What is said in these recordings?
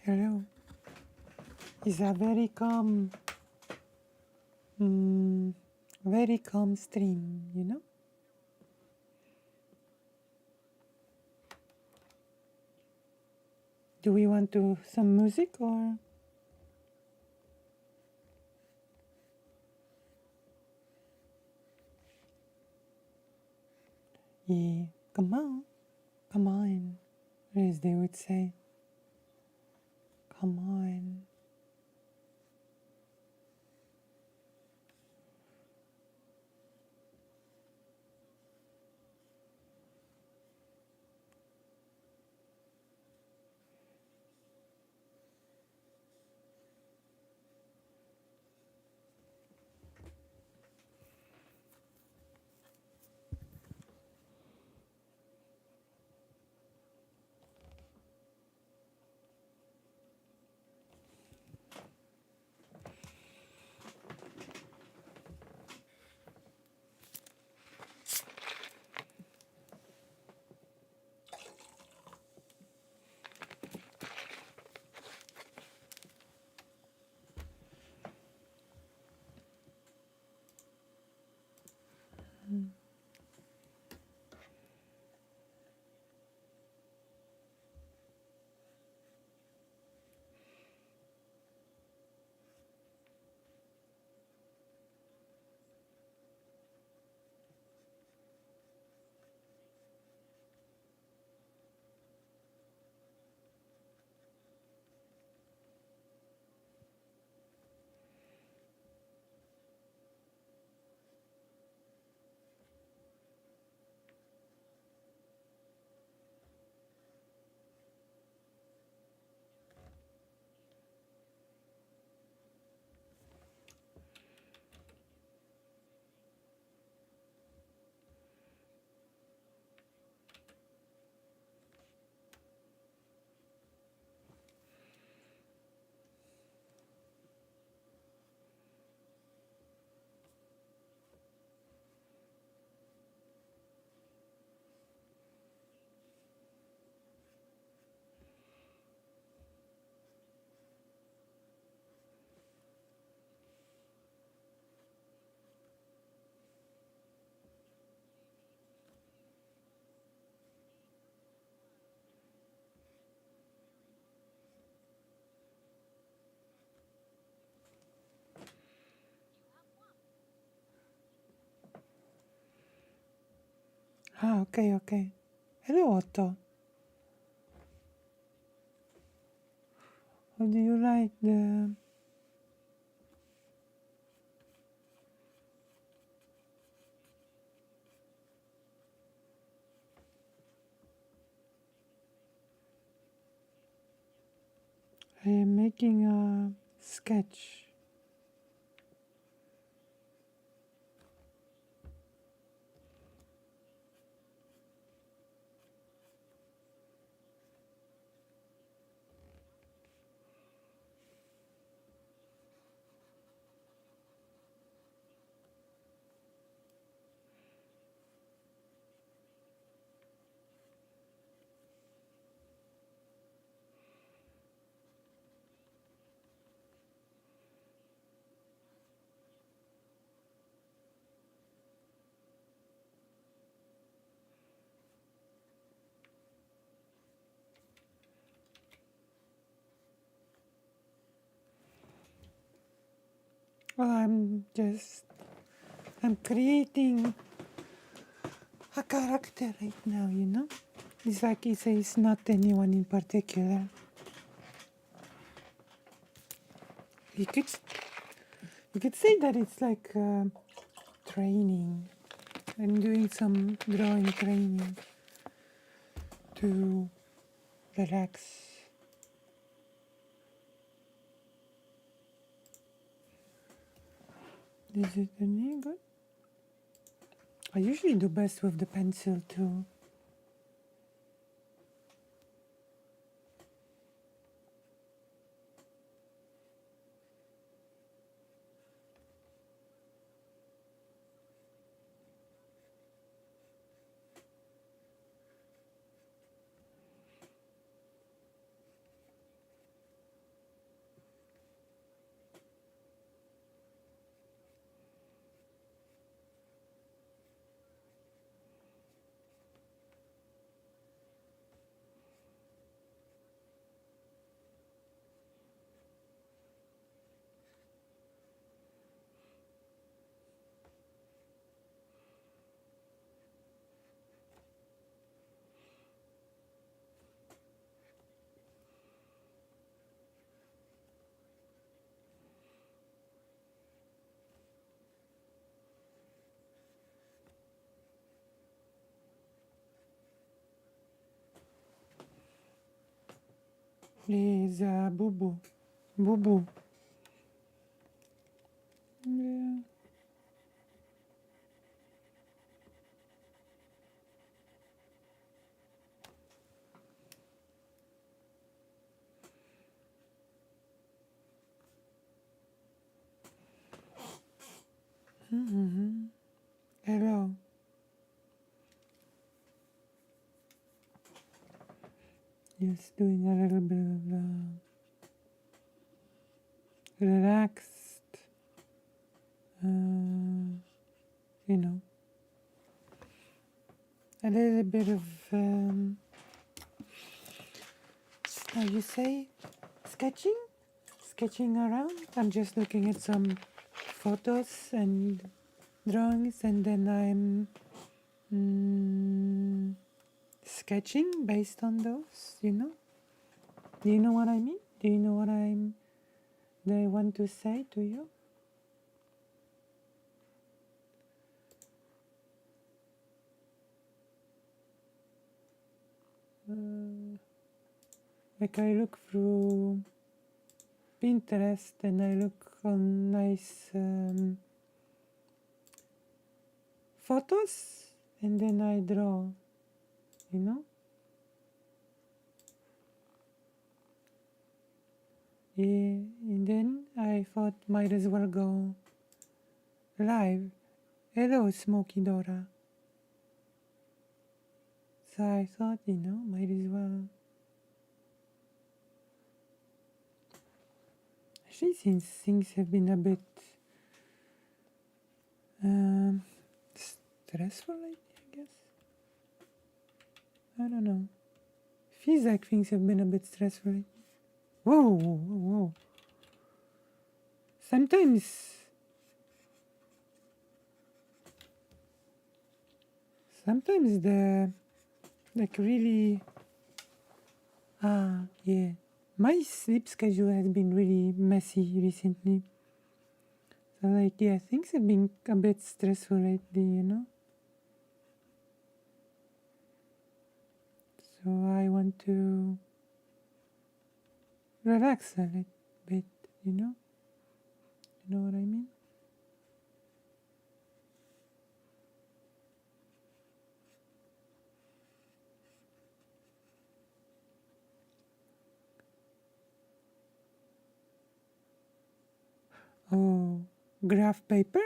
Hello. It's a very calm stream, you know? Do we want to some music or? Yeah, come on, as they would say, come on. Ah, okay, okay. Hello, Otto. How do you like the? I am making a sketch. Well, I'm creating a character right now, you know? It's like it's not anyone in particular. You could you could say that it's like training. I'm doing some drawing training to relax. Is it any good? I usually do best with the pencil too. is Boo Boo. Boo Boo. Yeah. Mm-hmm. Hello. Just doing a little bit of relaxed, you know, a little bit of, how you say, sketching? Sketching around. I'm just looking at some photos and drawings, and then I'm sketching based on those, you know? Do you know what I mean? Do you know what that I want to say to you? Like I look through Pinterest and I look on nice photos and then I draw, you know? Yeah, and then I thought might as well go live. Hello, Smoky Dora. So I thought, you know, might as well. Actually, since things have been a bit stressful, I guess. I don't know. Feels like things have been a bit stressful. Whoa, whoa, whoa, whoa. Sometimes the, like really, yeah. My sleep schedule has been really messy recently. So like, yeah, things have been a bit stressful lately, you know? So I want to relax a little bit, you know? You know what I mean? Oh, graph paper?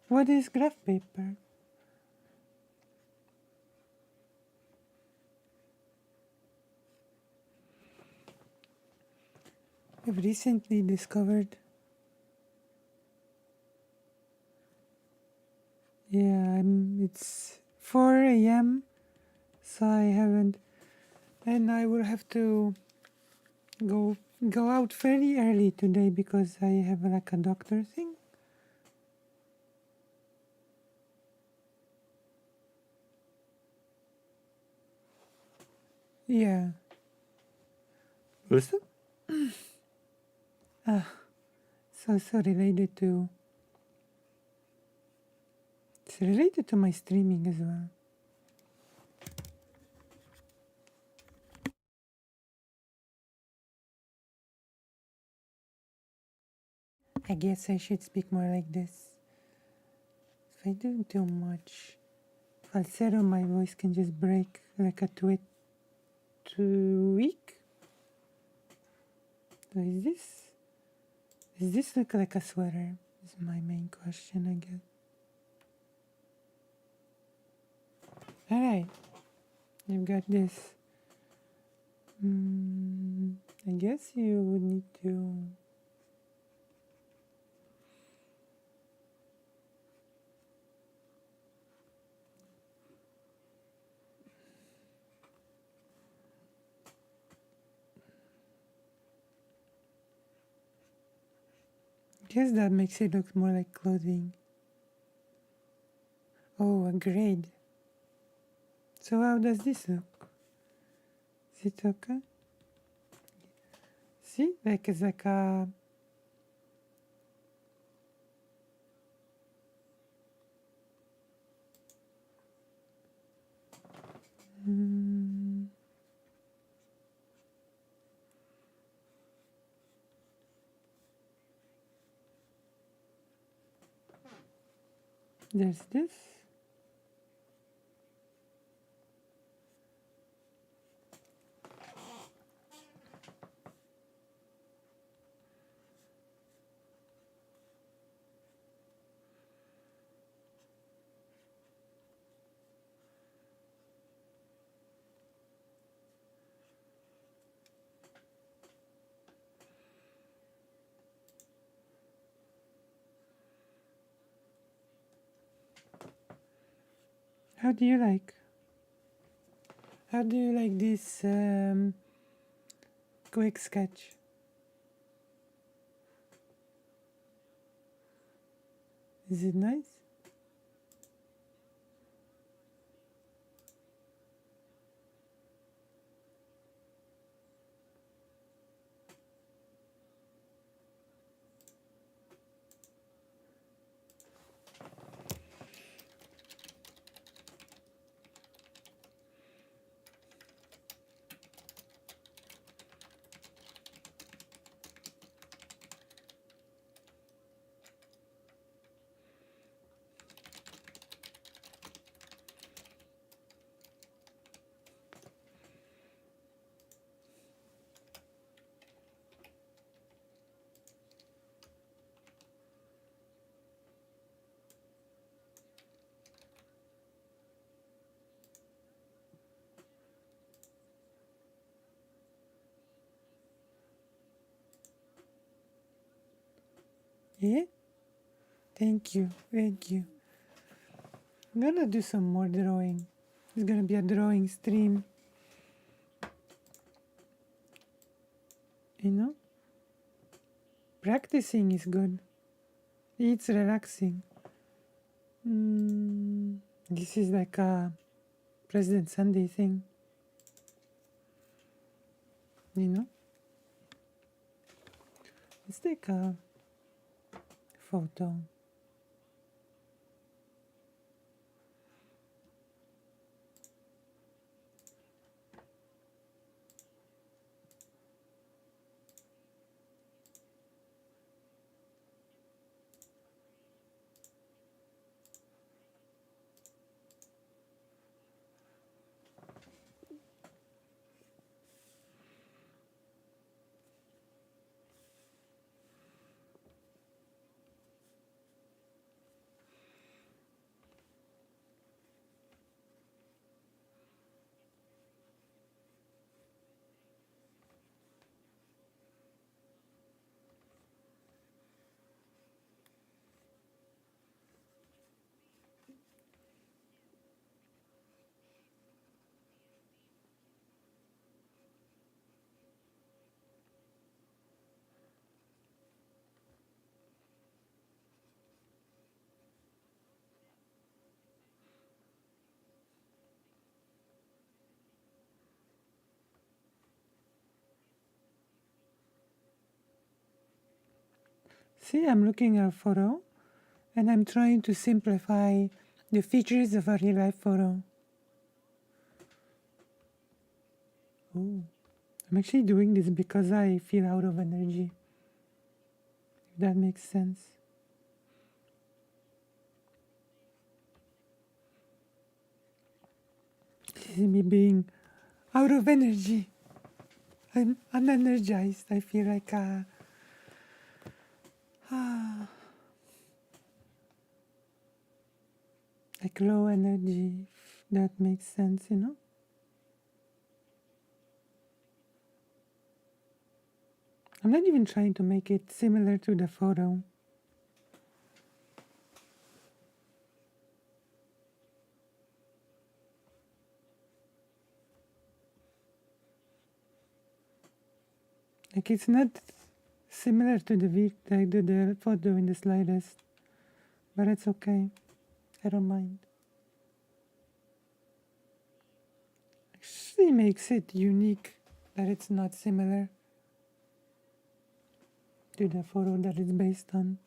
What is graph paper? I've recently discovered, yeah, it's 4 a.m. So I haven't, and I will have to go out fairly early today because I have like a doctor thing. Yeah. Also? So related to, it's related to my streaming as well. I guess I should speak more like this. If I do too much falsetto, my voice can just break like a tweet. Tweak? So does this look like a sweater? Is my main question, I guess. Alright, you've got this. I guess you would need to guess that makes it look more like clothing. Oh, a grade. So how does this look? Is it okay? See, like it's like a There's this. How do you like? How do you like this quick sketch? Is it nice? Yeah? Thank you, thank you. I'm gonna do some more drawing. It's gonna be a drawing stream. You know? Practicing is good. It's relaxing. This is like a President Sunday thing. You know? Let's take a photo. See, I'm looking at a photo and I'm trying to simplify the features of a real life photo. Oh, I'm actually doing this because I feel out of energy. If that makes sense. This is me being out of energy. I'm unenergized. I feel like like low energy. If that makes sense, you know? I'm not even trying to make it similar to the photo. Like it's not similar to the photo in the slightest, but it's okay. I don't mind. Actually makes it unique that it's not similar to the photo that it's based on.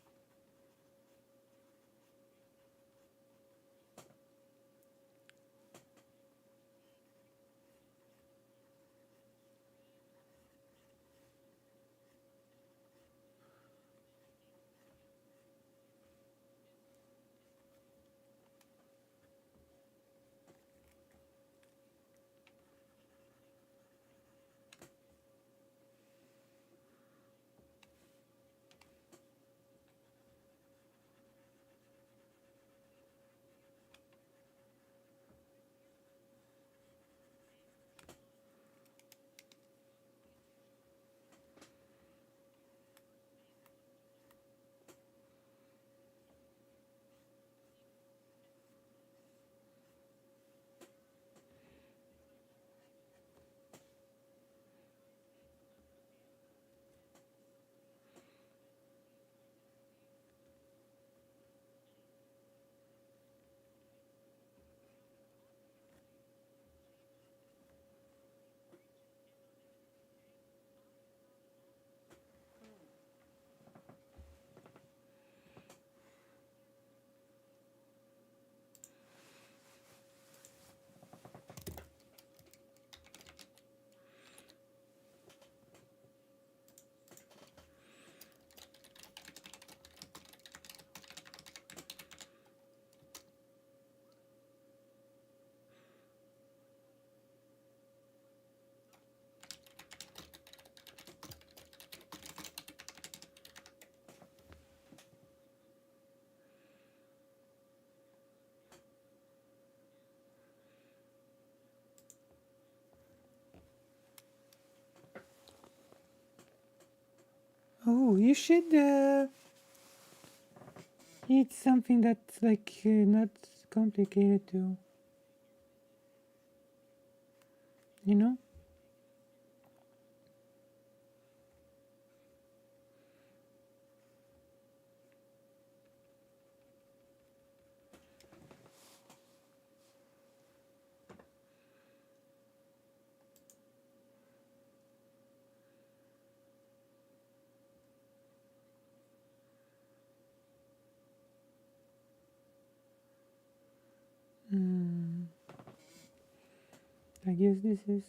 Oh, you should eat something that's like not complicated to, you know? Hmm. I guess this is.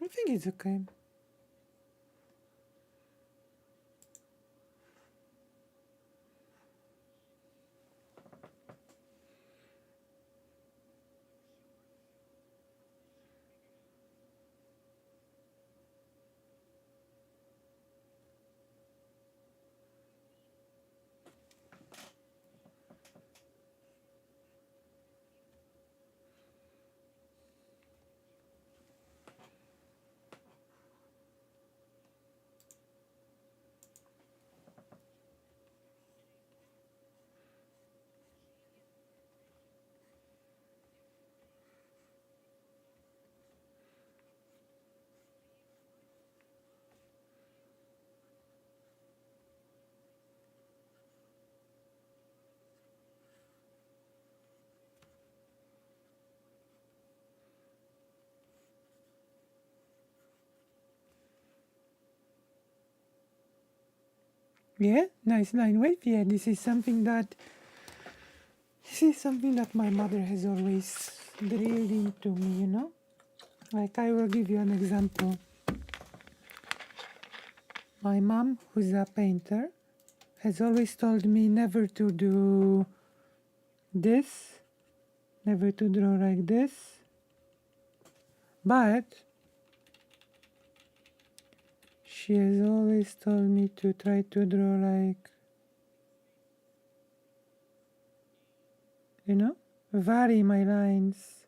I think it's okay. Yeah, nice line wave. Yeah, this is something that my mother has always drilled into me, you know? Like, I will give you an example. My mom, who's a painter, has always told me never to do this, never to draw like this, but she has always told me to try to draw like, you know, vary my lines.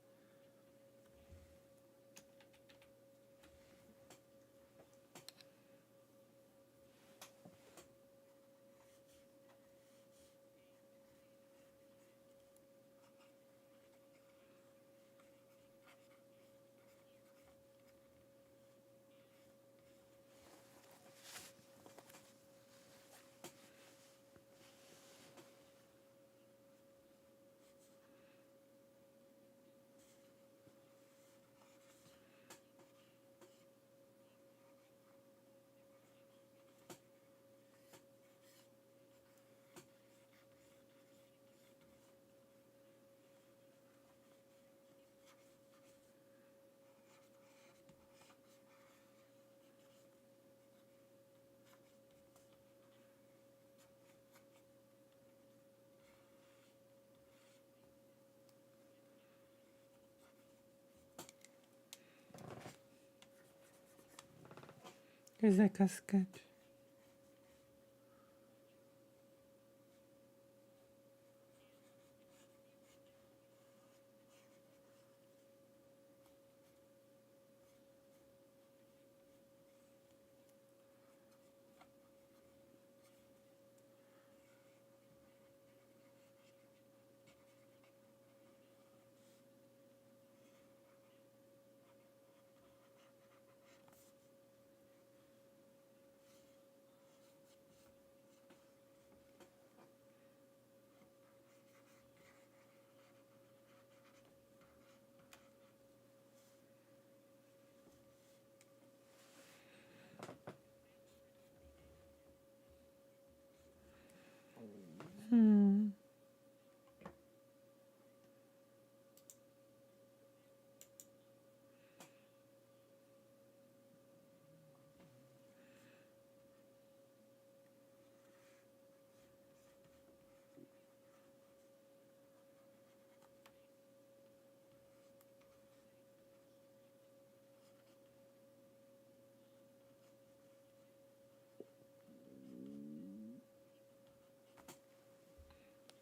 It's like a sketch.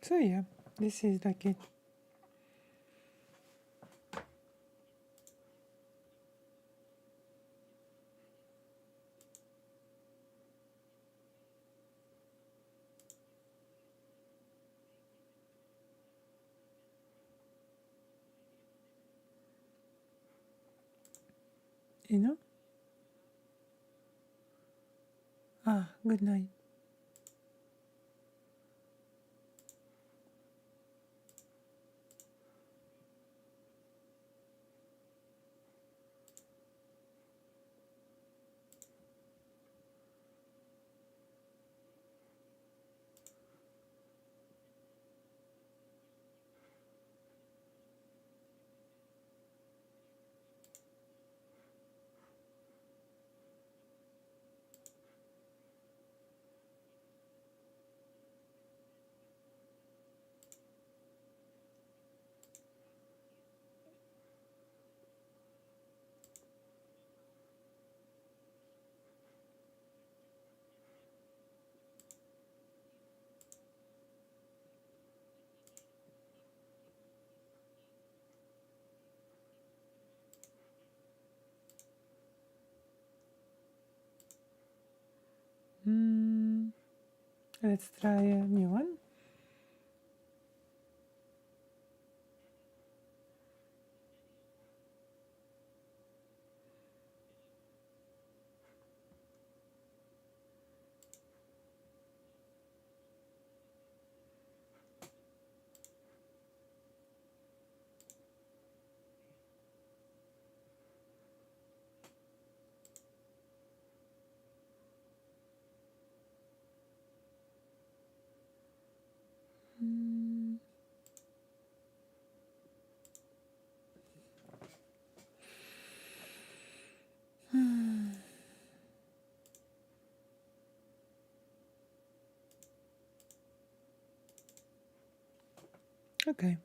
So yeah, this is like it. You know? Ah, good night. Hmm. Let's try a new one. Hmm. Okay.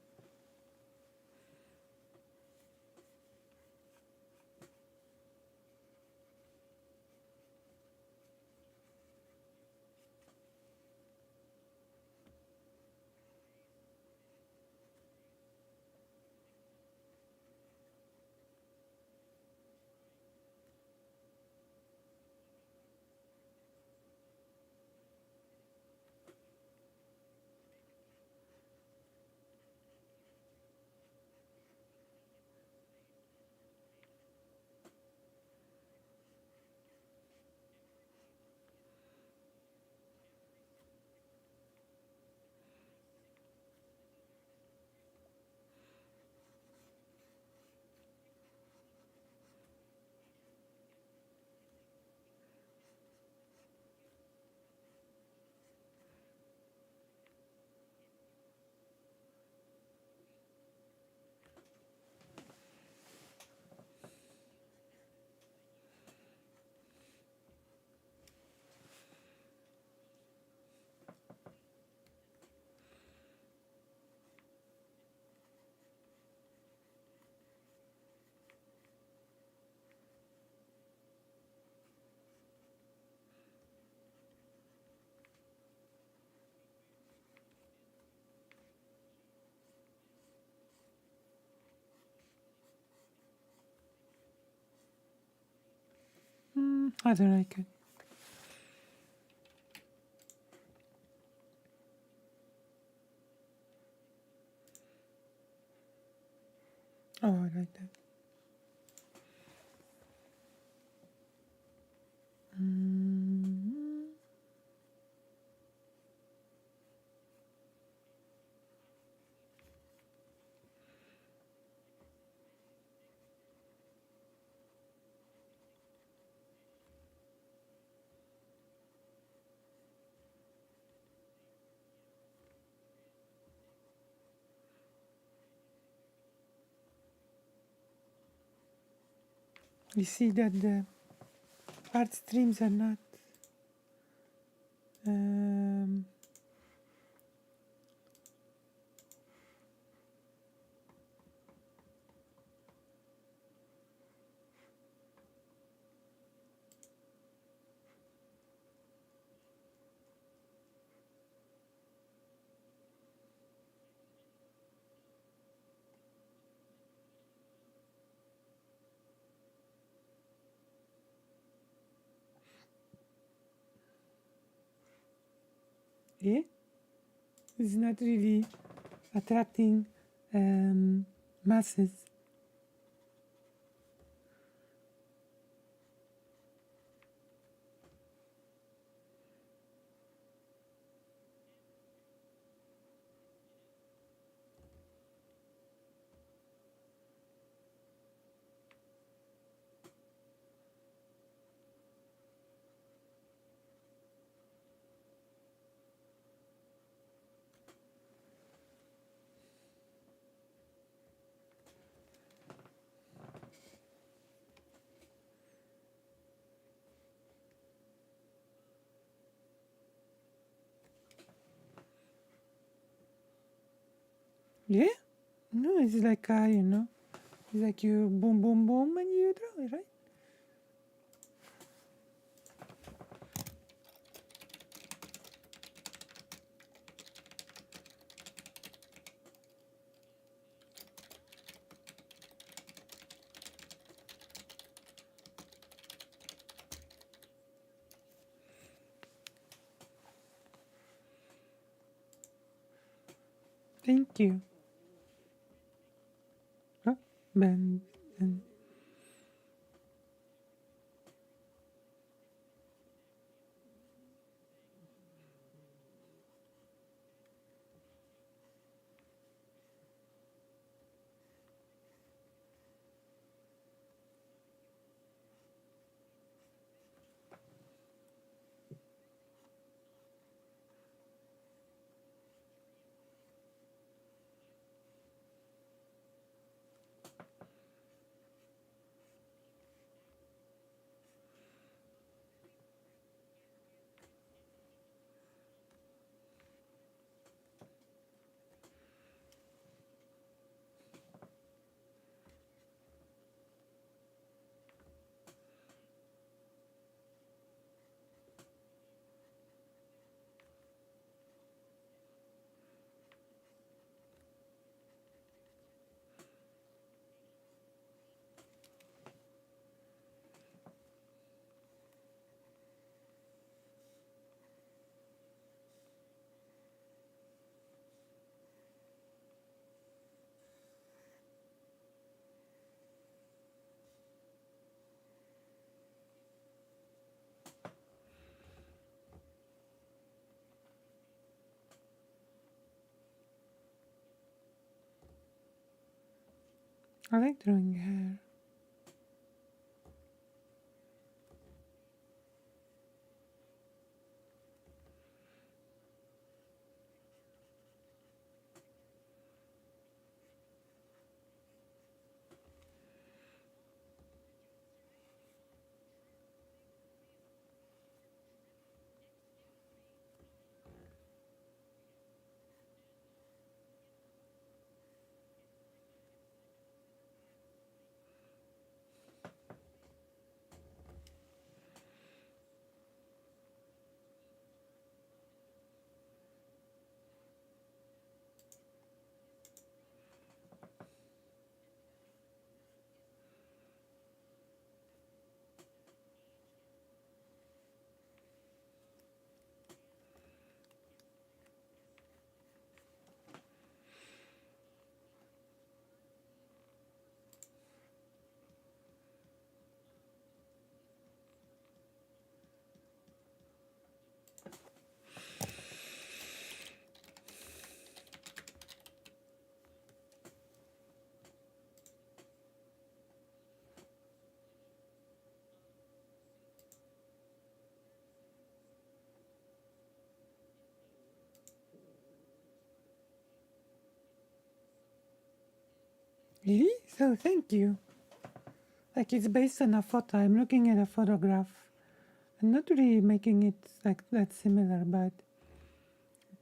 I don't like it. Oh, I like that. Mm. You see that the art streams are not um, Yeah, it's not really attracting masses. Yeah, no, it's like you know, it's like you boom, boom, boom, and you draw it, right? Thank you. Oh, Ben, and I like drawing hair. Really? So thank you. Like it's based on a photo. I'm looking at a photograph. I'm not really making it like that similar, but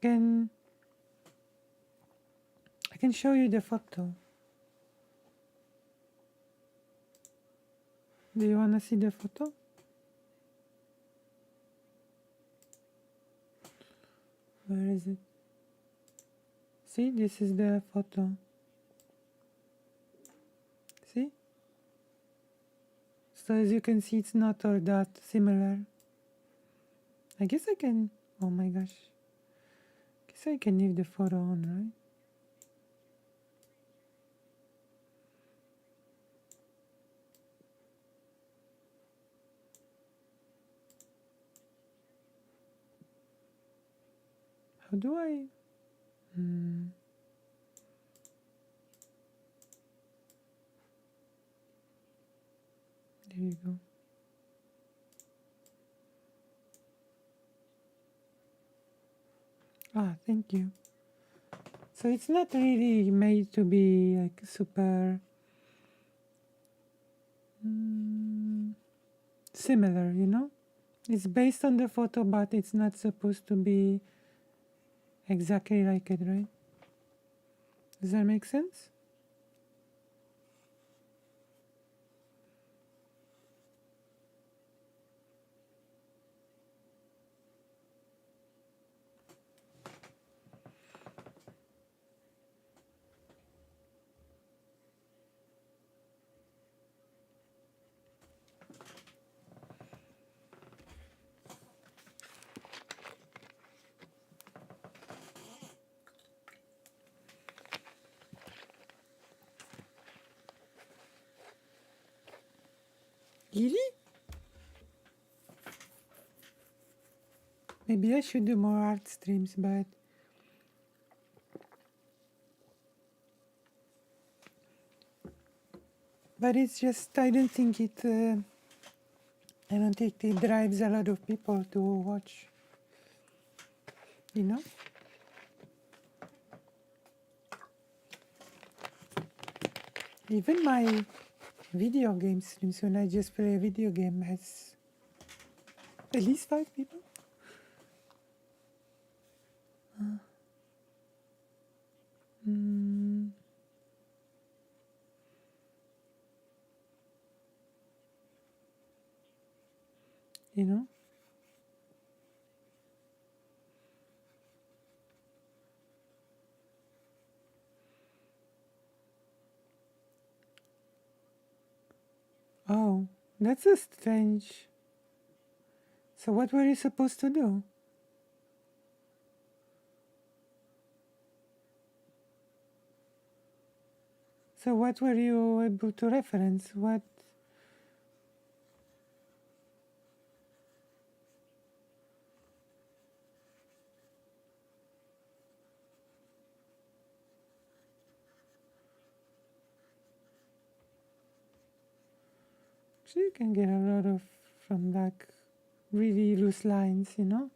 can I can show you the photo. Do you wanna see the photo? Where is it? See, this is the photo. See? So as you can see, it's not all that similar. I guess I can. Oh my gosh. So you can leave the photo on, right? How do I? There you go. Ah, thank you. So it's not really made to be like super similar, you know? It's based on the photo, but it's not supposed to be exactly like it, right? Does that make sense? Really? Maybe I should do more art streams, but it's just I don't think it drives a lot of people to watch, you know? Even my video game streams, when I just play a video game, has at least 5 people. You know? Oh, that's a strange. So what were you supposed to do? So what were you able to reference? What? So you can get a lot of from like really loose lines, you know?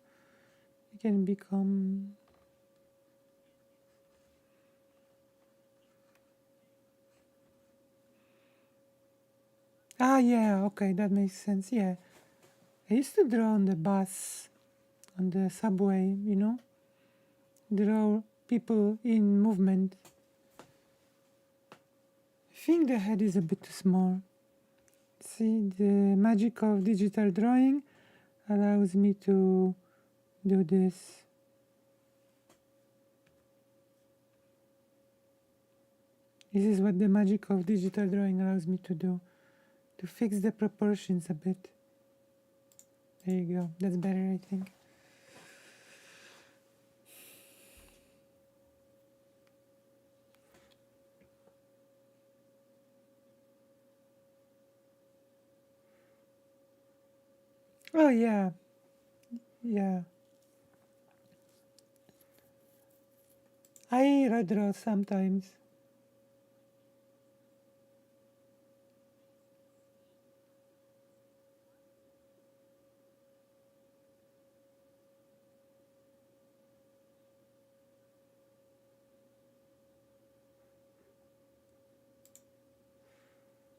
You can become. Ah, yeah, okay, that makes sense. Yeah. I used to draw on the bus, on the subway, you know? Draw people in movement. I think the head is a bit too small. See, the magic of digital drawing allows me to do this. This is what the magic of digital drawing allows me to do, to fix the proportions a bit. There you go, that's better, I think. Oh, yeah, yeah. I draw sometimes.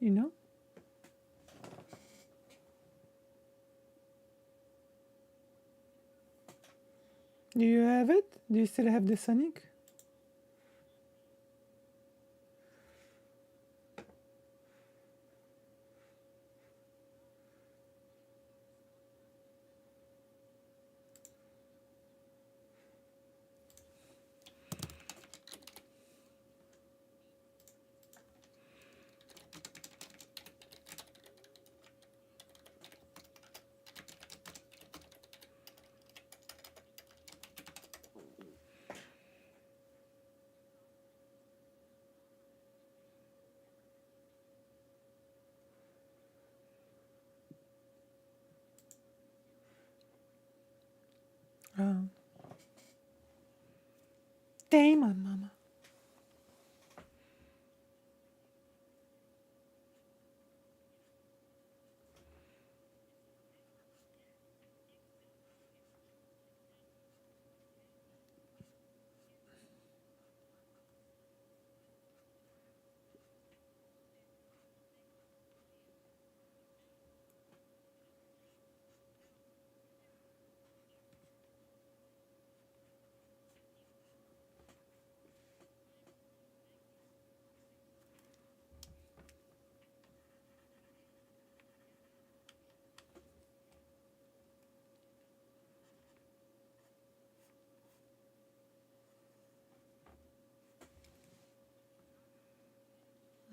You know? Do you have it? Do you still have the Sonic? Damon, mama.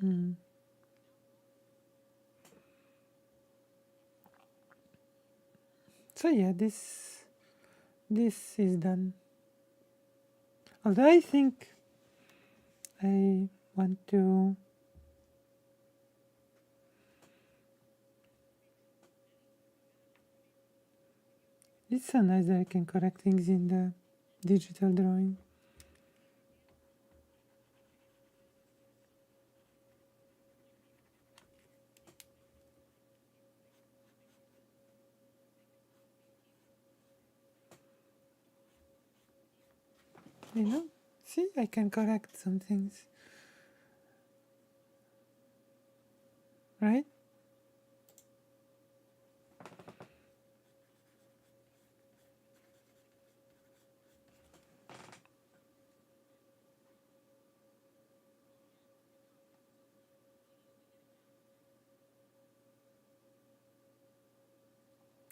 Mm. So yeah, this is done. Although I think I want to. It's so nice that I can correct things in the digital drawing. You know? See, I can correct some things. Right?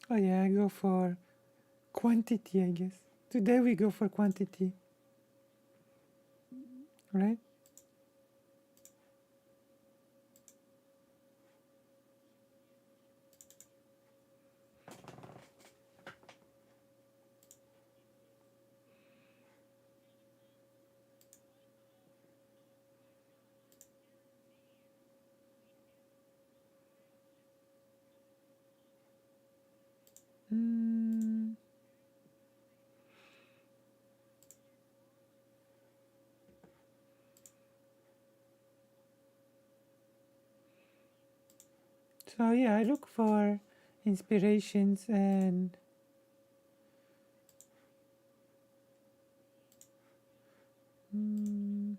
Oh yeah, I go for quantity, I guess. Today we go for quantity. Right? Mm. So yeah, I look for inspirations and mm,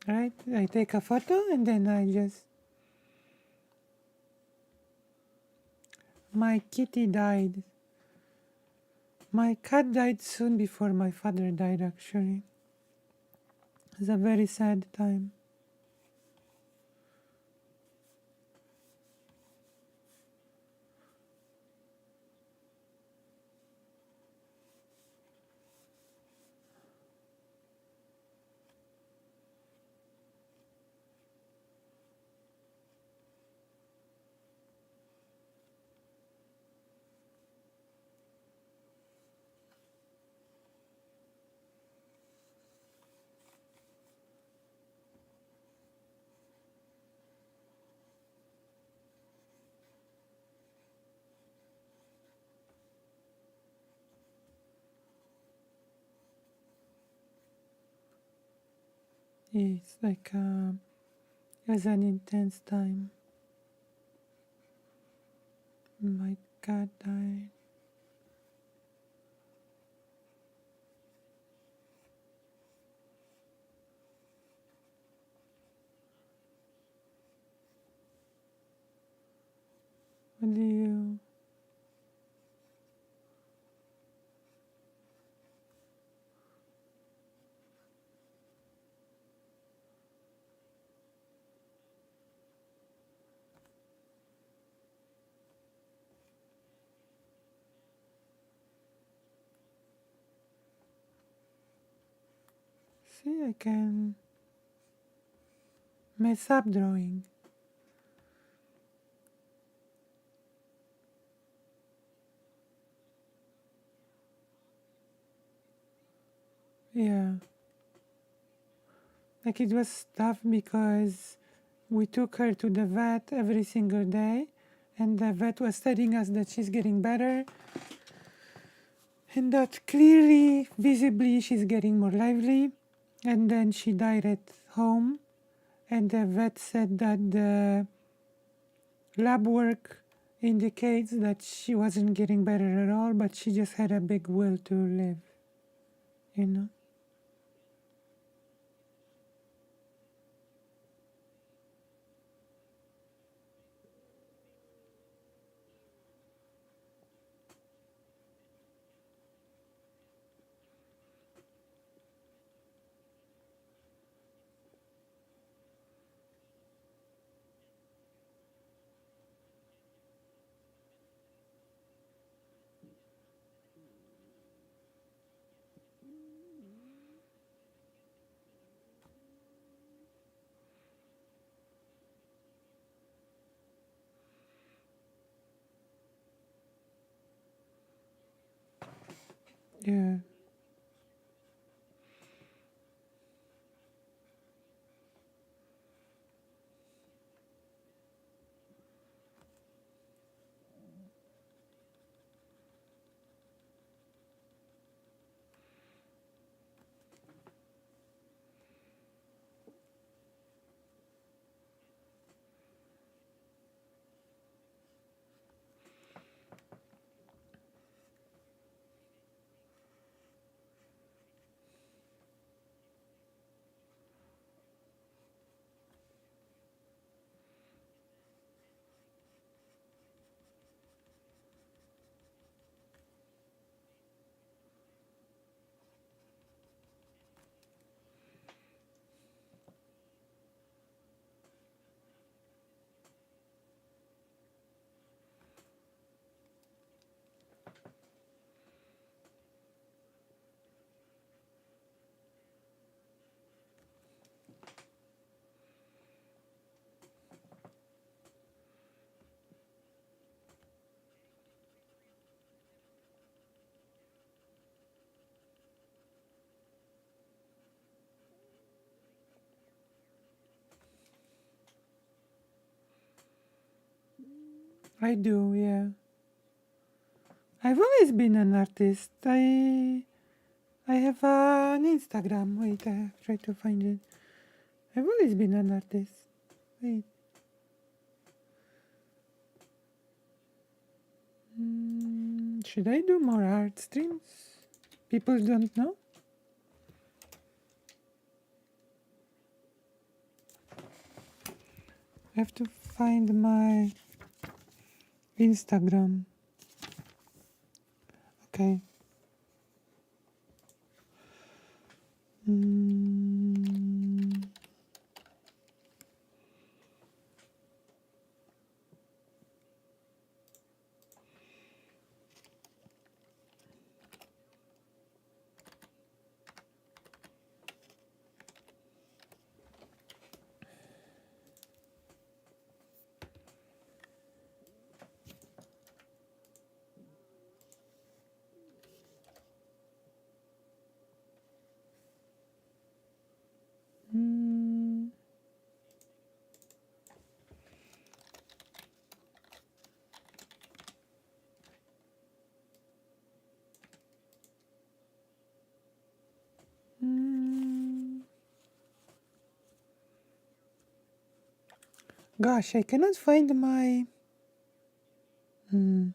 right? I take a photo and then I just my kitty died. My cat died soon before my father died actually. It's a very sad time. It's like it was an intense time. My cat died. What do you see? I can mess up drawing. Yeah. Like it was tough because we took her to the vet every single day, and the vet was telling us that she's getting better and that clearly, visibly, she's getting more lively. And then she died at home, and the vet said that the lab work indicates that she wasn't getting better at all, but she just had a big will to live, you know? Yeah. I do, yeah. I've always been an artist. I have an Instagram. Wait, I try to find it. I've always been an artist. Wait. Should I do more art streams? People don't know? I have to find my Instagram. Okay. Mm, mm, mm. Gosh, I cannot find my. Hmm.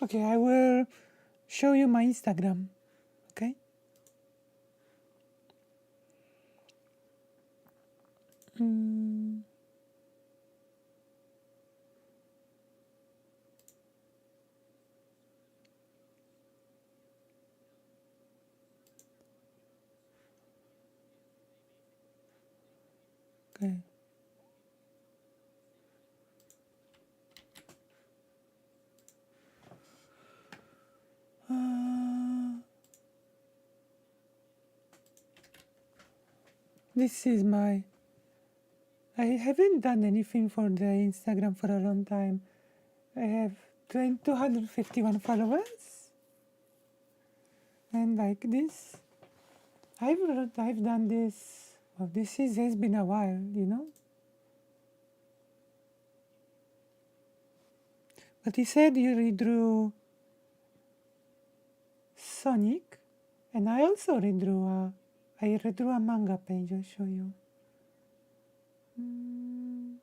Okay, I will show you my Instagram. Okay. Mm, okay. This is my. I haven't done anything for the Instagram for a long time. I have 251 followers, and like this, I've done this. Well, this has been a while, you know. But he said you redrew Sonic, and I also redrew a manga page. I'll show you. Mm,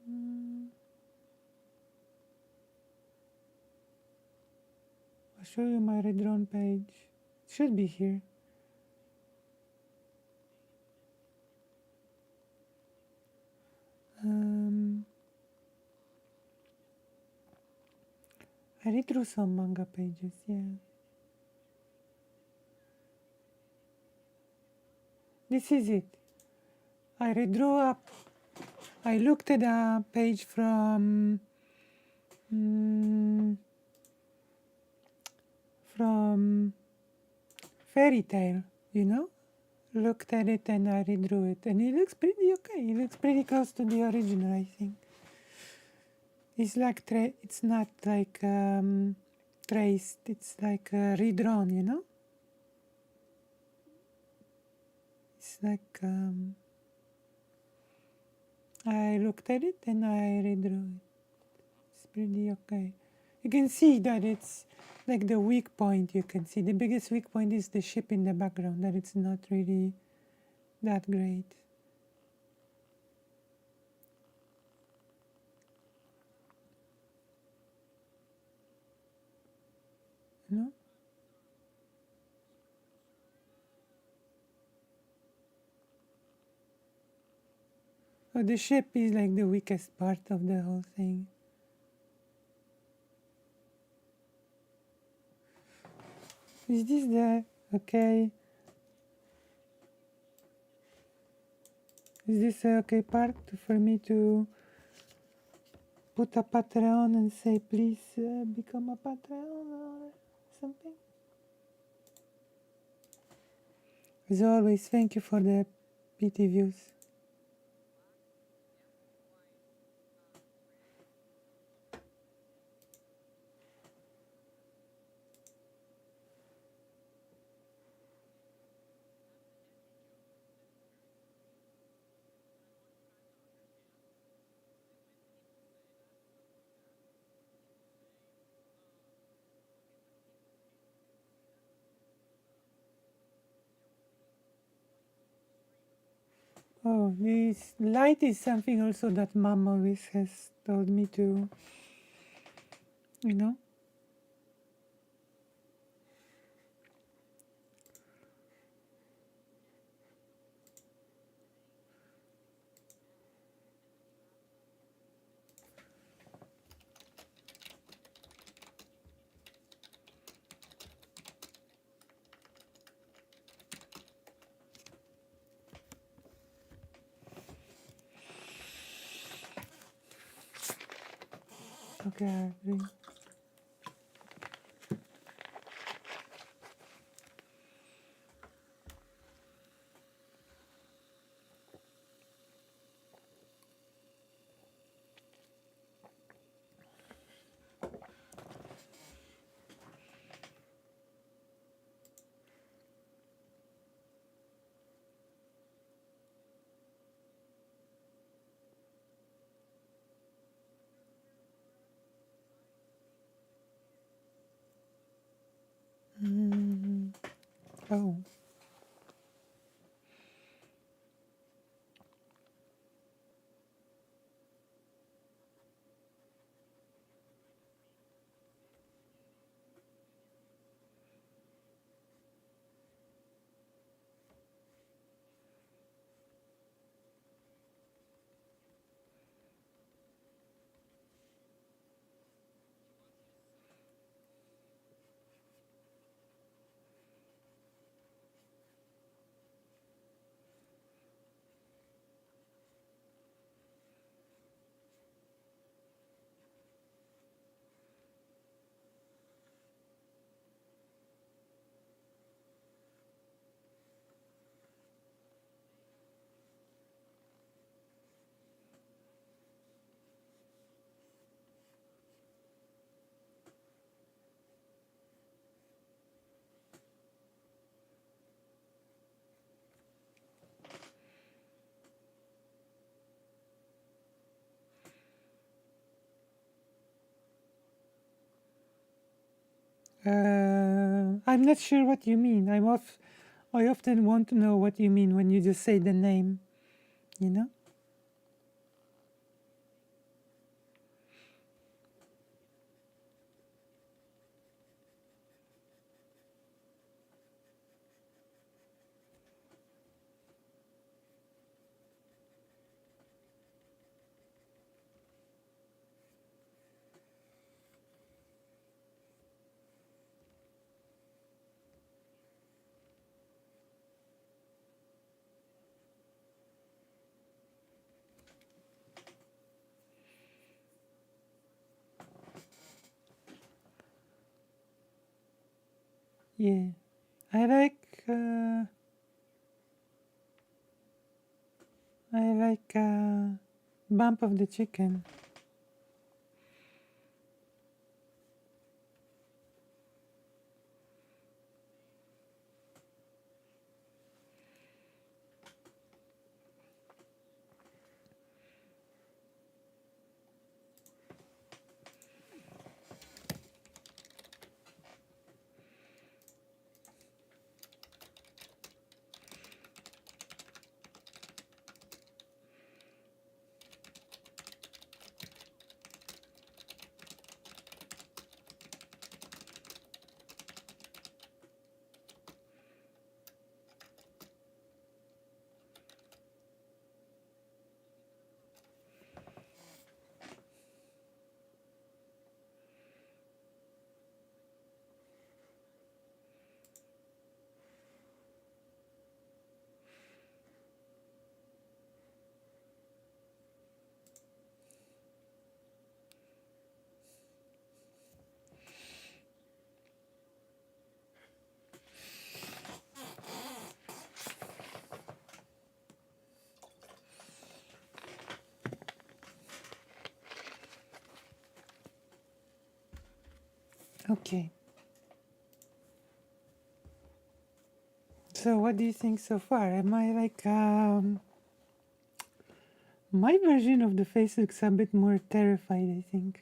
mm. I'll show you my redrawn page. It should be here. Um, I redrew some manga pages, yeah. This is it. I redrew up. I looked at a page from mm, from Fairy Tale, you know. Looked at it and I redrew it, and it looks pretty okay. It looks pretty close to the original, I think. It's like it's not like traced. It's like redrawn, you know. It's like I looked at it and I redrew it. It's pretty okay. You can see that it's like the weak point. You can see the biggest weak point is the ship in the background. That it's not really that great. You know? So the ship is like the weakest part of the whole thing. Is this the okay? Is this a okay part for me to put a Patreon and say please become a Patreon or something? As always, thank you for the PT views. Oh, this light is something also that mom always has told me to, you know. Okay, I agree. Mm. Oh, I'm not sure what you mean. I often want to know what you mean when you just say the name, you know? Yeah. I like bump of the chicken. Okay. So what do you think so far? Am I like my version of the face looks a bit more terrified, I think.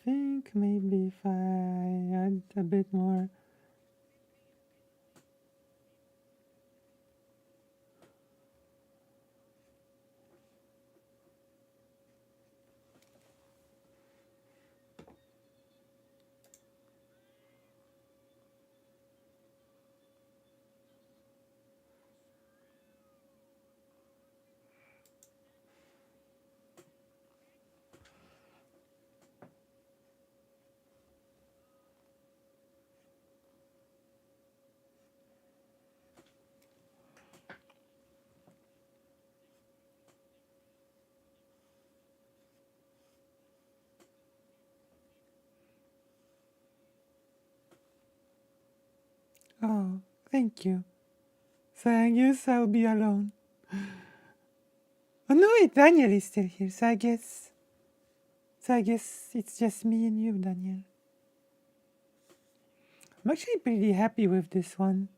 I think maybe if I add a bit more. Oh, thank you. So I guess I'll be alone. Oh no, wait, Daniel is still here. So I guess it's just me and you, Daniel. I'm actually pretty happy with this one.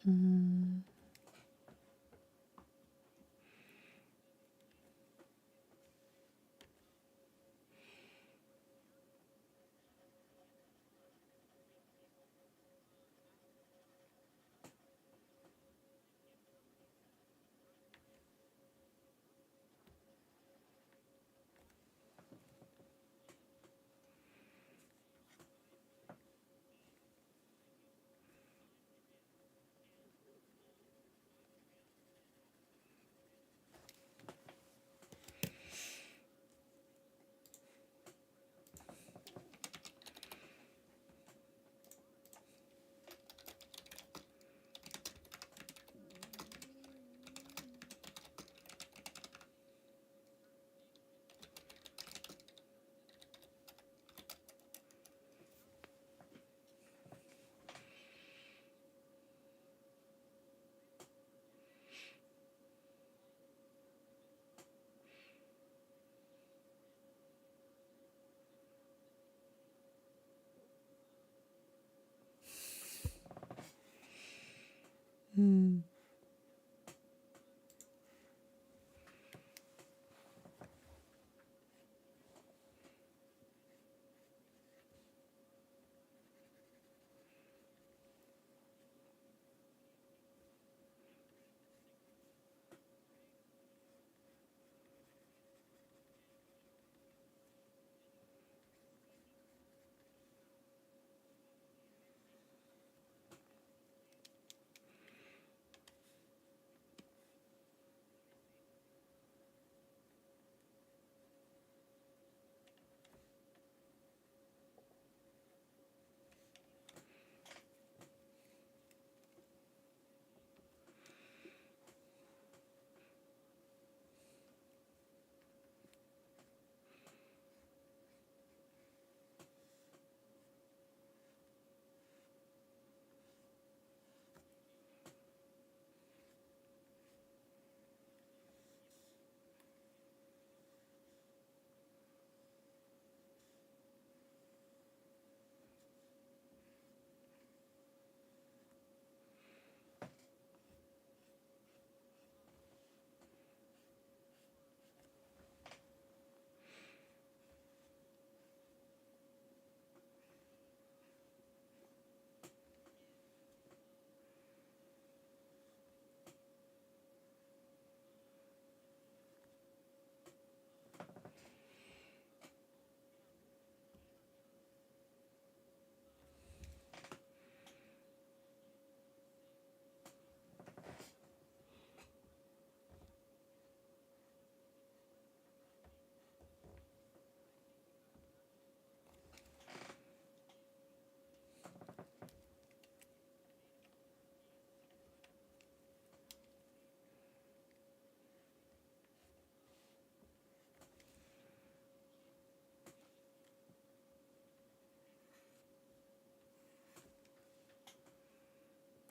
Mm.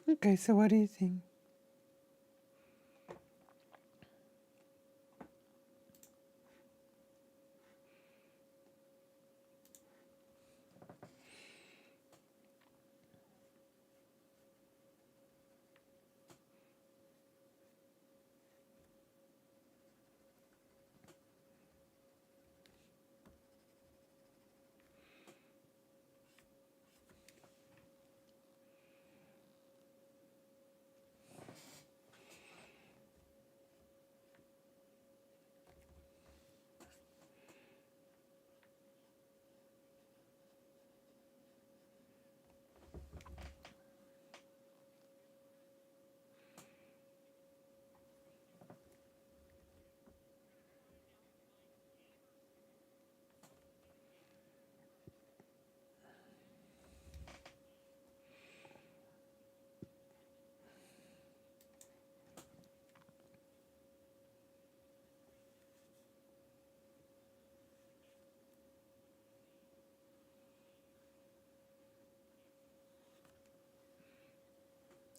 Okay, so what do you think?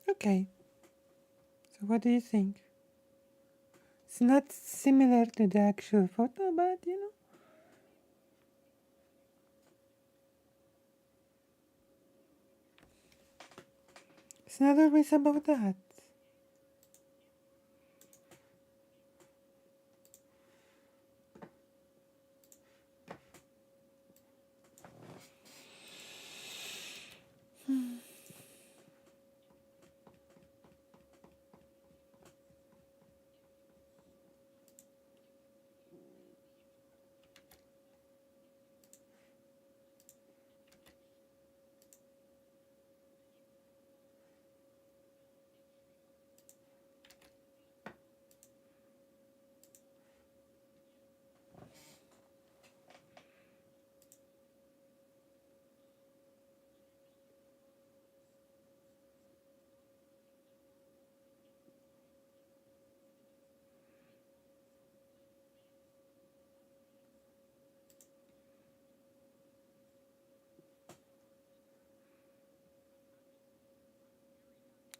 Okay, so what do you think? It's not similar to the actual photo, but you know. It's not always about that.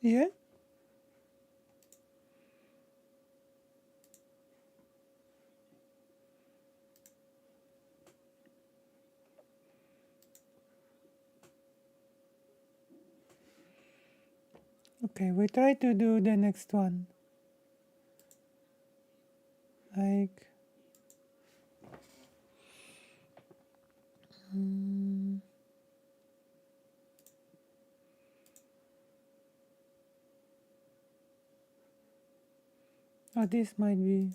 Yeah? Okay, we try to do the next one. Like, mm, oh, this might be.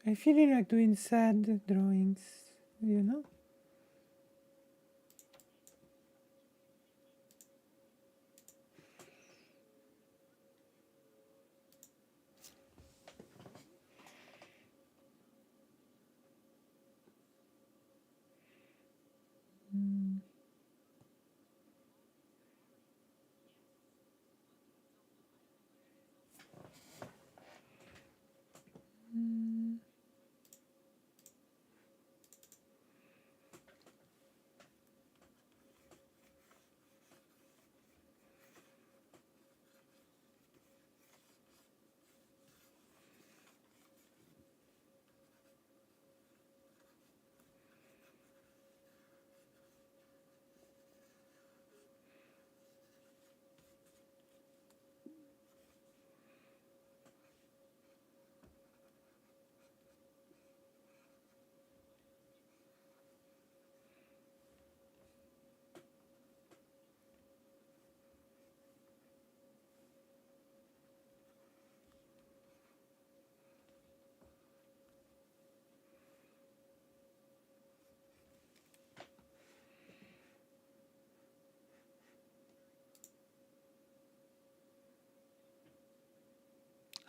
I feel like doing sad drawings, you know? Mm, mm.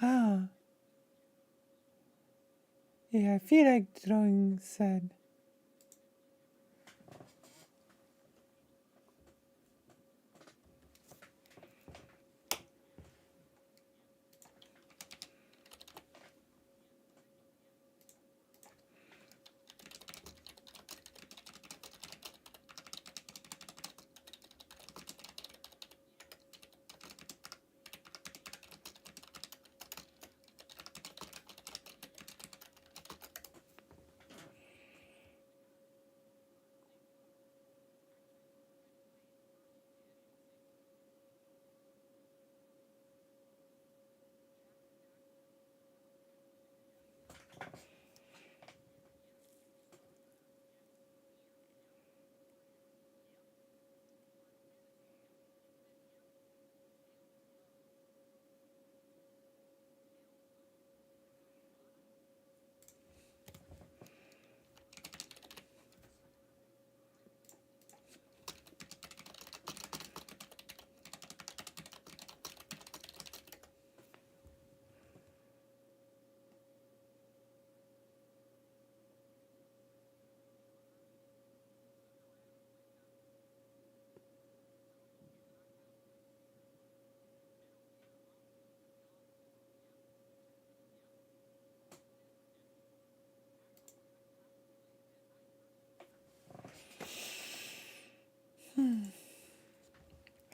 Ah, yeah, I feel like drawing sad.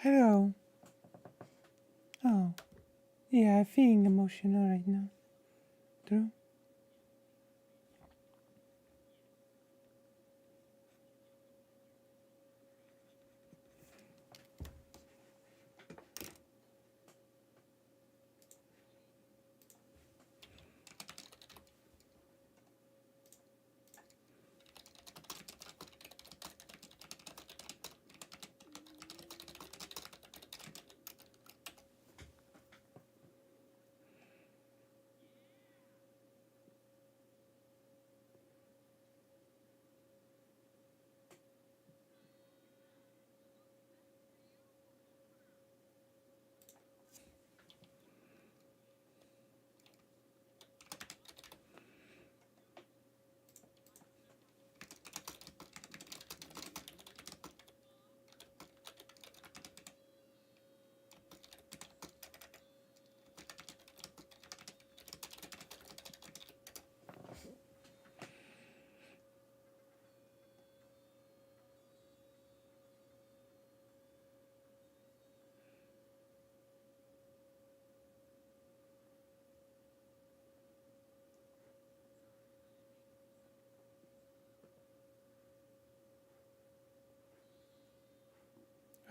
Hello. Oh, yeah, I'm feeling emotional right now. True.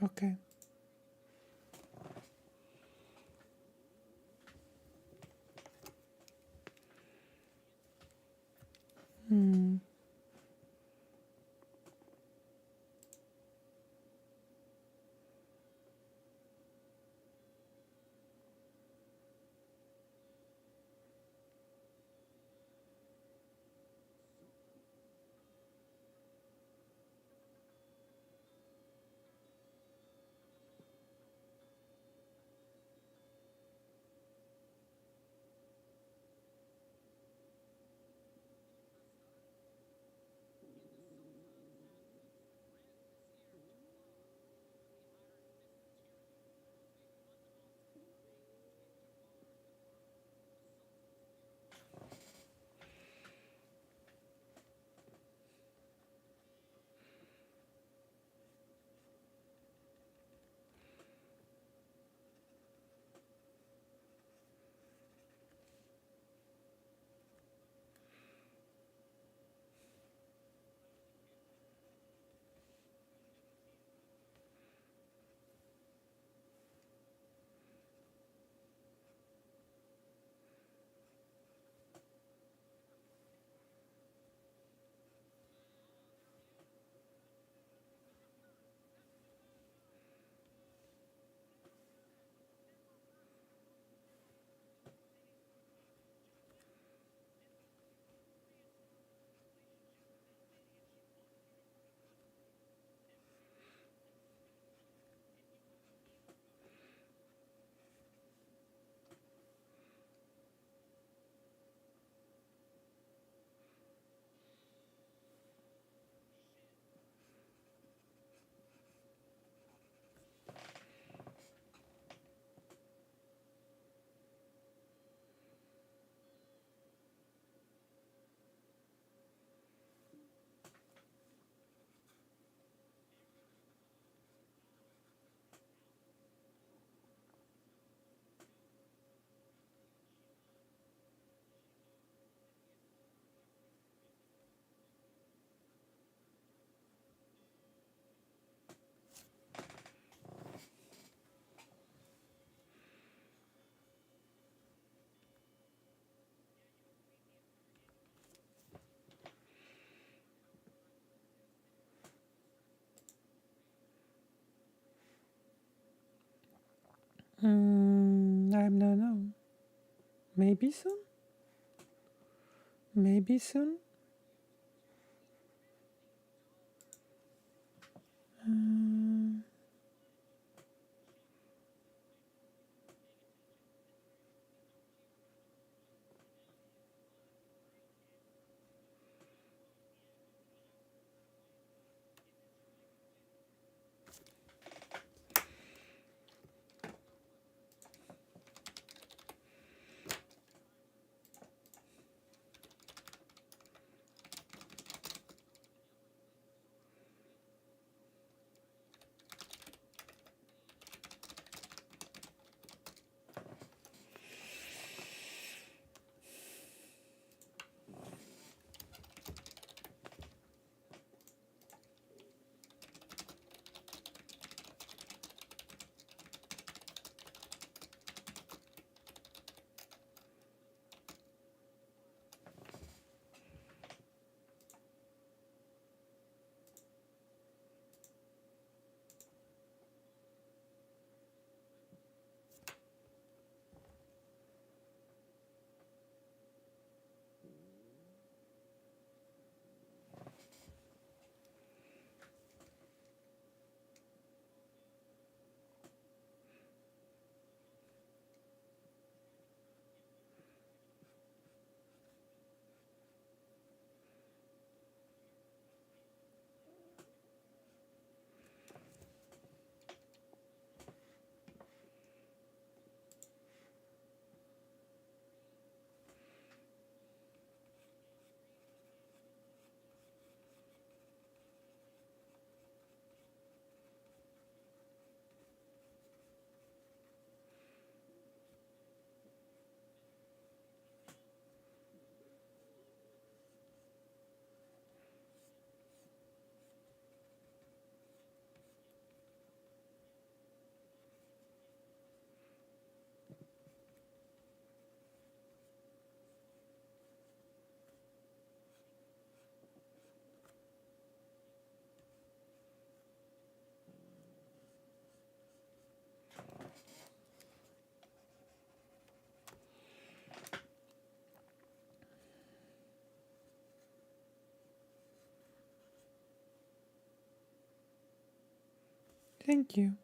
Okay. Hmm. I don't know. Maybe soon? Maybe soon? Mm, Thank you.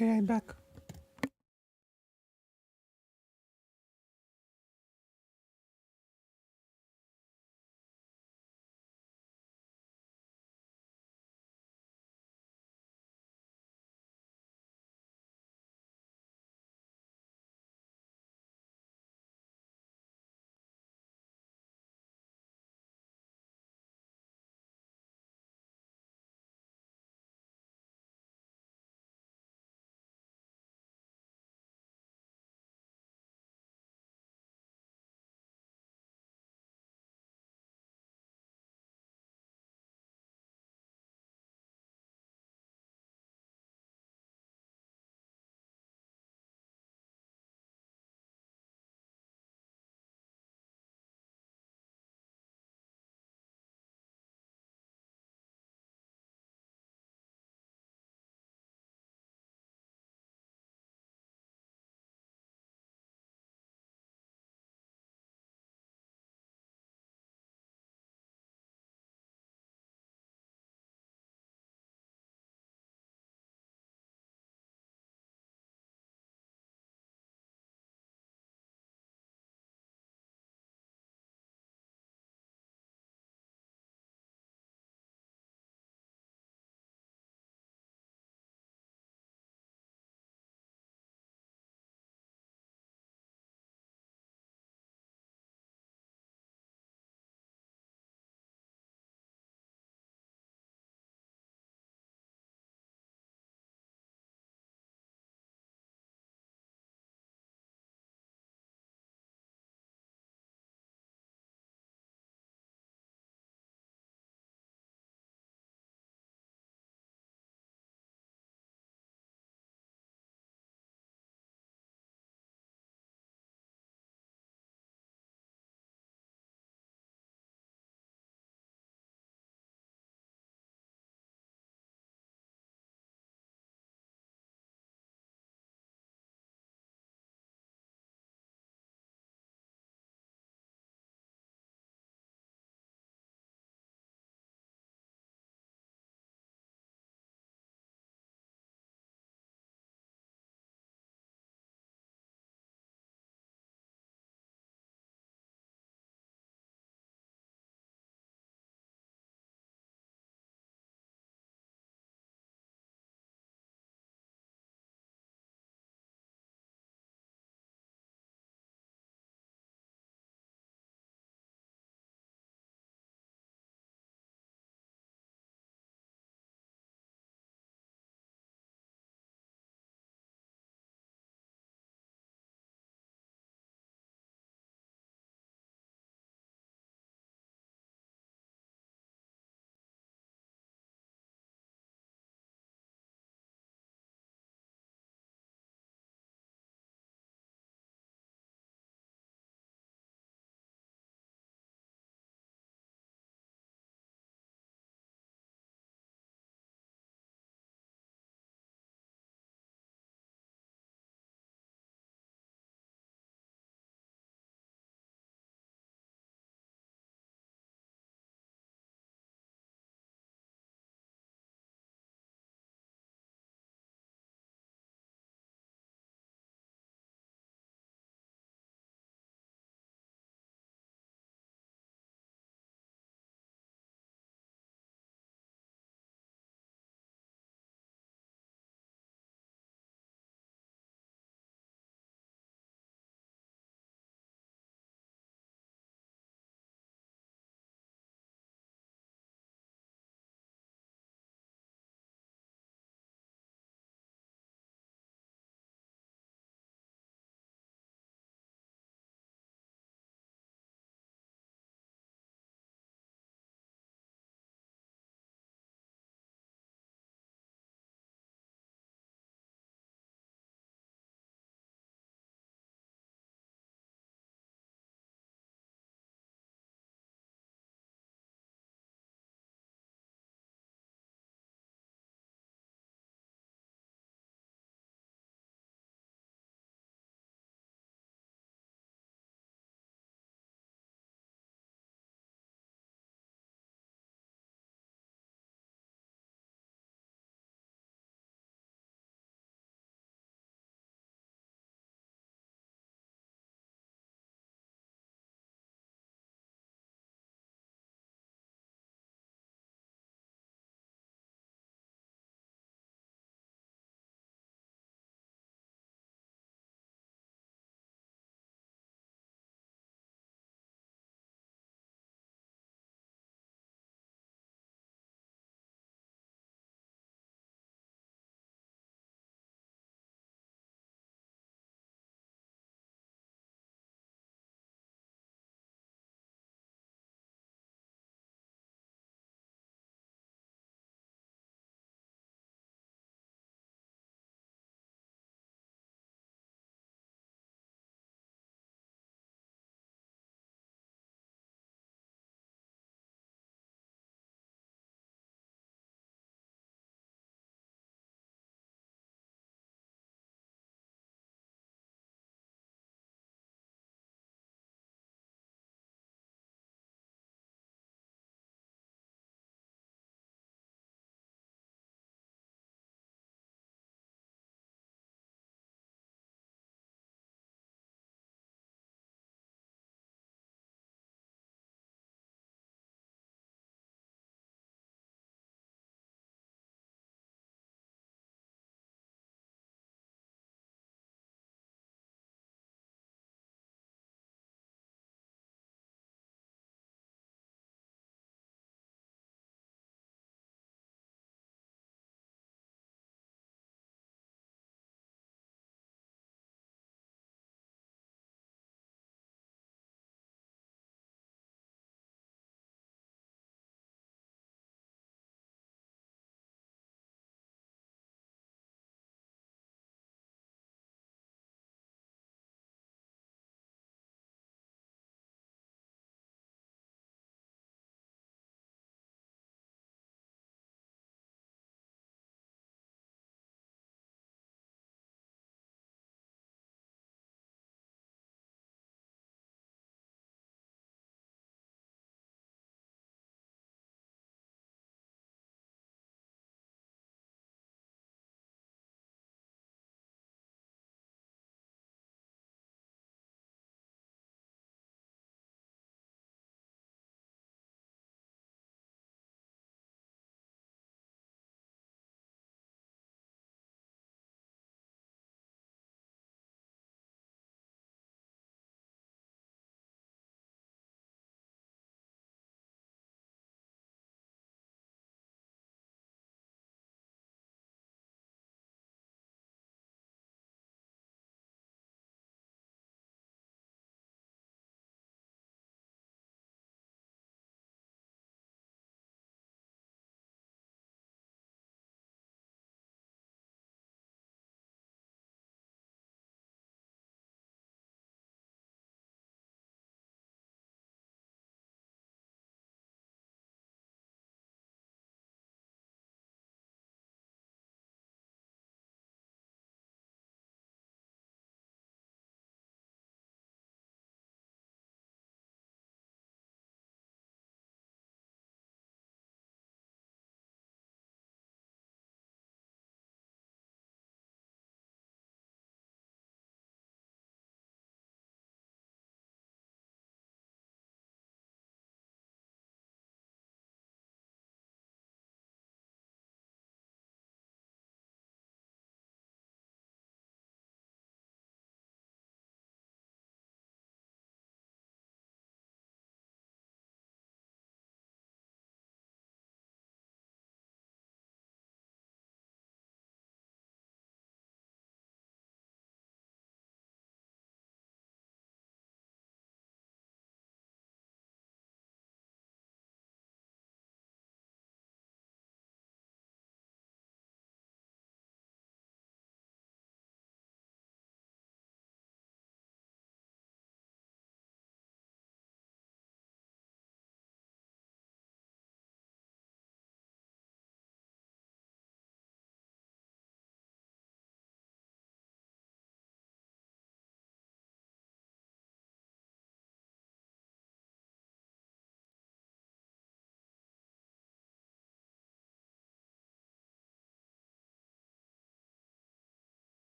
Be right back.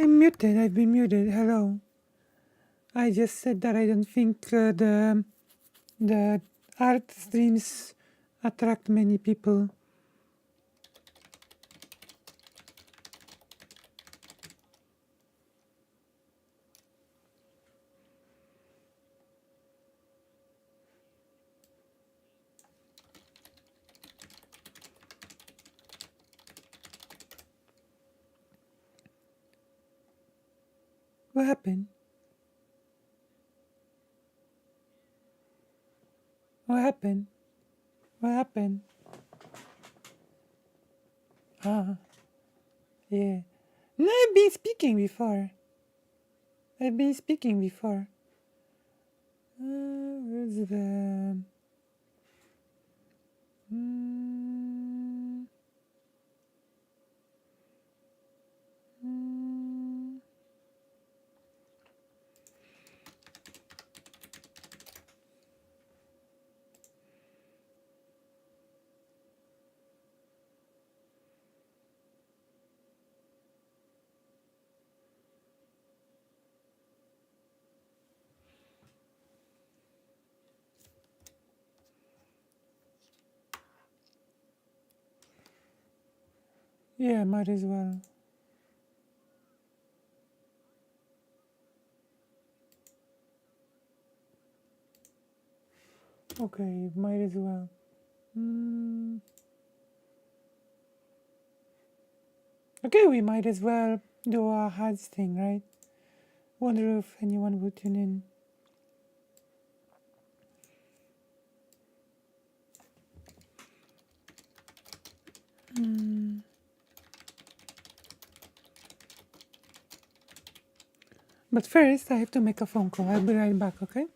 I'm muted. I've been muted. Hello. I just said that I don't think the art streams attract many people. What happened? What happened? What happened? Ah, yeah. No, I've been speaking before. I've been speaking before. Where's the... Mm, mm, yeah, might as well. Okay, might as well. Okay, we might as well do a HUDs thing, right? Wonder if anyone will tune in. But first, I have to make a phone call. I'll be right back, okay?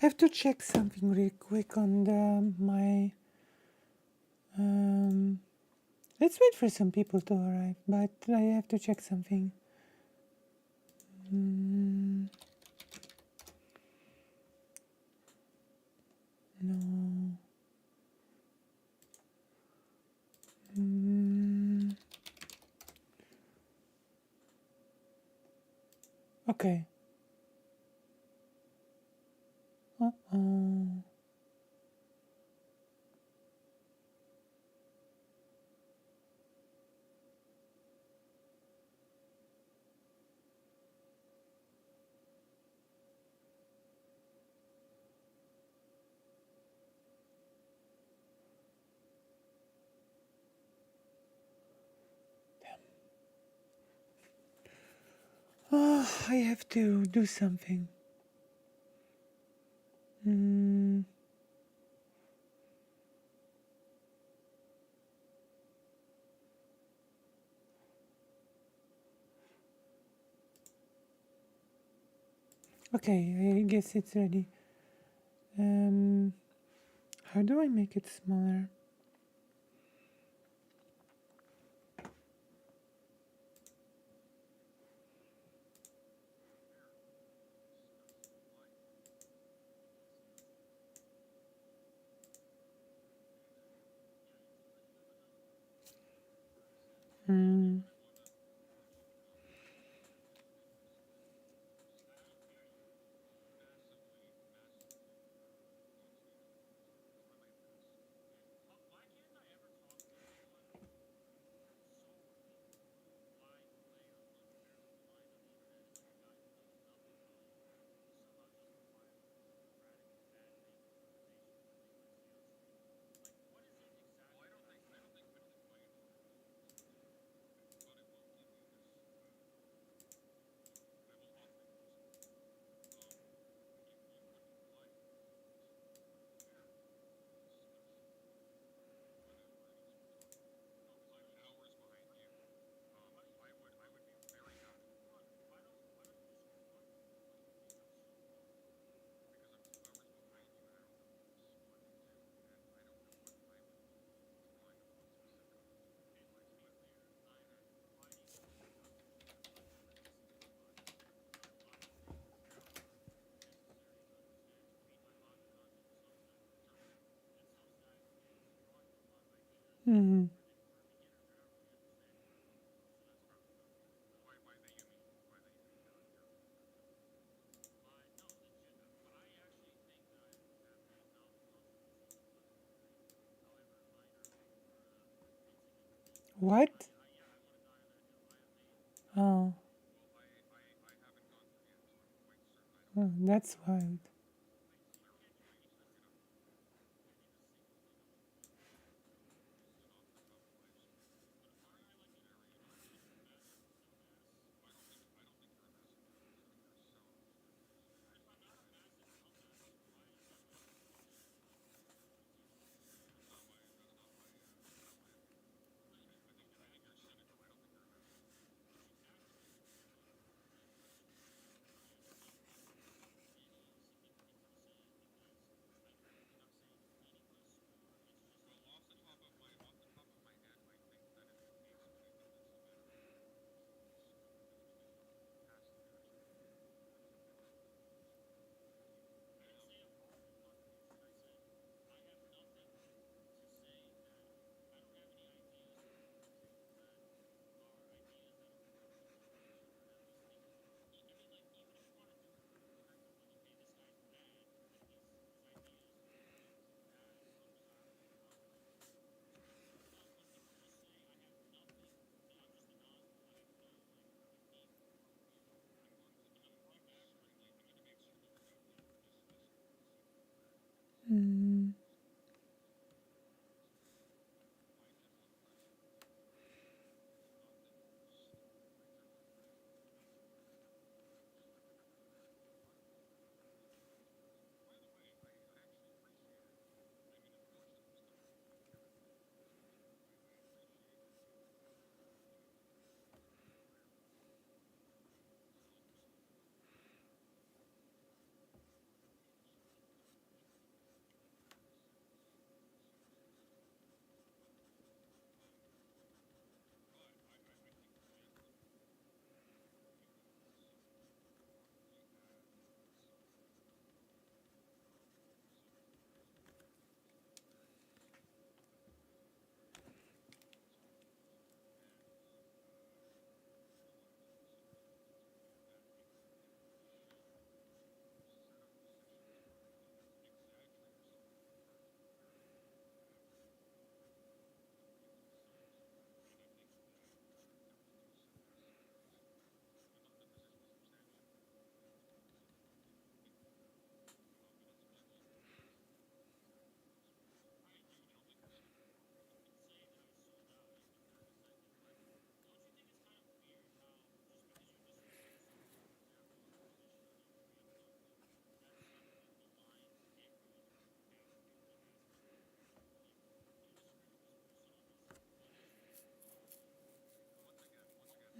I have to check something real quick on my... let's wait for some people to arrive, but I have to check something. No. Okay. Uh-oh. Oh, I have to do something. Okay, I guess it's ready. How do I make it smaller? Mm-hmm. What? Oh, oh, that's wild. Mm,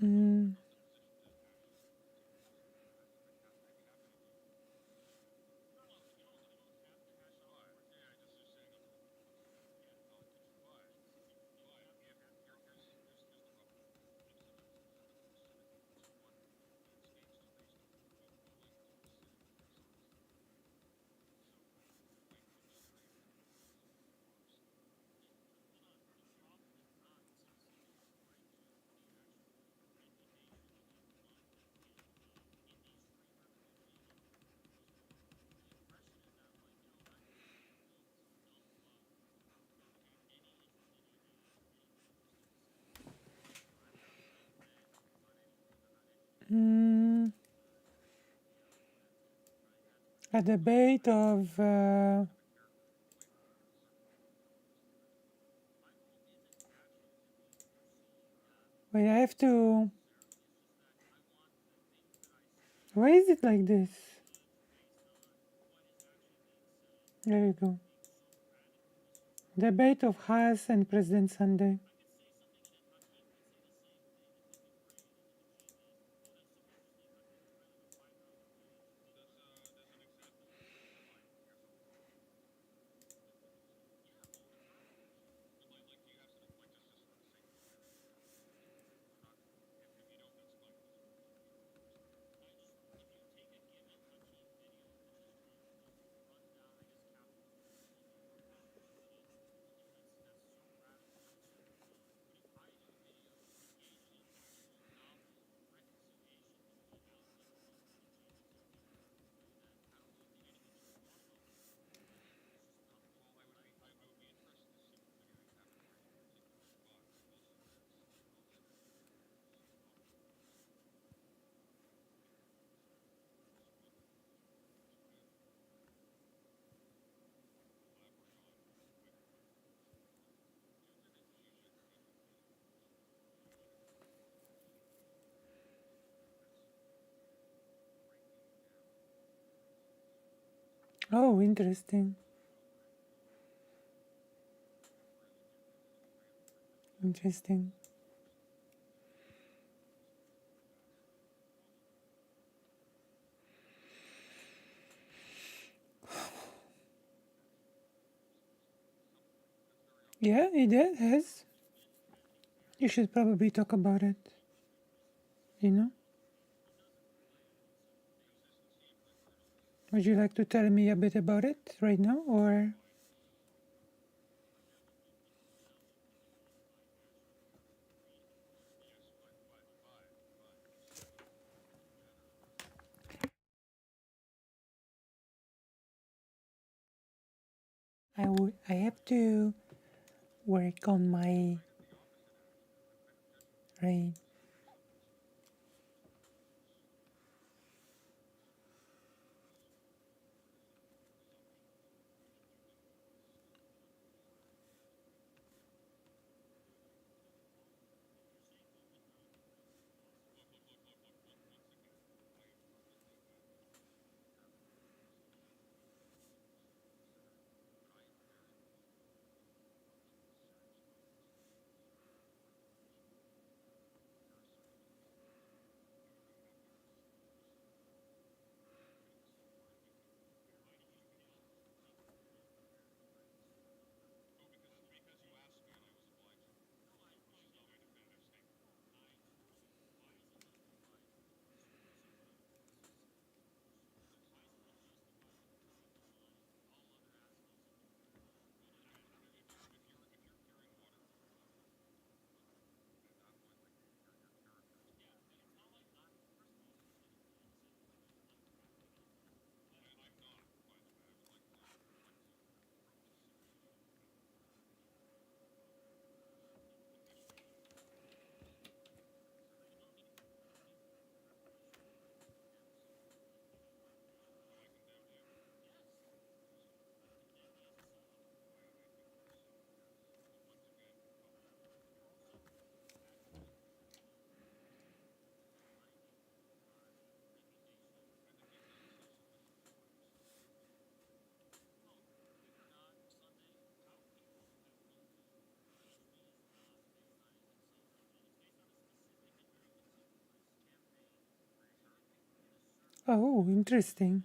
mm, mm. A debate of. Wait, I have to. Why is it like this? There you go. Debate of Haas and President Sunday. Oh, interesting. Interesting. Yeah, it has. You should probably talk about it, you know? Would you like to tell me a bit about it right now, or? I have to work on my right. Oh, interesting.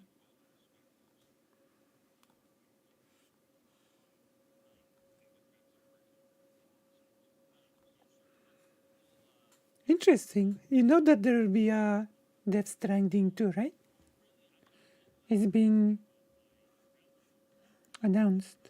Interesting. You know that there will be a Death Stranding too, right? It's been announced.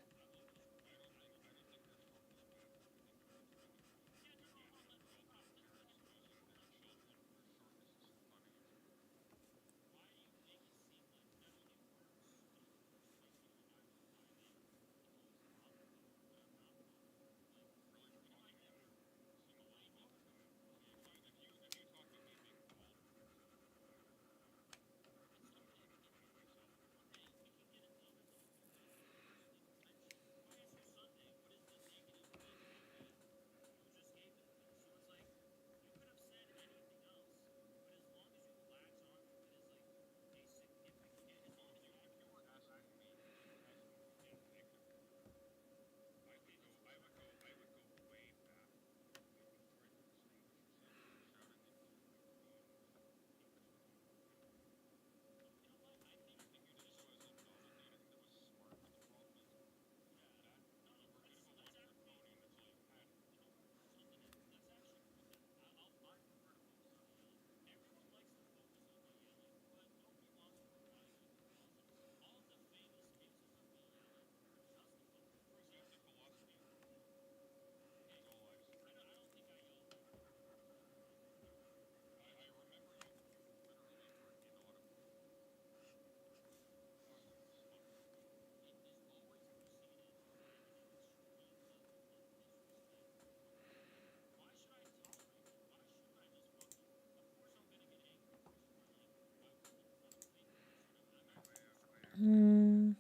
Mm,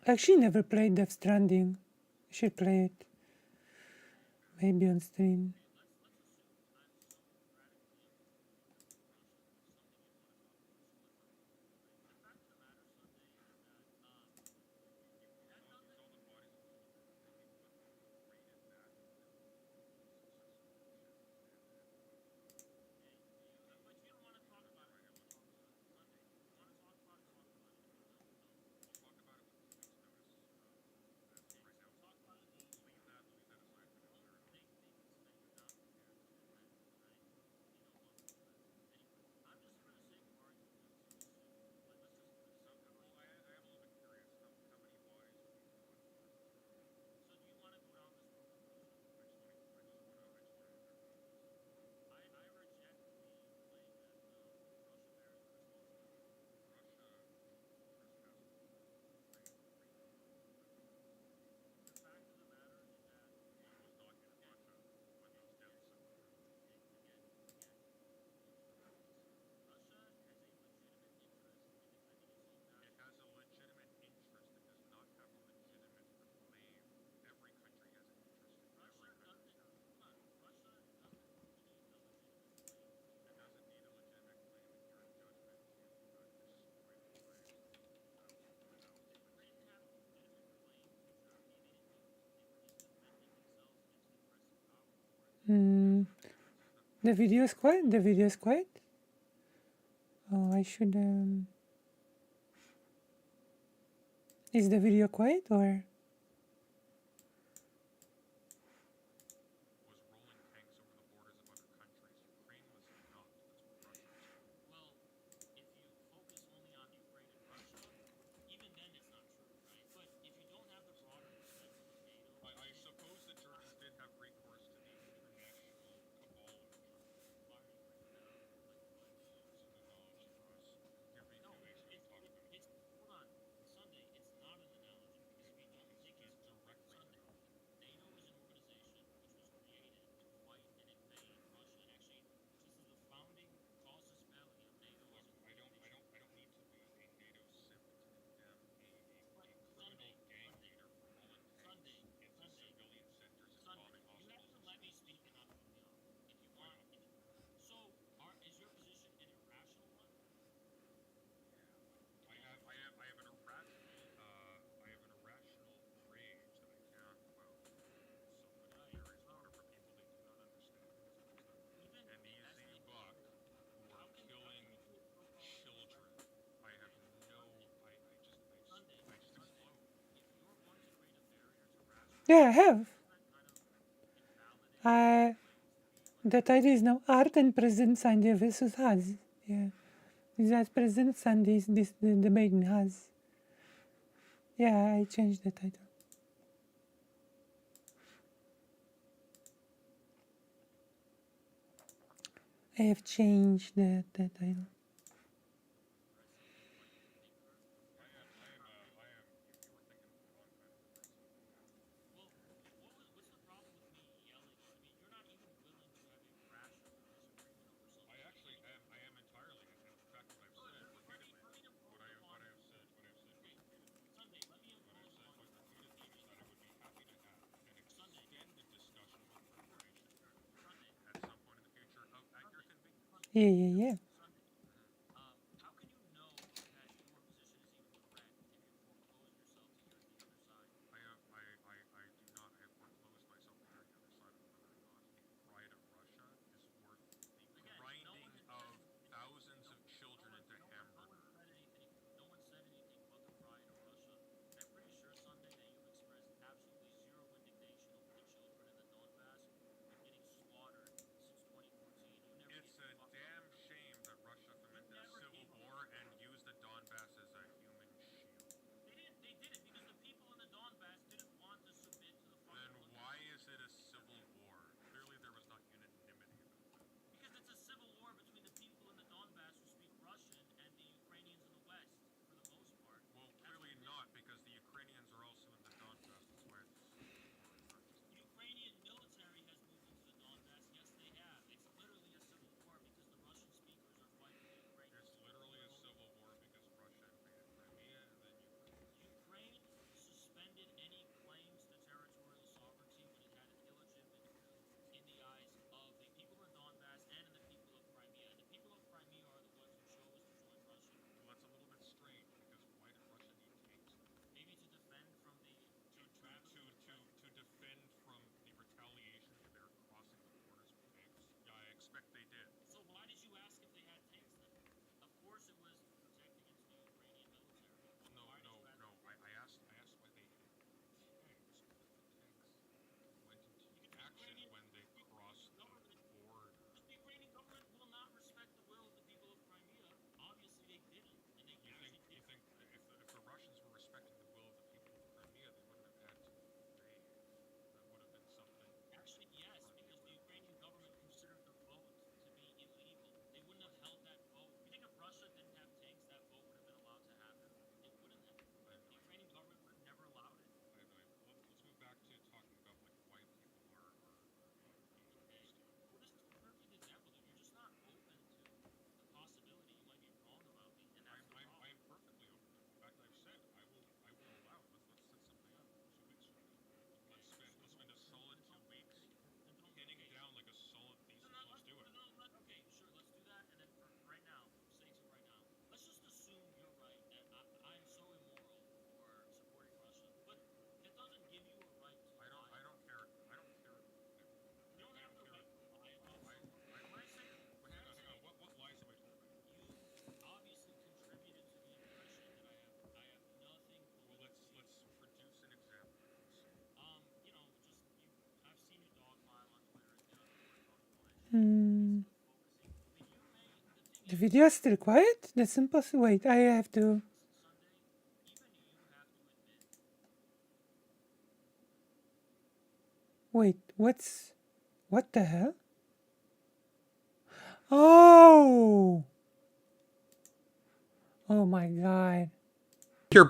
actually, never played Death Stranding. Should play it. maybe on stream. Mm, the video is quiet. The video is quiet. Oh, I should. Is the video quiet or? Yeah, I have. I the title is now Art and Present Sunday versus Has. Yeah, that present Sunday is this the debate in Has. Yeah, I changed the title. I have changed the title. Yeah, yeah, yeah. The video is still quiet? That's impossible. Wait, I have to... Wait, what the hell? Oh! Oh my god.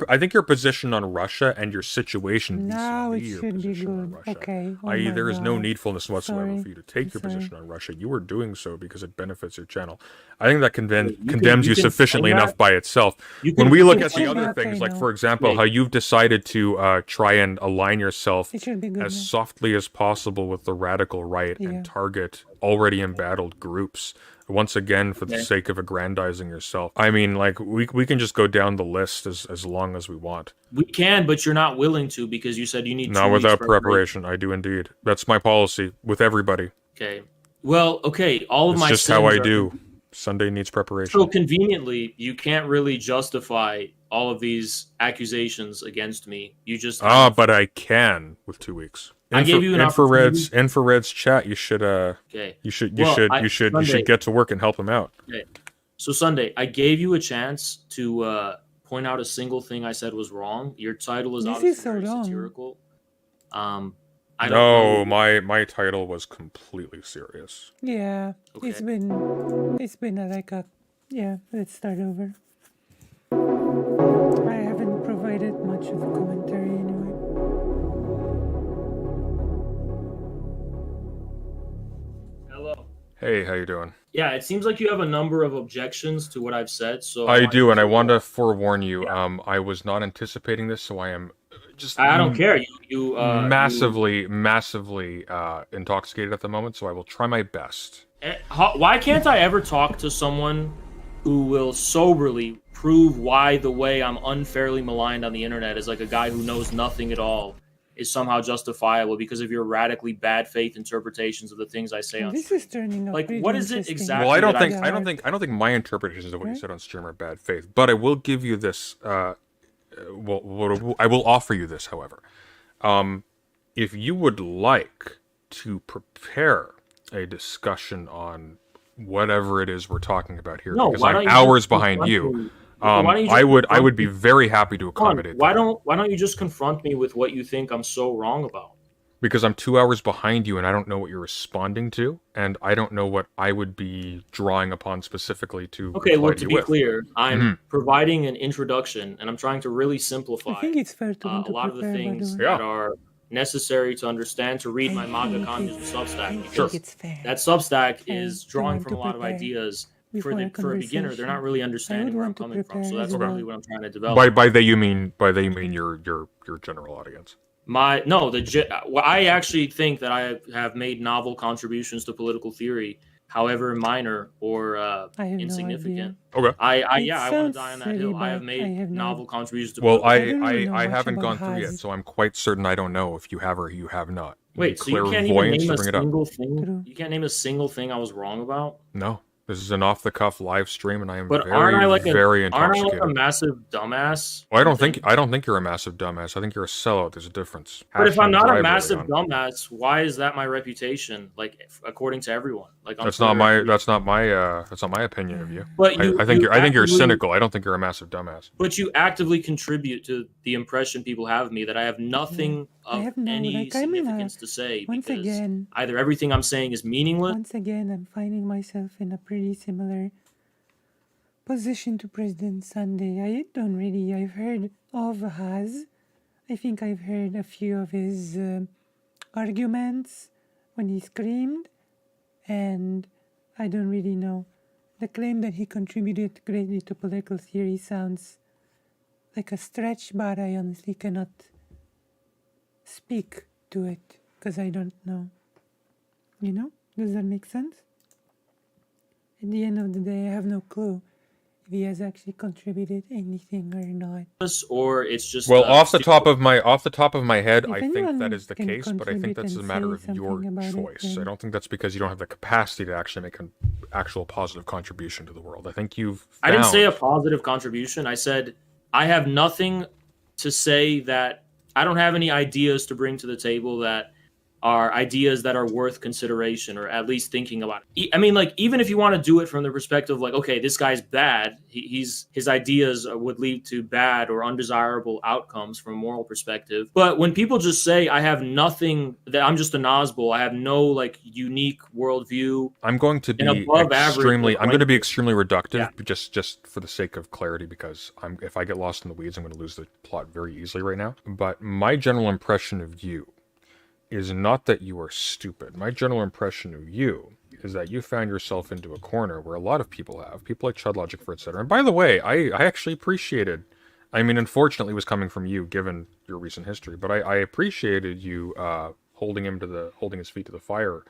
I think your position on Russia and your situation Now it vis-a-vis your should be position on good. Russia. Okay. Oh I.e., my there is no God. needfulness whatsoever Sorry. for you to take I'm your sorry. position on Russia. You are doing so because it benefits your channel. I think that You condemns you can sufficiently say that. enough by itself. You When can- we you look can at say the should be other okay things, like now. for example, Yeah. how you've decided to try and align yourself It should be good as now. softly as possible with the radical right Yeah. and target already embattled groups, once again for the Okay. sake of aggrandizing yourself. I mean, like, we can just go down the list as long as we want. We can, but you're not willing to because you said you need 2 Not weeks without preparation. I do indeed. That's my policy with everybody. Okay. Well, okay. All of It's my just how I sins are- do. Sunday needs preparation. So conveniently, you can't really justify all of these accusations against me. You just But I can with 2 weeks. I gave you an Infrared's chat. You should okay. you should Sunday, get to work and help him out. Okay. So Sunday, I gave you a chance to point out a single thing I said was wrong. Your title is This obviously is so very long. satirical. I don't No, know. my title was completely serious. Yeah. Okay. It's been like a... Yeah, let's start over. I haven't provided much of a commentary anyway. Hello. Hey, how you doing? Yeah, it seems like you have a number of objections to what I've said. So I do, and I want to forewarn you. I was not anticipating this, so I am just. I don't care. You massively intoxicated at the moment, so I will try my best. Why can't I ever talk to someone who will soberly prove why the way I'm unfairly maligned on the internet is like a guy who knows nothing at all is somehow justifiable because of your radically bad faith interpretations of the things I say on This stream? is turning out Like, pretty what is it interesting. exactly? Well, I don't that think I don't think my interpretations of what you Right? said on stream are bad faith, but I will give you this. I will offer you this, however. If you would like to prepare a discussion on whatever it is we're talking about here, No, because why don't I'm you hours just behind confront you. me? Why don't you just I would confront be me? very happy to Come on, accommodate why that. don't you just confront me with what you think I'm so wrong about? Because I'm 2 hours behind you and I don't know what you're responding to, and I don't know what I would be drawing upon specifically to Okay, reply well, to to you be with. clear, I'm Mhm. providing an introduction, and I'm trying to really I simplify think it's fair to a want to lot of the prepare, by things the way. Yeah. that are necessary to understand to read my manga think content it's- Substack. I Because think it's fair. that Substack I is would drawing want from a to lot of prepare ideas before a for a beginner. They're not conversation. really understanding where I'm want to coming from. So prepare that's as really well. what I'm trying to develop. By they you mean your general audience. I actually think that I have made novel contributions to political theory, however minor or I have insignificant. no idea. Okay. I It want to sounds die on that silly, hill. I have but made I have no novel contributions to Well, political I don't really know I much haven't about gone through yet, Haas. so I'm quite certain I don't know if you have or you have not. Wait, so you can't even Clairvoyance name to a bring it up. single thing? True. You can't name a single thing I was wrong about? No, this is an off-the-cuff live stream, and I am But very, aren't I like very aren't I intoxicated. like a massive dumbass? Well, I don't You think you're a massive dumbass. I think you're a sellout. There's a difference. But if I'm Hashtag not a drive massive early on. dumbass, why is that my reputation? Like, according to everyone, like on That's not Twitter, my opinion of you. But you, I think you're actively- cynical. I don't think you're a massive dumbass. But you actively contribute to the impression people have of me that I have nothing I of have no, any like, I'm in a- significance to say. Once Because again, either everything I'm saying is meaningless. once again, I'm finding myself in a pretty similar position to President Sunday. I've heard of Haas. I think I've heard a few of his arguments when he screamed, and I don't really know. The claim that he contributed greatly to political theory sounds like a stretch, but I honestly cannot speak to it because I don't know. You know? Does that make sense? At the end of the day, I have no clue if he has actually contributed anything or not. Or it's just Well, off the top of my head, If I think anyone that is the can case, but I think contribute that's a and matter say of your something about it, choice. I then- don't think that's because you don't have the capacity to actually make an actual positive contribution to the world. I think you've. I didn't say a found- positive contribution. I said I have nothing to say that I don't have any ideas to bring to the table that are ideas that are worth consideration or at least thinking about it. I mean, like, even if you want to do it from the perspective like, okay, this guy's bad, his ideas would lead to bad or undesirable outcomes from a moral perspective. But when people just say, I have nothing, that I'm just a Nazgul, I have no like unique worldview, I'm going to be extremely extremely reductive, just for the sake of clarity, because if I get lost in the weeds, I'm going to lose the plot very easily right now. But my general impression of you is not that you are stupid. My general impression of you is that you found yourself into a corner where a lot of people have. People like Chud Logic, for etc. And by the way, I actually appreciated, I mean, unfortunately it was coming from you, given your recent history, but I appreciated you holding his feet to the fire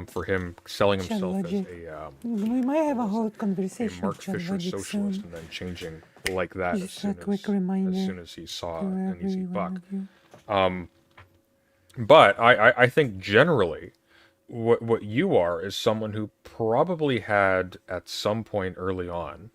for him selling himself as a we might have a whole conversation Mark Fisher socialist soon. and then changing like that as Just a quick reminder soon as he saw for an easy every one buck. of you. But I think generally what you are is someone who probably had at some point early on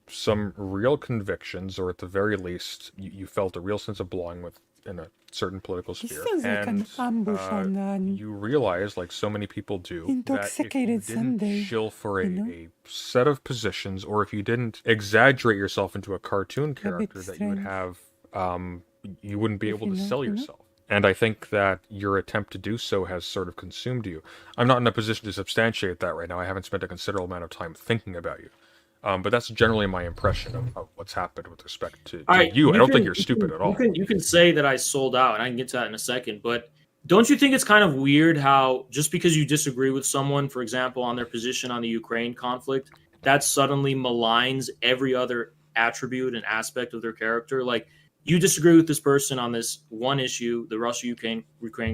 some real convictions, or at the very least you felt a real sense of belonging in a certain political This sphere. sounds like an And ambush on an you realize, like so many people do, intoxicated that if you didn't Sunday, shill for you know? a set of positions, or if you didn't exaggerate yourself into a cartoon character, that you would strange. have you wouldn't be If able you to know, sell you know? yourself. And I think that your attempt to do so has sort of consumed you. I'm not in a position to substantiate that right now. I haven't spent a considerable amount of time thinking about you. But that's generally my impression of what's happened with respect to you. I don't think you're stupid at all. You can say that I sold out, and I can get to that in a second, but don't you think it's kind of weird how just because you disagree with someone, for example, on their position on the Ukraine conflict, that suddenly maligns every other attribute and aspect of their character? Like, you disagree with this person on this one issue, the Russia-Ukraine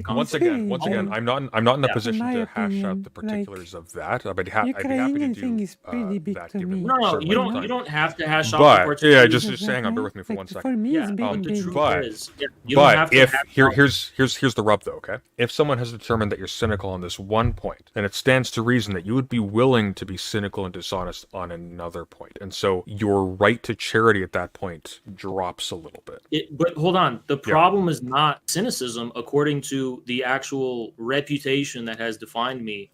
conflict. Once again, I'm not in a position In to my hash out opinion, the particulars like, of that. I'd be happy to Ukrainian do thing is pretty big that to given me. No, certain you length of don't. You time. don't have to hash out the But particulars. just hang on, bear with me for 1 For second. me, it's But big, the big. truth But- is, you don't have But to if hash out. here's the rub though, okay? If someone has determined that you're cynical on this one point, then it stands to reason that you would be willing to be cynical and dishonest on another point. And so your right to charity at that point drops a little bit. But hold on, the problem is not cynicism, according to the actual reputation that has defined me.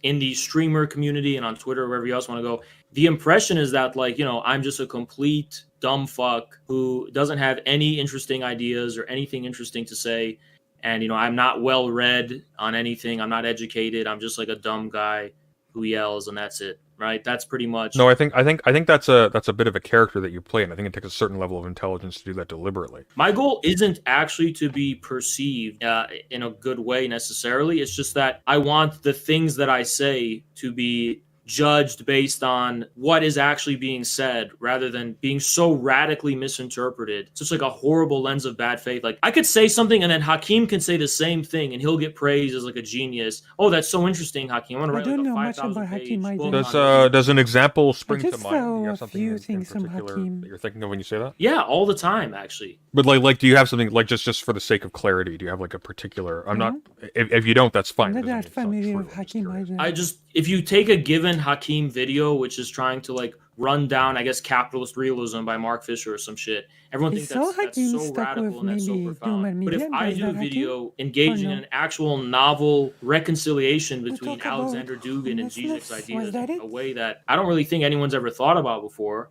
In the streamer community and on Twitter, wherever you else want to go. The impression is that, like, I'm just a complete dumb fuck who doesn't have any interesting ideas or anything interesting to say, and I'm not well read on anything. I'm not educated. I'm just like a dumb guy who yells, and that's it. Right? That's pretty much. No, I think that's a bit of a character that you play, and I think it takes a certain level of intelligence to do that deliberately. My goal isn't actually to be perceived in a good way necessarily. It's just that I want the things that I say to be judged based on what is actually being said, rather than being so radically misinterpreted. It's just like a horrible lens of bad faith. Like, I could say something and then Hakeem can say the same thing and he'll get praised as like a genius. Oh, that's so interesting, Hakeem. I'm gonna write don't like a know much 5,000 about page Hakeem either. book. Does an example spring to just mind? Do saw you a have something few in things from particular Hakeem. that you're thinking of when you say that? Yeah, all the time, actually. But like, do you have something like just for the sake of clarity? Do you have like a particular? I'm not. If you don't, that's fine. I'm not that familiar with I'm just Hakeem curious. either. If you take a given Hakeem video, which is trying to like run down, I guess, capitalist realism by Mark Fisher or some shit, everyone Is thinks that's Hakeem so stuck radical with and that's so maybe profound. Doomer But if Media? I Does do a that video engaging Or in no? an actual novel reconciliation between talk about Alexander Dugin and homelessness? Zizek's Was ideas that in it? a way that I don't really think anyone's ever thought about before,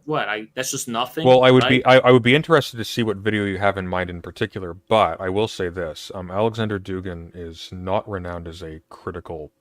that's just nothing. Well, I would right? I would be interested to see what video you have in mind in particular, but I will say this: Alexander Dugin is not renowned as a critical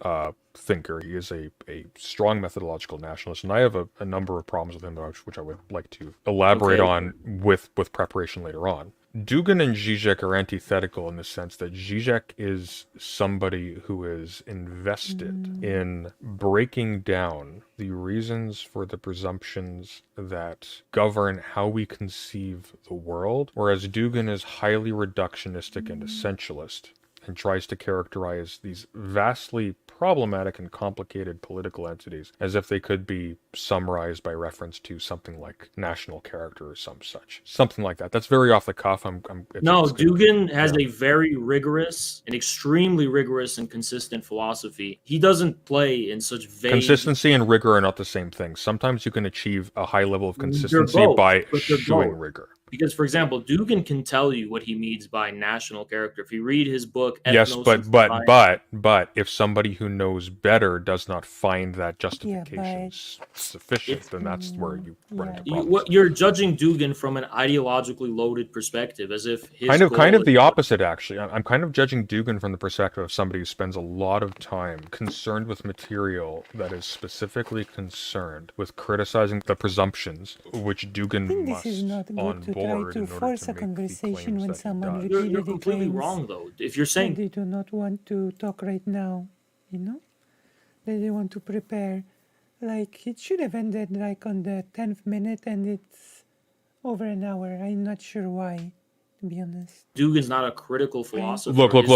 thinker. He is a strong methodological nationalist, and I have a number of problems with him, which I would like to elaborate on with preparation later on. Dugin and Zizek are antithetical in the sense that Zizek is somebody who is invested in breaking down the reasons for the presumptions that govern how we conceive the world, whereas Dugin is highly reductionistic and essentialist and tries to characterize these vastly problematic and complicated political entities as if they could be summarized by reference to something like national character or something like that. That's very off the cuff. Dugin has a very rigorous, an extremely rigorous and consistent philosophy. He doesn't play in such vague. Consistency and rigor are not the same thing. Sometimes you can achieve a high level of consistency by eschewing rigor. Because, for example, Dugan can tell you what he means by national character. If you read his book, Yes, Ethnos but and Society- but if somebody who knows better does not find that justification sufficient, If- then that's where you run into yeah. problems. you're judging Dugan from an ideologically loaded perspective, as if his Kind of goal the is- opposite, actually. I'm kind of judging Dugan from the perspective of somebody who spends a lot of time concerned with material that is specifically concerned with criticizing the presumptions which I Dugan think must this is not good on to try board to in order force to a make the conversation claims when that he someone does. You're repeatedly completely claims wrong, though. If you're that saying they do not want to talk right now, you know? That they want to prepare. Like, it should have ended like on the 10th minute and it's over an hour. I'm not sure why, to be honest. Dugan's not a critical philosopher, Look. his-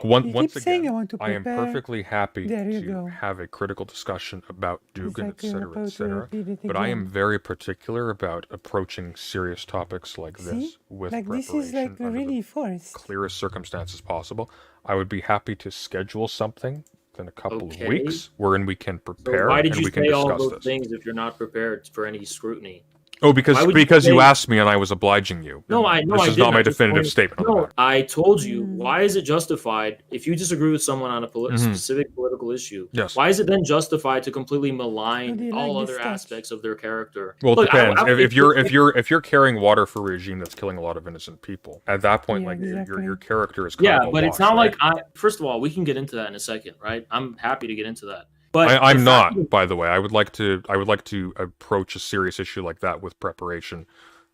Once keep saying again, I want to I am prepare. perfectly happy There you to go. have a critical discussion about Dugan, like you're etc., about to etc. repeat it But I am again. very particular about approaching serious topics like this See? with Like, this preparation is like under really the forced. clearest circumstances possible. I would be happy to schedule something in a couple Okay. of weeks wherein we can So prepare why did and you we can say all discuss those this. things if you're not prepared for any scrutiny? Oh, Why because would you you say- asked me and I was obliging you. No, I This I is didn't. not my I just definitive pointed- statement on the No, matter. I told you. Mm. Why is it justified if you disagree with someone on a Mhm. specific political issue? Yes. Why is it then justified to completely How do malign you all like this other sketch? aspects of their character? Well, it Look, depends. If you're if you're carrying water for a regime that's killing a lot of innocent people, at that point, Yeah, like exactly. your character is kind yeah, of a but it's wash, not right? like First of all, we can get into that in a second, right? I'm happy to get into that. But I'm the fact not, by the way. I would like to approach a serious issue like that with preparation,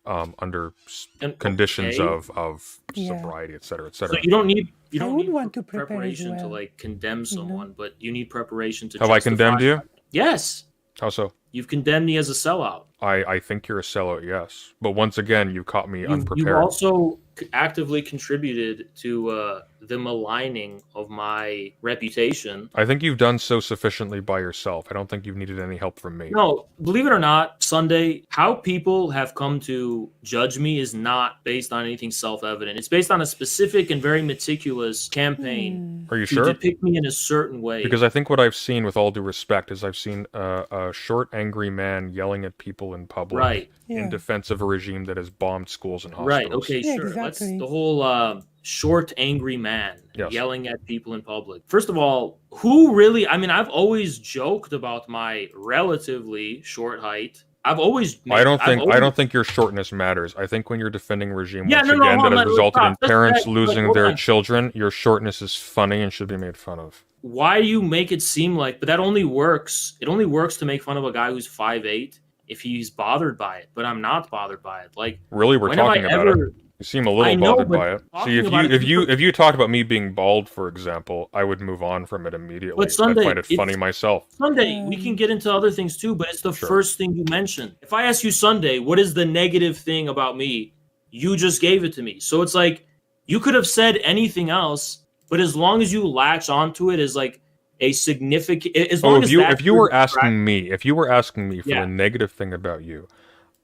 under And- conditions okay. of Yeah. sobriety, et cetera, et So cetera. you don't need I would need want to prepare as preparation to well, like condemn someone, but you need preparation to. Have I condemned justify- you? Yes, How so? you've condemned me as a sellout. I think you're a sellout, yes. But once again, you caught me You've unprepared. also actively contributed to the maligning of my reputation. I think you've done so sufficiently by yourself. I don't think you've needed any help from me. No, believe it or not, Sunday, how people have come to judge me is not based on anything self-evident. It's based on a specific and very meticulous campaign Are you to sure? depict me in a certain way. Because I think what I've seen, with all due respect, is I've seen a short, angry man yelling at people in public Right. in Yeah. defense of a regime that has bombed schools and Right. hospitals. Okay. Yeah, Sure. exactly. Let's the whole short, angry man Yes. yelling at people in public. First of all, who really? I mean, I've always joked about my relatively short height. I've always. I don't I've think your shortness matters. I think when you're defending a regime Yeah, once no, again hold that on, has let's resulted in stop. Let's- parents wait, losing hold their on. children, your shortness is funny and should be made fun of. Why do you make it seem like? But that only works. It only works to make fun of a guy who's 5'8" if he's bothered by it. But I'm not bothered by it. Like, Really, we're when have I talking about it. ever? You seem a I little know, bothered but by it. talking See, if about you it- if you talked about me being bald, for example, I would move on from it immediately. But Sunday, I find it it's- funny myself. Sunday, we can get into other things too, but it's the Sure. first thing you mentioned. If I ask you Sunday, what is the negative thing about me? You just gave it to me. So it's like you could have said anything else, but as long as you latch onto it as like a significant, as long Oh, as if you were that's asking me for Yeah. a negative thing about you,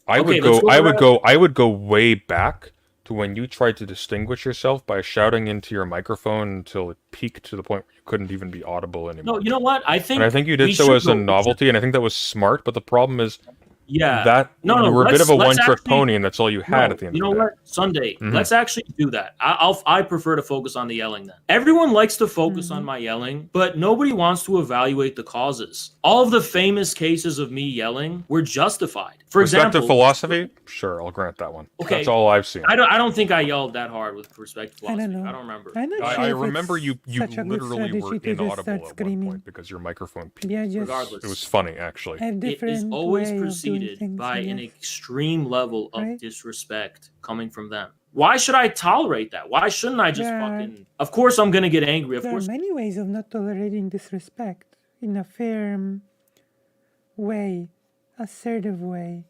I Okay, would let's go go around- I would go way back to when you tried to distinguish yourself by shouting into your microphone until it peaked to the point where you couldn't even be audible anymore. No, you know what? I think And I think you we did so should as go- a we should- novelty, and I think that was smart. But the problem is Yeah. that No, you were a bit let's- of a let's one-trick actually- pony, and that's all you had No, at the end you of know the day. what? Sunday, Mhm. let's actually do that. I prefer to focus on the yelling then. Everyone likes to focus Mm-hmm. on my yelling, but nobody wants to evaluate the causes. All of the famous cases of me yelling were justified. For Respect to example, philosophy, sure, I'll grant that one. Okay. That's all I've seen. I don't think I yelled that hard with respect to I philosophy. don't know. I don't remember. I'm not sure I if remember it's you such a good literally were strategy to just inaudible start at one screaming. point because your microphone peaked. Yeah, just Regardless. It was funny, actually. have It different is always way of doing preceded things, by I an guess. extreme level of Right. disrespect coming from them. Why should I tolerate that? Why shouldn't I just There are- fucking? Of course, I'm gonna get angry. Of There course, are many ways of not tolerating disrespect in a firm way, assertive way.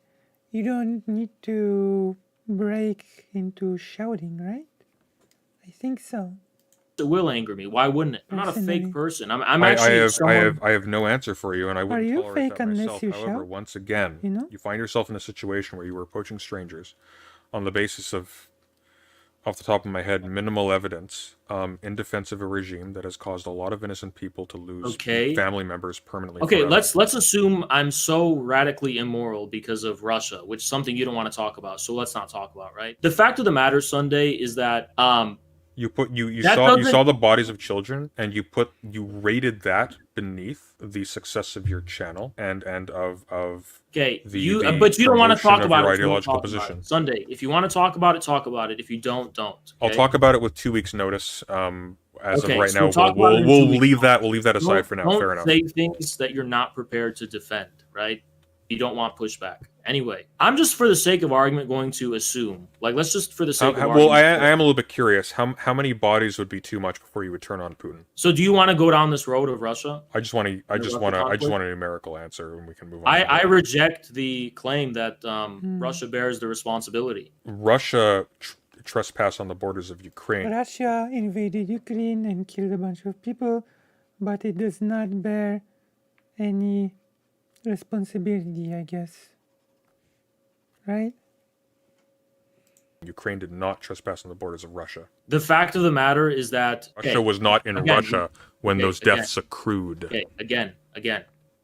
You don't need to break into shouting, right? I think so. it will anger me. Why wouldn't it? I'm not a Personally. fake person. I'm I actually have someone. I have no answer for you, and I wouldn't you tolerate fake that unless myself. you However, shout? once again, You know? you find yourself in a situation where you were approaching strangers on the basis of off the top of my head, minimal evidence in defense of a regime that has caused a lot of innocent people to lose Okay. family members permanently. Okay, forever. let's assume I'm so radically immoral because of Russia, which is something you don't want to talk about. So let's not talk about, right? The fact of the matter, Sunday, is that you that saw the bodies of children, and you rated that beneath the success of your channel and of okay, the but you don't want to promotion talk of about your it. So don't ideological talk about position. it. Sunday, if you want to talk about it, talk about it. If you don't, don't. I'll Okay? talk about it with 2 weeks notice. As Okay, of right so now, we'll talk about it in 2 we'll weeks. leave that aside for now. Don't Fair enough. say things that you're not prepared to defend, right? You don't want pushback. Anyway, I'm just for the sake of argument going to assume, like, let's just for the sake of argument. Well, I am a little bit curious. How many bodies would be too much before you would turn on Putin? So, do you want to go down this road of Russia? I just want a numerical answer, and we can move on. I reject the claim that Russia bears the responsibility. Russia trespassed on the borders of Ukraine. Russia invaded Ukraine and killed a bunch of people, but it does not bear any responsibility, I guess. Right? Ukraine did not trespass on the borders of Russia. The fact of the matter is that Russia was not in Russia when those deaths accrued. Okay, again,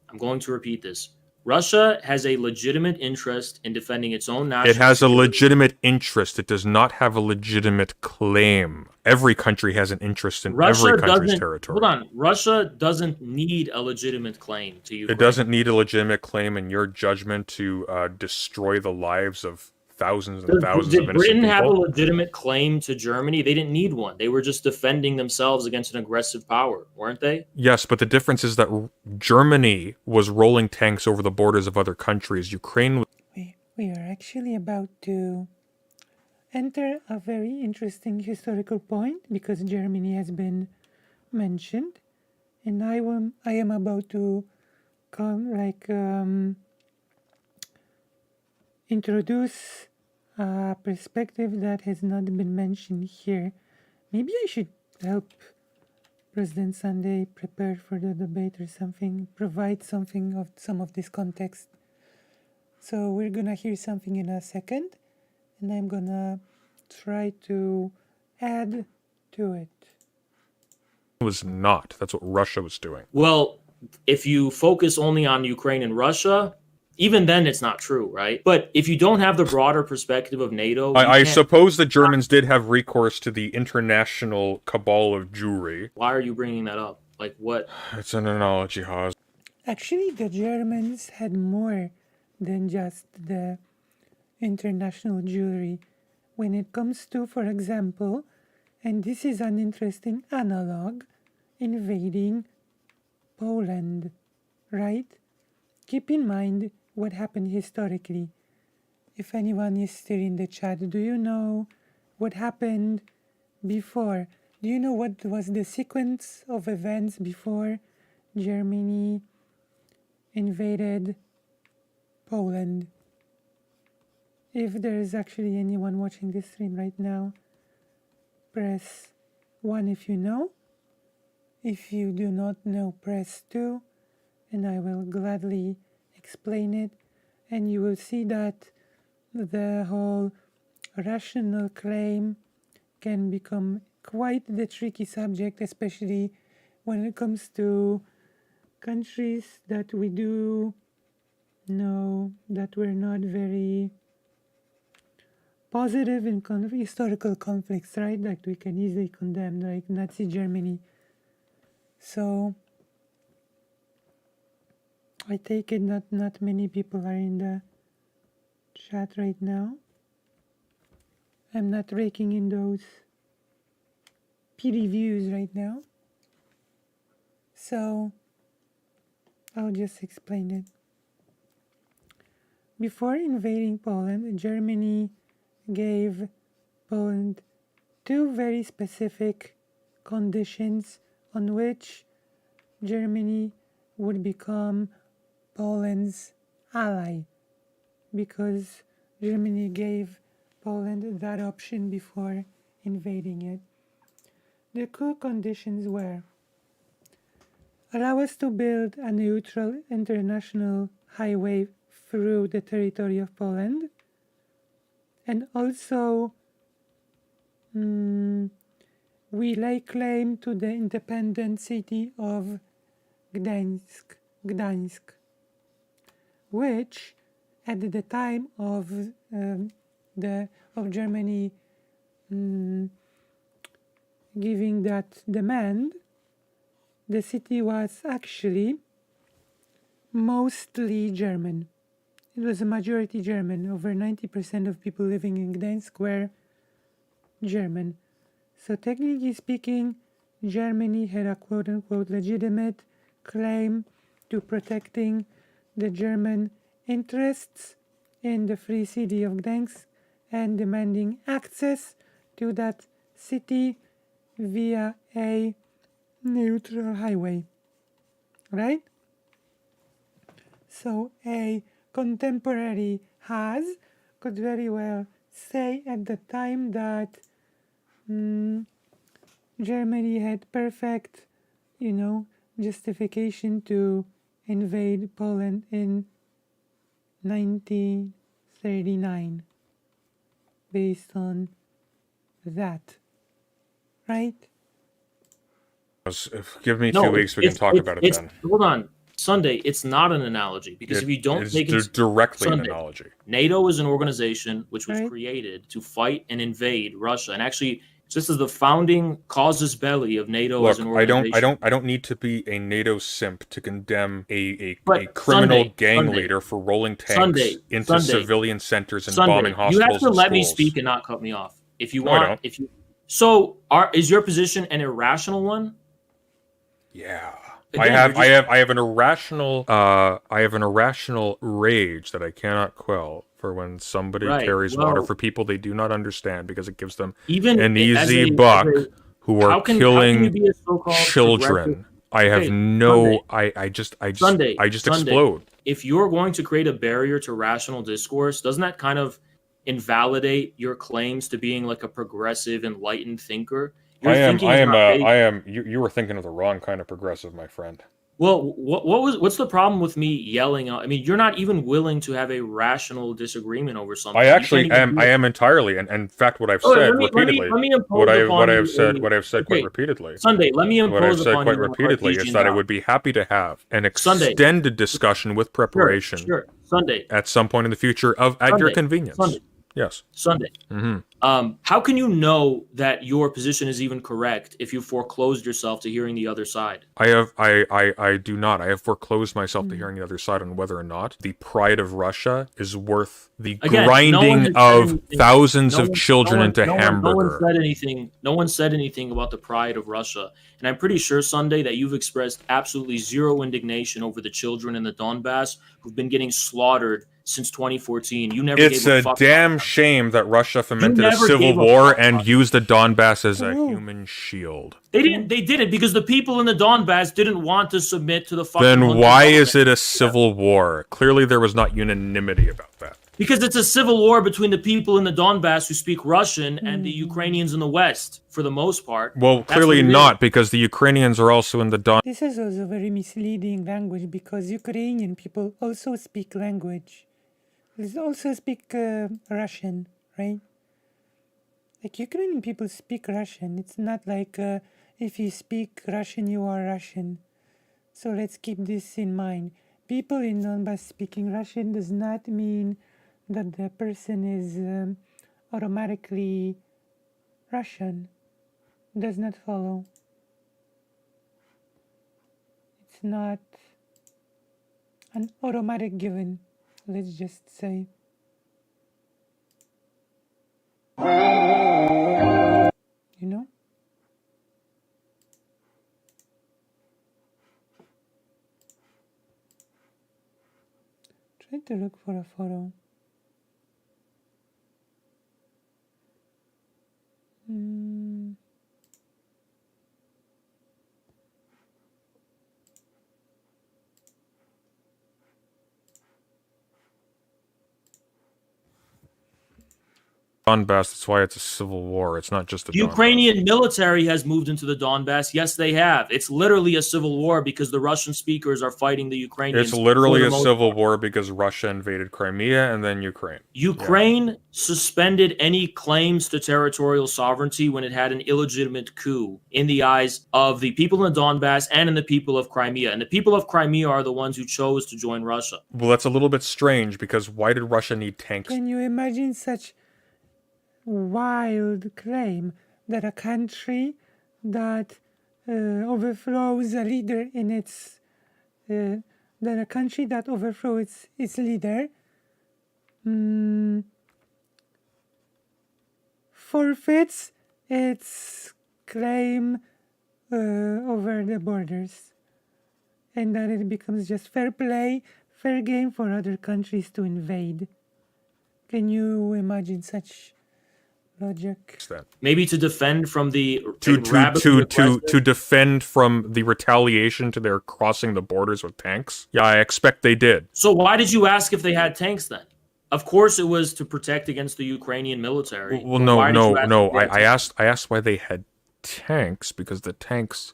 I'm going to repeat this. Russia has a legitimate interest in defending its own national It has a security. legitimate interest. It does not have a legitimate claim. Every country has an interest in Russia every country's doesn't- territory. Hold on. Russia doesn't need a legitimate claim to Ukraine. It doesn't need a legitimate claim in your judgment to destroy the lives of thousands and thousands of Did innocent Britain have a people. legitimate claim to Germany? They didn't need one. They were just defending themselves against an aggressive power, weren't they? Yes, but the difference is that Germany was rolling tanks over the borders of other countries. Ukraine. We are actually about to enter a very interesting historical point because Germany has been mentioned, and I am about to introduce a perspective that has not been mentioned here. Maybe I should help President Sunday prepare for the debate or something, provide some of this context. So we're gonna hear something in a second, and I'm gonna try to add to it. Was not. That's what Russia was doing. Well, if you focus only on Ukraine and Russia, even then it's not true, right? But if you don't have the broader perspective of NATO, I suppose the Germans did have recourse to the international cabal of Jewry. Why are you bringing that up? Like, what? It's an analogy, Haas. Actually, the Germans had more than just the international Jewry. When it comes to, for example, and this is an interesting analog, invading Poland, right? Keep in mind what happened historically. If anyone is still in the chat, do you know what happened before? Do you know what was the sequence of events before Germany invaded Poland? If there is actually anyone watching this stream right now, press 1 if you know. If you do not know, press 2, and I will gladly explain it. And you will see that the whole rational claim can become quite the tricky subject, especially when it comes to countries that we do know that were not very positive in historical conflicts, right? Like we can easily condemn, like Nazi Germany. So I take it that not many people are in the chat right now. I'm not raking in those PD views right now. So I'll just explain it. Before invading Poland, Germany gave Poland 2 very specific conditions on which Germany would become Poland's ally, because Germany gave Poland that option before invading it. The 2 conditions were: allow us to build a neutral international highway through the territory of Poland, and also we lay claim to the independent city of Gdańsk, which at the time of Germany giving that demand, the city was actually mostly German. It was a majority German. Over 90% of people living in Gdańsk were German. So technically speaking, Germany had a quote-unquote legitimate claim to protecting the German interests in the free city of Gdańsk and demanding access to that city via a neutral highway, right? So a contemporary could very well say at the time that Germany had perfect, justification to invade Poland in 1939 based on that, right? Give me 2 weeks, we can talk about it then. Hold on. Sunday, it's not an analogy because if you don't take it directly Sunday, an analogy. NATO is an organization which was Right. created to fight and invade Russia, and actually, just as the founding casus belli of NATO Look, as an organization. I don't need to be a NATO simp to condemn a But criminal Sunday, gang Sunday, leader for rolling tanks into Sunday, civilian centers and Sunday, bombing you hospitals have to and let me schools. speak and not cut me off. If you No, I want, don't. if you so is your position an irrational one? Yeah. Again, I have an irrational rage that I cannot quell for when somebody Right, carries well- water for people they do not understand because it gives them Even an as easy a- buck as a- who how are can you killing be a so-called children. progressive- I have Okay, no Sunday. I just Sunday, explode. If you're going to create a barrier to rational discourse, doesn't that kind of invalidate your claims to being like a progressive, enlightened thinker? Your thinking is not based- you were thinking of the wrong kind of progressive, my friend. Well, what's the problem with me yelling? I mean, you're not even willing to have a rational disagreement over something. I You actually can't even am. do I it. am entirely, and in fact, what I've Oh, said let me repeatedly, impose what upon I've you said, a- what I've said quite okay, repeatedly. Sunday, let me What I've impose said upon quite you a repeatedly is Cartesian that I thought. would be happy to have an Sunday. extended discussion with preparation Sure. Sunday. at some point in the future at your Sunday. convenience. Sunday. Yes. Sunday. How can you know that your position is even correct if you foreclosed yourself to hearing the other side? I do not. I have foreclosed myself to hearing the other side on whether or not the pride of Russia is worth the Again, no one grinding has said of anything- thousands no of one- children into no one hamburger. said anything. No one said anything about the pride of Russia, and I'm pretty sure Sunday that you've expressed absolutely zero indignation over the children in the Donbass who've been getting slaughtered since 2014. You never. It's gave a a fuck damn about them. shame that Russia fomented a never civil gave a war fuck and about used the Donbass as a Ooh. human shield. They didn't. They did it because the people in the Donbass didn't want to submit to the fucking. Then hunter why government. is it a civil war? Clearly there was not unanimity about that. Because it's a civil war between the people in the Donbass who speak Russian and the Ukrainians in the West, for the most part. Well, That's clearly what it not, is. because the Ukrainians are also in the Don. This is also very misleading language because Ukrainian people also speak language. They also speak Russian, right? Like Ukrainian people speak Russian. It's not like if you speak Russian, you are Russian. So let's keep this in mind. People in Donbass speaking Russian does not mean that the person is automatically Russian. Does not follow. It's not an automatic given, let's just say. You know? Try to look for a photo. Donbass, that's why it's a civil war. It's not just the The Ukrainian military has moved into the Donbass. Yes, they have. It's literally a civil war because the Russian speakers are fighting the Ukrainians. It's literally a civil war because Russia invaded Crimea and then Ukraine. Ukraine suspended any claims to territorial sovereignty when it had an illegitimate coup in the eyes of the people in the Donbass and in the people of Crimea. And the people of Crimea are the ones who chose to join Russia. Well, that's a little bit strange because why did Russia need tanks? Can you imagine such wild claim that a country that overthrows a leader in its that a country that overthrows its leader forfeits its claim over the borders, and that it becomes just fair play, fair game for other countries to invade? Can you imagine such logic? Maybe to defend from the to defend from the retaliation to their crossing the borders with tanks. Yeah, I expect they did. So why did you ask if they had tanks then? Of course, it was to protect against the Ukrainian military. Well, no. I asked why they had tanks because the tanks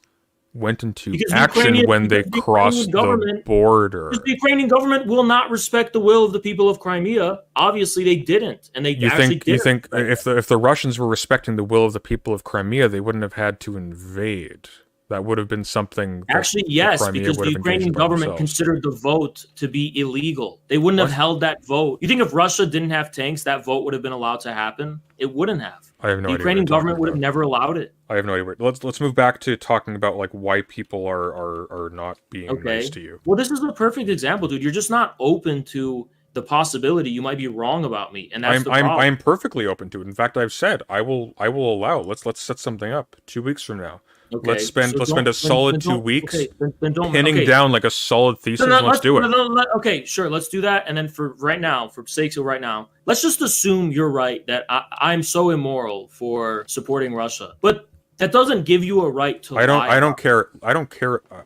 went into action when they crossed the border. Because the Ukrainian government will not respect the will of the people of Crimea. Obviously, they didn't, and they you think if the Russians were respecting the will of the people of Crimea, they wouldn't have had to invade. That would have been something. Actually, yes, because the Ukrainian government considered the vote to be illegal. They wouldn't have held that vote. You think if Russia didn't have tanks, that vote would have been allowed to happen? It wouldn't have. I have no idea. The Ukrainian government would have never allowed it. I have no idea. Let's move back to talking about like why people are not being nice to you. Well, this is the perfect example, dude. You're just not open to the possibility you might be wrong about me, and that's the problem. I'm perfectly open to it. In fact, I've said I will allow. Let's set something up 2 weeks from now. Okay, let's spend a solid 2 weeks pinning down like a solid thesis. Let's do it. Okay, sure, let's do that. And then for right now, for sake of right now, let's just assume you're right that I'm so immoral for supporting Russia, but that doesn't give you a right to lie. I don't care. I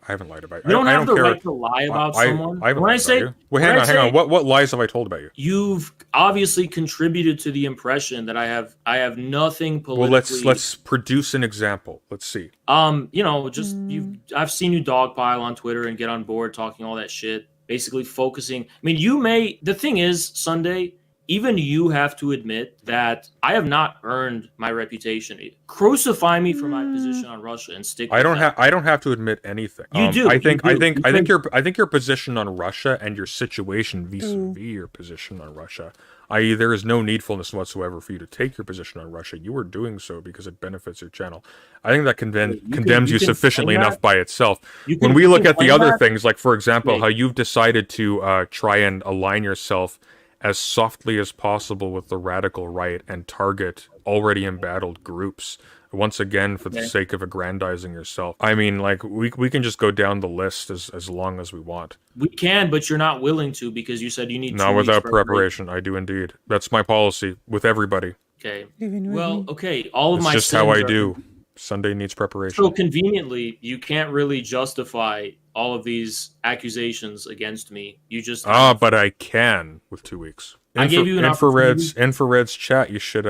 haven't lied about you. You don't have the right to lie about someone. When I say, wait, hang on. What lies have I told about you? You've obviously contributed to the impression that I have nothing politically. Well, let's produce an example. Let's see. I've seen you dogpile on Twitter and get on board talking all that shit. Basically focusing. I mean, the thing is, Sunday, even you have to admit that I have not earned my reputation. Crucify me for my position on Russia and stick. I don't have to admit anything. You do. I think your position on Russia and your situation vis-a-vis your position on Russia, i.e., there is no needfulness whatsoever for you to take your position on Russia. You are doing so because it benefits your channel. I think that condemns you sufficiently enough by itself. When we look at the other things, like for example, how you've decided to try and align yourself as softly as possible with the radical right and target already embattled groups, once again for the sake of aggrandizing yourself. I mean, like, we can just go down the list as long as we want. We can, but you're not willing to because you said you need 2 weeks not without preparation. I do indeed. That's my policy with everybody. Okay. Well, okay. All of my just how I do. Sunday needs preparation. So conveniently, you can't really justify all of these accusations against me. You just but I can with 2 weeks. I gave you an opportunity. Infrared's chat. You should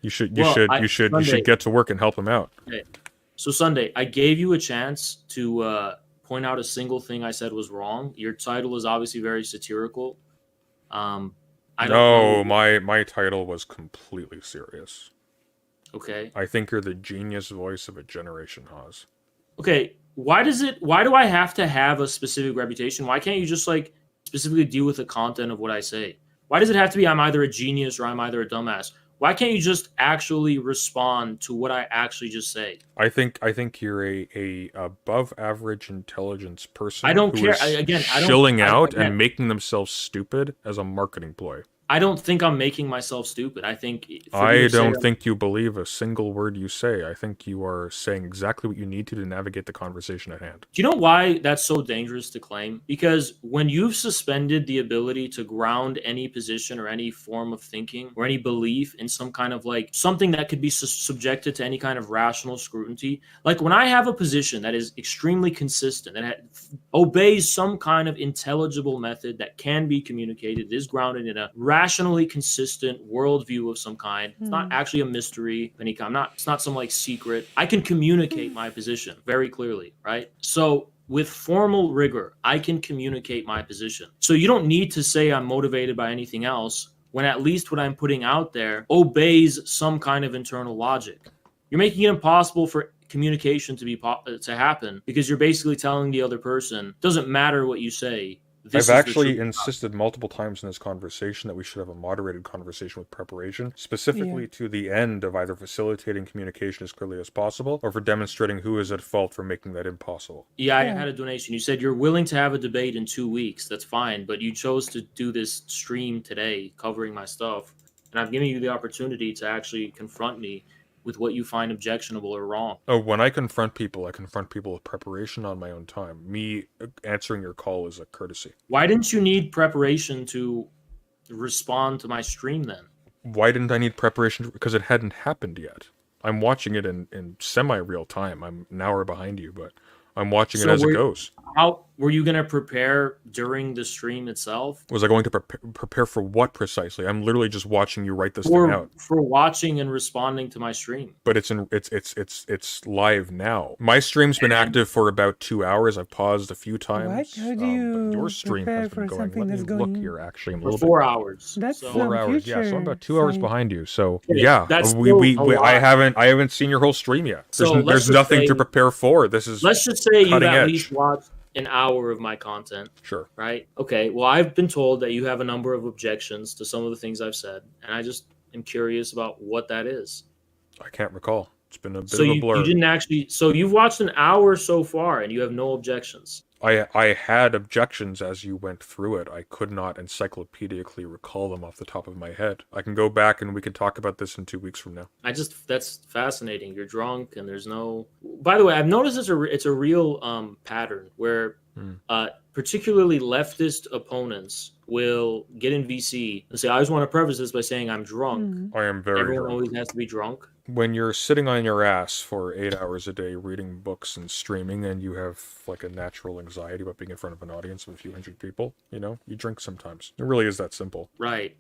you should get to work and help him out. Okay. So Sunday, I gave you a chance to point out a single thing I said was wrong. Your title is obviously very satirical. My title was completely serious. Okay. I think you're the genius voice of a generation, Haas. Okay. Why do I have to have a specific reputation? Why can't you just like specifically deal with the content of what I say? Why does it have to be I'm either a genius or I'm either a dumbass? Why can't you just actually respond to what I actually just say? I think you're a above average intelligence person. I don't care. Shilling out and making themselves stupid as a marketing ploy. I don't think I'm making myself stupid. I think think you believe a single word you say. I think you are saying exactly what you need to navigate the conversation at hand. Do you know why that's so dangerous to claim? Because when you've suspended the ability to ground any position or any form of thinking or any belief in some kind of like something that could be subjected to any kind of rational scrutiny, like when I have a position that is extremely consistent and obeys some kind of intelligible method that can be communicated, is grounded in a rationally consistent worldview of some kind. It's not actually a mystery of any kind. It's not some like secret. I can communicate my position very clearly, right? So with formal rigor, I can communicate my position. So you don't need to say I'm motivated by anything else when at least what I'm putting out there obeys some kind of internal logic. You're making it impossible for communication to happen because you're basically telling the other person, doesn't matter what you say. I've actually insisted multiple times in this conversation that we should have a moderated conversation with preparation, specifically to the end of either facilitating communication as clearly as possible or for demonstrating who is at fault for making that impossible. Yeah, I had a donation. You said you're willing to have a debate in 2 weeks. That's fine, but you chose to do this stream today covering my stuff, and I've given you the opportunity to actually confront me with what you find objectionable or wrong. Oh, when I confront people with preparation on my own time. Me answering your call is a courtesy. Why didn't you need preparation to respond to my stream then? Why didn't I need preparation? Because it hadn't happened yet. I'm watching it in semi-real time. I'm an hour behind you, but I'm watching it as it goes. How were you going to prepare during the stream itself? Was I going to prepare for what precisely? I'm literally just watching you write this thing out. For watching and responding to my stream. But it's live now. My stream's been active for about 2 hours. I've paused a few times. What? How do you but your stream has been going. Let me look here. Actually, I'm a little 4 hours. That's so. 4 hours. Yeah, so I'm about 2 hours behind you. So Okay, yeah, that's I haven't seen your whole stream yet. There's nothing to prepare for. This is let's just say you've at edge. least watched an hour of my content. Sure. Right? Okay. Well, I've been told that you have a number of objections to some of the things I've said, and I just am curious about what that is. I can't recall. It's been a bit of a blur. You didn't actually. So you've watched an hour so far, and you have no objections. I had objections as you went through it. I could not encyclopedically recall them off the top of my head. I can go back and we can talk about this in 2 weeks from now. That's fascinating. You're drunk and there's no. By the way, I've noticed it's a real pattern where particularly leftist opponents will get in VC and say, I just want to preface this by saying I'm drunk. I am very Everyone drunk. always has to be drunk. When you're sitting on your ass for 8 hours a day reading books and streaming and you have like a natural anxiety about being in front of an audience of a few hundred people, you drink sometimes. It really is that simple. Right.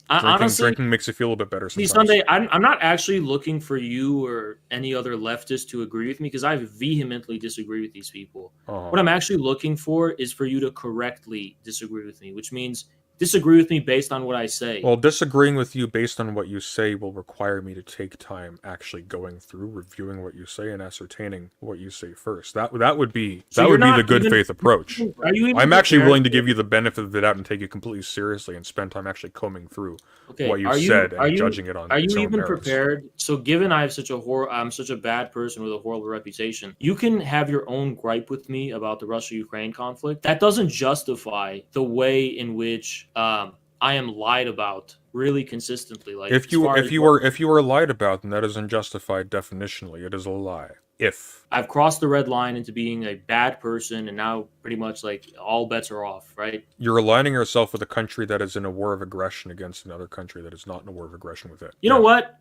Drinking makes you feel a bit better sometimes. See, Sunday, I'm not actually looking for you or any other leftist to agree with me because I vehemently disagree with these people. What I'm actually looking for is for you to correctly disagree with me, which means disagree with me based on what I say. Well, disagreeing with you based on what you say will require me to take time actually going through, reviewing what you say, and ascertaining what you say first. That would be the good faith approach. I'm actually willing to give you the benefit of the doubt and take it completely seriously and spend time actually combing through what you said and judging it on. Are you even prepared? So, given I'm such a bad person with a horrible reputation, you can have your own gripe with me about the Russia-Ukraine conflict. That doesn't justify the way in which I am lied about really consistently. Like if you are lied about, then that isn't justified definitionally. It is a lie. If I've crossed the red line into being a bad person, and now pretty much like all bets are off, right? You're aligning yourself with a country that is in a war of aggression against another country that is not in a war of aggression with it. You know what?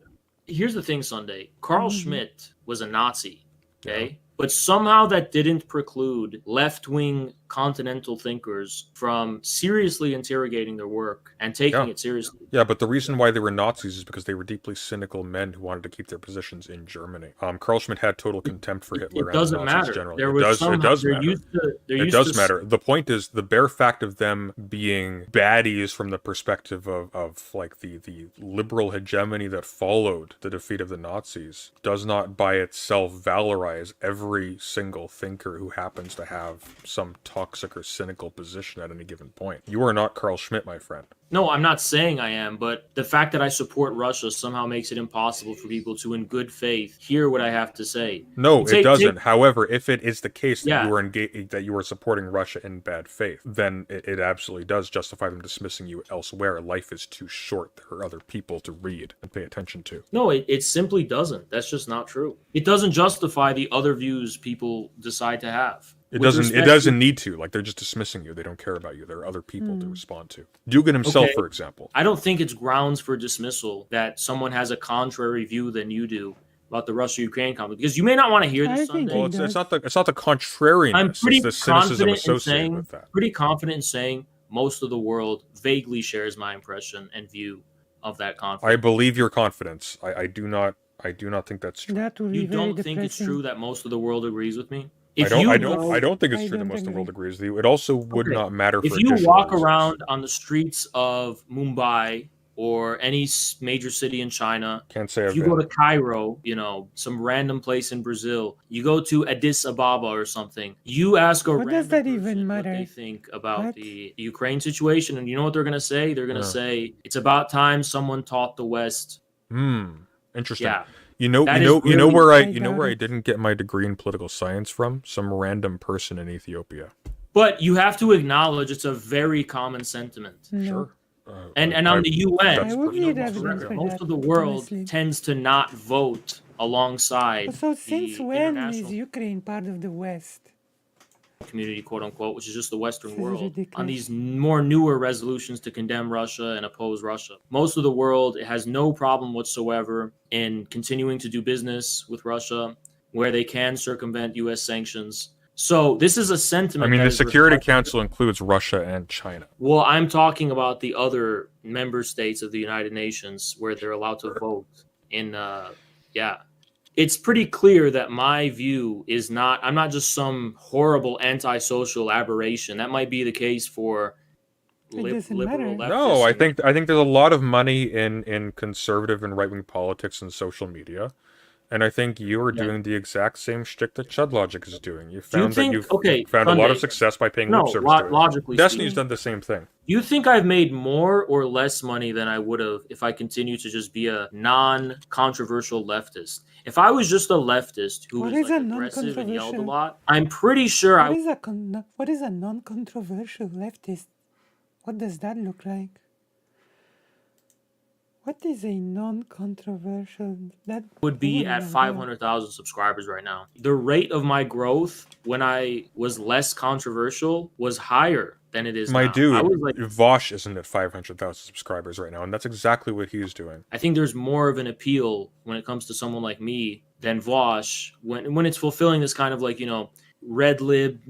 Here's the thing, Sunday. Carl Schmitt was a Nazi, okay? Yeah. But somehow that didn't preclude left-wing continental thinkers from seriously interrogating their work and taking it seriously. Yeah, but the reason why they were Nazis is because they were deeply cynical men who wanted to keep their positions in Germany. Carl Schmitt had total contempt for Hitler and the Nazis generally. It does matter. The point is, the bare fact of them being baddies from the perspective of like the liberal hegemony that followed the defeat of the Nazis does not by itself valorize every single thinker who happens to have some toxic or cynical position at any given point. You are not Carl Schmitt, my friend. No, I'm not saying I am, but the fact that I support Russia somehow makes it impossible for people to, in good faith, hear what I have to say. No, it doesn't. However, if it is the case that you are supporting Russia in bad faith, then it absolutely does justify them dismissing you elsewhere. Life is too short. There are other people to read and pay attention to. No, it simply doesn't. That's just not true. It doesn't justify the other views people decide to have. It doesn't need to. Like, they're just dismissing you. They don't care about you. There are other people to respond to. Dugin himself, for example. I don't think it's grounds for dismissal that someone has a contrary view than you do about the Russia-Ukraine conflict, because you may not want to hear this Sunday. Well, it's not the contrariness. I'm pretty it's the cynicism associated with that. Pretty confident in saying most of the world vaguely shares my impression and view of that I conflict. believe your confidence. I do not think that's true. That would be You very don't think it's depressing. true that most of the world agrees with me? I If don't you I don't go, I don't think it's I true that don't most of the world agree. agrees with you. It also would Okay. not matter if for you additional walk reasons. around on the streets of Mumbai or any major city in China, Can't say if I've you go been. to Cairo, you know, some random place in Brazil, you go to Addis Ababa or something, you ask a What does random that even person what they matter? think about What? the Ukraine situation, and you know what they're going to say? They're going to Yeah. say, it's about time someone taught the West. Interesting. Yeah. You know That is really- where I you know doubt where I it. didn't get my degree in political science from? Some random person in Ethiopia. But you have to acknowledge it's a very common sentiment. No. Sure. And on the UN, that's I would perfectly need possible, evidence yeah. for most that, of the world honestly. tends to not vote alongside So since the when international is Ukraine part of the West? community, quote unquote, which is just the Western This is world, on ridiculous. these more newer resolutions to condemn Russia and oppose Russia. Most of the world has no problem whatsoever in continuing to do business with Russia where they can circumvent U.S. sanctions. So this is a sentiment. I mean, that the is Security reflected- Council includes Russia and China. Well, I'm talking about the other member states of the United Nations where they're allowed to vote in it's pretty clear that my view is not, I'm not just some horrible antisocial aberration. That might be the case for It doesn't liberal matter. leftists. No, I and- think there's a lot of money in conservative and right wing politics and social media, and I think you are Yeah. doing the exact same shtick that Chud Logic is doing. You Do you found think, that you've found a lot of Sunday, success by paying no, lip service to it. logically Destiny's speaking, done the same thing. do you think I've made more or less money than I would have if I continued to just be a non-controversial leftist? If I was just a leftist who What was is like a aggressive and yelled a non-controversial? lot, I'm pretty sure I What is a non-controversial leftist? What does that look like? What is a non-controversial? That would I be wouldn't at know. 500,000 subscribers right now. The rate of my growth when I was less controversial was higher than it is My now. dude, I was like, Vosh isn't at 500,000 subscribers right now, and that's exactly what he's doing. I think there's more of an appeal when it comes to someone like me than Vosh when it's fulfilling this kind of like, you know, red lib.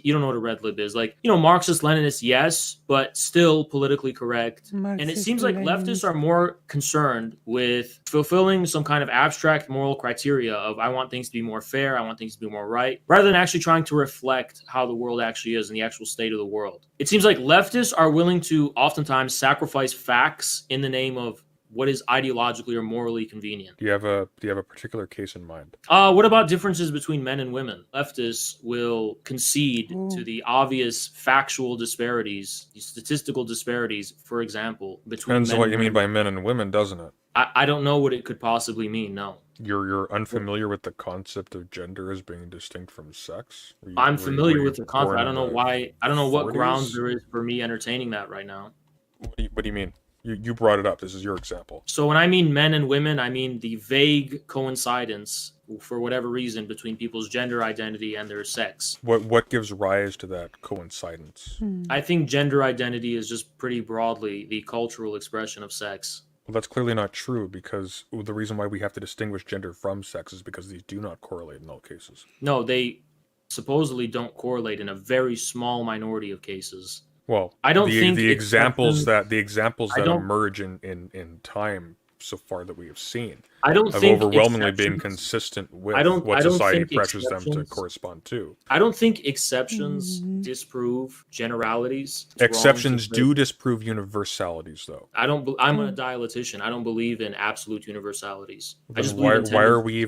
You don't know what a red lib is. Like, you know, Marxist Leninist, yes, but still politically correct. And it seems like leftists are more concerned with fulfilling some kind of abstract moral criteria of I want things to be more fair, I want things to be more right, rather than actually trying to reflect how the world actually is and the actual state of the world. It seems like leftists are willing to oftentimes sacrifice facts in the name of what is ideologically or morally convenient. Do you have a particular case in mind? What about differences between men and women? Leftists will concede to the obvious factual disparities, the statistical disparities, for example, between Depends men on what and you women. mean by men and women, doesn't it? I don't know what it could possibly mean. No, You're unfamiliar with the concept of gender as being distinct from sex? I'm familiar with the concept. born I don't in know the why. I don't know what 40s? grounds there is for me entertaining that right now. What do you mean? You brought it up. This is your example. So when I mean men and women, I mean the vague coincidence for whatever reason between people's gender identity and their sex. What gives rise to that coincidence? I think gender identity is just pretty broadly the cultural expression of sex. Well, that's clearly not true, because the reason why we have to distinguish gender from sex is because these do not correlate in all cases. No, they supposedly don't correlate in a very small minority of cases. Well, I don't think the examples that I don't- emerge in time so far that we have seen I don't have think overwhelmingly been exceptions- consistent with I don't society think pressures them to exceptions- correspond to. I don't think exceptions disprove generalities. It's wrong to Exceptions say- do disprove universalities, though. I'm a dialectician. I don't believe in absolute universalities. I just Then believe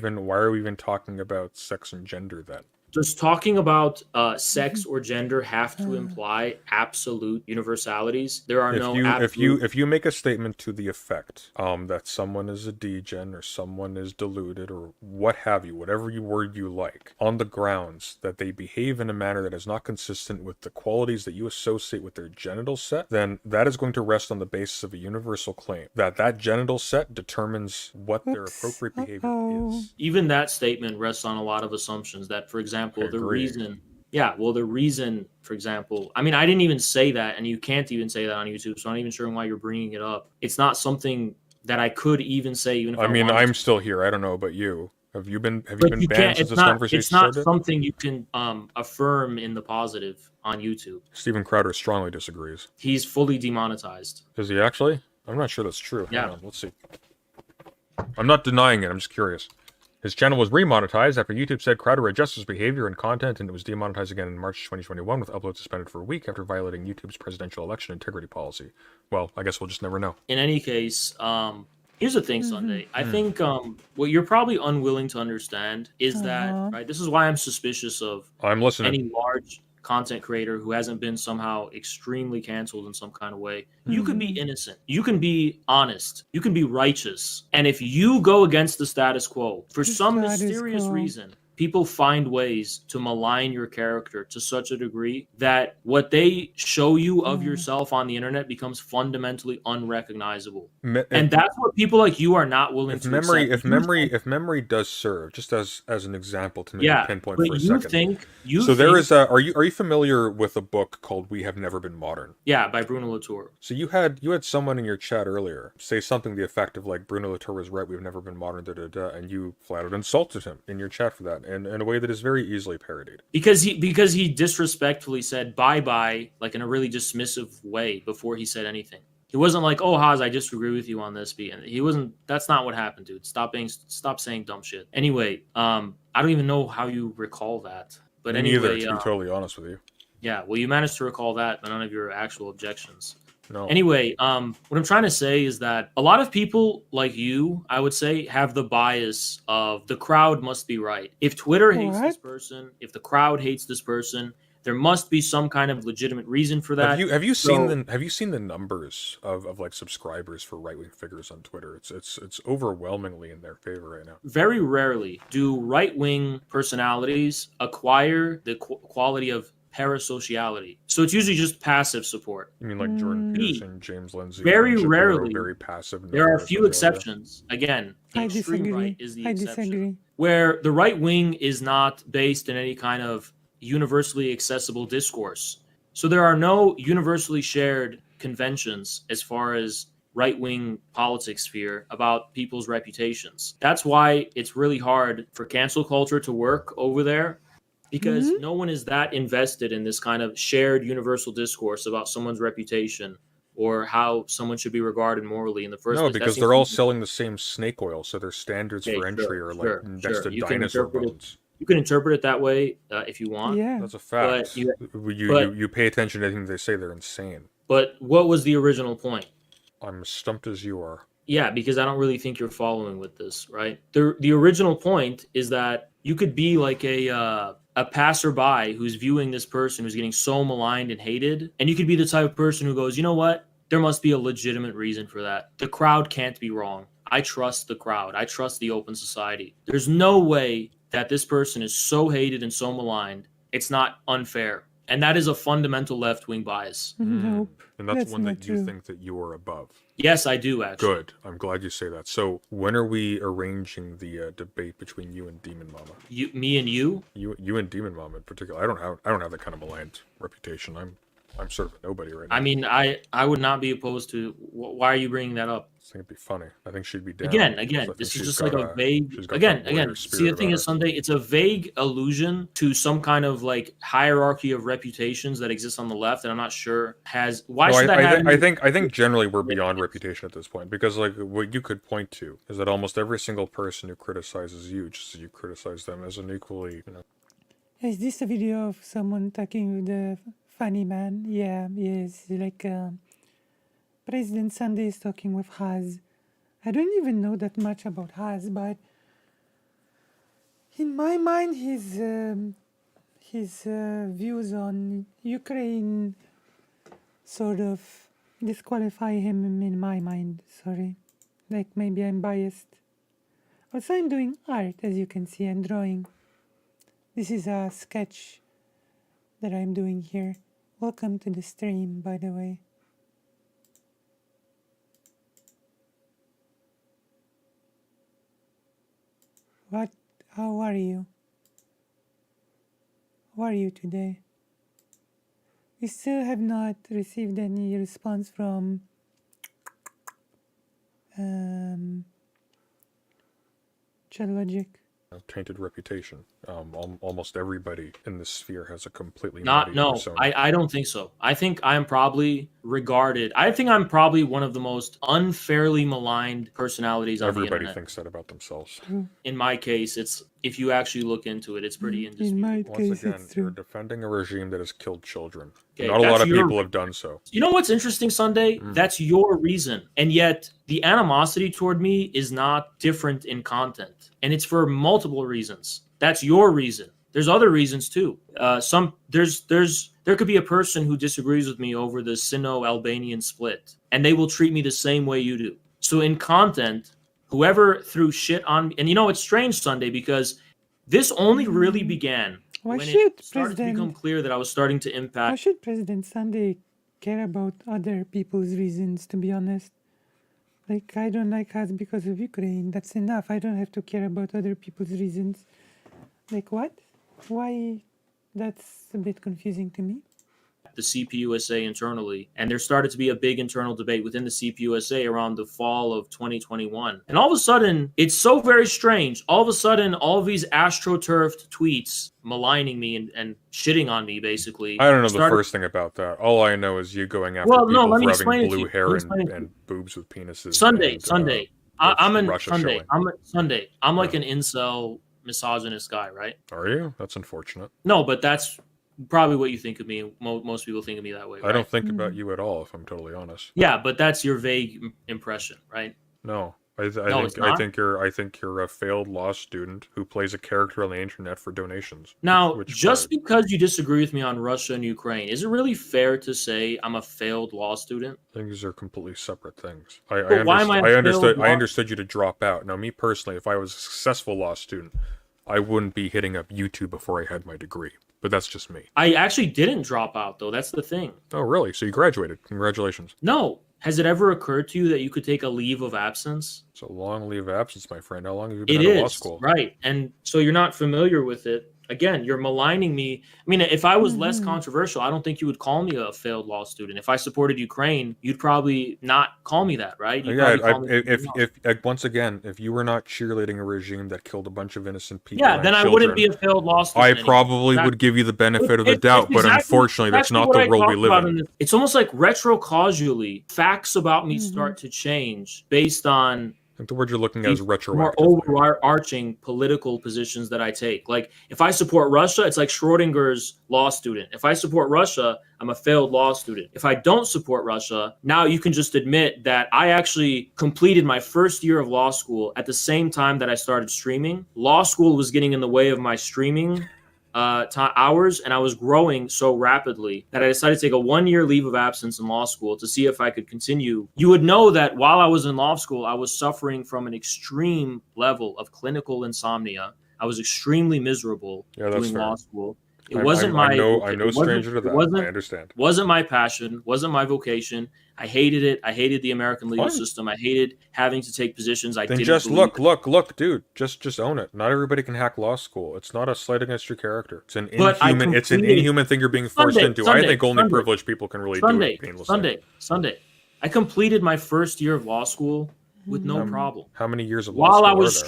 in why are we even talking about sex and gender then? Does talking about sex or gender have to imply absolute universalities? There are no absolute... If you make a statement to the effect that someone is a degen or someone is deluded or what have you, whatever word you like, on the grounds that they behave in a manner that is not consistent with the qualities that you associate with their genital set, then that is going to rest on the basis of a universal claim that genital set determines what their appropriate behavior is. Even that statement rests on a lot of assumptions that, for example, the reason, for example, I mean, I didn't even say that, and you can't even say that on YouTube, so I'm not even sure why you're bringing it up. It's not something that I could even say, even if I mean, wanted I'm to. still here. I don't know about you. Have you been But banned can't- since this it's conversation not started? something you can affirm in the positive on YouTube. Steven Crowder strongly disagrees. He's fully demonetized. Is he actually? I'm not sure that's true. Yeah. Hang on, let's see. I'm not denying it. I'm just curious. His channel was remonetized after YouTube said Crowder adjusted his behavior and content, and it was demonetized again in March 2021 with uploads suspended for a week after violating YouTube's presidential election integrity policy. Well, I guess we'll just never know. In any case, here's the thing, Sunday. I think what you're probably unwilling to understand is that, right? This is why I'm suspicious of I'm listening. any large content creator who hasn't been somehow extremely canceled in some kind of way. You can be innocent. You can be honest. You can be righteous. And if you go against the status quo for some mysterious reason, people find ways to malign your character to such a degree that what they show you of yourself on the internet becomes fundamentally unrecognizable. And that's what people like you are not willing to accept. If memory does serve, just as an example to maybe pinpoint for a second. Are you familiar with a book called We Have Never Been Modern? Yeah, by Bruno Latour. So you had someone in your chat earlier say something to the effect of like, Bruno Latour was right, we've never been modern, and you flat out insulted him in your chat for that. And in a way that is very easily parodied. Because he disrespectfully said bye-bye, like in a really dismissive way before he said anything. He wasn't like, oh, Haas, I disagree with you on this. And he wasn't, that's not what happened, dude. Stop saying dumb shit. Anyway, I don't even know how you recall that. But anyway. Neither, to be totally honest with you. Yeah, well, you managed to recall that, but none of your actual objections. No. Anyway, what I'm trying to say is that a lot of people like you, I would say, have the bias of the crowd must be right. If Twitter hates this person, if the crowd hates this person, there must be some kind of legitimate reason for that. Have you seen the numbers of like subscribers for right-wing figures on Twitter? It's overwhelmingly in their favor right now. Very rarely do right-wing personalities acquire the quality of parasociality. So it's usually just passive support. You mean like Jordan Peterson, James Lindsay? Very rarely. Very passive. There are a few exceptions. Again, the extreme right is the exception. Where the right wing is not based in any kind of universally accessible discourse. So there are no universally shared conventions as far as right-wing politics sphere about people's reputations. That's why it's really hard for cancel culture to work over there. Because no one is that invested in this kind of shared universal discourse about someone's reputation or how someone should be regarded morally in the first place. No, because they're all selling the same snake oil, so their standards for entry are like invested dinosaur bones. You can interpret it that way if you want. Yeah, that's a fact. But you pay attention to anything they say, they're insane. But what was the original point? I'm stumped as you are. Yeah, because I don't really think you're following with this, right? The original point is that you could be like a passerby who's viewing this person who's getting so maligned and hated, and you could be the type of person who goes, you know what? There must be a legitimate reason for that. The crowd can't be wrong. I trust the crowd. I trust the open society. There's no way that this person is so hated and so maligned. It's not unfair. And that is a fundamental left-wing bias. Nope. And that's one that you think that you are above. Yes, I do, actually. Good. I'm glad you say that. So when are we arranging the debate between you and Demon Mama? Me and you? You and Demon Mama in particular. I don't have that kind of maligned reputation. I'm sort of a nobody right now. I mean, I would not be opposed to. Why are you bringing that up? I think it'd be funny. I think she'd be down. Again, this is just like a vague. Again. See, the thing is, Sunday, it's a vague allusion to some kind of like hierarchy of reputations that exists on the left, and I'm not sure has. Why should that happen? I think generally we're beyond reputation at this point, because like what you could point to is that almost every single person who criticizes you, just as you criticize them, as an equally. Is this a video of someone talking with the funny man? Yeah, yes, like President Sunday is talking with Haas. I don't even know that much about Haas, but in my mind, his views on Ukraine sort of disqualify him in my mind. Sorry, like maybe I'm biased. Also, I'm doing art, as you can see. I'm drawing. This is a sketch that I'm doing here. Welcome to the stream, by the way. What? How are you? How are you today? We still have not received any response from Logic. Tainted reputation. almost everybody in this sphere has a completely Not nutty no, persona. I don't think so. I think I'm probably one of the most unfairly maligned personalities on the Everybody internet. thinks that about themselves. In my case, it's if you actually look into it, it's pretty In indisputable. my Once case, again, it's you're true. defending a regime that has killed children. Okay, Not a lot that's of your- people have done so. You know what's interesting, Sunday? That's your reason. And yet the animosity toward me is not different in content. And it's for multiple reasons. That's your reason. There's other reasons too. There could be a person who disagrees with me over the Sino-Albanian split, and they will treat me the same way you do. So in content, whoever threw shit on me, and you know it's strange, Sunday, because this only really began Why when should it started to become President clear that I was starting to why impact. should President Sunday care about other people's reasons, to be honest? Like, I don't like us because of Ukraine. That's enough. I don't have to care about other people's reasons. Like, what? Why? That's a bit confusing to me. The CPUSA internally, and there started to be a big internal debate within the CPUSA around the fall of 2021. And all of a sudden, it's so very strange. All of a sudden, all of these astroturfed tweets maligning me and shitting on me, basically. I don't know the first thing about that. All I know is you going after Well, no, people let me for explain having it to blue you. hair Let me explain it to you. and boobs with penises. Sunday, and, Sunday. with I'm an Russia Sunday. shilling. Sunday. I'm like an incel misogynist guy, right? Are you? That's unfortunate. No, but that's probably what you think of me. Most people think of me that way. I Right? don't think about you at all, if I'm totally honest. Yeah, but that's your vague impression, right? No. No, it's not? I think you're a failed law student who plays a character on the internet for donations. Now, just because you disagree with me on Russia and Ukraine, is it really fair to say I'm a failed law student? I think these are completely separate things. why am I a failed law- I understood you to drop out. Now, me personally, if I was a successful law student, I wouldn't be hitting up YouTube before I had my degree. But that's just me. I actually didn't drop out, though. That's the thing. Oh, really? So you graduated. Congratulations. No. Has it ever occurred to you that you could take a leave of absence? It's a long leave of absence, my friend. How long have you been It out of law is, school? right. And so you're not familiar with it. Again, you're maligning me. I mean, if I was less controversial, I don't think you would call me a failed law student. If I supported Ukraine, you'd probably not call me that, right? You'd Yeah, probably call me if once again, if you were not cheerleading a regime that killed a bunch of innocent people, yeah, and then I children, wouldn't be a failed law student. I anymore. probably would give you the benefit of the doubt, but unfortunately, that's not the world we live in. It's almost like retro-causally, facts about me start to change based on I think the word you're looking at is more retroactively. overarching political positions that I take. Like, if I support Russia, it's like Schrodinger's law student. If I support Russia, I'm a failed law student. If I don't support Russia, now you can just admit that I actually completed my first year of law school at the same time that I started streaming. Law school was getting in the way of my streaming hours, and I was growing so rapidly that I decided to take a 1-year leave of absence in law school to see if I could continue. You would know that while I was in law school, I was suffering from an extreme level of clinical insomnia. I was extremely miserable doing law school. It wasn't my. I'm no stranger to that. I understand. Wasn't my passion. Wasn't my vocation. I hated it. I hated the American legal system. I hated having to take positions I then didn't. Just believe look, dude. Just own it. Not everybody can hack law school. It's not a slight against your character. It's an inhuman. It's an inhuman thing you're being forced into. I think only privileged people can really do it painlessly. Sunday. I completed my first year of law school with no problem. How many years of law While school I was are there?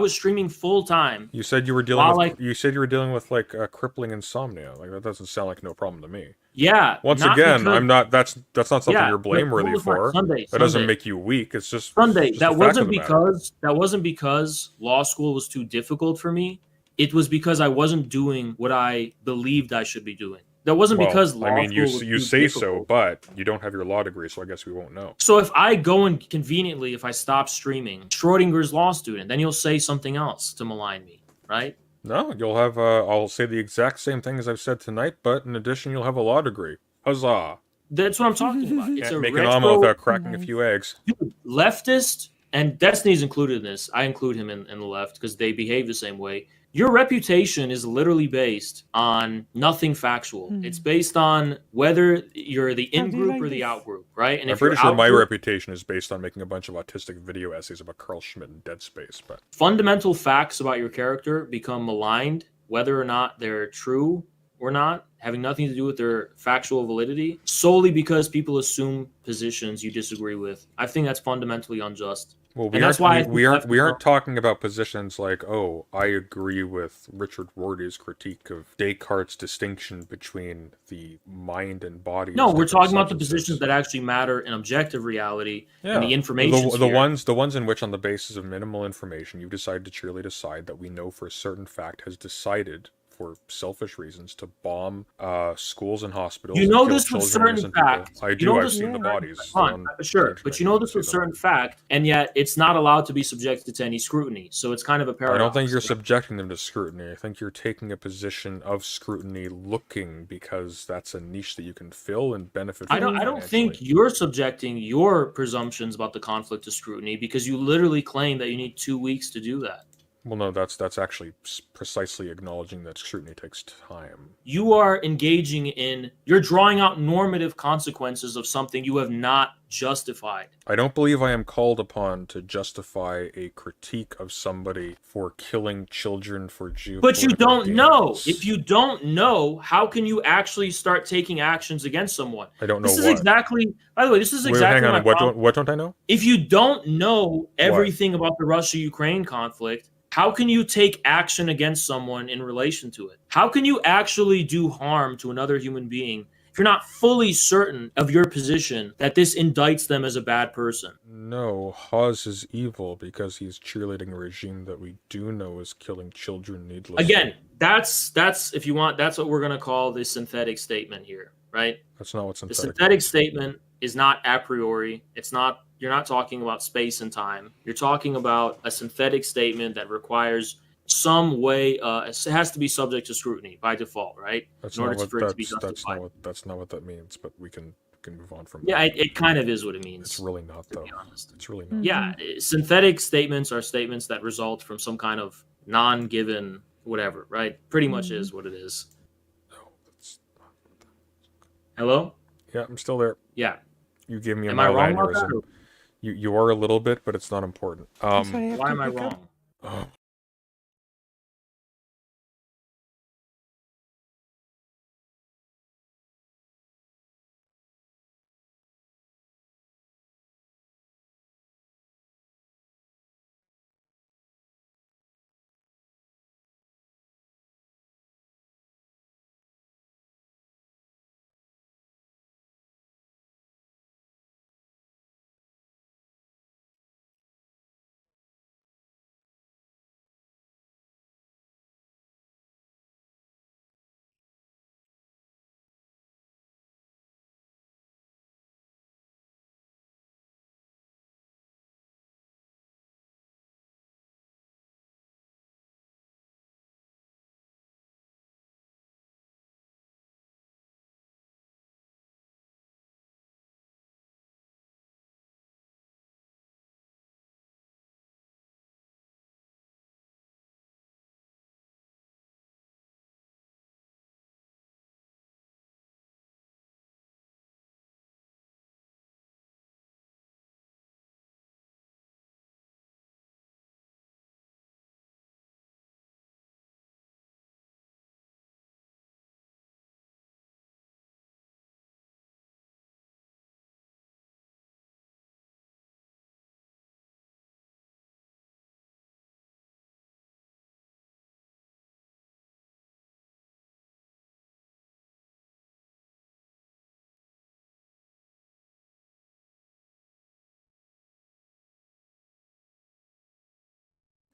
streaming full time. You said you were dealing with. You said you were dealing with like crippling insomnia. Like that doesn't sound like no problem to me. Yeah. Once again, I'm not. That's not something you're blameworthy for. That doesn't make you weak. It's just Sunday. Just that wasn't because law school was too difficult for me. It was because I wasn't doing what I believed I should be doing. That wasn't because law school was you too say difficult. so, but you don't have your law degree, so I guess we won't know. So if I go and conveniently, if I stop streaming, Schrodinger's law student, then you'll say something else to malign me, right? No, you'll have. I'll say the exact same thing as I've said tonight, but in addition, you'll have a law degree. Huzzah! That's what I'm talking about. It's Can't a make an omelet without cracking a few eggs. Dude, leftist, and Destiny's included in this. I include him in the left because they behave the same way. Your reputation is literally based on nothing factual. It's based on whether you're the in-group or the out-group, right? And I'm pretty sure my reputation is based on making a bunch of autistic video essays about Carl Schmitt and Dead Space. But fundamental facts about your character become maligned, whether or not they're true or not, having nothing to do with their factual validity, solely because people assume positions you disagree with. I think that's fundamentally unjust. Well, And that's why we aren't talking about positions like, oh, I agree with Richard Rorty's critique of Descartes' distinction between the mind and body. No, as we're different talking about the substances. positions that actually matter in objective reality Yeah, and the information. the ones in which, on the basis of minimal information, you decide to cheerlead a side that we know for a certain fact has decided, for selfish reasons, to bomb schools and hospitals. You know and kill this with children, certain innocent people. fact. I You do. know I've this seen with the bodies. Sure, but you know this with certain fact, and yet it's not allowed to be subjected to any scrutiny. So it's kind of a paradox. I don't think you're subjecting them to scrutiny. I think you're taking a position of scrutiny, looking because that's a niche that you can fill and benefit from. I don't think you're subjecting your presumptions about the conflict to scrutiny, because you literally claim that you need 2 weeks to do that. Well, no, that's actually precisely acknowledging that scrutiny takes time. You are you're drawing out normative consequences of something you have not justified. I don't believe I am called upon to justify a critique of somebody for killing children for geopolitical But you don't know. gains. If you don't know, how can you actually start taking actions against someone? I don't know This is what. exactly, by the way, this is Wait, exactly hang on. What don't I know? If you don't know everything about the Russia-Ukraine conflict, how can you take action against someone in relation to it? How can you actually do harm to another human being if you're not fully certain of your position that this indicts them as a bad person? No, Hawes is evil because he's cheerleading a regime that we do know is killing children needlessly. Again, that's if you want, that's what we're going to call the synthetic statement here, right? That's not what synthetic. The synthetic statement is not a priori. You're not talking about space and time. You're talking about a synthetic statement that requires some way. It has to be subject to scrutiny by default, right? That's in order not for what it to be justified. that's not what that means. But we can move on from. Yeah, that. it kind of is what it means. It's really not, though. To be honest. It's really not. Yeah, synthetic statements are statements that result from some kind of non-given whatever, right? Pretty much is what it is. No, that's not. Hello? Yeah, I'm still there. Yeah. You gave me a Am I mild wrong about aneurysm. that? You are a little bit, but it's not important. Sorry, have Why to am I pick up. wrong? Oh.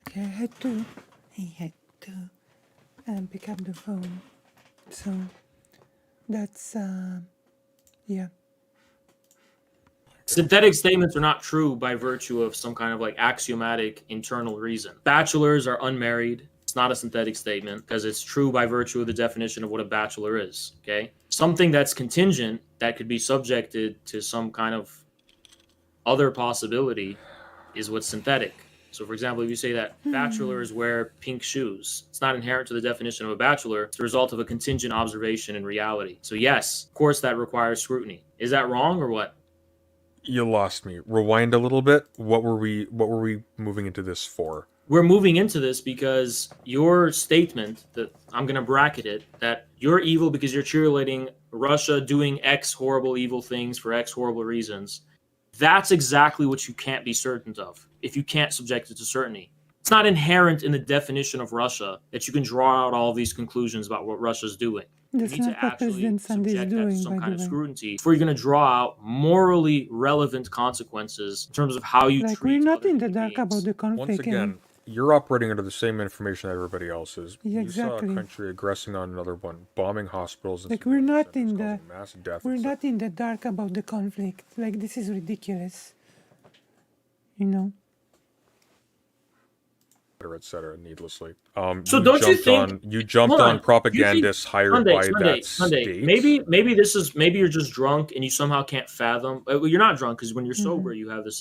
Okay, I had to pick up the phone. So that's yeah. Synthetic statements are not true by virtue of some kind of like axiomatic internal reason. Bachelors are unmarried. It's not a synthetic statement because it's true by virtue of the definition of what a bachelor is. Okay. Something that's contingent that could be subjected to some kind of other possibility is what's synthetic. So, for example, if you say that bachelors wear pink shoes, it's not inherent to the definition of a bachelor. It's the result of a contingent observation in reality. So, yes, of course, that requires scrutiny. Is that wrong or what? You lost me. Rewind a little bit. What were we moving into this for? We're moving into this because your statement, that I'm going to bracket it, that you're evil because you're cheerleading Russia doing X horrible evil things for X horrible reasons. That's exactly what you can't be certain of. if you can't subject it to certainty. It's not inherent in the definition of Russia that you can draw out all these conclusions about what Russia's doing. That's You need not to what actually President Sand is subject that to doing, some by kind the of way. scrutiny before you're going to draw out morally relevant consequences in terms of how you Like, treat we're not other in the human dark beings. about the conflict. Once again, you're operating under the same information that everybody else is. Yeah, You saw a exactly. country aggressing on another one, bombing hospitals and Like, we're civilian not centers, in the causing mass death, we're etc. not in the dark about the conflict. Like, this is ridiculous. You know? etc. needlessly. So don't you think you jumped hold on on, do you think- propagandists hired by that state? maybe you're just drunk and you somehow can't fathom. Well, you're not drunk because when you're sober, you have the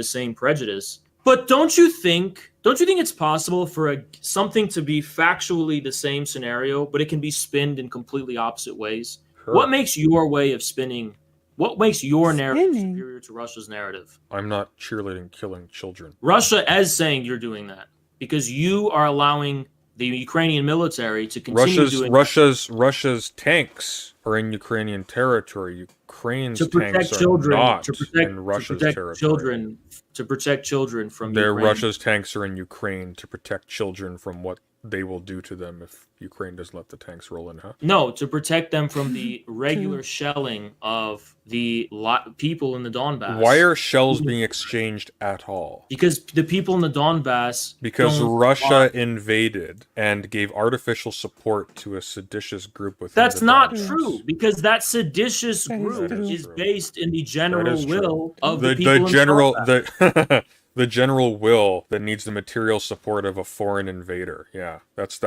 same prejudice. But don't you think it's possible for something to be factually the same scenario, but it can be spinned in completely opposite ways? Sure. What makes your way of spinning? What makes your narrative Spinning? superior to Russia's narrative? I'm not cheerleading killing children. Russia is saying you're doing that because you are allowing the Ukrainian military to continue doing Russia's tanks are in Ukrainian territory. Ukraine's to protect tanks children, are not to protect, in Russia's to protect territory. children, to protect children from Ukraine. Russia's tanks are in Ukraine to protect children from what they will do to them if Ukraine doesn't let the tanks roll in, huh? No, to protect them from the regular shelling of the people in the Donbass. Why are shells being exchanged at all? Because the people in the Donbass Because don't Russia want- invaded and gave artificial support to a seditious group within That's the not Donbass. true, because that seditious That is group true. is true. based in the That general is true. will of the people the in general the Donbass. the general will that needs the material support of a foreign invader. Yeah, that's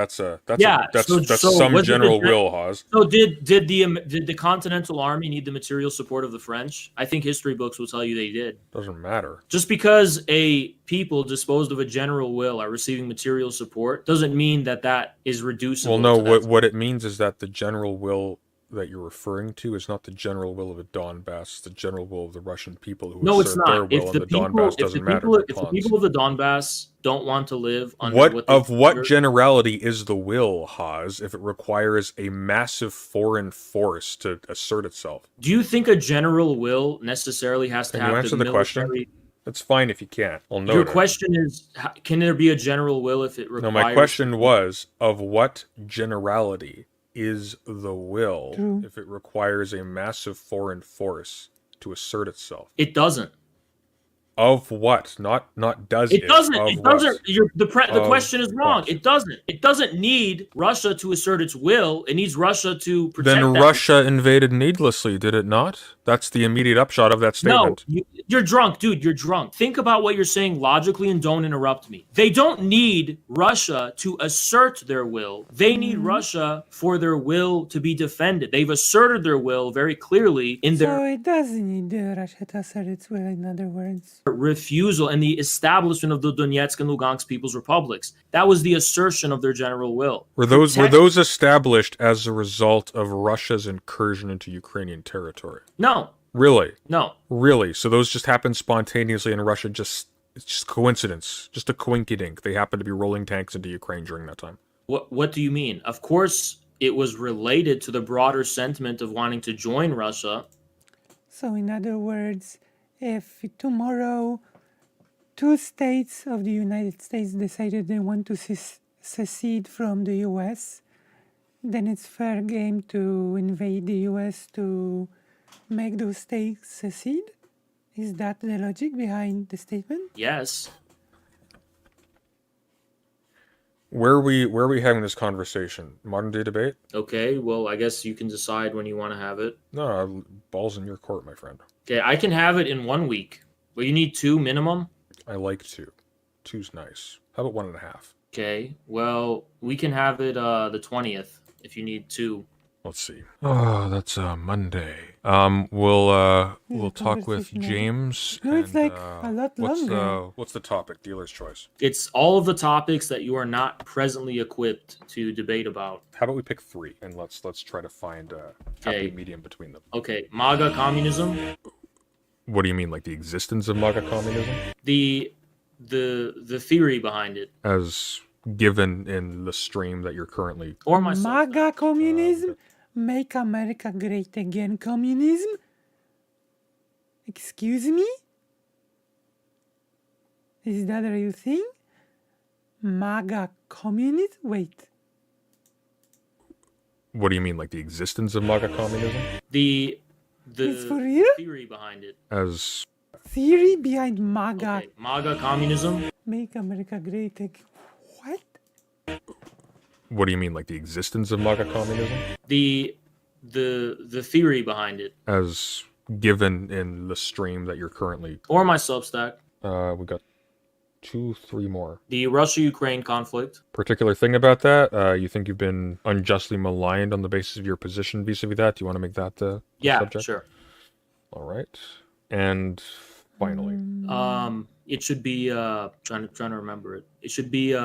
Yeah, some was it general the- will, Hawes. So did the Continental Army need the material support of the French? I think history books will tell you they did. Doesn't matter. Just because a people disposed of a general will are receiving material support doesn't mean that is reducible. Well, no. to that. What it means is that the general will that you're referring to is not the general will of the Donbass. It's the general will of the Russian people who No, it's assert their not. will, and the Donbass doesn't matter. If the people of the Donbass don't want to live under What generality is the will, Hawes, if it requires a massive foreign force to assert itself? Do you think a general will necessarily has to Can you have answer the the question? military? It's fine if you can't. I'll note Your it. question is, can there be a general will if it requires? No, my question was, of what generality is the will True. if it requires a massive foreign force to assert itself? It doesn't. Of what? Not does it. It doesn't. Of It what? doesn't. The Of question is wrong. what? It doesn't. It doesn't need Russia to assert its will. It needs Russia to protect. Then that. Russia invaded needlessly, did it not? That's the immediate upshot of that statement. No, you're drunk, dude. You're drunk. Think about what you're saying logically and don't interrupt me. They don't need Russia to assert their will. They need Russia for their will to be defended. They've asserted their will very clearly in their So it doesn't need Russia to assert its will, in other words. refusal and the establishment of the Donetsk and Lugansk People's Republics. That was the assertion of their general will. Were those Protect- established as a result of Russia's incursion into Ukrainian territory? No, Really? no. Really? So those just happened spontaneously and Russia it's just coincidence. Just a coinkydink. They happened to be rolling tanks into Ukraine during that time. What do you mean? Of course, it was related to the broader sentiment of wanting to join Russia. So in other words, if tomorrow 2 states of the United States decided they want to secede from the US, then it's fair game to invade the US to make those states secede? Is that the logic behind the statement? Yes. Where are we having this conversation? Modern day debate? Okay, well, I guess you can decide when you want to have it. No, ball's in your court, my friend. Okay, I can have it in 1 week. But you need 2 minimum? I like 2. 2's nice. How about 1.5? Okay, well, we can have it the 20th if you need 2. Let's see. Oh, that's Monday. We'll talk with conversation, James. No, it's and, like a lot longer. What's the topic? Dealer's choice. It's all of the topics that you are not presently equipped to debate about. How about we pick 3 and let's try to find a happy Okay. medium between them. Okay, MAGA communism, What do you mean, like the existence of MAGA communism, the theory behind it, as given in the stream that you're currently? or myself. MAGA communism? Make America Great Again communism? Excuse me? Is that a real thing? MAGA communist? Wait. What do you mean, like the existence of MAGA communism? It's for real? theory behind it. As Theory behind MAGA. Okay, MAGA communism. Make America great again. What? what do you mean, like the existence of MAGA communism? The theory behind it. As given in the stream that you're currently, Or my Substack. we got 2-3 more. The Russia-Ukraine conflict. Particular thing about that, you think you've been unjustly maligned on the basis of your position vis-a-vis that? Do you want to make that the Yeah, subject? sure. All right. And finally, It should be trying to remember it. It should be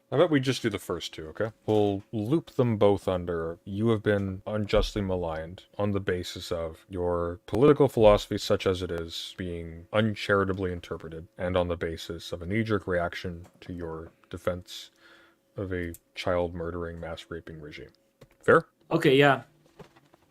how about we just do the first two, okay? We'll loop them both under you have been unjustly maligned on the basis of your political philosophy, such as it is, being uncharitably interpreted, and on the basis of a knee-jerk reaction to your defense of a child-murdering, mass-raping regime. Fair? okay, yeah.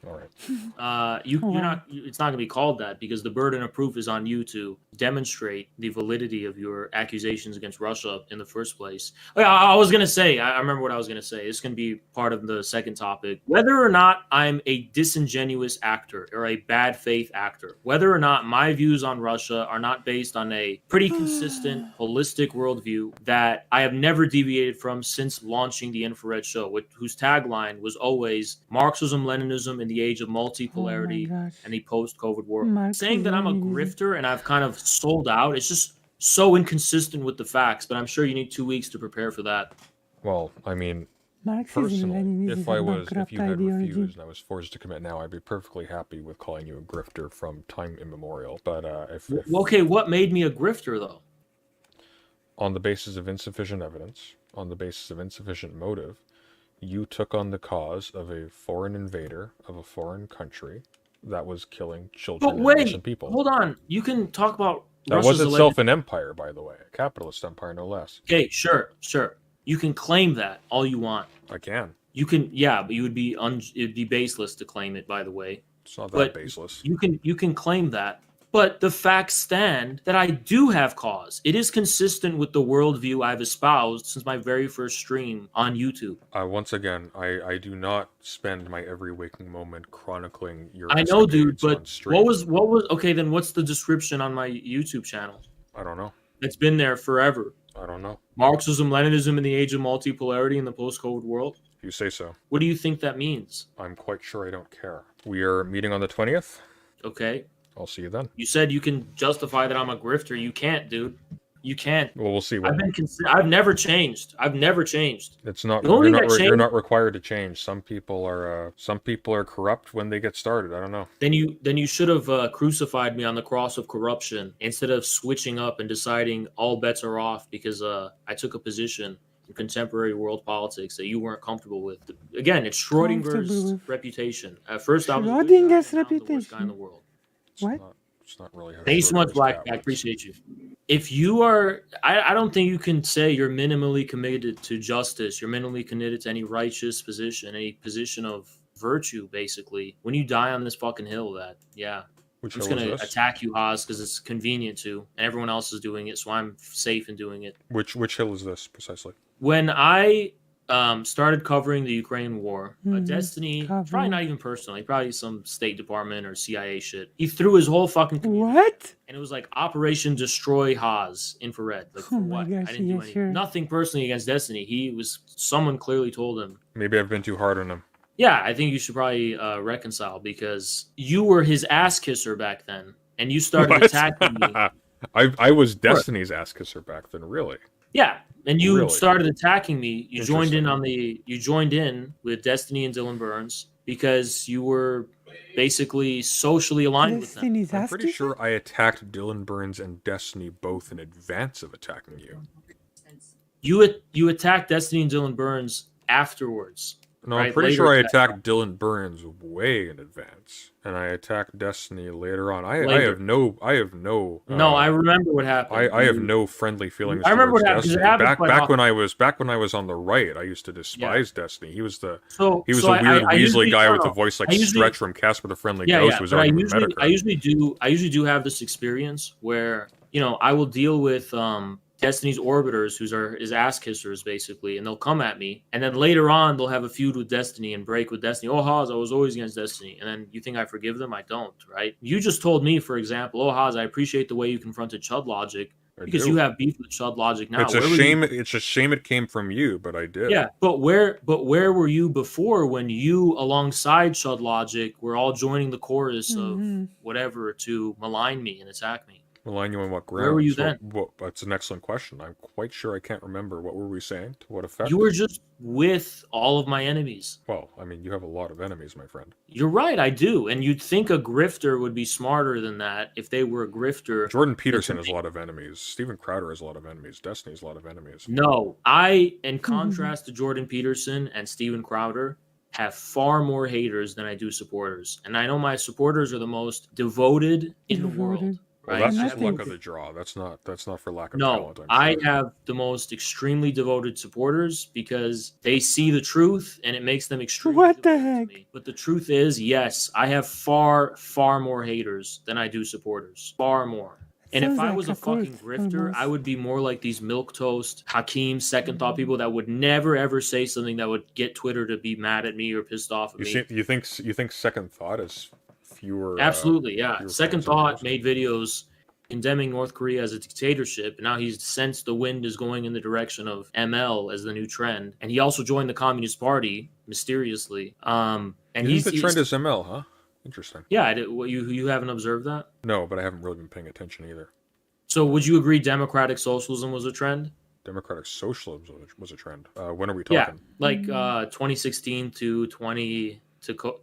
All right. You're not. It's not going to be called that because the burden of proof is on you to demonstrate the validity of your accusations against Russia in the first place. I was going to say. I remember what I was going to say. It's going to be part of the second topic. Whether or not I'm a disingenuous actor or a bad faith actor, whether or not my views on Russia are not based on a pretty consistent, holistic worldview that I have never deviated from since launching the Infrared Show, whose tagline was always Marxism, Leninism in the age of multipolarity and the post-COVID world. Saying that I'm a grifter and I've kind of sold out, it's just so inconsistent with the facts, but I'm sure you need 2 weeks to prepare for that. Well, I mean, Marxism, personally, Leninism if is I a was, if bankrupt you had ideology. refused and I was forced to commit now, I'd be perfectly happy with calling you a grifter from time immemorial. But if Okay, what made me a grifter, though? on the basis of insufficient evidence, on the basis of insufficient motive, you took on the cause of a foreign invader of a foreign country that was killing children But and wait, innocent people. hold on. You can talk about That Russia's was itself an empire, by the way, a capitalist empire, no less. Okay, sure. You can claim that all you want. I can. You can, yeah, but you would be it'd be baseless to claim it. By the way, It's not But that baseless. you can claim that. But the facts stand that I do have cause. It is consistent with the worldview I've espoused since my very first stream on YouTube. Once again, I do not spend my every waking moment chronicling your. I know, dude, escapades on but stream. what was okay? Then what's the description on my YouTube channel? I don't know. It's been there forever. I don't know. Marxism, Leninism in the age of multipolarity in the post-COVID world. If you say so. What do you think that means? I'm quite sure I don't care. We are meeting on the 20th. Okay. I'll see you then. You said you can justify that I'm a grifter. You can't, dude. You can't. Well, we'll see. I've never changed. I've never changed. It's not. The only You're thing not, that you're not required to change. Some people are corrupt when they get started. I don't know. Then you should have crucified me on the cross of corruption instead of switching up and deciding all bets are off because I took a position in contemporary world politics that you weren't comfortable with. Again, it's Schrodinger's reputation. At first, I was a good guy, Schrodinger's now I'm the worst guy in reputation. the world. What? It's not really how. Thank you so much, Schrodinger's Black. cat I works. appreciate you. If you are, I don't think you can say you're minimally committed to justice. You're minimally committed to any righteous position, any position of virtue, basically. When you die on this fucking hill, I'm Which just hill going is to this? attack you, Haas, because it's convenient to, and everyone else is doing it, so I'm safe in doing it. Which hill is this precisely? When I started covering the Ukraine war, Destiny, Covering. probably not even personally, probably some State Department or CIA shit, he threw his whole fucking community. What? And it was like Operation Destroy Haas Infrared. Like for Oh my what? gosh, I didn't do yeah, anything. sure. Nothing personally against Destiny. Someone clearly told him. Maybe I've been too hard on him. Yeah, I think you should probably reconcile because you were his ass kisser back then, and you started What? attacking me. I was Destiny's ass kisser back then, really. Yeah, and you Really? started attacking me. You joined in Interesting. You joined in with Destiny and Dylan Burns because you were basically socially aligned with them. Destiny's I'm ass pretty kisser? sure I attacked Dylan Burns and Destiny both in advance of attacking you. You attacked Destiny and Dylan Burns afterwards. No, I'm Right, pretty later sure I attack. attacked Dylan Burns way in advance, and I attacked Destiny later on. I Later. have no. No, I remember what happened. I have no friendly feelings. I remember towards what happened, 'cause it Destiny. happened Back quite back often. when I was on the right, I used to despise Destiny. He was a So weird I Weasley usually- guy no, with no. a voice like I usually- Stretch from Casper the Friendly Yeah, Ghost, yeah. who's But I arguing usually Medicare. do have this experience where I will deal with Destiny's orbiters, his ass kissers basically, and they'll come at me, and then later on they'll have a feud with Destiny and break with Destiny. Oh, Haas, I was always against Destiny, and then you think I forgive them? I don't, right? You just told me, for example, oh, Haas, I appreciate the way you confronted Chud Logic because you have beef with Chud Logic now. It's a shame. It's a shame it came from you, but I did. Yeah, but where were you before when you, alongside Chud Logic, were all joining the chorus of whatever to malign me and attack me? Malign you on what grounds? Where were you then? That's an excellent question. I'm quite sure I can't remember. What were we saying? To what effect? You were just with all of my enemies. Well, I mean, you have a lot of enemies, my friend. You're right, I do. And you'd think a grifter would be smarter than that if they were a grifter. Jordan Peterson has a lot of enemies. Steven Crowder has a lot of enemies. Destiny has a lot of enemies. No, in contrast to Jordan Peterson and Steven Crowder, have far more haters than I do supporters. And I know my supporters are the most devoted in the world. Well, right? that's just luck of the draw. That's not for lack of talent. I have the most extremely devoted supporters because they see the truth and it makes them extremely What the devoted heck? to me. But the truth is, yes, I have far, far more haters than I do supporters. Far more. And if I was a fucking grifter, I would be more like these milquetoast, Hakeem, second thought people that would never ever say something that would get Twitter to be mad at me or pissed off at me. You think second thought is fewer? Absolutely, yeah. fewer Second fans thought made videos condemning North Korea as a dictatorship, and now he's sensed the wind is going in the direction of ML as the new trend. And he also joined the Communist Party mysteriously. And the trend is ML, huh? Interesting. Yeah, you haven't observed that? No, but I haven't really been paying attention either. So would you agree democratic socialism was a trend? Democratic socialism was a trend. When are we talking? Yeah, like 2016 to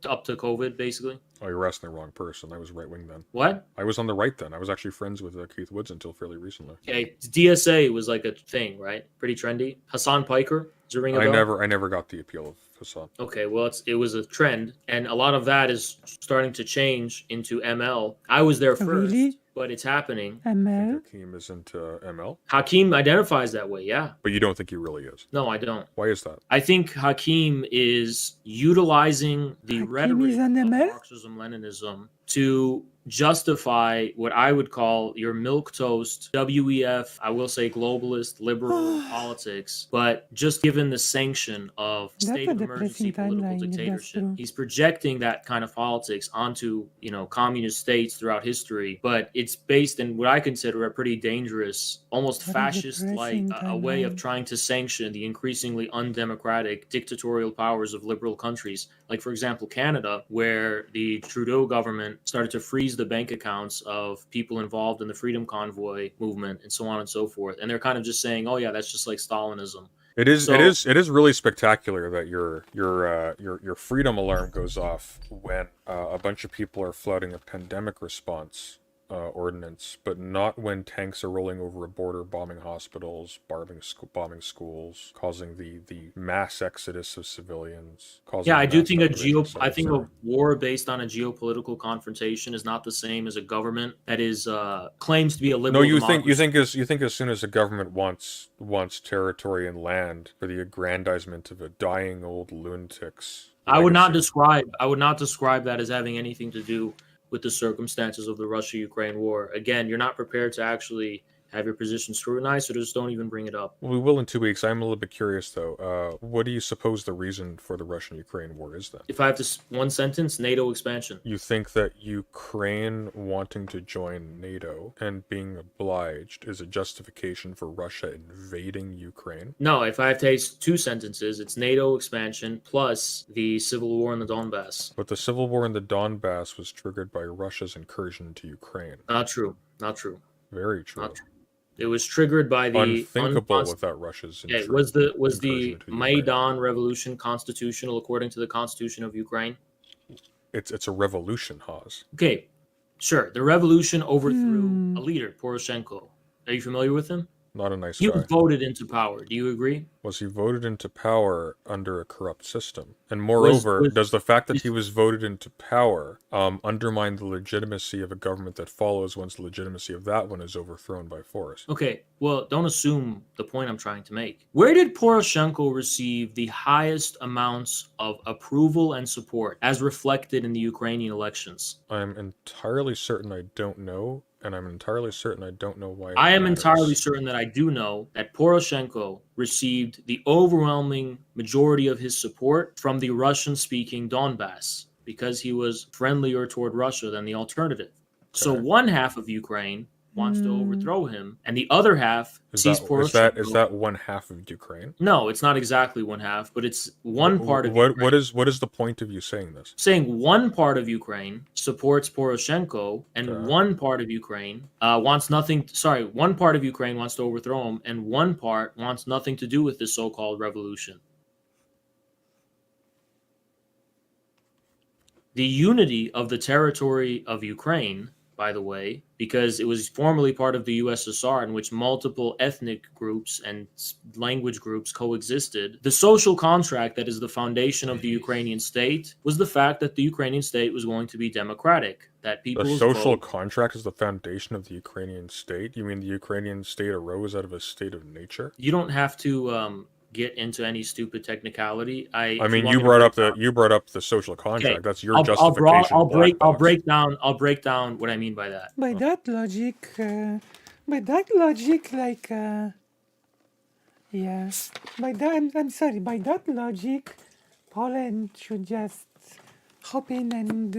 up to COVID, basically. Oh, you're asking the wrong person. I was right wing then. What? I was on the right then. I was actually friends with Keith Woods until fairly recently. Okay, DSA was like a thing, right? Pretty trendy. Hassan Piker. Does it ring a bell? I never got the appeal of Hassan. Okay, well, it was a trend, and a lot of that is starting to change into ML. I was there first, but it's happening. ML? Hakeem is into ML? Hakeem identifies that way, yeah. But you don't think he really is? No, I don't. Why is that? I think Hakeem is utilizing the rhetoric of Marxism-Leninism to justify what I would call your milquetoast, WEF, I will say globalist, liberal politics, but just given the sanction of state of emergency political dictatorship. He's projecting that kind of politics onto, communist states throughout history, but it's based in what I consider a pretty dangerous, almost fascist-like a way of trying to sanction the increasingly undemocratic dictatorial powers of liberal countries. Like, for example, Canada, where the Trudeau government started to freeze the bank accounts of people involved in the Freedom Convoy movement and so on and so forth. And they're kind of just saying, oh yeah, that's just like Stalinism. It is really spectacular that your freedom alarm goes off when a bunch of people are flouting a pandemic response ordinance, but not when tanks are rolling over a border, bombing hospitals, bombing schools, causing the mass exodus of civilians. I do think a war based on a geopolitical confrontation is not the same as a government that is claims to be a liberal. No, you think as soon as a government wants territory and land for the aggrandizement of a dying old lunatic's. I would not describe that as having anything to do with the circumstances of the Russia-Ukraine war. Again, you're not prepared to actually have your position scrutinized, so just don't even bring it up. Well, we will in 2 weeks. I'm a little bit curious, though. What do you suppose the reason for the Russian-Ukraine war is, then? If I have to one sentence, NATO expansion. You think that Ukraine wanting to join NATO and being obliged is a justification for Russia invading Ukraine? No, if I have to say 2 sentences, it's NATO expansion plus the civil war in the Donbass. But the civil war in the Donbass was triggered by Russia's incursion into Ukraine. Not true. Very true. Not true. It was triggered by the unthinkable without Russia's intrusion. Was the Maidan revolution constitutional according to the Constitution of Ukraine? It's a revolution, Haas. Okay, sure. The revolution overthrew a leader, Poroshenko. Are you familiar with him? Not a nice guy. He was voted into power. Do you agree? Was he voted into power under a corrupt system? And moreover, does the fact that he was voted into power undermine the legitimacy of a government that follows once the legitimacy of that one is overthrown by force? Okay, well, don't assume the point I'm trying to make. Where did Poroshenko receive the highest amounts of approval and support as reflected in the Ukrainian elections? I'm entirely certain I don't know, and I'm entirely certain I don't know why. I am matters. entirely certain that I do know that Poroshenko received the overwhelming majority of his support from the Russian-speaking Donbass because he was friendlier toward Russia than the alternative. So Okay. one half of Ukraine wants to overthrow him, and the other half sees Poroshenko. Is that one half of Ukraine? No, it's not exactly one half, but it's one part of Ukraine. Ukraine. What is the point of you saying this? Saying one part of Ukraine supports Poroshenko, and one part of Ukraine wants nothing. Sorry, one part of Ukraine wants to overthrow him, and one part wants nothing to do with this so-called revolution. The unity of the territory of Ukraine, by the way, because it was formerly part of the USSR in which multiple ethnic groups and language groups coexisted. The social contract that is the foundation of the Ukrainian state was the fact that the Ukrainian state was going to be democratic, that people The social contract is the foundation of the Ukrainian state? You mean the Ukrainian state arose out of a state of nature? You don't have to get into any stupid technicality. I mean, you brought up the social contract. Okay. That's your justification. I'll break down what I mean by that. By that logic, like, yeah. I'm sorry. By that logic, Poland should just hop in and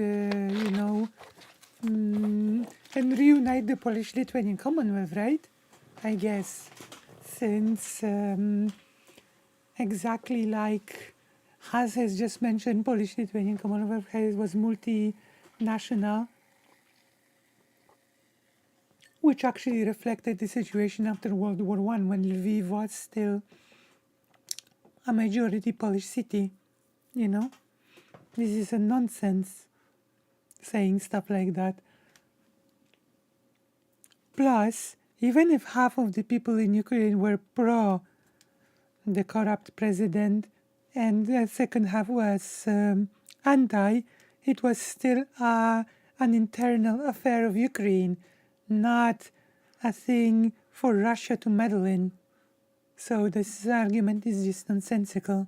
and reunite the Polish-Lithuanian Commonwealth, right? I guess, since exactly like Has has just mentioned, Polish-Lithuanian Commonwealth was multinational, which actually reflected the situation after World War I, when Lviv was still a majority Polish city. You know, this is a nonsense saying stuff like that. Plus, even if half of the people in Ukraine were pro the corrupt president and the second half was anti, it was still an internal affair of Ukraine, not a thing for Russia to meddle in. So this argument is just nonsensical.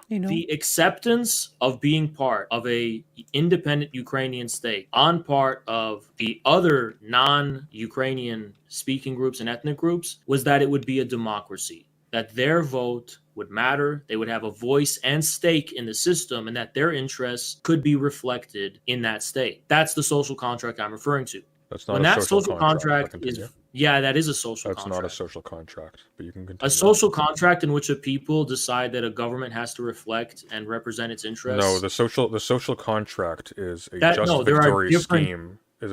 You know? The acceptance of being part of a independent Ukrainian state on part of the other non-Ukrainian speaking groups and ethnic groups was that it would be a democracy, that their vote would matter, they would have a voice and stake in the system, and that their interests could be reflected in that state. That's the social contract I'm referring to. That's not when a that social contract is, yeah, that is a social That's contract. not a social contract, but you can continue. A social contract in which a people decide that a government has to reflect and represent its interests. No, the social contract is a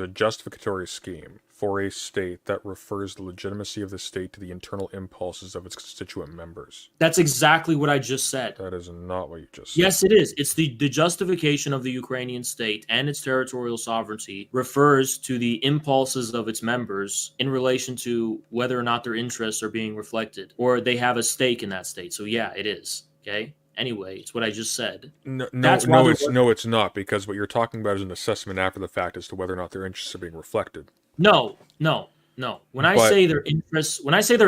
justificatory scheme for a state that refers the legitimacy of the state to the internal impulses of its constituent members. That's exactly what I just said. That is not what you just said. Yes, it is. It's the justification of the Ukrainian state and its territorial sovereignty refers to the impulses of its members in relation to whether or not their interests are being reflected or they have a stake in that state. So yeah, it is. Okay. Anyway, it's what I just said. No, it's not, because what you're talking about is an assessment after the fact as to whether or not their interests are being reflected. No. When I say their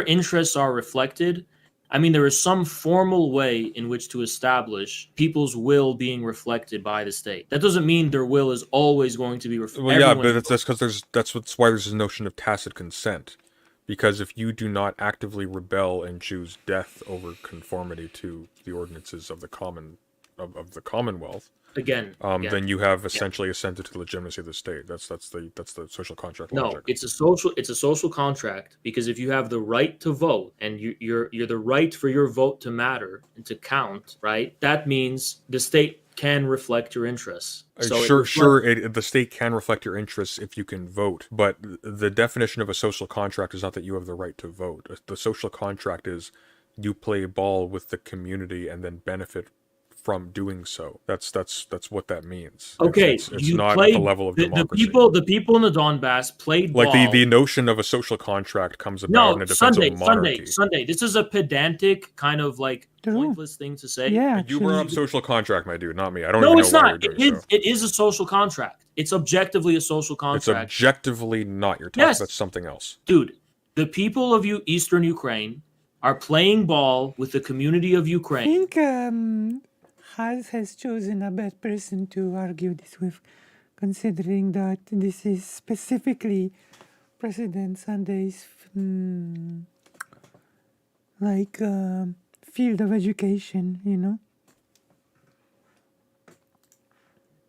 interests are reflected, I mean there is some formal way in which to establish people's will being reflected by the state. That doesn't mean their will is always going to be reflected. Well, yeah, but that's because that's why there's a notion of tacit consent. Because if you do not actively rebel and choose death over conformity to the ordinances of the Commonwealth, then you have essentially assented to the legitimacy of the state. That's the social contract logic. No, it's a social contract, because if you have the right to vote and you're the right for your vote to matter and to count, right? That means the state can reflect your interests. So the state can reflect your interests if you can vote, but the definition of a social contract is not that you have the right to vote. The social contract is you play ball with the community and then benefit from doing so. That's what that means. Okay, it's not at the level of democracy. The people in the Donbass played ball. Like the notion of a social contract comes about in a defense of monarchy. Sunday. This is a pedantic kind of like pointless thing to say. Yeah, you brought up social contract, my dude, not me. I don't. No, even it's know why not. You're doing so. It is a social contract. It's objectively a social contract. It's objectively not. You're talking about something else, dude. The people of Eastern Ukraine are playing ball with the community of Ukraine. I think has chosen a bad person to argue this with, considering that this is specifically President Sunday's field of education, you know?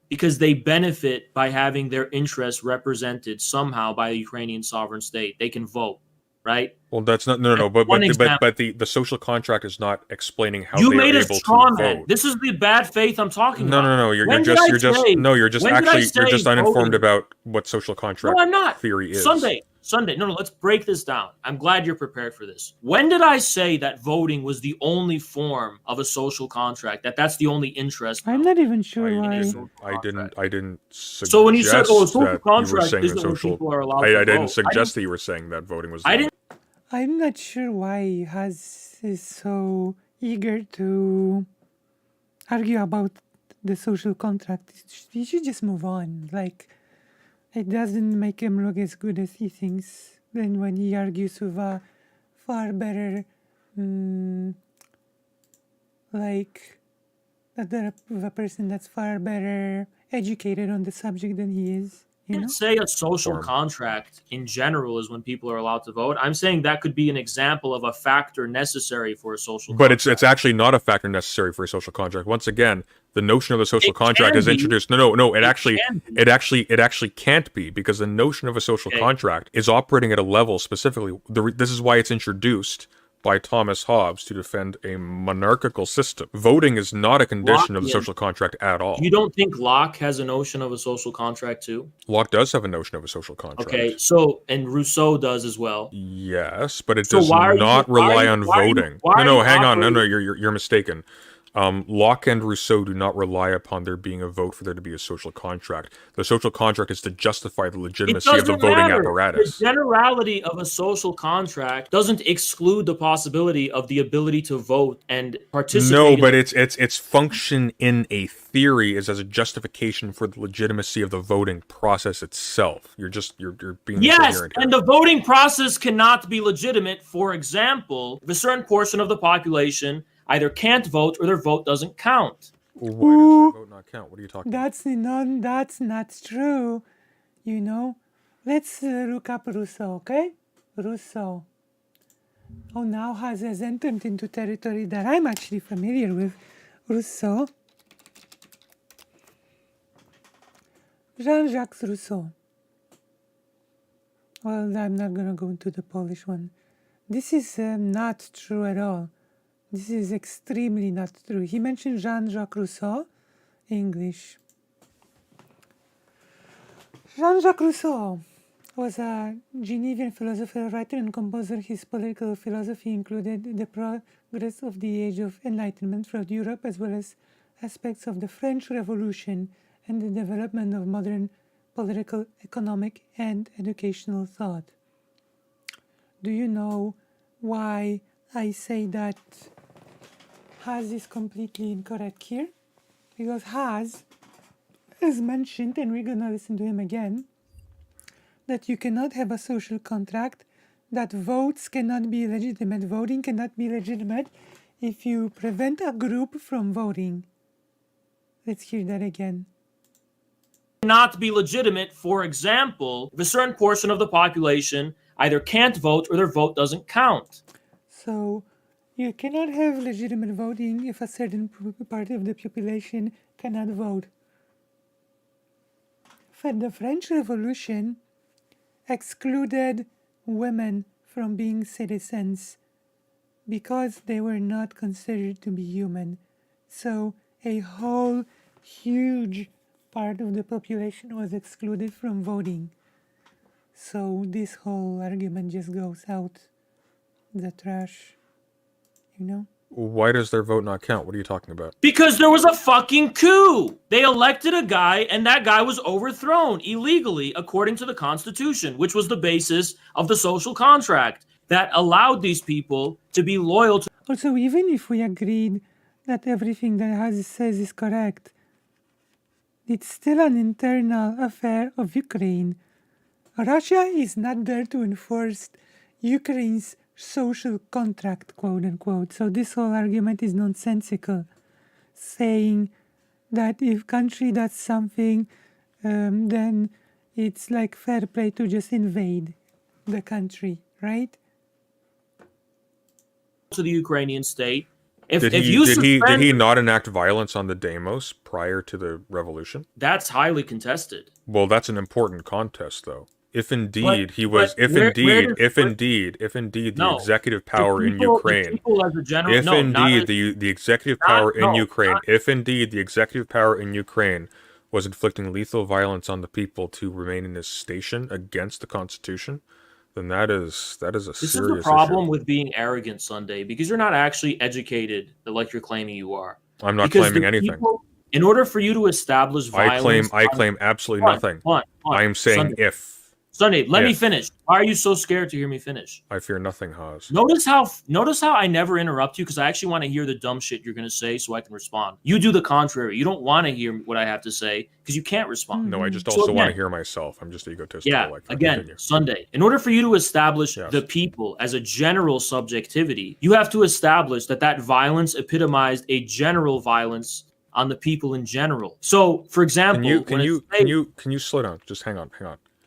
Because they benefit by having their interests represented somehow by a Ukrainian sovereign state. They can vote, right? Well, that's not no. But one the social contract is not explaining how You they are made a able straw to man. vote. This is the bad faith I'm talking No, about. no, no. You're When just did I you're just say- no. You're just when did I actually you're just say uninformed voting? about what social contract No, I'm not. theory is. Sunday. No, let's break this down. I'm glad you're prepared for this. When did I say that voting was the only form of a social contract? That's the only interest? I'm not even sure I why. didn't suggest So when you said, "Oh, a social that you were contract saying isn't that when social. people are allowed to I didn't vote." suggest that you were saying that voting was. I didn't. I'm not sure why Haz is so eager to argue about the social contract. He should just move on. Like, it doesn't make him look as good as he thinks than when he argues with a far better, with a person that's far better educated on the subject than he is. I You know? didn't say a social Form. contract in general is when people are allowed to vote. I'm saying that could be an example of a factor necessary for a social But contract. it's actually not a factor necessary for a social contract. Once again, the notion of a social It contract can is be. introduced. No. It actually can be. can't be, because the notion of a social Okay. contract is operating at a level specifically. This is why it's introduced by Thomas Hobbes to defend a monarchical system. Voting is not a condition of the Lockean. social contract at all. You don't think Locke has a notion of a social contract too? Locke does have a notion of a social contract. Okay, so and Rousseau does as well. Yes, but it So does why are you- not why are rely you- on why are you- voting. why are No, you hang on. No, operating- you're mistaken. Locke and Rousseau do not rely upon there being a vote for there to be a social contract. The social contract is to justify the It legitimacy of the doesn't voting matter. apparatus. The generality of a social contract doesn't exclude the possibility of the ability to vote and participate. No, in but the- its function in a theory is as a justification for the legitimacy of the voting process itself. You're being Yes, incoherent here. and the voting process cannot be legitimate. For example, if a certain portion of the population either can't vote or their vote doesn't count. Why does your vote not count? What are you talking about? That's not true. You know, let's look up Rousseau, okay? Rousseau. Oh, now has entered into territory that I'm actually familiar with. Rousseau. Jean-Jacques Rousseau. Well, I'm not gonna go into the Polish one. This is not true at all. This is extremely not true. He mentioned Jean-Jacques Rousseau, English. Jean-Jacques Rousseau was a Genevan philosopher, writer, and composer. His political philosophy included the progress of the Age of Enlightenment throughout Europe, as well as aspects of the French Revolution and the development of modern political, economic, and educational thought. Do you know why I say that Haz is completely incorrect here? Because Haz has mentioned, and we're gonna listen to him again, that you cannot have a social contract, that votes cannot be legitimate, voting cannot be legitimate if you prevent a group from voting. Let's hear that again. Not be legitimate. For example, if a certain portion of the population either can't vote or their vote doesn't count. So, you cannot have legitimate voting if a certain part of the population cannot vote. The French Revolution excluded women from being citizens because they were not considered to be human. So a whole huge part of the population was excluded from voting. So this whole argument just goes out the trash, you know? Why does their vote not count? What are you talking about? Because there was a fucking coup. They elected a guy, and that guy was overthrown illegally according to the Constitution, which was the basis of the social contract that allowed these people to be loyal to. Also, even if we agreed that everything that Haz says is correct, it's still an internal affair of Ukraine. Russia is not there to enforce Ukraine's social contract, quote unquote. So this whole argument is nonsensical, saying that if country does something, then it's like fair play to just invade the country, right? To the Ukrainian state. Did he not enact violence on the demos prior to the revolution? That's highly contested. Well, that's an important contest, though. If indeed But- he was, but if where indeed the No. executive power in Ukraine, People as a general, if no, indeed not the executive not- power in no, Ukraine, not- if indeed the executive power in Ukraine was inflicting lethal violence on the people to remain in his station against the Constitution, then that is a This is serious the problem issue. with being arrogant, Sunday, because you're not actually educated like you're claiming you are. I'm not Because claiming the anything. people- in order for you to establish violence, I claim absolutely nothing. I am saying Sunday, if. Sunday, let me If. finish. Why are you so scared to hear me finish? I fear nothing, Haas. Notice how I never interrupt you because I actually want to hear the dumb shit you're going to say so I can respond. You do the contrary. You don't want to hear what I have to say because you can't respond. No, I just So also want to again- hear myself. I'm just egotistical. Yeah, like that. again, Continue. Sunday. In order for you to establish Yes. the people as a general subjectivity, you have to establish that violence epitomized a general violence on the people in general. So, for example, Can you slow down? Just hang on.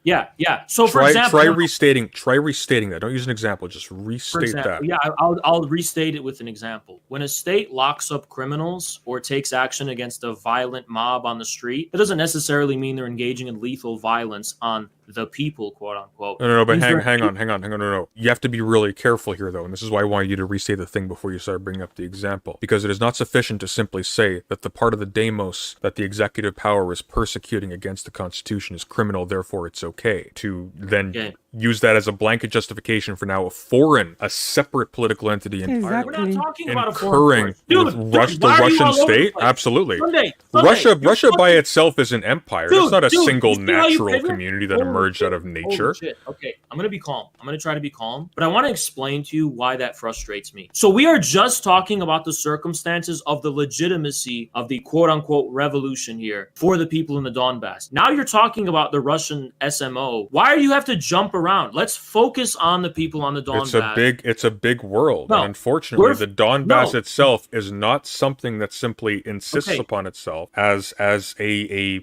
Yeah. So, for Try example, restating that. Don't use an example. Just for restate example, that. yeah, I'll restate it with an example. When a state locks up criminals or takes action against a violent mob on the street, that doesn't necessarily mean they're engaging in lethal violence on the people, quote unquote. No, but Means they're- hang on. No. You have to be really careful here, though, and this is why I wanted you to restate the thing before you start bringing up the example, because it is not sufficient to simply say that the part of the demos that the executive power is persecuting against the Constitution is criminal, therefore it's okay. To then use that as a blanket justification for now a separate political entity entirely. We're not talking about a Incurring foreign with dude, the why are you all Russian over the state? place? Absolutely. Sunday, Russia you're by fucking- itself is an empire. Dude, That's not a dude, single you see how you natural pivot? community that Holy emerged shit, out of holy nature. shit. Okay, I'm gonna be calm. I'm gonna try to be calm, but I want to explain to you why that frustrates me. So we are just talking about the circumstances of the legitimacy of the quote-unquote revolution here for the people in the Donbass. Now you're talking about the Russian SMO. Why do you have to jump around? Let's focus on the people on the Donbass. It's a big world. No, And unfortunately, the Donbass no. itself is not something that simply insists Okay. upon itself as a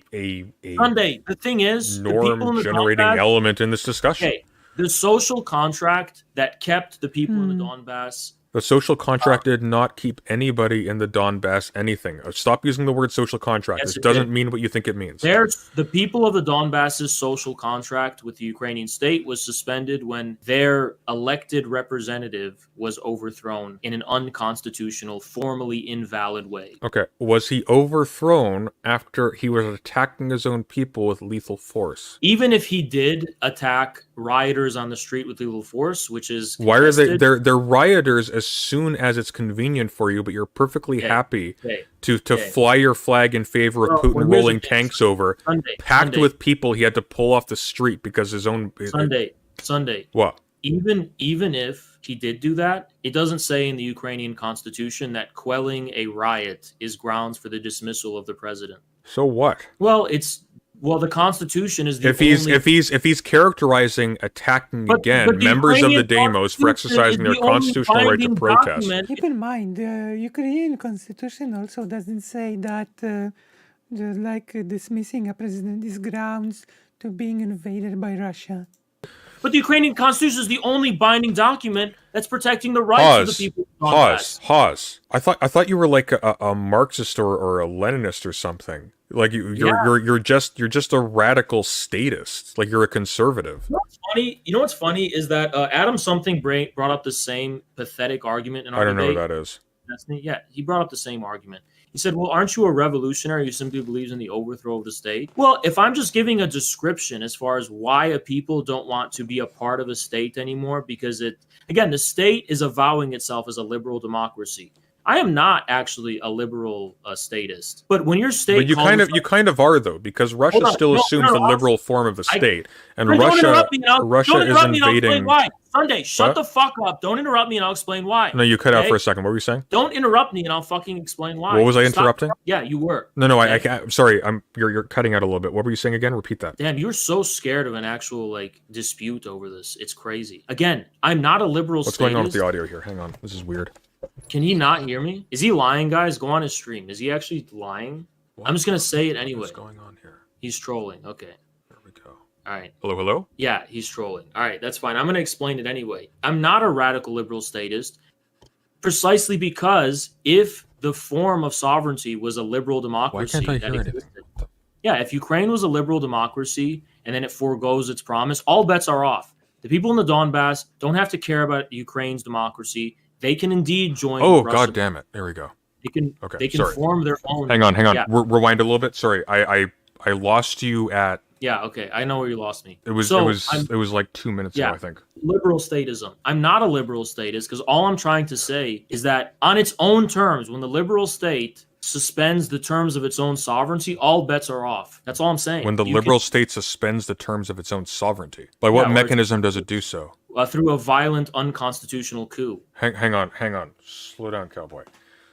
Sunday, the thing is, the people in norm the generating Donbass, element in this discussion. okay, the social contract that kept the people in the Donbass. The social contract did not keep anybody in the Donbass anything. Stop using the word social contract. Yes, This it doesn't did. mean what you think it means. There's the people of the Donbass's social contract with the Ukrainian state was suspended when their elected representative was overthrown in an unconstitutional, formally invalid way. Okay. Was he overthrown after he was attacking his own people with lethal force? Even if he did attack rioters on the street with lethal force, which is Why are they? contested- They're rioters as soon as it's convenient for you, but you're perfectly Okay, happy okay, to okay. fly your flag in favor of Well, Putin well, here's rolling the thing. tanks over, packed Sunday, with people he had to pull off the street because his own. Sunday. What? Even if he did do that, it doesn't say in the Ukrainian constitution that quelling a riot is grounds for the dismissal of the president. So what? Well, the Constitution is the If he's only. if he's characterizing attacking But again the members of the Ukrainian demos for Constitution exercising is their the only constitutional right to binding protest. document. Keep in mind, the Ukrainian constitution also doesn't say that dismissing a president is grounds to being invaded by Russia. But the Ukrainian Constitution is the only binding document that's protecting the rights of the people. of Donbass. Haas. I thought you were like a Marxist or a Leninist or something. Like you're just a radical statist. Like you're a conservative. You know what's funny is that Adam something brought up the same pathetic argument in our I don't know debate. what that is. Yeah, he brought up the same argument. He said, well, aren't you a revolutionary who simply believes in the overthrow of the state? Well, if I'm just giving a description as far as why a people don't want to be a part of a state anymore, because the state is avowing itself as a liberal democracy. I am not actually a liberal statist. But when your state But you kind of are though, because Russia still assumes the liberal form of the state, and Russia is invading. Why? Sunday, shut the fuck up. Don't interrupt me and I'll explain why. No, you cut out for a second. What were you saying? Don't interrupt me and I'll fucking explain why. What was I Stop. interrupting? Yeah, you were. No, I can't. Sorry, you're cutting out a little bit. What were you saying again? Repeat that. Damn, you're so scared of an actual dispute over this. It's crazy. Again, I'm not a liberal What's statist. going on with the audio here? Hang on. This is weird. Can he not hear me? Is he lying, guys? Go on his stream. Is he actually lying? What? I'm just gonna say it anyway. What's going on here? He's trolling. Okay. There we go. All right. Hello, hello? Yeah, he's trolling. All right, that's fine. I'm going to explain it anyway. I'm not a radical liberal statist precisely because if the form of sovereignty was a liberal Why democracy can't I that hear existed, anything? yeah, if Ukraine was a liberal democracy and then it forgoes its promise, all bets are off. The people in the Donbass don't have to care about Ukraine's democracy. They can indeed join Oh, Russia. god damn it. There we go. They can sorry. form their own. Hang on. Yeah, Rewind a little bit. Sorry. I lost you at yeah, okay. I know where you lost me. it was like 2 minutes ago, I think. Liberal statism. I'm not a liberal statist because all I'm trying to say is that on its own terms, when the liberal state suspends the terms of its own sovereignty, all bets are off. That's all I'm saying. When the liberal state suspends the terms of its own sovereignty. By what mechanism does it do so? Through a violent, unconstitutional coup. Hang on. Slow down, cowboy.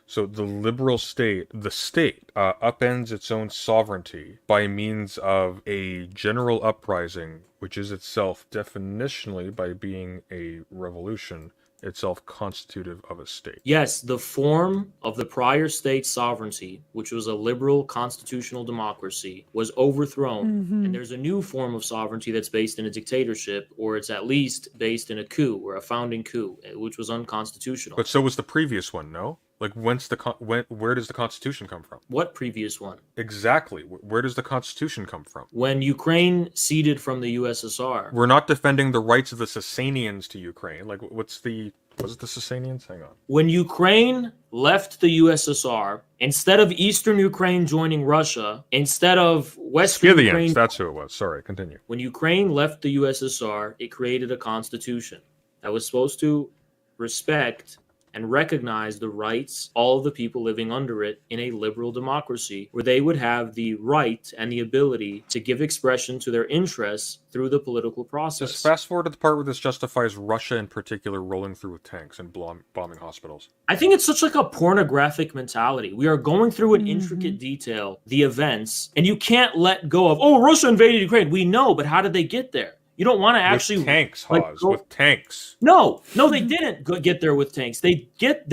So the liberal state, upends its own sovereignty by means of a general uprising, which is itself definitionally, by being a revolution, itself constitutive of a state. Yes, the form of the prior state's sovereignty, which was a liberal constitutional democracy, was overthrown. And there's a new form of sovereignty that's based in a dictatorship, or it's at least based in a coup, or a founding coup, which was unconstitutional. But so was the previous one, no? Like, where does the Constitution come from? What previous one? Exactly. Where does the Constitution come from? When Ukraine ceded from the USSR. We're not defending the rights of the Sassanians to Ukraine. Like, was it the Sassanians? Hang on. When Ukraine left the USSR, instead of Eastern Ukraine joining Russia, instead of Western Scythians, Ukraine... that's who it was. Sorry, continue. When Ukraine left the USSR, it created a constitution that was supposed to respect and recognize the rights of all of the people living under it in a liberal democracy, where they would have the right and the ability to give expression to their interests through the political process. Just fast forward to the part where this justifies Russia in particular rolling through with tanks and bombing hospitals. I think it's such like a pornographic mentality. We are going through in intricate detail the events, and you can't let go of, oh, Russia invaded Ukraine. We know, but how did they get there? You don't want to actually with tanks, Hawes. With tanks. No, they didn't get there with tanks. They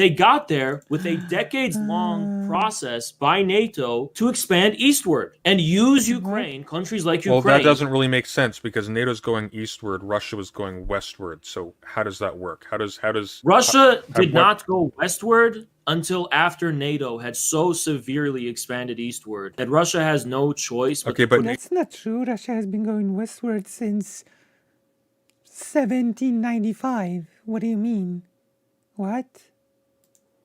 got there with a decades-long process by NATO to expand eastward and use Ukraine, countries like Ukraine. Well, that doesn't really make sense because NATO's going eastward, Russia was going westward. So how does that work? How does Russia did not go westward until after NATO had so severely expanded eastward that Russia has no choice. Okay, but that's not true. Russia has been going westward since 1795. What do you mean? What?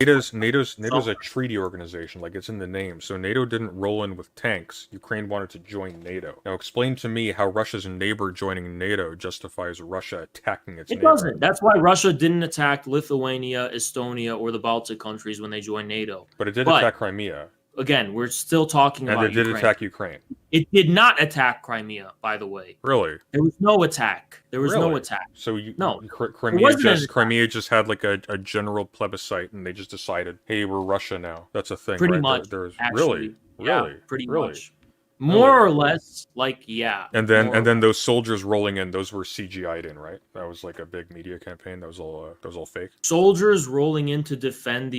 NATO's a treaty organization, like it's in the name. So NATO didn't roll in with tanks. Ukraine wanted to join NATO. Now explain to me how Russia's neighbor joining NATO justifies Russia attacking its neighbor. It doesn't. That's why Russia didn't attack Lithuania, Estonia, or the Baltic countries when they joined NATO. But it did attack Crimea. Again, we're still talking about Ukraine. And it did attack Ukraine. It did not attack Crimea, by the way. Really? There was no attack. No attack. So Crimea just had like a general plebiscite, and they just decided, hey, we're Russia now. That's a thing. Pretty right? much. Really? Pretty much. More or less, like, yeah. And then those soldiers rolling in, those were CGI'd in, right? That was like a big media campaign. That was all fake. Soldiers rolling in to defend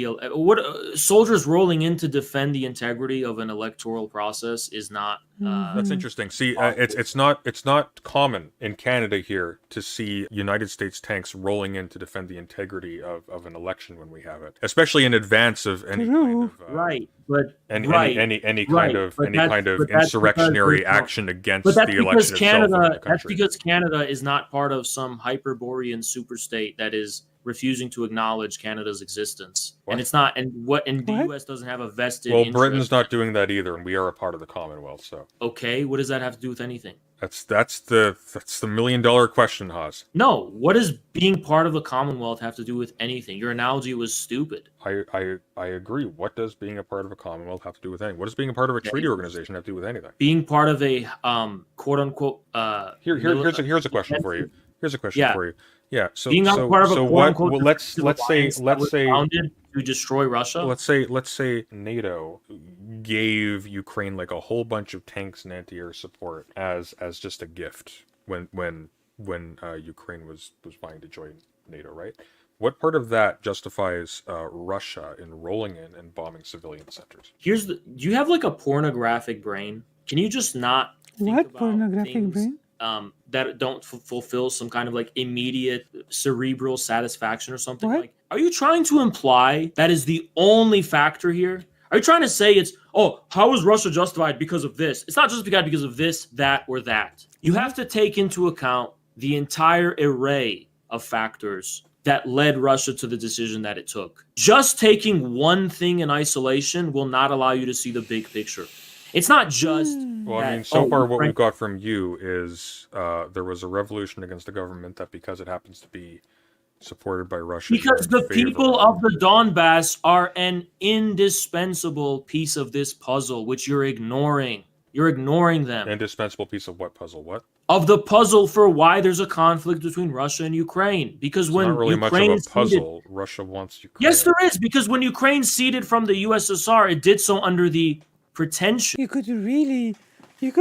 soldiers rolling in to defend the integrity of an electoral process is not. That's interesting. See, it's not common in Canada here to see United States tanks rolling in to defend the integrity of an election when we have it, especially in advance of any kind of any kind of insurrectionary action against the election itself. That's because Canada is not part of some Hyperborean superstate that is refusing to acknowledge Canada's existence. What? And it's not, and the US doesn't have a vested interest. Britain's not doing that either, and we are a part of the Commonwealth, so. Okay, what does that have to do with anything? That's the $1 million question, Haas. No, what does being part of the Commonwealth have to do with anything? Your analogy was stupid. I agree. What does being a part of a Commonwealth have to do with anything? What does being a part of a treaty organization have to do with anything? Being part of a quote unquote here's a question for you. Here's a question for you. Yeah. So being part of a quote unquote let's say founded to destroy Russia. Let's say NATO gave Ukraine like a whole bunch of tanks and anti-air support as just a gift when Ukraine was vying to join NATO, right? What part of that justifies Russia in rolling in and bombing civilian centers? Do you have like a pornographic brain? Can you just not think about pornographic things brain? that don't fulfill some kind of like immediate cerebral satisfaction or something. What? Like, are you trying to imply that is the only factor here? Are you trying to say it's, oh, how is Russia justified because of this? It's not justified because of this, that, or that. You have to take into account the entire array of factors that led Russia to the decision that it took. Just taking one thing in isolation will not allow you to see the big picture. It's not just. Well, I that, mean, so far what Ukraine- we've got from you is there was a revolution against the government that because it happens to be supported by Russia. Because you're the in favor people of. of the Donbass are an indispensable piece of this puzzle, which you're ignoring. You're ignoring them. Indispensable piece of what puzzle? What? Of the puzzle for why there's a conflict between Russia and Ukraine. Because It's when not really Ukraine much of a puzzle. Russia wants Ukraine. yes, there is. Because when Ukraine ceded from the USSR, it did so under the pretension. You could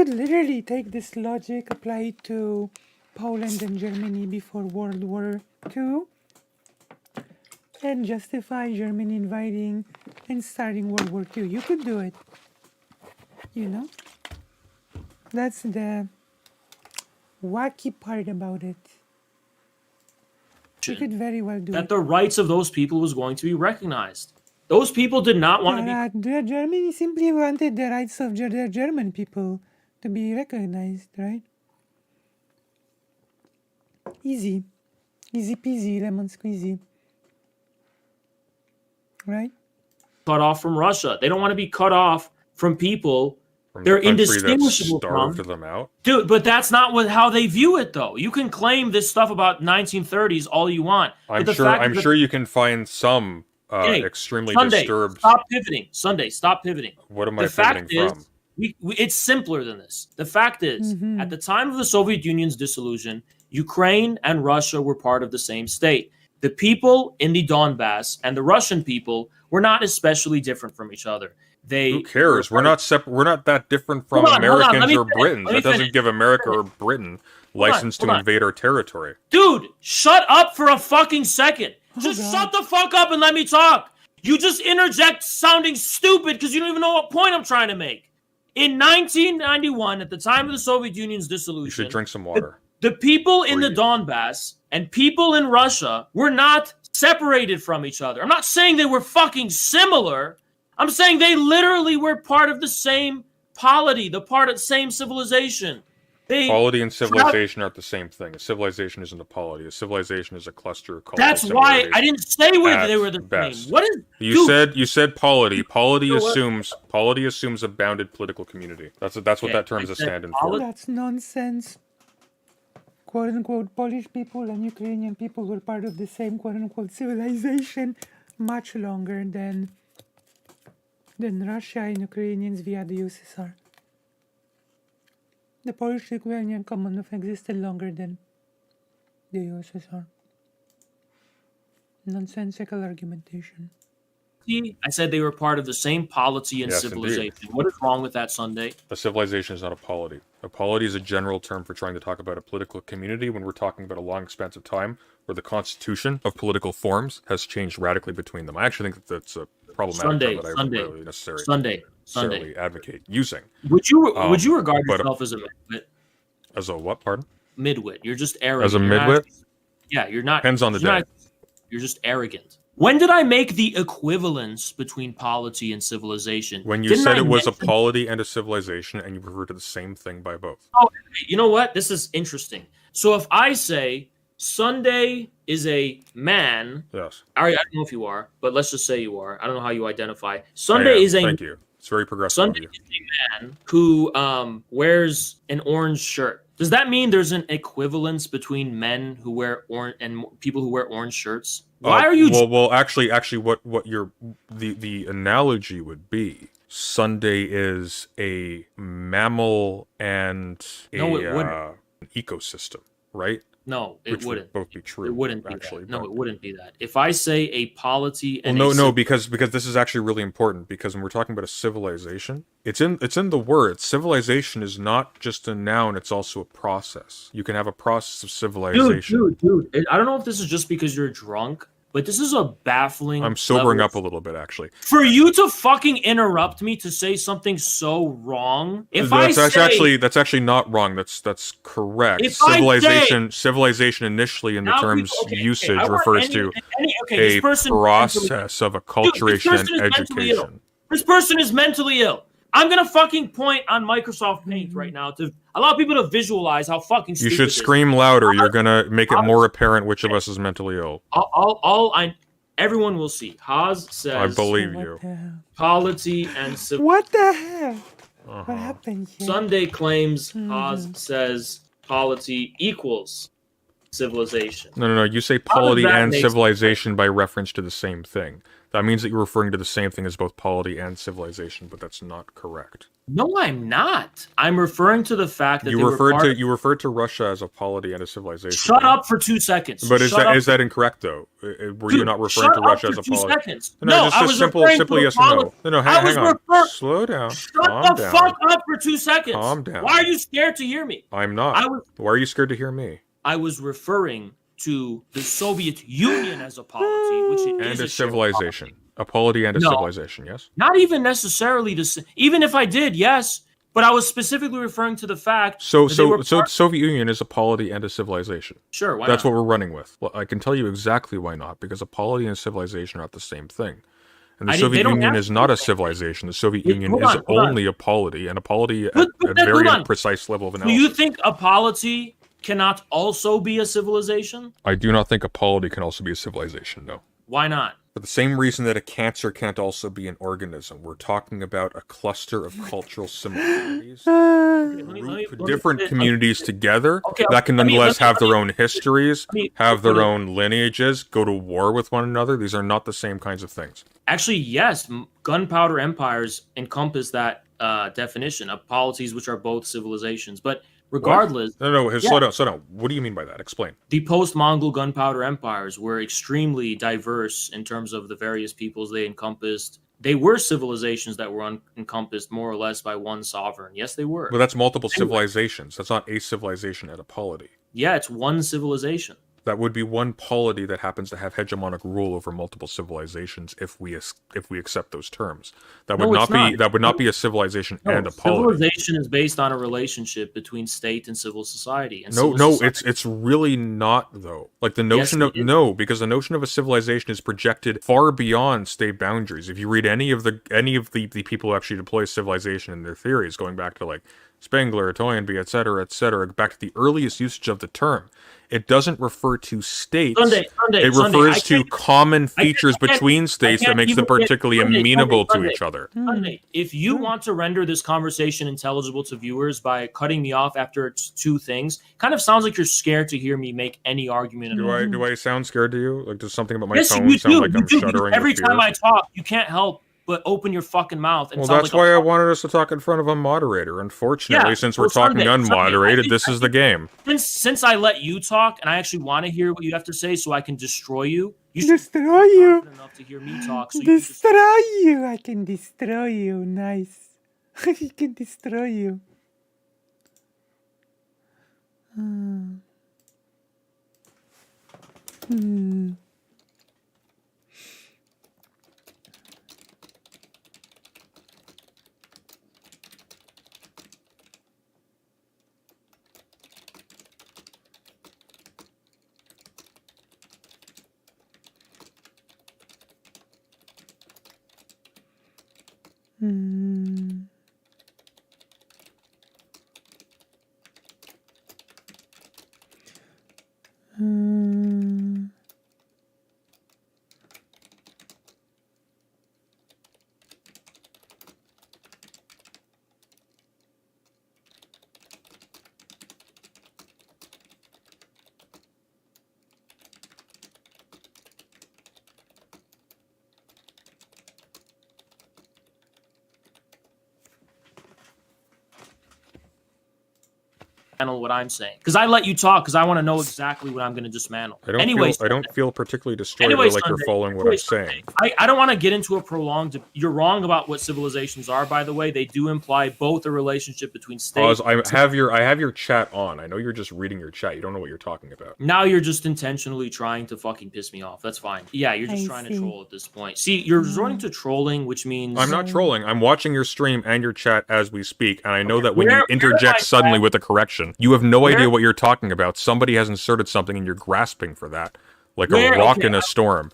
literally take this logic, apply it to Poland and Germany before World War II, and justify Germany invading and starting World War II. You could do it. You know? That's the wacky part about it. You could very well do That it. the rights of those people was going to be recognized. Those people did not want to be. Germany simply wanted the rights of their German people to be recognized, right? Easy. Easy peasy, lemon squeezy. Right? Cut off from Russia. They don't want to be cut off from people From they're the country that indistinguishable starved from. them out. Dude, but that's not how they view it, though. You can claim this stuff about 1930s all you want. I'm but sure you can find some Hey, extremely Sunday, disturbed. stop pivoting. Sunday, stop pivoting. What am I The fact pivoting is, from? it's simpler than this. The fact is, Mhm. at the time of the Soviet Union's dissolution, Ukraine and Russia were part of the same state. The people in the Donbass and the Russian people were not especially different from each other. Who cares? We're not We're not that different from Hold on, hold on, let Americans me or finish, Britons. let me That doesn't finish. give America or Britain license hold to on. invade our territory. Dude, shut up for a fucking second. Just God. shut the fuck up and let me talk. You just interject sounding stupid because you don't even know what point I'm trying to make. In 1991, at the time of the Soviet Union's You dissolution, should drink some water. the people in the Breathe. Donbass and people in Russia were not separated from each other. I'm not saying they were fucking similar. I'm saying they literally were part of the same polity, the same civilization. Polity and civilization aren't the same thing. A civilization isn't a polity. A civilization is a cluster of cultural That's why similarities. I didn't say At they were the best. same. What is You said polity. Polity You know what? assumes a bounded political community. That's what Okay, that term is I a said stand-in for. polity- That's nonsense. Quote unquote Polish people and Ukrainian people were part of the same quote unquote civilization much longer than Russia and Ukrainians via the USSR. The Polish-Ukrainian Commonwealth existed longer than the USSR. Nonsensical argumentation. I said they were part of the same polity and Yes, civilization. indeed. What is wrong with that, Sunday? A civilization is not a polity. A polity is a general term for trying to talk about a political community when we're talking about a long expanse of time where the constitution of political forms has changed radically between them. I actually think that's a problematic term that I don't really necessarily advocate using. Would you regard but- yourself as a midwit? As a what, pardon? Midwit. You're just arrogant. As a You're not- midwit? Yeah, you're not. Depends on the you're day. not- You're just arrogant. When did I make the equivalence between polity and civilization? When you Didn't said I it was a mention- polity and a civilization and you refer to the same thing by both. You know what? This is interesting. So if I say Sunday is a man, Yes. I don't know if you are, but let's just say you are. I don't know how you identify. I Sunday am. is a Thank you. It's very progressive Sunday of is you. a man who wears an orange shirt. Does that mean there's an equivalence between men who wear orange and people who wear orange shirts? Why are you? Well, actually, what your the analogy would be. Sunday is a mammal and No, it an wouldn't. ecosystem, right? No, it Which wouldn't. would both be true. It wouldn't be actually. that. No, but- it wouldn't be that. If I say a polity Well, and no, because this is actually really important because when we're talking about a civilization, it's in the word. Civilization is not just a noun; it's also a process. You can have a process of civilization. dude, I don't know if this is just because you're drunk, but this is a baffling. I'm sobering level up a little bit, actually. For you to fucking interrupt me to say something so wrong. That's actually not wrong. That's correct. If I say- Civilization initially in the Now terms people- okay, usage I want refers any- to this a person process of acculturation and person is mentally ill. education. This person is mentally ill. I'm gonna fucking point on Microsoft Paint right now to allow people to visualize how fucking You stupid should this is. scream louder. You're gonna make it more apparent which of us is mentally ill. Everyone will see. Haas says I believe What you. the hell? polity and civilization. What the hell? Uh-huh. What happened here? Sunday claims Haas says polity equals civilization. No. You say How does polity that and make civilization by reference to the same thing. That means that you're referring to the same thing as both polity and civilization, but that's not correct. No, I'm not. I'm referring to the fact that You referred to Russia as a polity and a civilization. Shut up for 2 seconds. But is that incorrect though? Were you not referring to Russia as a polity? Seconds. No, I was referring simply to yes or no. No, hang on. Slow down. Shut Calm the down. fuck up for 2 seconds. Calm down. Why are you scared to hear me? I'm not. Why are you scared to hear me? I was referring to the Soviet Union as a polity, which it And is a shared civilization. A polity and a No. civilization, yes? Not even necessarily even if I did, yes. But I was specifically referring to the fact So that they were the Soviet Union is a polity and a civilization. Sure, why That's not? what we're running with. Well, I can tell you exactly why not, because a polity and civilization are not the same thing. And the they Soviet don't Union have is to not be a the same thing. civilization. The Soviet Wait, Union hold is on, hold on. only a polity, and a polity at But a then, very hold on. precise level of Do analysis. you think a polity cannot also be a civilization? I do not think a polity can also be a civilization, no. Why not? For the same reason that a cancer can't also be an organism. We're talking about a cluster of cultural similarities. Group different communities together Okay, that can let me- nonetheless let me- have their own histories, let me- have their let me- own lineages, go to war with one another. These are not the same kinds of things. Actually, yes. Gunpowder empires encompass that definition of polities which are both civilizations. But regardless, No, slow down. What do you mean by that? Explain. the post-Mongol gunpowder empires were extremely diverse in terms of the various peoples they encompassed. They were civilizations that were encompassed more or less by one sovereign. Yes, they were. But that's multiple civilizations. That's not a civilization and a polity. Yeah, it's one civilization. That would be one polity that happens to have hegemonic rule over multiple civilizations if we accept those terms. That would No, not it's be not. that would not be a civilization and a polity. Civilization is based on a relationship between state and civil society. And No, civil no, society- it's really not though. Like the notion Yes, of it is. no, because the notion of a civilization is projected far beyond state boundaries. If you read any of the people who actually deploy civilization in their theories, going back to like Spengler, Toynbee, etc., back to the earliest usage of the term, it doesn't refer to states. Sunday, It Sunday, refers I to can't- common I can't- features I can't- between I states that can't makes them even get- particularly Sunday, amenable to Sunday. each other. Sunday, if you want to render this conversation intelligible to viewers by cutting me off after it's two things, kind of sounds like you're scared to hear me make any argument at all. Do I sound scared to you? Like does something about my Yes, tone you sound do. like You I'm do, because shuddering every with fear? time I talk, you can't help but open your fucking mouth. And Well, sound that's like why a I wanted us to talk in front of a moderator. Unfortunately, Yeah, since well, we're talking Sunday, unmoderated, I this is the game. Since I let you talk, and I actually want to hear what you have to say, so I can destroy you. You should Destroy be you. confident enough to hear me talk. So you can just Destroy you. I can destroy you. Nice. I can destroy you. Hmm. Hmm. Hmm. what I'm saying. Because I let you talk because I want to know exactly what I'm going to dismantle. I don't feel particularly destroyed or like you're following what I'm saying. I don't want to get into a prolonged. You're wrong about what civilizations are, by the way. They do imply both a relationship between states. I have your chat on. I know you're just reading your chat. You don't know what you're talking about. Now you're just intentionally trying to fucking piss me off. That's fine. Yeah, you're just trying to troll at this point. See, you're resorting to trolling, which means I'm not trolling. I'm watching your stream and your chat as we speak, and I know that when you interject suddenly with a correction, you have no idea what you're talking about. Somebody has inserted something, and you're grasping for that, like a rock in a storm.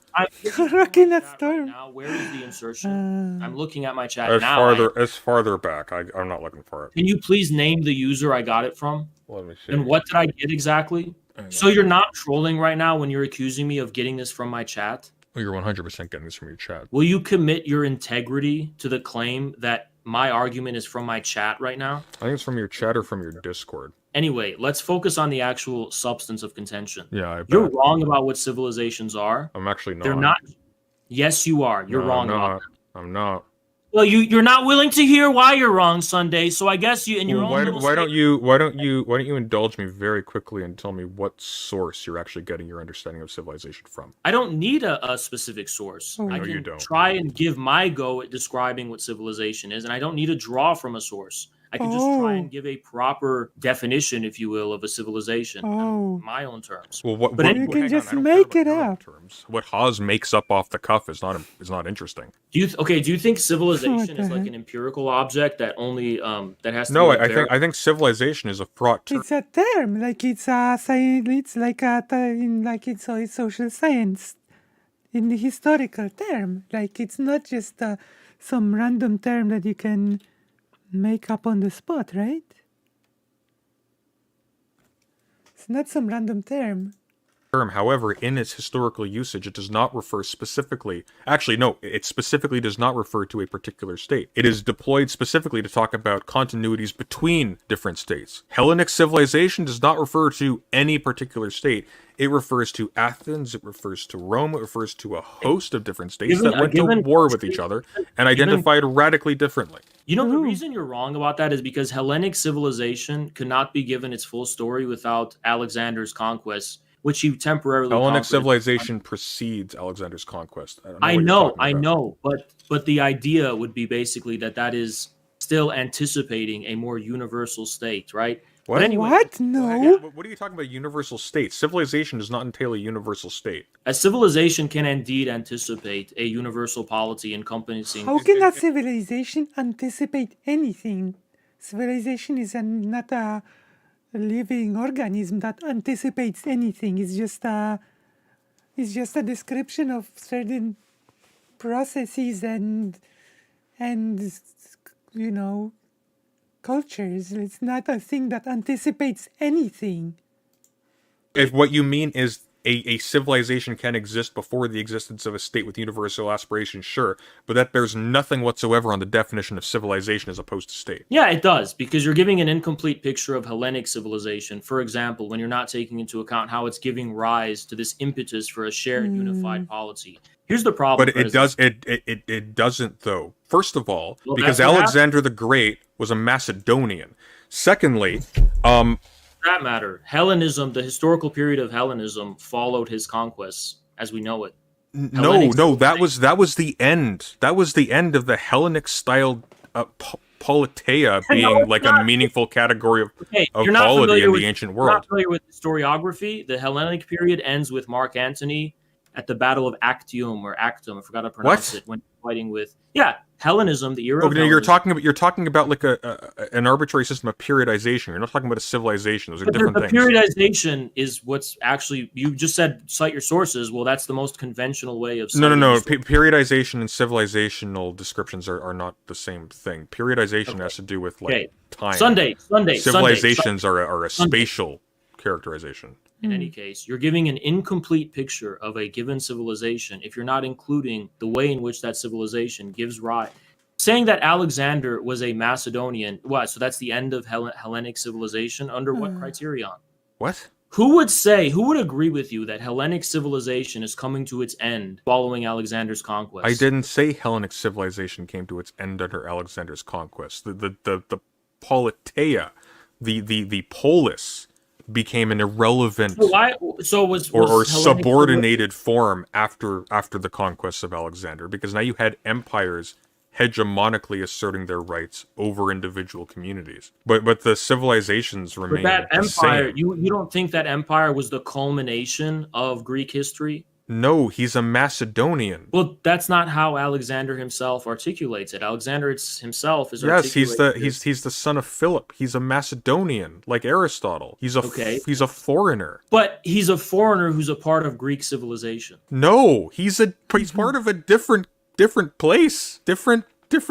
Rock in a storm. Now, where is the insertion? I'm looking at my chat now. As farther back. I'm not looking for it. Can you please name the user I got it from? Let me see. And what did I get exactly? So you're not trolling right now when you're accusing me of getting this from my chat? Well, you're 100% getting this from your chat. Will you commit your integrity to the claim that my argument is from my chat right now? I think it's from your chat or from your Discord. Anyway, let's focus on the actual substance of contention. Yeah, I bet. You're wrong about what civilizations are. I'm actually not. They're not. Yes, you are. You're wrong about that. I'm not. Well, you're not willing to hear why you're wrong, Sunday. So I guess you and your own. Why don't you indulge me very quickly and tell me what source you're actually getting your understanding of civilization from? I don't need a specific source. I can you don't. try and give my go at describing what civilization is, and I don't need to draw from a source. I can just try and give a proper definition, if you will, of a civilization on my own terms. Well, but you can just make it up. What Haas makes up off the cuff is not interesting. Do you think civilization is like an empirical object that only that has to? No, I think civilization is a fraught term. It's a term, like it's a science. It's like it's a social science, in the historical term. Like it's not just some random term that you can make up on the spot, right? It's not some random term. However, in its historical usage, it does not refer specifically... Actually, no, it specifically does not refer to a particular state. It is deployed specifically to talk about continuities between different states. Hellenic civilization does not refer to any particular state. It refers to Athens, it refers to Rome, it refers to a host of different states that went to war with each other and identified radically differently. You know, the reason you're wrong about that is because Hellenic civilization could not be given its full story without Alexander's conquest, which he temporarily Hellenic civilization precedes Alexander's conquest. I know, but the idea would be basically that is still anticipating a more universal state, right? What? But anyway, what? No. What are you talking about? Universal state? Civilization does not entail a universal state. A civilization can indeed anticipate a universal polity encompassing. How can a civilization anticipate anything? Civilization is not a living organism that anticipates anything. It's just a description of certain processes and you know, cultures. It's not a thing that anticipates anything. If what you mean is a civilization can exist before the existence of a state with universal aspirations, sure, but that bears nothing whatsoever on the definition of civilization as opposed to state. Yeah, it does, because you're giving an incomplete picture of Hellenic civilization, for example, when you're not taking into account how it's giving rise to this impetus for a shared unified polity. Here's the problem. But it doesn't, though. First of all, because Alexander the Great was a Macedonian. Secondly, that matter. Hellenism, the historical period of Hellenism, followed his conquests as we know it. No, that was the end. That was the end of the Hellenic-styled politeia being like a meaningful category of polity in the ancient world. You're not familiar with historiography. The Hellenic period ends with Mark Antony at the Battle of Actium or Actum. I forgot to pronounce it. When fighting with Hellenism, the era. Okay, you're talking about like an arbitrary system of periodization. You're not talking about a civilization. Those are different things. Periodization is what's actually. You just said cite your sources. Well, that's the most conventional way of. No. Periodization and civilizational descriptions are not the same thing. Periodization has to do with like time. Sunday. Civilizations are a spatial characterization. In any case, you're giving an incomplete picture of a given civilization if you're not including the way in which that civilization gives rise. Saying that Alexander was a Macedonian, what? So that's the end of Hellenic civilization? Under what criterion? What? Who would agree with you that Hellenic civilization is coming to its end following Alexander's conquest? I didn't say Hellenic civilization came to its end under Alexander's conquest. The politeia the polis became an irrelevant was or Hellenic subordinated form after the conquests of Alexander, because now you had empires hegemonically asserting their rights over individual communities. But the civilizations But remain that the empire, same. you don't think that empire was the culmination of Greek history? No, he's a Macedonian. Well, that's not how Alexander himself articulates it. Alexander himself is Yes, articulating he's the son of Philip. He's a Macedonian, like Aristotle. He's a foreigner. But he's a foreigner who's a part of Greek civilization. No, he's part of a different place. Different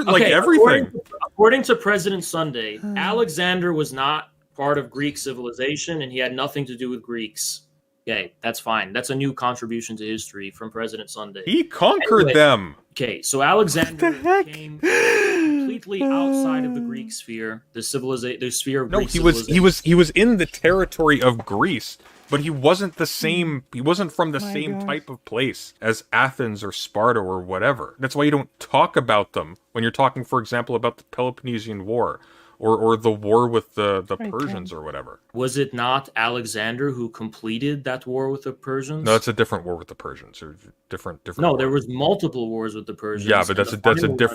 like everything. According to President Sunday, Alexander was not part of Greek civilization and he had nothing to do with Greeks. Okay, that's fine. That's a new contribution to history from President Sunday. He conquered them. Okay, so Alexander came completely outside of the Greek sphere, the sphere of Greek civilization. He was in the territory of Greece, but he wasn't the same. He wasn't from the same type of place as Athens or Sparta or whatever. That's why you don't talk about them when you're talking, for example, about the Peloponnesian War. Or the war with the Persians or whatever. Was it not Alexander who completed that war with the Persians? No, that's a different war with the Persians. Or different. No, war. there was multiple wars with the Persians. Yeah, but that's a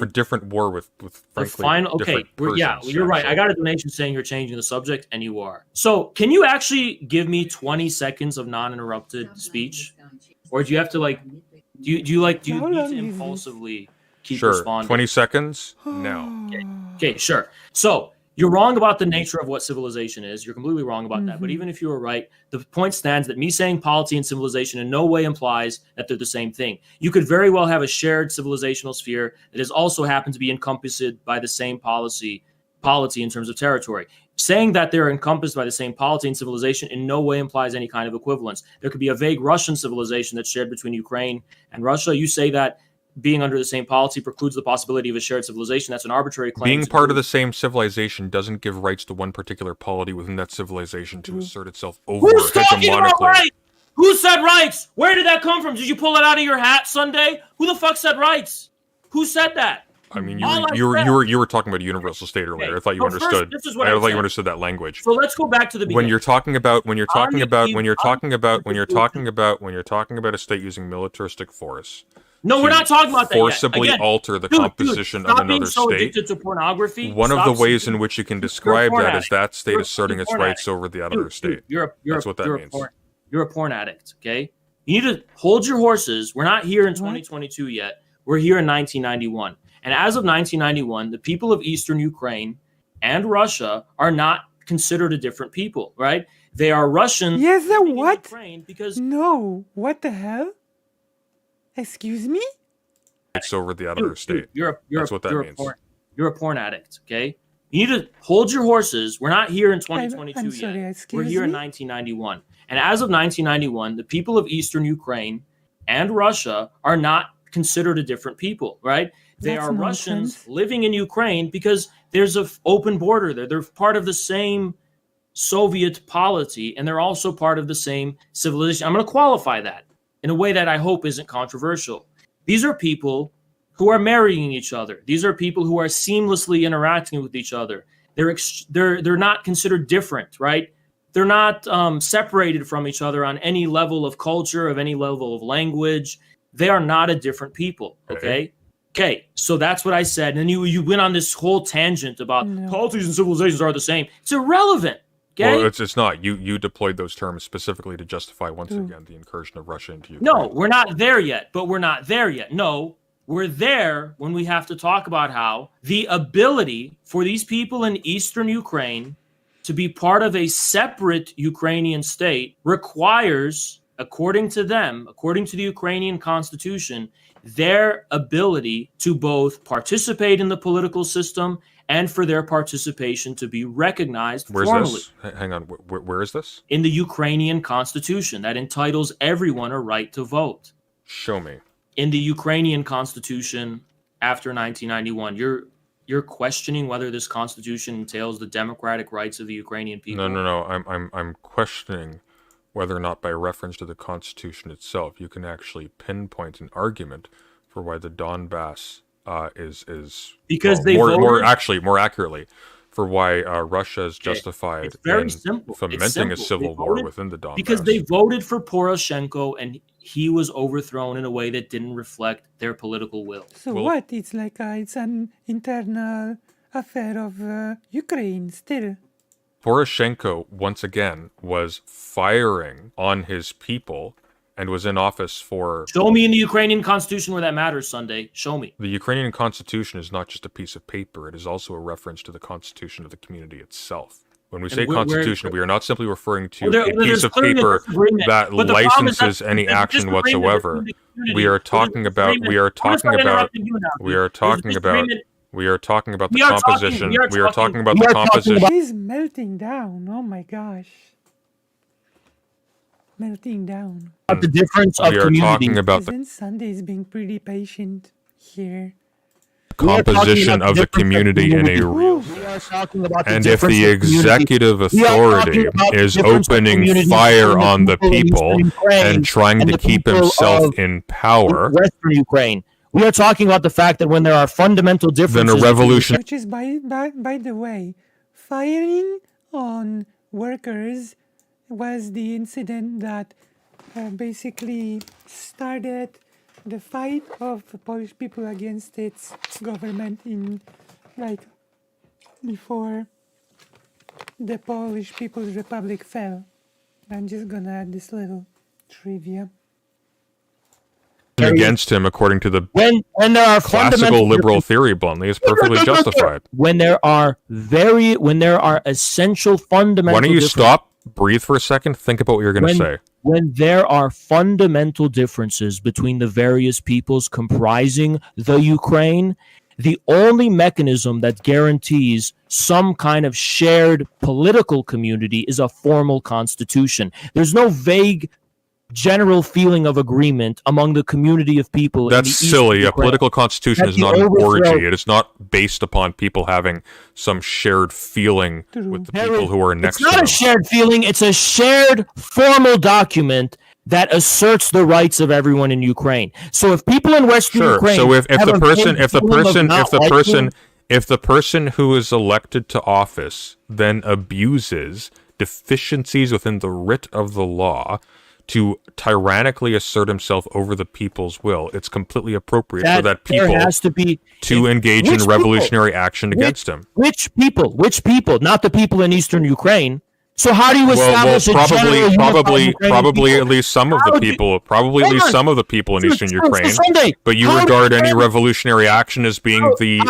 different war with frankly. Okay, Persians, you're right. actually. I got a donation saying you're changing the subject, and you are. So, can you actually give me 20 seconds of non-interrupted speech, or do you have to do you need to impulsively keep responding? 20 seconds now. Okay, sure. So you're wrong about the nature of what civilization is. You're completely wrong about that. But even if you were right, the point stands that me saying polity and civilization in no way implies that they're the same thing. You could very well have a shared civilizational sphere that is also happened to be encompassed by the same polity in terms of territory. Saying that they're encompassed by the same polity and civilization in no way implies any kind of equivalence. There could be a vague Russian civilization that's shared between Ukraine and Russia. You say that being under the same polity precludes the possibility of a shared civilization. That's an arbitrary claim. Being part of the same civilization doesn't give rights to one particular polity within that civilization to assert itself over Who's talking about hegemonically. rights? Who said rights? Where did that come from? Did you pull it out of your hat Sunday? Who the fuck said rights? Who said that? I mean, you were talking about a universal state earlier. Okay. I thought you understood. I thought you understood that language. So let's go back to the beginning. When you're talking about a state using militaristic force. No, we're not talking about that forcibly yet. Again, alter the composition of another so state. addicted to pornography. One of the ways in which you can describe that is that state asserting its rights over the other state. That's what that means. You're a porn addict, okay? You need to hold your horses. We're not here in 2022 yet. We're here in 1991. And as of 1991, the people of Eastern Ukraine and Russia are not considered a different people, right? They are Russians. Yes, what? Ukraine because no, what the hell? Excuse me? It's over the other state. That's what that means. You're a porn addict, okay? You need to hold your horses. We're not here in 2022 I'm sorry, yet. We're here in 1991. And as of 1991, the people of Eastern Ukraine and Russia are not considered a different people, right? They are Russians living in Ukraine because there's an open border there. They're part of the same Soviet polity, and they're also part of the same civilization. I'm going to qualify that in a way that I hope isn't controversial. These are people who are marrying each other. These are people who are seamlessly interacting with each other. They're not considered different, right? They're not separated from each other on any level of culture, of any level of language. They are not a different people, okay? Okay, so that's what I said. And then you went on this whole tangent about polities and civilizations are the same. It's irrelevant. Okay? Well, it's not. You deployed those terms specifically to justify once again the incursion of Russia into Ukraine. No, we're not there yet. But we're not there yet. No, we're there when we have to talk about how the ability for these people in Eastern Ukraine to be part of a separate Ukrainian state requires, according to them, according to the Ukrainian constitution, their ability to both participate in the political system and for their participation to be recognized formally. This? Hang on, where is this? In the Ukrainian constitution that entitles everyone a right to vote. Show me. In the Ukrainian constitution after 1991, you're questioning whether this constitution entails the democratic rights of the Ukrainian people. No. I'm questioning whether or not by reference to the constitution itself you can actually pinpoint an argument for why the Donbass is because they more accurately, for why Russia is justified It's very in simple. It's fomenting simple. a civil war within the Donbass. Because they voted for Poroshenko and he was overthrown in a way that didn't reflect their political will. So Well- what? It's like it's an internal affair of Ukraine still. Poroshenko, once again, was firing on his people and was in office for... Show me in the Ukrainian constitution where that matters, Sunday. Show me. The Ukrainian constitution is not just a piece of paper. It is also a reference to the constitution of the community itself. When we say constitution, we are not simply referring to a piece of paper that licenses any action whatsoever. We are talking about the composition. We are talking about the composition. He's melting down. Oh my gosh. Melting down. The difference of We are talking about the Isn't Sunday's being pretty patient here? composition of the community in a real... And if the executive authority is opening fire on the people and trying to keep himself in power, Western Ukraine. We are talking about the fact that when there are fundamental differences, then a revolution... Which is, by the way, firing on workers was the incident that basically started the fight of the Polish people against its government in, like, before the Polish People's Republic fell. I'm just gonna add this little trivia. against him, according to the when there are classical fundamental liberal theory, bluntly, is perfectly justified. when there are essential fundamental Why don't you differences- stop, breathe for a second, think about what you're going to say? when there are fundamental differences between the various peoples comprising the Ukraine, the only mechanism that guarantees some kind of shared political community is a formal constitution. There's no vague general feeling of agreement among the community of people. That's in the silly. East A political constitution That's is not the an overthrow. orgy. It is not based upon people having some shared feeling with the people who are next It's not to a them. shared feeling. It's a shared formal document that asserts the rights of everyone in Ukraine. So if people in Western Sure. Ukraine So if have the a person vague feeling of if the person who is elected to office then abuses deficiencies within the writ of the law to tyrannically assert himself over the people's will, it's completely appropriate for that people there has to be to engage in which people? revolutionary action against him. Which people? Not the people in Eastern Ukraine. So how do you Well, establish a general unified Ukrainian probably people? at least some of How the do you- people, probably at Hold least on. some of the people in Eastern So Ukraine. Sunday, But you how do regard any you- revolutionary action as being the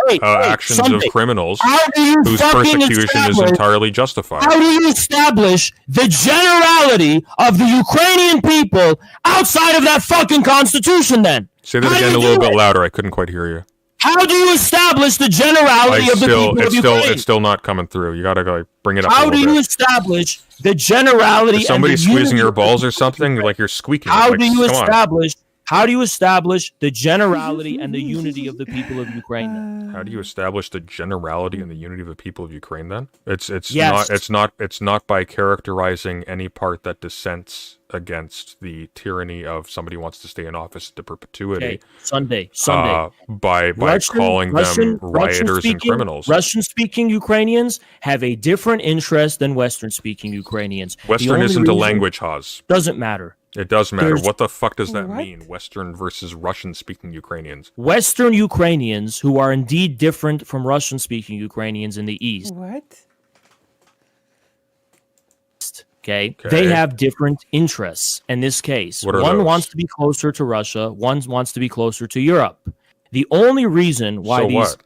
wait, actions of Sunday. criminals How do you whose fucking persecution is establish- entirely justified. How do you establish the generality of the Ukrainian people outside of that fucking constitution then? Say that How do again you a little do bit it? louder. I couldn't quite hear you. How do you establish the generality of the people of Ukraine? It's still not coming through. You gotta like bring it up. How a do little you bit. establish the generality? Is somebody and the squeezing unity your of the balls or people of something? Ukraine? Like you're squeaking. How like, do you come on. establish? How do you establish the generality and the unity of the people of Ukraine? then? How do you establish the generality and the unity of the people of Ukraine? Then it's Yes. not by characterizing any part that dissents against the tyranny of somebody who wants to stay in office to perpetuity. Okay, Sunday. By calling them rioters and criminals. Russian-speaking Ukrainians have a different interest than Western-speaking Ukrainians. The Western only isn't a reason- language, Haz. Doesn't matter. It does matter. There's- What the fuck does that What? mean? Western versus Russian-speaking Ukrainians. Western Ukrainians, who are indeed different from Russian-speaking Ukrainians in the East, What? okay, Okay. they have different interests in this case. What are One those? wants to be closer to Russia, one wants to be closer to Europe. The only reason why So these what?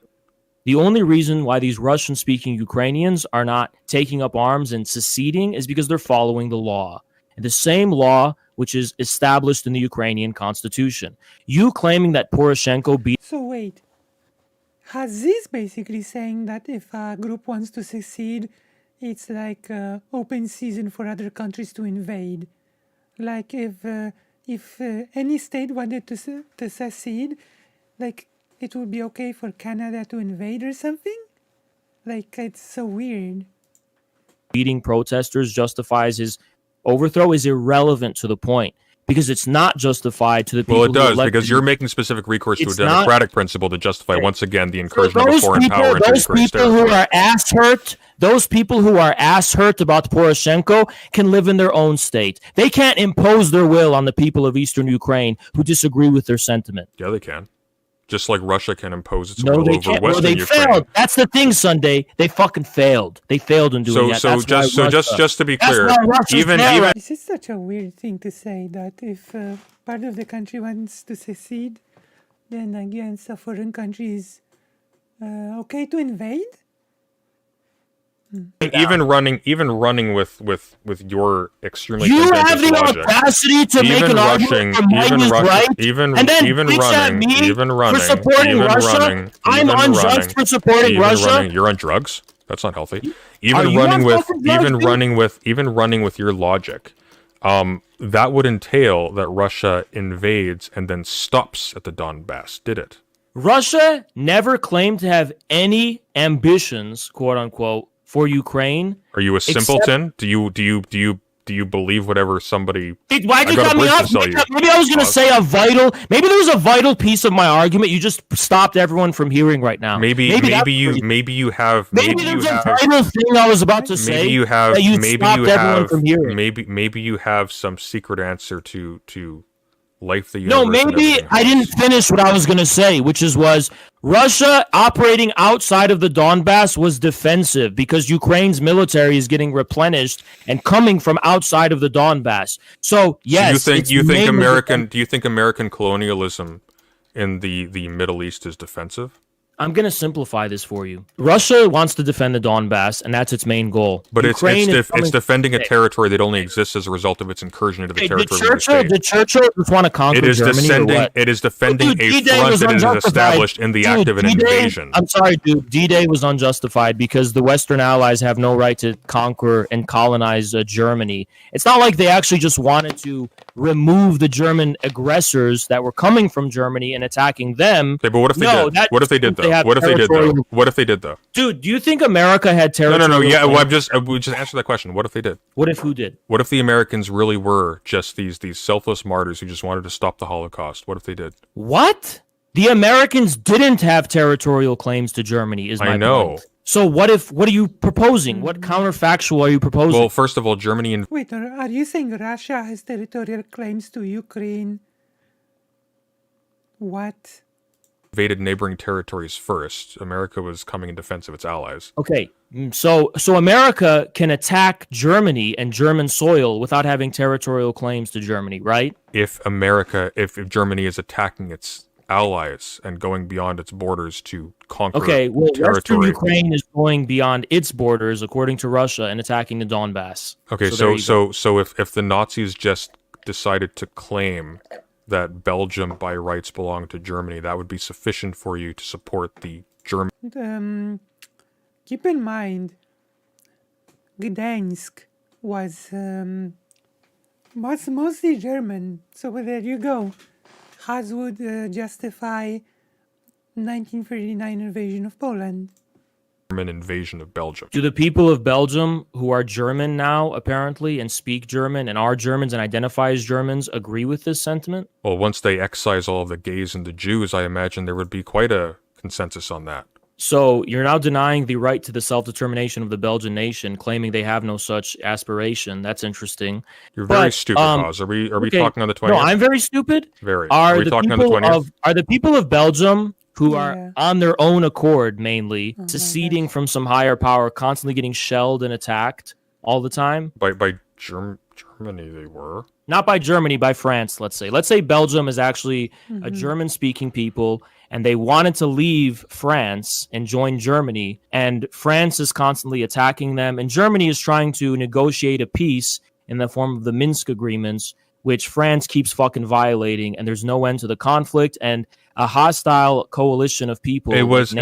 The only reason why these Russian-speaking Ukrainians are not taking up arms and seceding is because they're following the law. And the same law which is established in the Ukrainian constitution. You claiming that Poroshenko beat So wait. Haziz basically saying that if a group wants to succeed, it's like open season for other countries to invade. Like if any state wanted to secede, like it would be okay for Canada to invade or something. Like it's so weird. beating protesters justifies his overthrow is irrelevant to the point. because it's not justified to the people. Well, it does, who because you're making specific recourse to a It's democratic principle to justify, once again, the incursion of a those foreign people, power into those Ukraine's people who territory. are ass hurt, those people who are ass hurt about Poroshenko can live in their own state. They can't impose their will on the people of Eastern Ukraine who disagree with their sentiment. Yeah, they can. Just like Russia can impose its No, will they over can't. Western Well, they Ukraine. failed. That's the thing, Sunday. They fucking failed. They failed in doing that. Just to be clear, even This is such a weird thing to say, that if part of the country wants to secede, then against a foreign country is okay to invade? even running with your extremely You contentious have the logic, audacity to make an argument for mine is right, and then bitch at me for supporting Russia. I'm unjust for supporting Russia. You're on drugs. That's not healthy. Are Even you running on with fucking drugs, dude? even running with your logic, that would entail that Russia invades and then stops at the Donbass. Did it? Russia never claimed to have any ambitions, quote unquote, for Ukraine. Are you a simpleton? Do you believe whatever somebody? Why'd you got a cut me bridge to off? sell you. Maybe I was going to say maybe there was a vital piece of my argument you just stopped everyone from hearing right now. Maybe you have there's a vital thing I was about to say. maybe you have that you maybe stopped you everyone have from hearing. maybe you have some secret answer to life, the No, universe, and maybe everything I didn't else. finish what I was going to say, which was Russia operating outside of the Donbass was defensive because Ukraine's military is getting replenished and coming from outside of the Donbass. So, yes, do it's you think mainly American colonialism in the Middle East is defensive? I'm going to simplify this for you. Russia wants to defend the Donbass, and that's its main goal. But Ukraine is it's defending a territory that only exists as a result of its incursion into the Did territory of the state. Churchill just want to conquer It is Germany or what? It is defending Dude, a D-Day front was that is unjustified. established in the act of an D-Day invasion. I'm sorry, dude. D-Day was unjustified because the Western Allies have no right to conquer and colonize Germany. It's not like they actually just wanted to remove the German aggressors that were coming from Germany and attacking them. Okay, but what if they did? What if they did though? What if they did though? Dude, do you think America had territory? No. Yeah, well, we just answer that question. What if they did? What if who did? What if the Americans really were just these selfless martyrs who just wanted to stop the Holocaust? What if they did? What? The Americans didn't have territorial claims to Germany, is my I know. point. So what are you proposing? What counterfactual are you proposing? Well, first of all, Germany and Wait, are you saying Russia has territorial claims to Ukraine? What? invaded neighboring territories first. America was coming in defense of its allies. Okay, so America can attack Germany and German soil without having territorial claims to Germany, right? If Germany is attacking its allies and going beyond its borders to conquer Western territory. Ukraine is going beyond its borders, according to Russia, and attacking the Donbass. Okay, so if the Nazis just decided to claim that Belgium by rights belonged to Germany, that would be sufficient for you to support the German. Keep in mind, Gdansk was mostly German. So there you go. Has would justify 1939 invasion of Poland. German invasion of Belgium. Do the people of Belgium who are German now, apparently, and speak German and are Germans and identify as Germans agree with this sentiment? Well, once they excise all of the gays and the Jews, I imagine there would be quite a consensus on that. So you're now denying the right to the self-determination of the Belgian nation, claiming they have no such aspiration. That's interesting. You're very stupid, Oz. Are we talking on the 20th? No, I'm very stupid. Very. Are we talking on the 20th? Are the people of Belgium who are Yeah. on their own accord, mainly, seceding from some higher power, constantly getting shelled and attacked all the time? By Germany, they were. Not by Germany, by France, let's say. Let's say Belgium is actually a German-speaking people, and they wanted to leave France and join Germany, and France is constantly attacking them, and Germany is trying to negotiate a peace in the form of the Minsk agreements, which France keeps fucking violating, and there's no end to the conflict, and a hostile coalition of people It was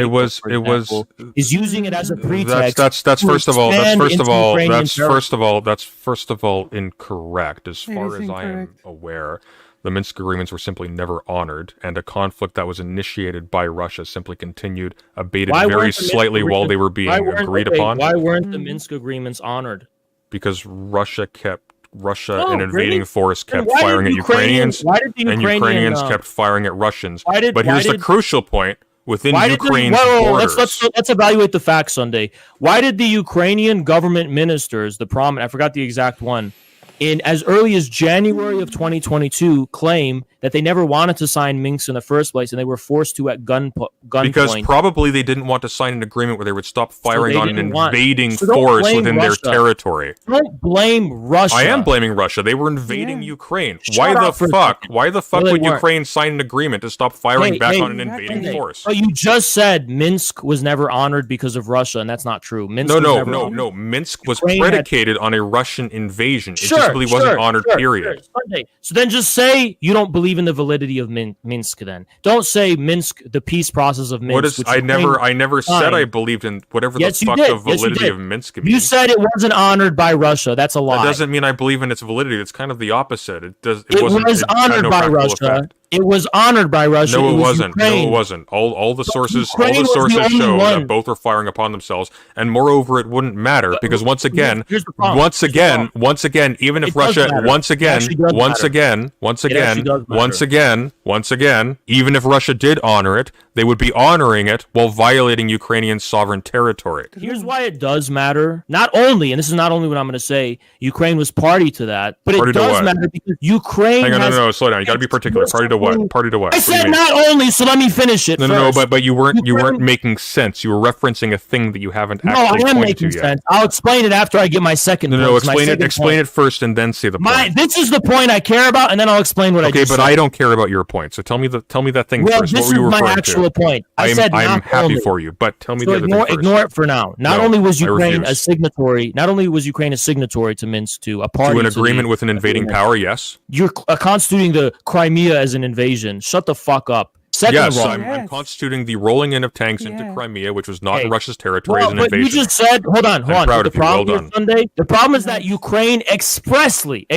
is using it as a pretext. That's to first of all expand into Ukrainian territory. that's first of all incorrect as It far is as I am incorrect. aware. The Minsk agreements were simply never honored, and a conflict that was initiated by Russia simply continued, abated Why very weren't the Minsk slightly while they were Why being weren't- agreed okay, upon, Why weren't the Minsk agreements honored? because Russia kept Russia, Oh, an invading really? force, Then kept why did firing at Ukrainians, Why did the and Ukrainian, Ukrainians kept firing at Russians. why did- But why here's the did- crucial point: within Why did the, Ukraine's whoa, borders. let's evaluate the facts, Sunday. Why did the Ukrainian government ministers, the prominent, I forgot the exact one, in as early as January of 2022, claim that they never wanted to sign Minsk in the first place, and they were forced to at gunpoint? Because probably they didn't want to sign an agreement where they would stop firing they on an didn't want- invading So don't force blame within Russia. their territory. Don't blame Russia. I am blaming Russia. They were invading Yeah. Ukraine. Shut Why the up for a fuck? second. Why the fuck No, they would weren't. Ukraine sign an agreement to stop firing Hey, back hey, on an invading exactly. force? But you just said Minsk was never honored because of Russia, and that's not true. Minsk No, was no, never no, honored. no. Minsk was Ukraine had- predicated on a Russian invasion. It just simply wasn't honored, period. Sunday. So then just say you don't believe in the validity of Minsk then. Don't say Minsk, the peace process of Minsk. What is? which I never said fine. I believed in whatever Yes, the you fuck did. the Yes, you validity did. of Minsk You means. said it wasn't honored by Russia. That's a lie. That doesn't mean I believe in its validity. It's kind of the opposite. It does. It wasn't, was it had honored no by practical Russia. effect. It was honored by Russia. No, it was wasn't. No, Ukraine. it wasn't. All the sources, Ukraine was the only show one. that both were firing upon themselves, and moreover, it wouldn't matter because once again, here's the problem. once again, even if It does Russia, matter. once It again, actually does once matter. again, once It again, actually does once matter. again, once again, even if Russia did honor it, they would be honoring it while violating Ukrainian sovereign territory. Here's why it does matter. Not only, and this is not only what I'm going to say, Ukraine was party to that, but Party it to does what? matter because Ukraine Hang on, has... no, slow down. You got to be particular. Party to what? Party to what? I What do you said mean? not only, so let me finish it No, first. but you weren't Ukraine- making sense. You were referencing a thing that you haven't No, I actually am pointed making to yet. sense. I'll explain it after I get my second No, point. no, It's my second explain point. it first, and then say the point. This is the point I care about, and then I'll explain what I Okay, just but said. I don't care about your point. So tell me that thing Well, first. this What were is you my referring actual to? point. I said I'm not happy only. for you, but tell me So the other thing first. ignore it for now. Not No, only was I Ukraine refuse. a signatory, not only was Ukraine a signatory to Minsk, to a party To an the agreement with an invading agreement. power, yes. You're constituting the Crimea as an invasion. Shut the fuck up. Second Yes, of all, I'm Yes. constituting the rolling in of tanks into Yeah. Crimea, which was not Hey, in Russia's territory, as well, an but you invasion. just said, hold on. proud The of you. Well problem here, done. Sunday, the problem is that Ukraine expressly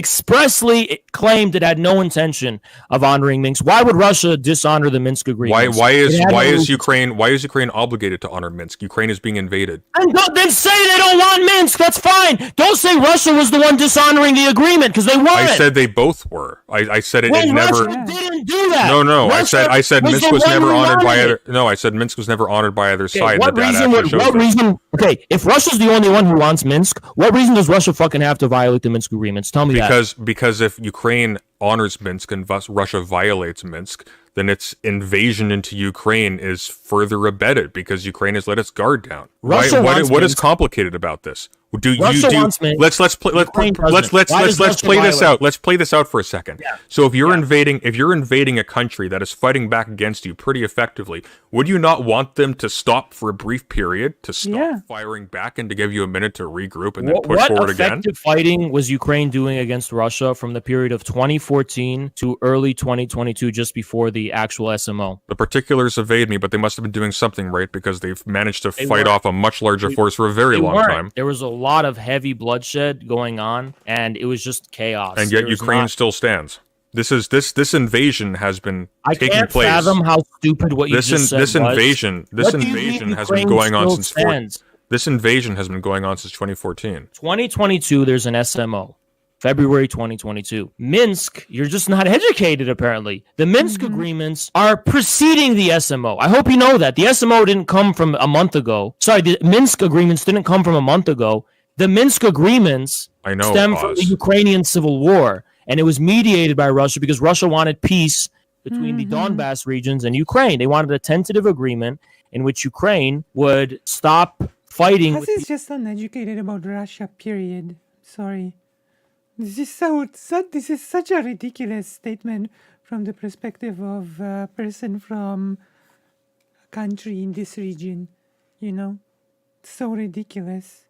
claimed it had no intention of honoring Minsk. Why would Russia dishonor the Minsk agreement? Why is Ukraine obligated to honor Minsk? Ukraine is being invaded. Then say they don't want Minsk. That's fine. Don't say Russia was the one dishonoring the agreement because they weren't. I said they both were. I said it When never. Russia didn't do that. No. Russia I said Minsk the was one never who honored by wanted either. it. No, I said Minsk was never honored by either Okay, side. what The data reason? actually shows What that. reason? Okay, if Russia's the only one who wants Minsk, what reason does Russia fucking have to violate the Minsk agreements? Tell me that. Because if Ukraine honors Minsk and thus Russia violates Minsk, then its invasion into Ukraine is further abetted because Ukraine has let its guard down. Russia wants What is Minsk. complicated about this? Russia wants Minsk. Let's play Ukraine doesn't. Why does let's Russia play this violate? out. Let's play this out for a second. Yeah. So if you're invading a country that is fighting back against you pretty effectively, would you not want them to stop for a brief period to stop Yeah. firing back and to give you a minute to regroup and then push What forward again? effective fighting was Ukraine doing against Russia from the period of 2014 to early 2022, just before the actual SMO? The particulars evade me, but they must have been doing something right because they've managed to fight weren't. off a much larger force for a very They long weren't. time. There was a lot of heavy bloodshed going on, and it was just chaos. And yet There was Ukraine not- still stands. This invasion has been I taking can't place. fathom how stupid what you This just said this was. invasion What do you mean has been Ukraine going on still since stands? this invasion has been going on since 2014. 2022, there's an SMO. February 2022. Minsk, you're just not educated, apparently. The Minsk agreements are preceding the SMO. I hope you know that. The SMO didn't come from a month ago. Sorry, the Minsk agreements didn't come from a month ago. The Minsk agreements I know, stem from the Oz. Ukrainian civil war, and it was mediated by Russia because Russia wanted peace between the Donbass regions and Ukraine. They wanted a tentative agreement in which Ukraine would stop fighting Haz with is just uneducated about Russia, period. Sorry. This is such a ridiculous statement from the perspective of a person from a country in this region, you know? So ridiculous.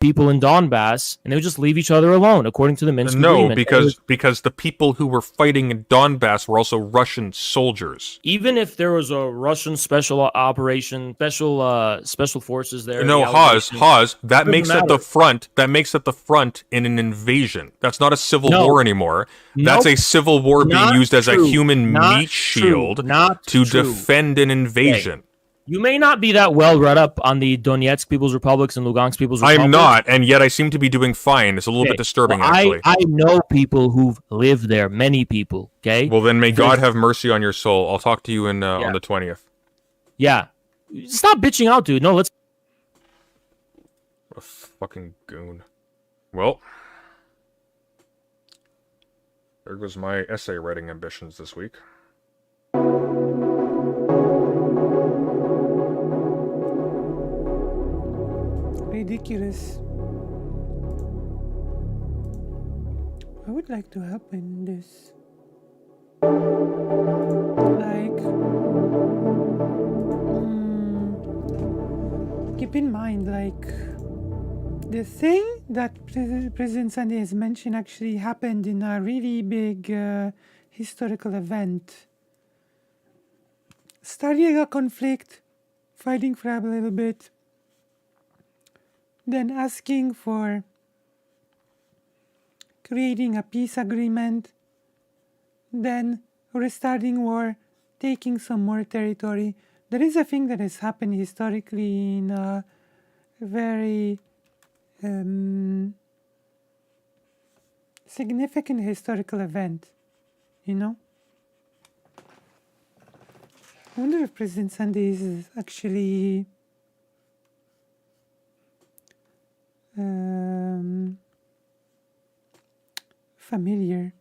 people in Donbass, and they would just leave each other alone, according to the Minsk agreement. No, because the people who were fighting in Donbass were also Russian soldiers. Even if there was a Russian special operation, special forces there. No, the Haas, allegation- that Doesn't makes it matter. the front. That makes it the front in an invasion. That's not a civil No. war anymore. That's Nope. a civil war being Not used as a true. human Not meat true. shield Not to true. defend an invasion. You may not be that well read up on the Donetsk People's Republics and Lugansk People's Republics. I'm not, and yet I seem to be doing fine. It's a little bit disturbing, well, actually. I know people who've lived there, many people, okay? Well, then may God have mercy on your soul. I'll talk to you on the 20th. Yeah. Stop bitching out, dude. No, let's... What a fucking goon. Well, there goes my essay writing ambitions this week. Ridiculous. I would like to help in this. Like, keep in mind, like, the thing that President Sunday has mentioned actually happened in a really big historical event. Starting a conflict, fighting for a little bit, then asking for creating a peace agreement, then restarting war, taking some more territory. There is a thing that has happened historically in a very significant historical event, you know? I wonder if President Sunday is actually familiar.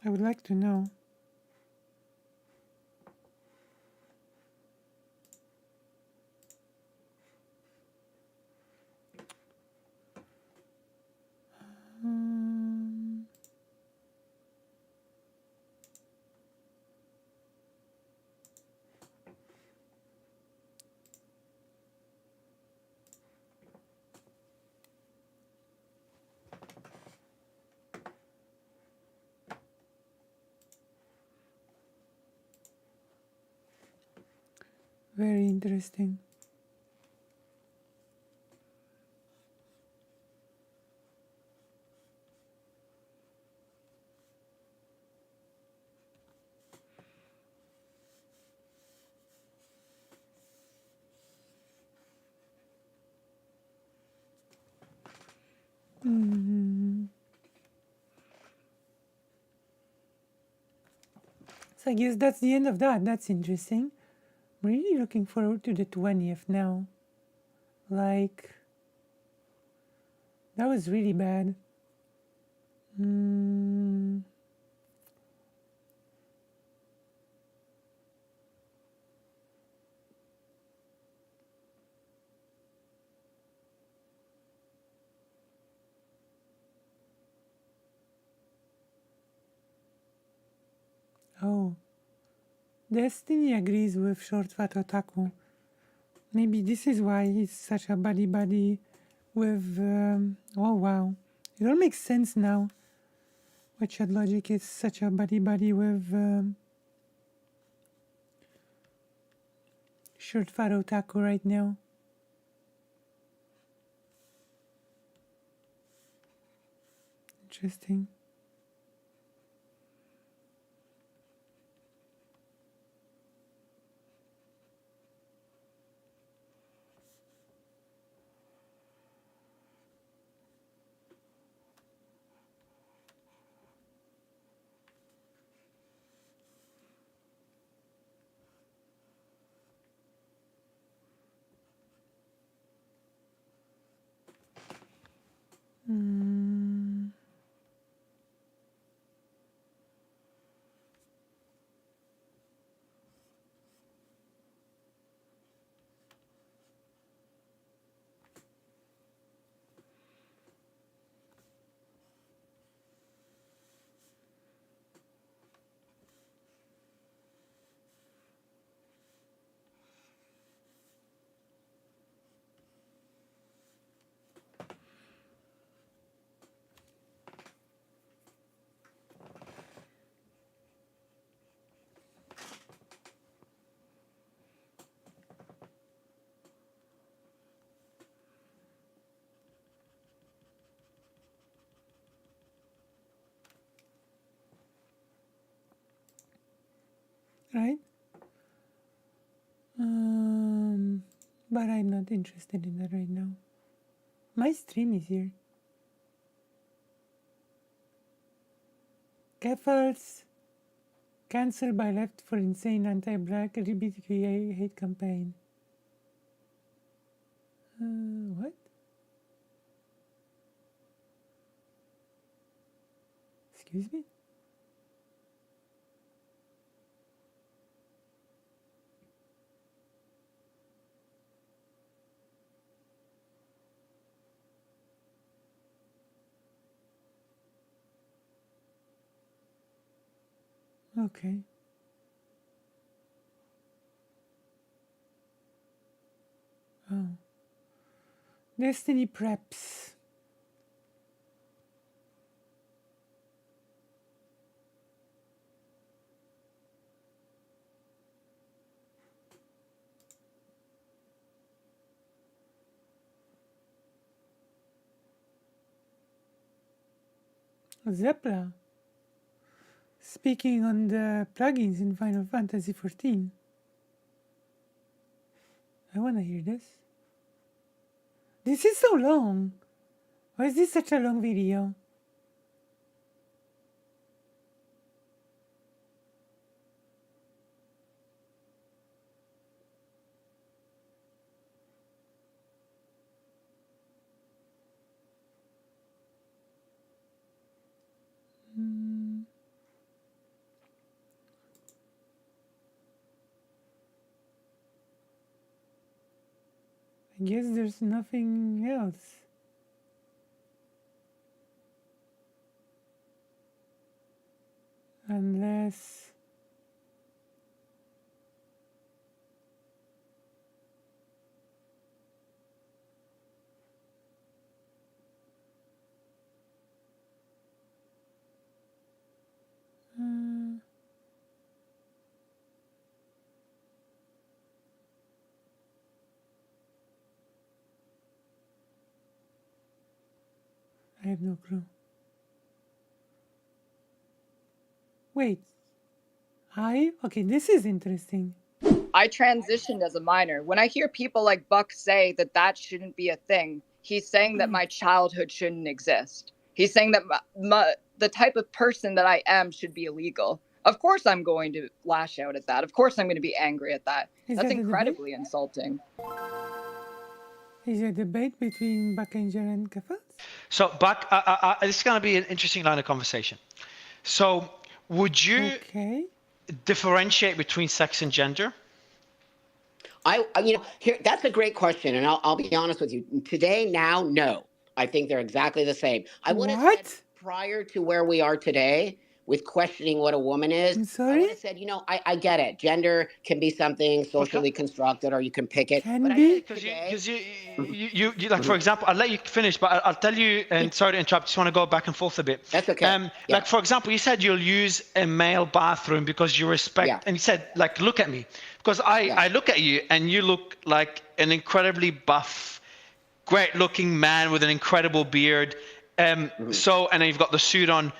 I would like to know. Very interesting. So I guess that's the end of that. That's interesting. I'm really looking forward to the 20th now. Like, that was really bad. Oh. Destiny agrees with Short-Fat Otaku. Maybe this is why he's such a buddy-buddy with... oh wow. It all makes sense now. Why Chat Logic is such a buddy-buddy with... Short-Fat Otaku right now. Interesting. right? But I'm not interested in that right now. My stream is here. Caffels cancelled by left for insane anti-black LGBTQIA hate campaign. What? Excuse me? Okay. Oh. Destiny Preps. Zepla. Speaking on the plugins in Final Fantasy XIV. I want to hear this. This is so long. Why is this such a long video? I guess there's nothing else. Unless... I have no clue. Wait. Okay, this is interesting. I transitioned as a minor. When I hear people like Buck say that that shouldn't be a thing, he's saying that my childhood shouldn't exist. He's saying that the type of person that I am should be illegal. Of course I'm going to lash out at that. Of course I'm going to be angry at that. That's that incredibly insulting. Is there a debate between Buckanger and Caffels? So, Buck, this is going to be an interesting line of conversation. So, would you differentiate between sex and gender? That's a great question, and I'll be honest with you. Today, now, no. I think they're exactly the same. I would have said prior to where we are today, with questioning what a woman is, I would have said, I get it. Gender can be something socially constructed, or you can pick it. Can be. Because you like, for example, I'll let you finish, but I'll tell you, and sorry to interrupt, just want to go back and forth a bit. That's okay. Like, for example, you said you'll use a male bathroom because you respect, and you said, like, look at me. Because I look at you, and you look like an incredibly buff, great-looking man with an incredible beard. And then you've got the suit on.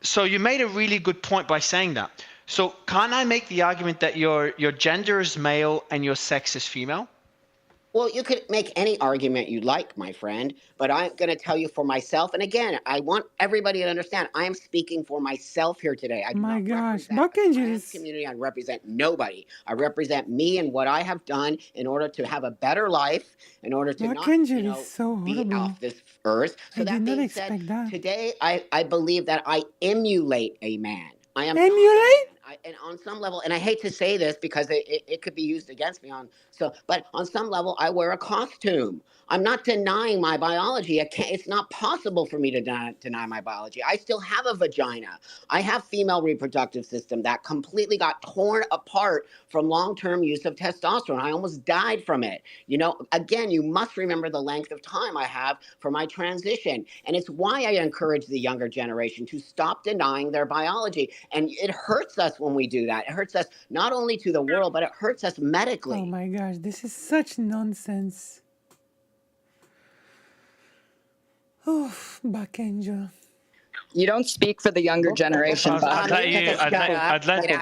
So you made a really good point by saying that. So can I make the argument that your gender is male and your sex is female? Well, you could make any argument you like, my friend, but I'm going to tell you for myself. And again, I want everybody to understand, I am speaking for myself here today. I do not represent the trans community. I represent nobody. I represent me and what I have done in order to have a better life, in order to not, be off this earth. So that being said, today I believe that I emulate a man. I am emulate? And on some level, and I hate to say this because it could be used against me but on some level, I wear a costume. I'm not denying my biology. It's not possible for me to deny my biology. I still have a vagina. I have female reproductive system that completely got torn apart from long-term use of testosterone. I almost died from it. Again, you must remember the length of time I have for my transition. And it's why I encourage the younger generation to stop denying their biology. And it hurts us when we do that. It hurts us not only to the world, but it hurts us medically. Oh my gosh, this is such nonsense. Oh, Buck Angel. You don't speak for the younger generation, Buck. I'd let you.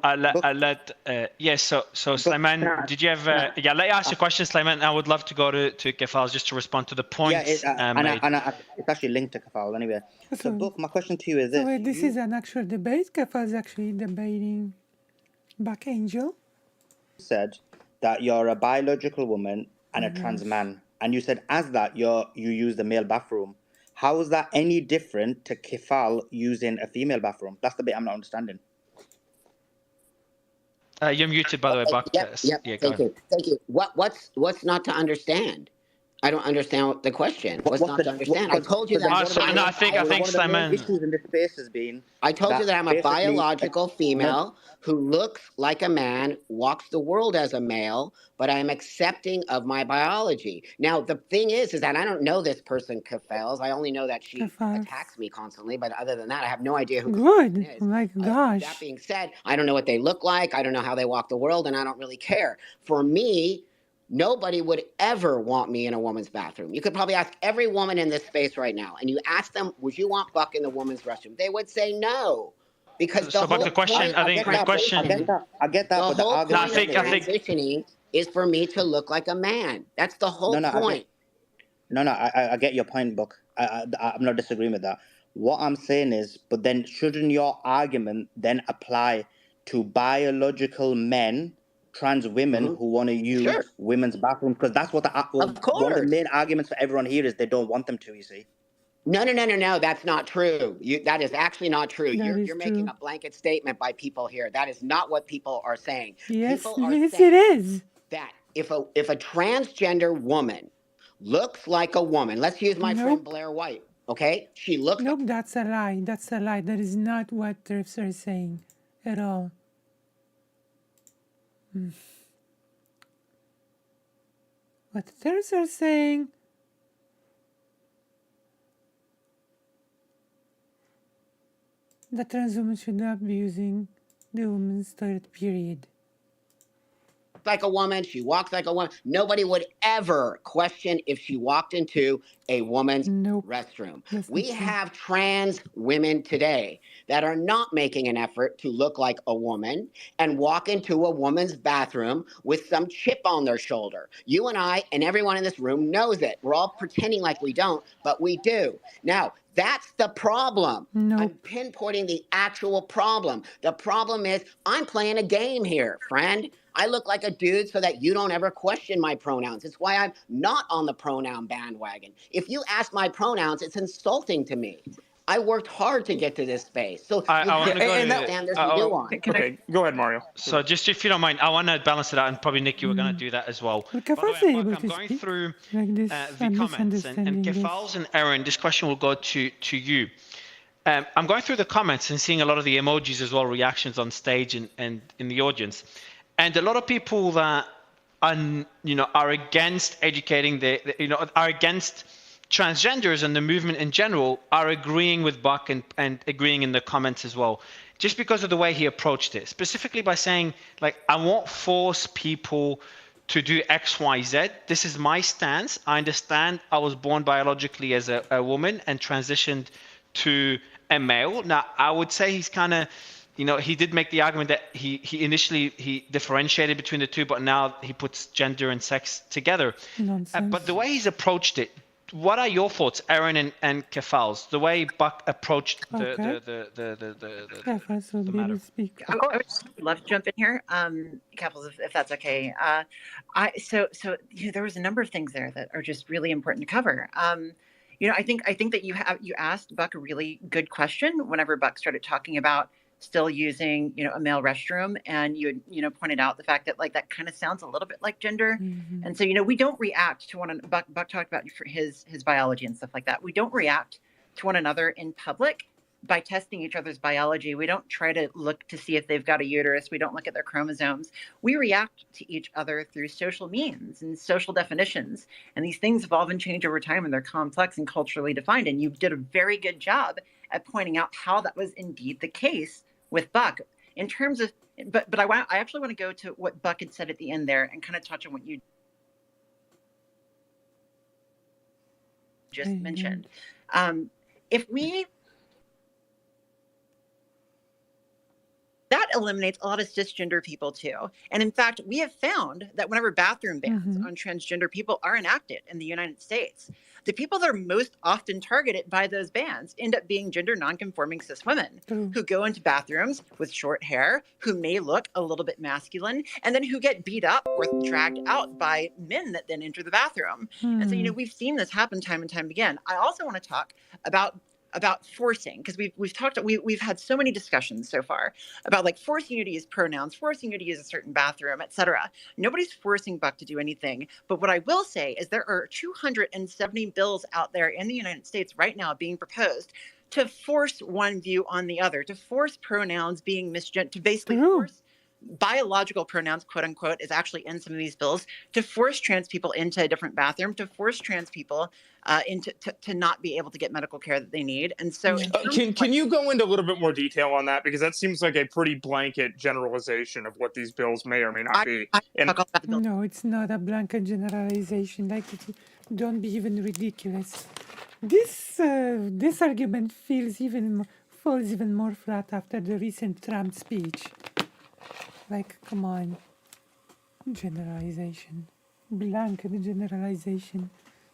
I'd let. Yes. So Sulaiman, did you have? Yeah. Let me ask you a question, Sulaiman. I would love to go to Kefal just to respond to the points made. It's actually linked to Kefal anyway. So, Buck, my question to you is So this: wait, this is an actual debate. Kefal is actually debating Buck Angel. said that you're a biological woman and a trans man, and you said as that you use the male bathroom. How is that any different to Kefal using a female bathroom? That's the bit I'm not understanding. You're muted, by the way, Buck. Yep. Yeah, Thank you. What's not to understand? I don't understand the question. What's not to understand? I told you that. I think Sulaiman. Issues in this space has been. I told you that I'm a biological female who looks like a man, walks the world as a male, but I am accepting of my biology. Now, the thing is that I don't know this person, Kefals. I only know that she attacks me constantly, but other than that, I have no idea who Good. is. My gosh. That being said, I don't know what they look like. I don't know how they walk the world, and I don't really care. For me, nobody would ever want me in a woman's bathroom. You could probably ask every woman in this space right now, and you ask them, would you want Buck in the woman's restroom? They would say no. Because I get that. The whole point of transitioning is for me to look like a man. That's the whole point. I get your point, Buck. I'm not disagreeing with that. What I'm saying is, but then shouldn't your argument then apply to biological men, trans women who want to use women's bathrooms? Because that's what one of the main arguments for everyone here is they don't want them to, you see. No. That's not true. That is actually not true. You're making a blanket statement by people here. That is not what people are saying. Yes, people are yes, saying it is. That if a transgender woman looks like a woman, let's use my friend Blair White, okay? She looks. Nope, that's a lie. That's a lie. That is not what TERFs are saying at all. What TERFs are saying that trans women should not be using the women's toilet, period. Like a woman, she walks like a woman. Nobody would ever question if she walked into a woman's restroom. We have trans women today that are not making an effort to look like a woman and walk into a woman's bathroom with some chip on their shoulder. You and I and everyone in this room knows it. We're all pretending like we don't, but we do. Now, that's the problem. I'm pinpointing the actual problem. The problem is I'm playing a game here, friend. I look like a dude so that you don't ever question my pronouns. It's why I'm not on the pronoun bandwagon. If you ask my pronouns, it's insulting to me. I worked hard to get to this space. So I want to understand there's nuance. Okay, go ahead, Mario. So just if you don't mind, I want to balance it out, and probably Nick, you were going to do that as well. But By the way, Kefal's I'm going through like the comments, and Kefal's and Aaron, this question will go to you. I'm going through the comments and seeing a lot of the emojis as well, reactions on stage and in the audience. And a lot of people that are against educating are against transgenders and the movement in general are agreeing with Buck and agreeing in the comments as well, just because of the way he approached it, specifically by saying, like, I won't force people to do X, Y, Z. This is my stance. I understand I was born biologically as a woman and transitioned to a male. Now, I would say he's kind of, he did make the argument that he initially differentiated between the two, but now he puts gender and sex together. But the way he's approached it, what are your thoughts, Aaron and Kefal's? The way Buck approached the matter. I would love to jump in here, Kefals, if that's okay. So there was a number of things there that are just really important to cover. I think that you asked Buck a really good question whenever Buck started talking about still using a male restroom, and you pointed out the fact that that kind of sounds a little bit like gender. And so we don't react to one another. Buck talked about his biology and stuff like that. We don't react to one another in public by testing each other's biology. We don't try to look to see if they've got a uterus. We don't look at their chromosomes. We react to each other through social means and social definitions. And these things evolve and change over time, and they're complex and culturally defined. And you did a very good job at pointing out how that was indeed the case with Buck. In terms of, but I actually want to go to what Buck had said at the end there and kind of touch on what you just mentioned. if we that eliminates a lot of cisgender people too. And in fact, we have found that whenever bathroom bans on transgender people are enacted in the United States, the people that are most often targeted by those bans end up being gender nonconforming cis women who go into bathrooms with short hair, who may look a little bit masculine, and then who get beat up or dragged out by men that then enter the bathroom. And so, we've seen this happen time and time again. I also want to talk about forcing, because we've had so many discussions so far about like forcing you to use pronouns, forcing you to use a certain bathroom, etc. Nobody's forcing Buck to do anything. But what I will say is there are 270 bills out there in the United States right now being proposed to force one view on the other, to force pronouns being misgendered, to basically force biological pronouns, quote unquote, is actually in some of these bills, to force trans people into a different bathroom, to force trans people to not be able to get medical care that they need. And so can you go into a little bit more detail on that? Because that seems like a pretty blanket generalization of what these bills may or may not be. No, it's not a blanket generalization. Like, don't be even ridiculous. This argument falls even more flat after the recent Trump speech. Like, come on. Generalization. Blanket generalization.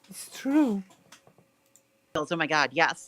It's true. Oh my God, yes.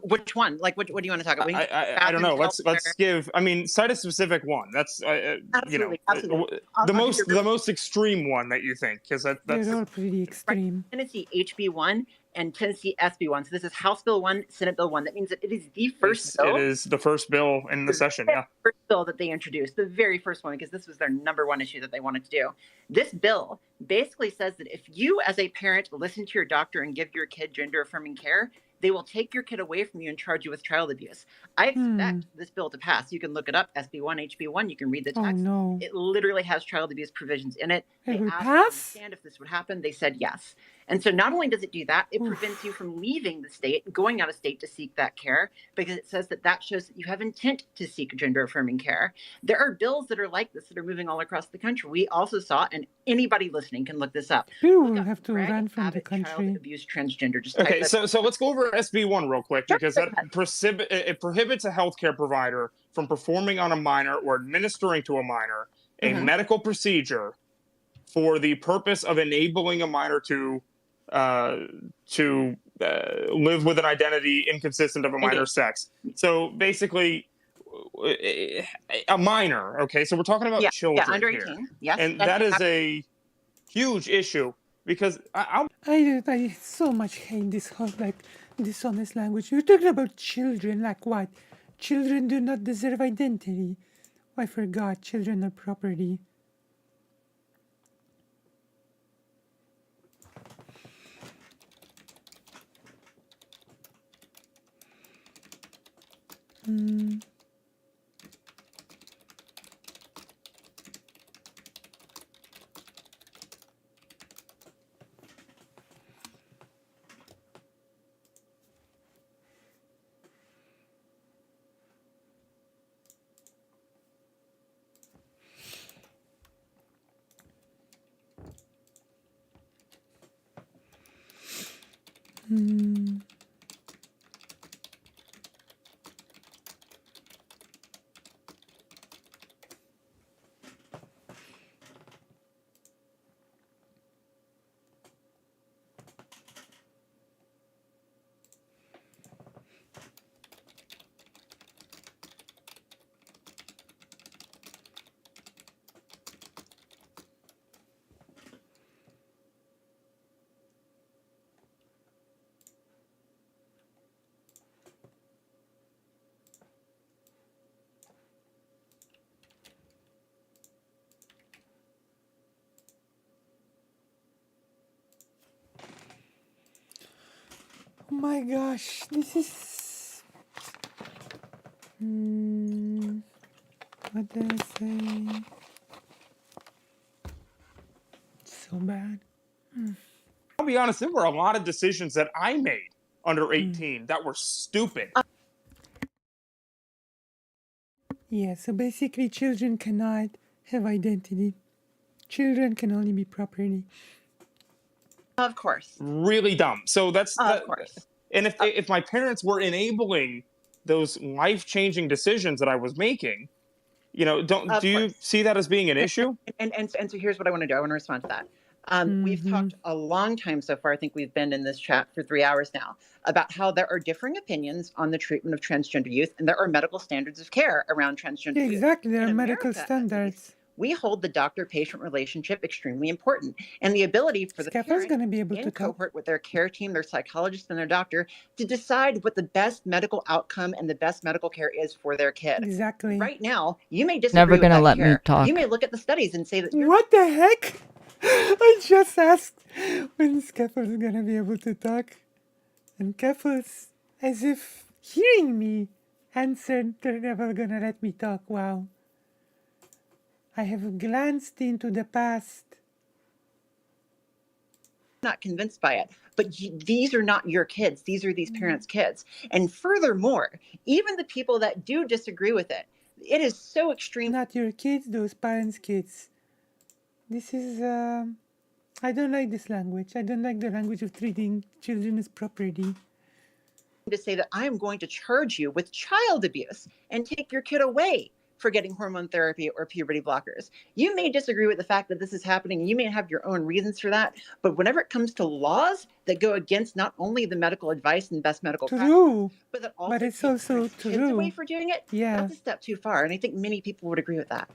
Which one? Like, what do you want to talk about? I don't know. Let's give. I mean, cite a specific one. That's absolutely. the most extreme one that you think, because that's they're all pretty extreme. Tennessee HB1 and Tennessee SB1. So this is House Bill 1, Senate Bill 1. That means that it is the first bill. It is the first bill in the session, yeah. First bill that they introduced, the very first one, because this was their number one issue that they wanted to do. This bill basically says that if you as a parent listen to your doctor and give your kid gender affirming care, they will take your kid away from you and charge you with child abuse. I expect this bill to pass. You can look it up, SB1, HB1. You can read the text. Oh, no. It literally has child abuse provisions in it. It will pass? And if this would happen, they said yes. And so not only does it do that, it prevents you from leaving the state and going out of state to seek that care, because it says that shows that you have intent to seek gender affirming care. There are bills that are like this that are moving all across the country. We also saw, and anybody listening can look this up. People will have to run from the country. Child abuse, transgender. Just okay, so let's go over SB1 real quick, because it prohibits a healthcare provider from performing on a minor or administering to a minor a medical procedure for the purpose of enabling a minor to live with an identity inconsistent of a minor's sex. So basically, a minor. Okay, so we're talking about children under 18. here. Yes, and that is a huge issue, because I so much hate this whole dishonest language. You're talking about children, like what? Children do not deserve identity. I forgot. Children are property. Oh my gosh, this is... what did I say? So bad. I'll be honest, there were a lot of decisions that I made under 18 that were stupid. Yeah, so basically children cannot have identity. Children can only be property. Of course. Really dumb. So that's of course. And if my parents were enabling those life-changing decisions that I was making, do you see that as being an issue? And so here's what I want to do. I want to respond to that. We've talked a long time so far. I think we've been in this chat for 3 hours now about how there are differing opinions on the treatment of transgender youth, and there are medical standards of care around transgender youth. Exactly, there are In medical America, standards. We hold the doctor-patient relationship extremely important, and the ability for the Scaffold's parent gonna be able in to talk. cohort with their care team, their psychologist, and their doctor to decide what the best medical outcome and the best medical care is for their kid. Exactly. Right now, you may disagree Never with gonna that let me care. talk. You may look at the studies and say that What the heck? I just asked when Scaffold's gonna be able to talk. And Scaffold's, as if hearing me, answered, they're never gonna let me talk. Wow. I have glanced into the past. not convinced by it, but these are not your kids. These are these parents' kids. And furthermore, even the people that do disagree with it, it is so extreme. Not your kids, those parents' kids. This is, I don't like this language. I don't like the language of treating children as property. To say that I am going to charge you with child abuse and take your kid away for getting hormone therapy or puberty blockers. You may disagree with the fact that this is happening. You may have your own reasons for that. But whenever it comes to laws that go against not only the medical advice and best medical practice, but that also it's also kids away for doing it, that's a step too far. And I think many people would agree with that.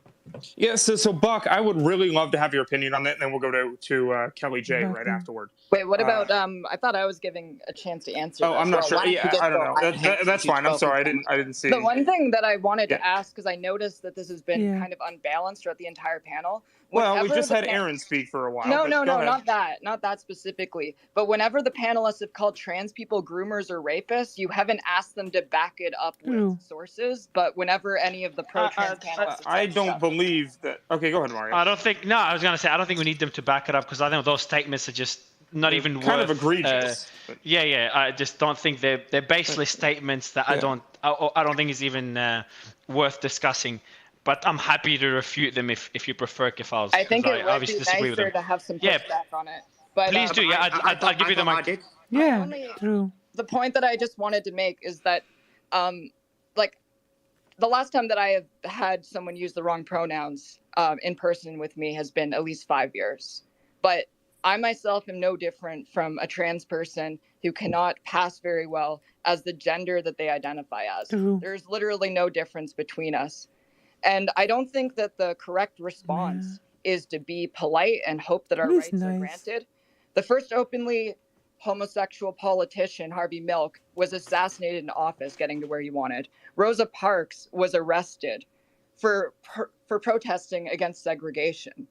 Yeah, so Buck, I would really love to have your opinion on that, and then we'll go to Kelly J right afterward. Wait, what about I thought I was giving a chance to answer. Oh, I'm not sure. Yeah, I don't know. That's fine. I'm sorry. I didn't see. The one thing that I wanted to ask, because I noticed that this has been kind of unbalanced throughout the entire panel. Well, we just had Aaron speak for a while. No, not that specifically. But whenever the panelists have called trans people groomers or rapists, you haven't asked them to back it up with sources. But whenever any of the pro-trans panelists, I don't believe that. Okay, go ahead, Mario. I don't think. No, I was going to say I don't think we need them to back it up because I think those statements are just not even kind worth, of egregious. Yeah. I just don't think they're baseless statements that I don't think is even worth discussing. But I'm happy to refute them if you prefer, Kefals. I think it would obviously be disagree with nicer them. to have some pushback on it. But please do. Yeah, I'll give you the mic. Yeah, true. The point that I just wanted to make is that, like, the last time that I have had someone use the wrong pronouns in person with me has been at least 5 years. But I myself am no different from a trans person who cannot pass very well as the gender that they identify as. True. There's literally no difference between us. And I don't think that the correct response is to be polite and hope that our rights are granted. The first openly homosexual politician, Harvey Milk, was assassinated in office getting to where he wanted. Rosa Parks was arrested for protesting against segregation.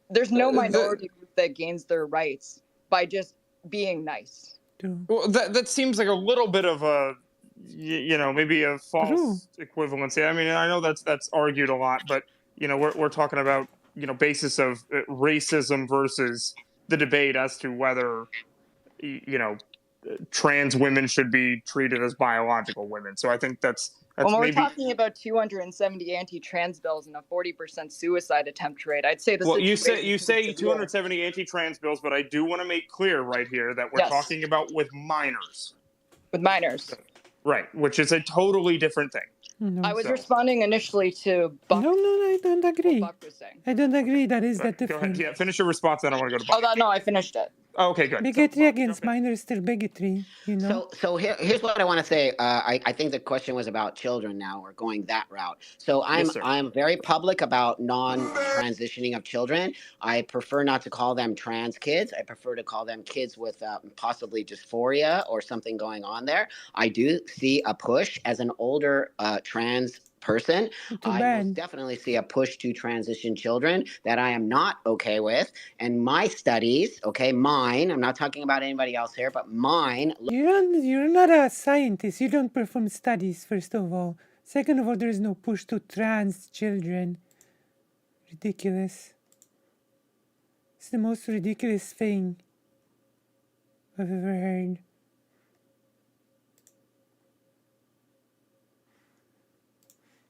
There's no minority group that gains their rights by just being nice. Well, that seems like a little bit of a, maybe a false equivalency. I mean, I know that's argued a lot, but we're talking about basis of racism versus the debate as to whether trans women should be treated as biological women. So I think that's when we're talking about 270 anti-trans bills and a 40% suicide attempt rate, I'd say you say 270 anti-trans bills, but I do want to make clear right here that we're talking about with minors. With minors. Right, which is a totally different thing. I was responding initially to Buck. No, I don't agree. Buck was saying. I don't agree. That is that different. Go ahead. Yeah, finish your response. Then I want to go to Buck. Oh, no, I finished it. Oh, okay, good. Bigotry against minors is still bigotry, So here's what I want to say. I think the question was about children. Now we're going that route. So I'm very public about non-transitioning of children. I prefer not to call them trans kids. I prefer to call them kids with possibly dysphoria or something going on there. I do see a push as an older trans person. I most definitely see a push to transition children that I am not okay with. And my studies, mine, I'm not talking about anybody else here, but mine. You're not a scientist. You don't perform studies, first of all. Second of all, there is no push to trans children. Ridiculous. It's the most ridiculous thing I've ever heard.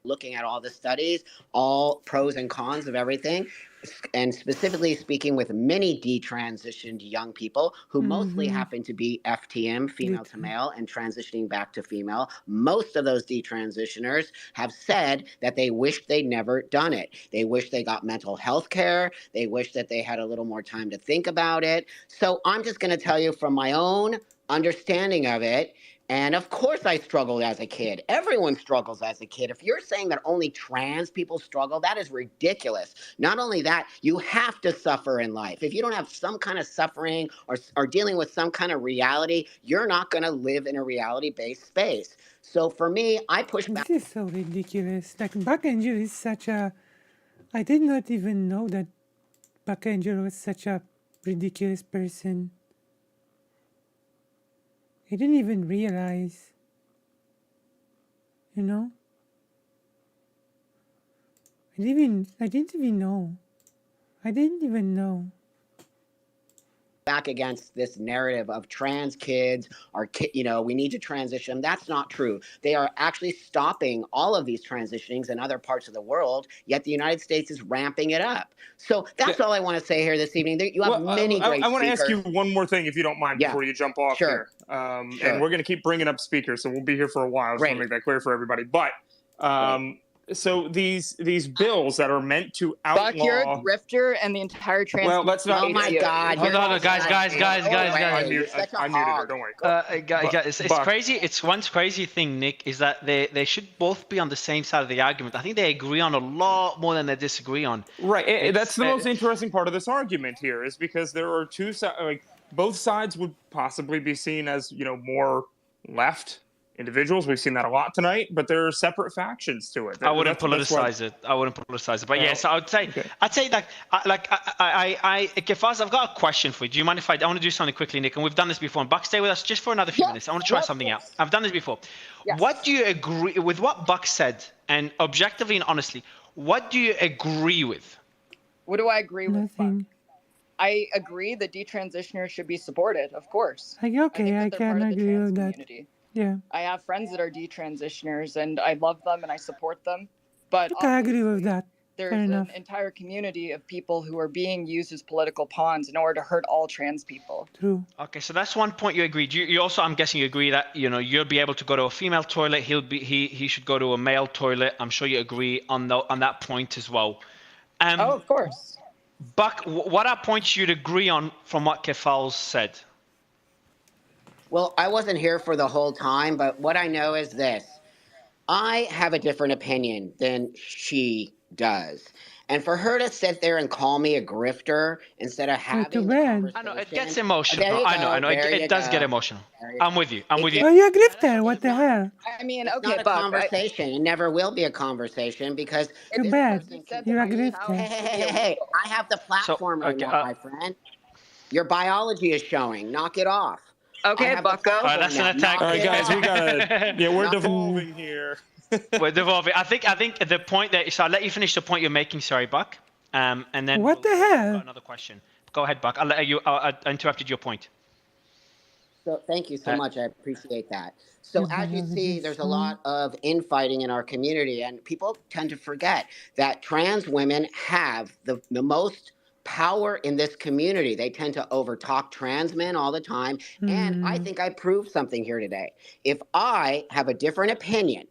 looking at all the studies, all pros and cons of everything, and specifically speaking with many detransitioned young people who mostly happen to be FTM, female to male, and transitioning back to female. Most of those detransitioners have said that they wish they'd never done it. They wish they got mental health care. They wish that they had a little more time to think about it. So I'm just going to tell you from my own understanding of it. And of course I struggled as a kid. Everyone struggles as a kid. If you're saying that only trans people struggle, that is ridiculous. Not only that, you have to suffer in life. If you don't have some kind of suffering or dealing with some kind of reality, you're not going to live in a reality-based space. So for me, I push back. This is so ridiculous. Like, Buck Angel is such a... I did not even know that Buck Angel was such a ridiculous person. I didn't even realize. You know? I didn't even know. I didn't even know. Back against this narrative of trans kids are, we need to transition. That's not true. They are actually stopping all of these transitionings in other parts of the world, yet the United States is ramping it up. So that's all I want to say here this evening. You have many great I want to ask you speakers. one more thing, if you don't mind, before you jump off here. And we're going to keep bringing up speakers, so we'll be here for a while. I just want to make that clear for everybody. But so these bills that are meant to outlaw... Buck, you're a grifter, and the entire trans... Well, let's not... Oh my God! Hold on, guys. I muted her. Don't worry. Guys, it's crazy. It's one crazy thing, Nick, is that they should both be on the same side of the argument. I think they agree on a lot more than they disagree on. Right. That's the most interesting part of this argument here, is because there are two sides. Like, both sides would possibly be seen as, more left individuals. We've seen that a lot tonight, but there are separate factions to it. I wouldn't politicize it. But yes, I would say, Kefaz, I've got a question for you. Do you mind if I want to do something quickly, Nick? And we've done this before. And Buck, stay with us just for another few minutes. I want to try something out. I've done this before. Yes. What do you agree with what Buck said? And objectively and honestly, what do you agree with? What do I agree with, Buck? Nothing. I agree that detransitioners should be supported, of course. I can agree with that. Community. Yeah. I have friends that are detransitioners, and I love them and I support them. But I agree with that. there's Fair an enough. entire community of people who are being used as political pawns in order to hurt all trans people. True. Okay, so that's one point you agreed. You also, I'm guessing, you agree that you'll be able to go to a female toilet. He should go to a male toilet. I'm sure you agree on that point as well. Of course. Buck, what are points you'd agree on from what Kefal said? Well, I wasn't here for the whole time, but what I know is this. I have a different opinion than she does. And for her to sit there and call me a grifter instead of having too the bad. conversation... I know, it gets emotional. There you I know. go, It does get emotional. I'm with you. Oh, you're a grifter. What the hell? I mean, It's okay, not a Buck. conversation. It never will be a conversation because... Too this bad. person said can- You're a that my grifter. Hey, I have the platform right now, my friend. Your biology is showing. Knock it off. Okay, Bucko. All right, that's an attack. All right, guys, we gotta... we're Not- devolving here. We're devolving. I think the point that... So I'll let you finish the point you're making. Sorry, Buck. And then... What the hell? Got another question. Go ahead, Buck. I'll let you... I interrupted your point. So thank you so much. I appreciate that. So as you see, there's a lot of infighting in our community, and people tend to forget that trans women have the most power in this community. They tend to overtalk trans men all the time. And I think I proved something here today. If I have a different opinion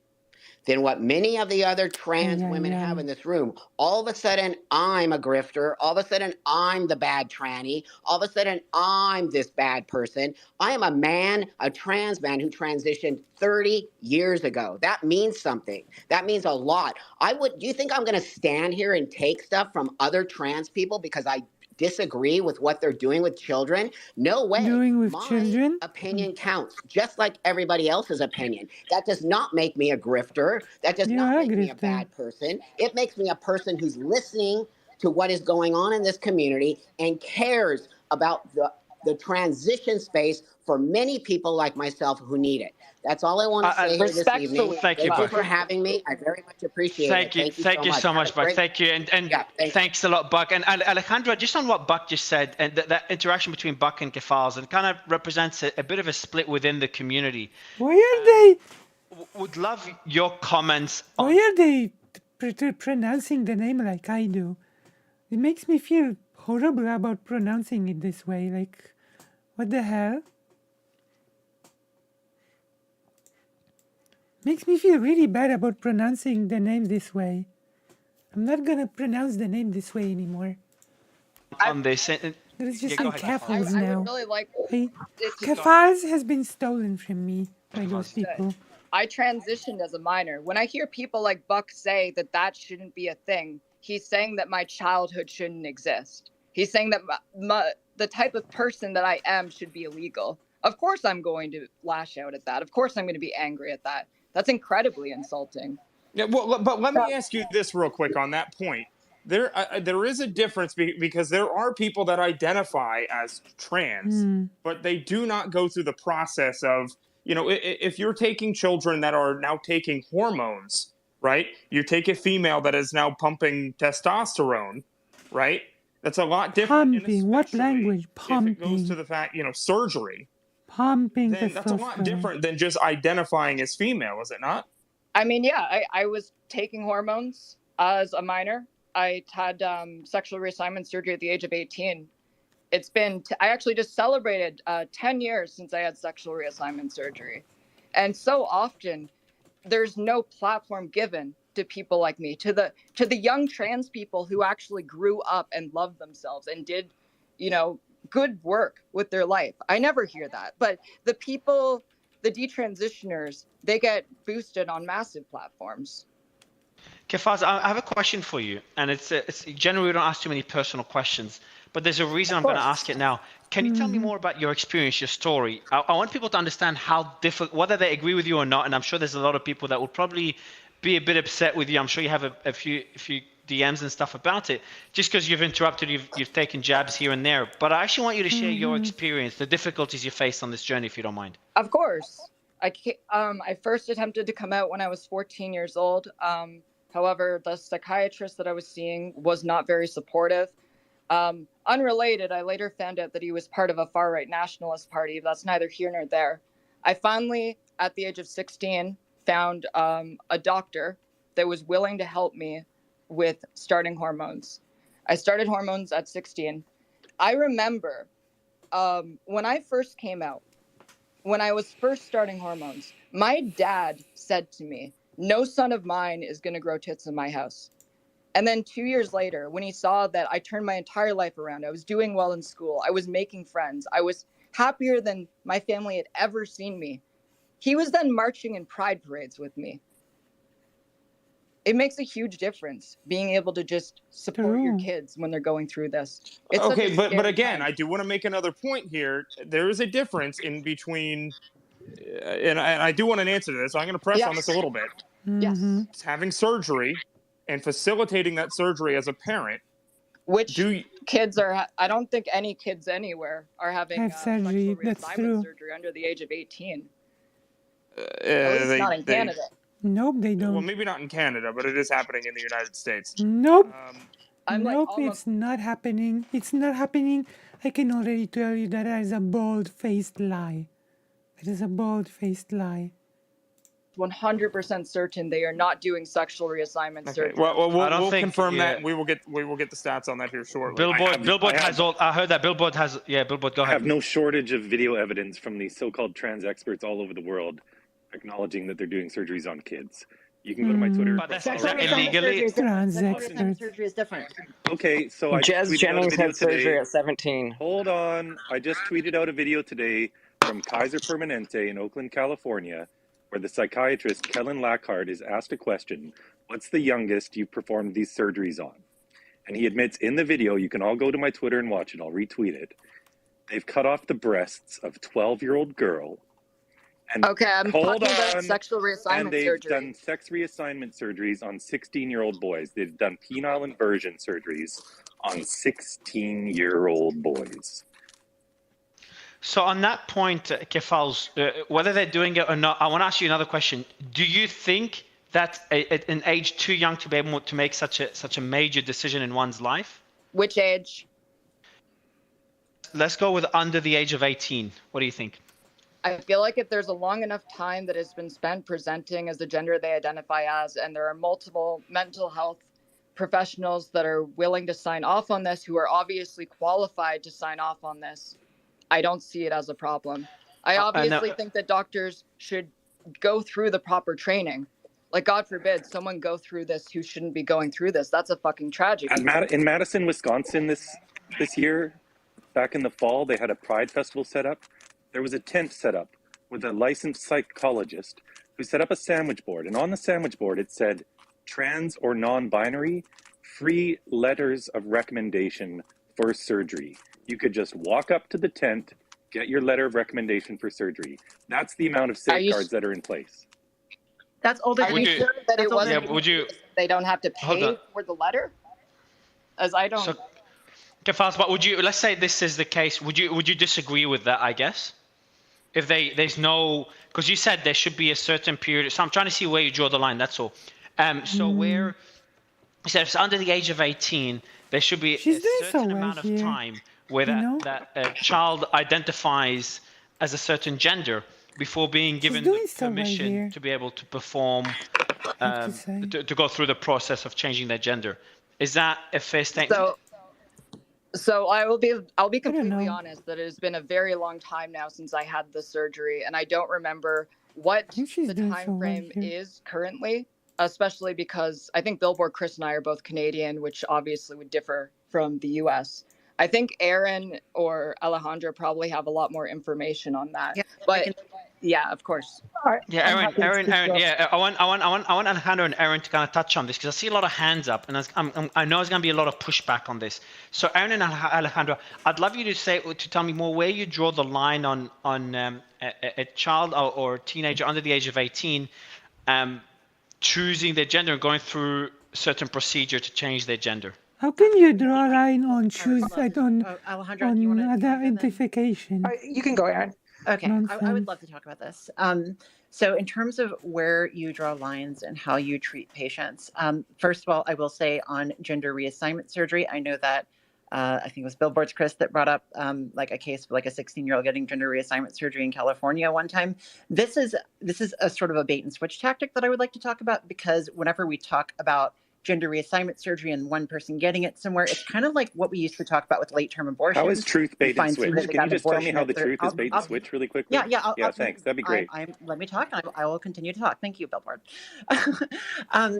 than what many of the other trans women have in this room, all of a sudden I'm a grifter. All of a sudden I'm the bad tranny. All of a sudden I'm this bad person. I am a man, a trans man who transitioned 30 years ago. That means something. That means a lot. Do you think I'm going to stand here and take stuff from other trans people because I disagree with what they're doing with children? No way. Doing with My children? opinion counts, just like everybody else's opinion. That does not make me a grifter. That does not make me a bad person. It makes me a person who's listening to what is going on in this community and cares about the transition space for many people like myself who need it. That's all I want to say here this evening. Thank you, Thank you for having me. I very much appreciate it. Thank you so much, Buck. Thank you. And thanks a lot, Buck. And Alejandro, just on what Buck just said, and that interaction between Buck and Kefals, it kind of represents a bit of a split within the community. Why are they Would love your comments on. Why are they pronouncing the name like I do? It makes me feel horrible about pronouncing it this way. Like, what the hell? Makes me feel really bad about pronouncing the name this way. I'm not gonna pronounce the name this way anymore. On this. There's just go some ahead, Kefals I now. would really like Kefals has been stolen from me by those people. I transitioned as a minor. When I hear people like Buck say that that shouldn't be a thing, he's saying that my childhood shouldn't exist. He's saying that the type of person that I am should be illegal. Of course I'm going to lash out at that. Of course I'm going to be angry at that. That's incredibly insulting. Yeah, well, but let me ask you this real quick on that point. There is a difference because there are people that identify as trans, but they do not go through the process of, you know, if you're taking children that are now taking hormones, right? You take a female that is now pumping testosterone, right? That's a lot different. Pumping, what language? Pumping. If it goes to the fact, you know, surgery. Pumping then that's a lot different than just identifying as female, is it not? I mean, yeah, I was taking hormones as a minor. I had sexual reassignment surgery at the age of 18. It's been, I actually just celebrated 10 years since I had sexual reassignment surgery. And so often there's no platform given to people like me, to the young trans people who actually grew up and loved themselves and did, you know, good work with their life. I never hear that. But the people, the detransitioners, they get boosted on massive platforms. Kefaz, I have a question for you, and it's generally we don't ask too many personal questions, but there's a reason I'm going to ask it now. Can you tell me more about your experience, your story? I want people to understand how difficult, whether they agree with you or not, and I'm sure there's a lot of people that will probably be a bit upset with you. I'm sure you have a few DMs and stuff about it, just because you've interrupted, you've taken jabs here and there. But I actually want you to share your experience, the difficulties you faced on this journey, if you don't mind. Of course. I first attempted to come out when I was 14 years old. However, the psychiatrist that I was seeing was not very supportive. Unrelated, I later found out that he was part of a far-right nationalist party. That's neither here nor there. I finally, at the age of 16, found a doctor that was willing to help me with starting hormones. I started hormones at 16. I remember when I first came out, when I was first starting hormones, my dad said to me, "No son of mine is going to grow tits in my house." And then 2 years later, when he saw that I turned my entire life around, I was doing well in school, I was making friends, I was happier than my family had ever seen me, he was then marching in pride parades with me. It makes a huge difference being able to just support your kids when they're going through this. It's okay, but again, I do want to make another point here. There is a difference in between, and I do want an answer to this. I'm going to press on this a little bit. Yes. Having surgery and facilitating that surgery as a parent. Which kids are, I don't think any kids anywhere are having surgery. That's true. Surgery under the age of 18. At least not in Canada. Nope, they don't. Well, maybe not in Canada, but it is happening in the United States. Nope. Nope, it's not happening. It's not happening. I can already tell you that is a bald-faced lie. It is a bald-faced lie. 100% certain they are not doing sexual reassignment surgery. Well, we'll confirm that. We will get the stats on that here shortly. Billboard has all. I heard that Billboard has. Yeah, Billboard. Go ahead. I have no shortage of video evidence from these so-called trans experts all over the world, acknowledging that they're doing surgeries on kids. You can go to my Twitter. But that's illegally. Trans experts. Surgery is different. Okay, so I Jez Jennings had surgery at 17. Hold on, I just tweeted out a video today from Kaiser Permanente in Oakland, California, where the psychiatrist Kellen Lackhart is asked a question: "What's the youngest you've performed these surgeries on?" And he admits in the video, you can all go to my Twitter and watch it. I'll retweet it. They've cut off the breasts of a 12-year-old girl. And okay, I'm talking about sexual reassignment surgery. And they've done sex reassignment surgeries on 16-year-old boys. They've done penile inversion surgeries on 16-year-old boys. So on that point, Kefals, whether they're doing it or not, I want to ask you another question. Do you think that at an age too young to be able to make such a major decision in one's life? Which age? Let's go with under the age of 18. What do you think? I feel like if there's a long enough time that has been spent presenting as the gender they identify as, and there are multiple mental health professionals that are willing to sign off on this, who are obviously qualified to sign off on this, I don't see it as a problem. I obviously think that doctors should go through the proper training. Like, God forbid someone go through this who shouldn't be going through this. That's a fucking tragedy. In Madison, Wisconsin, this year, back in the fall, they had a Pride Festival set up. There was a tent set up with a licensed psychologist who set up a sandwich board. And on the sandwich board, it said, trans or non-binary, free letters of recommendation for surgery. You could just walk up to the tent, get your letter of recommendation for surgery. That's the amount of safeguards that are in place. That's all they're Are you sure that it wasn't? Yeah, would you? They don't have to pay for the letter, as I don't. So, Kefals, but would you? Let's say this is the case. Would you disagree with that? I guess if there's no, because you said there should be a certain period. So I'm trying to see where you draw the line. That's all. So where, so if it's under the age of 18, there should be a certain amount of time where that child identifies as a certain gender before being given the permission to be able to perform, to go through the process of changing their gender. Is that a fair statement? So I'll be completely honest that it has been a very long time now since I had the surgery, and I don't remember what the time frame is currently, especially because I think Billboard Chris and I are both Canadian, which obviously would differ from the US. I think Aaron or Alejandra probably have a lot more information on that. Yeah, but yeah, of course. Yeah, Aaron. Yeah, I want Alejandro and Aaron to kind of touch on this because I see a lot of hands up, and I know there's going to be a lot of pushback on this. So, Aaron and Alejandro, I'd love you to tell me more where you draw the line on a child or teenager under the age of 18 choosing their gender and going through certain procedure to change their gender. How can you draw a line on identification? You can go, Aaron. Okay, I would love to talk about this. So in terms of where you draw lines and how you treat patients, first of all, I will say on gender reassignment surgery, I know that I think it was Billboard's Chris that brought up like a case of like a 16-year-old getting gender reassignment surgery in California one time. This is a sort of a bait and switch tactic that I would like to talk about, because whenever we talk about gender reassignment surgery and one person getting it somewhere, it's kind of like what we used to talk about with late-term abortion. How is truth bait and switch? Can you just tell me how the truth is bait and switch really quickly? Yeah, thanks. That'd be great. Let me talk, and I will continue to talk. Thank you, Billboard.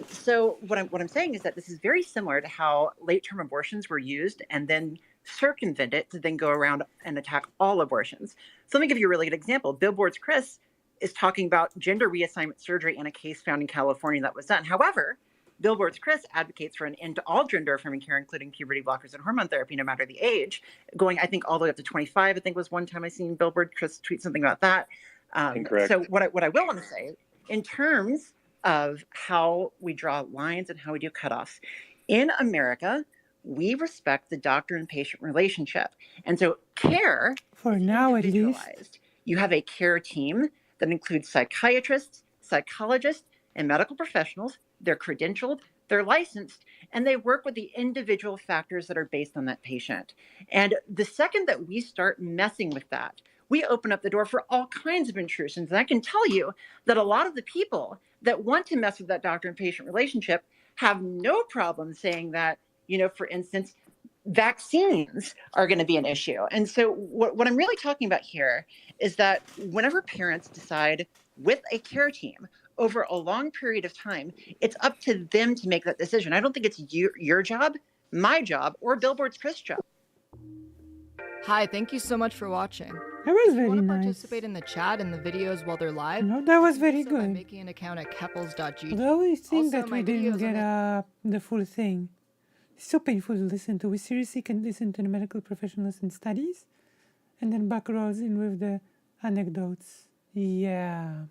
So what I'm saying is that this is very similar to how late-term abortions were used and then circumvented to then go around and attack all abortions. So let me give you a really good example. Billboard's Chris is talking about gender reassignment surgery in a case found in California that was done. However, Billboard's Chris advocates for an end to all gender-affirming care, including puberty blockers and hormone therapy, no matter the age, going, I think, all the way up to 25, I think was one time I seen Billboard Chris tweet something about that. Incorrect. So what I will want to say, in terms of how we draw lines and how we do cutoffs, in America, we respect the doctor and patient relationship. And so care, for now at least, you have a care team that includes psychiatrists, psychologists, and medical professionals. They're credentialed, they're licensed, and they work with the individual factors that are based on that patient. And the second that we start messing with that, we open up the door for all kinds of intrusions. And I can tell you that a lot of the people that want to mess with that doctor and patient relationship have no problem saying that, for instance, vaccines are going to be an issue. And so what I'm really talking about here is that whenever parents decide with a care team over a long period of time, it's up to them to make that decision. I don't think it's your job, my job, or Billboard's Chris' job. Hi, thank you so much for watching. That was If very you want to nice. participate in the chat and the videos while they're live, No, that was you can very do so by good. making an account at keppels.gg. The only thing Also, that my we didn't videos on get the full thing. It's so painful to listen to. We seriously can listen to the medical professionals and studies, and then back rolls in with the anecdotes. Yeah.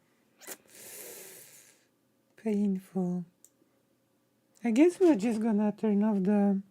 Painful. I guess we're just gonna turn off the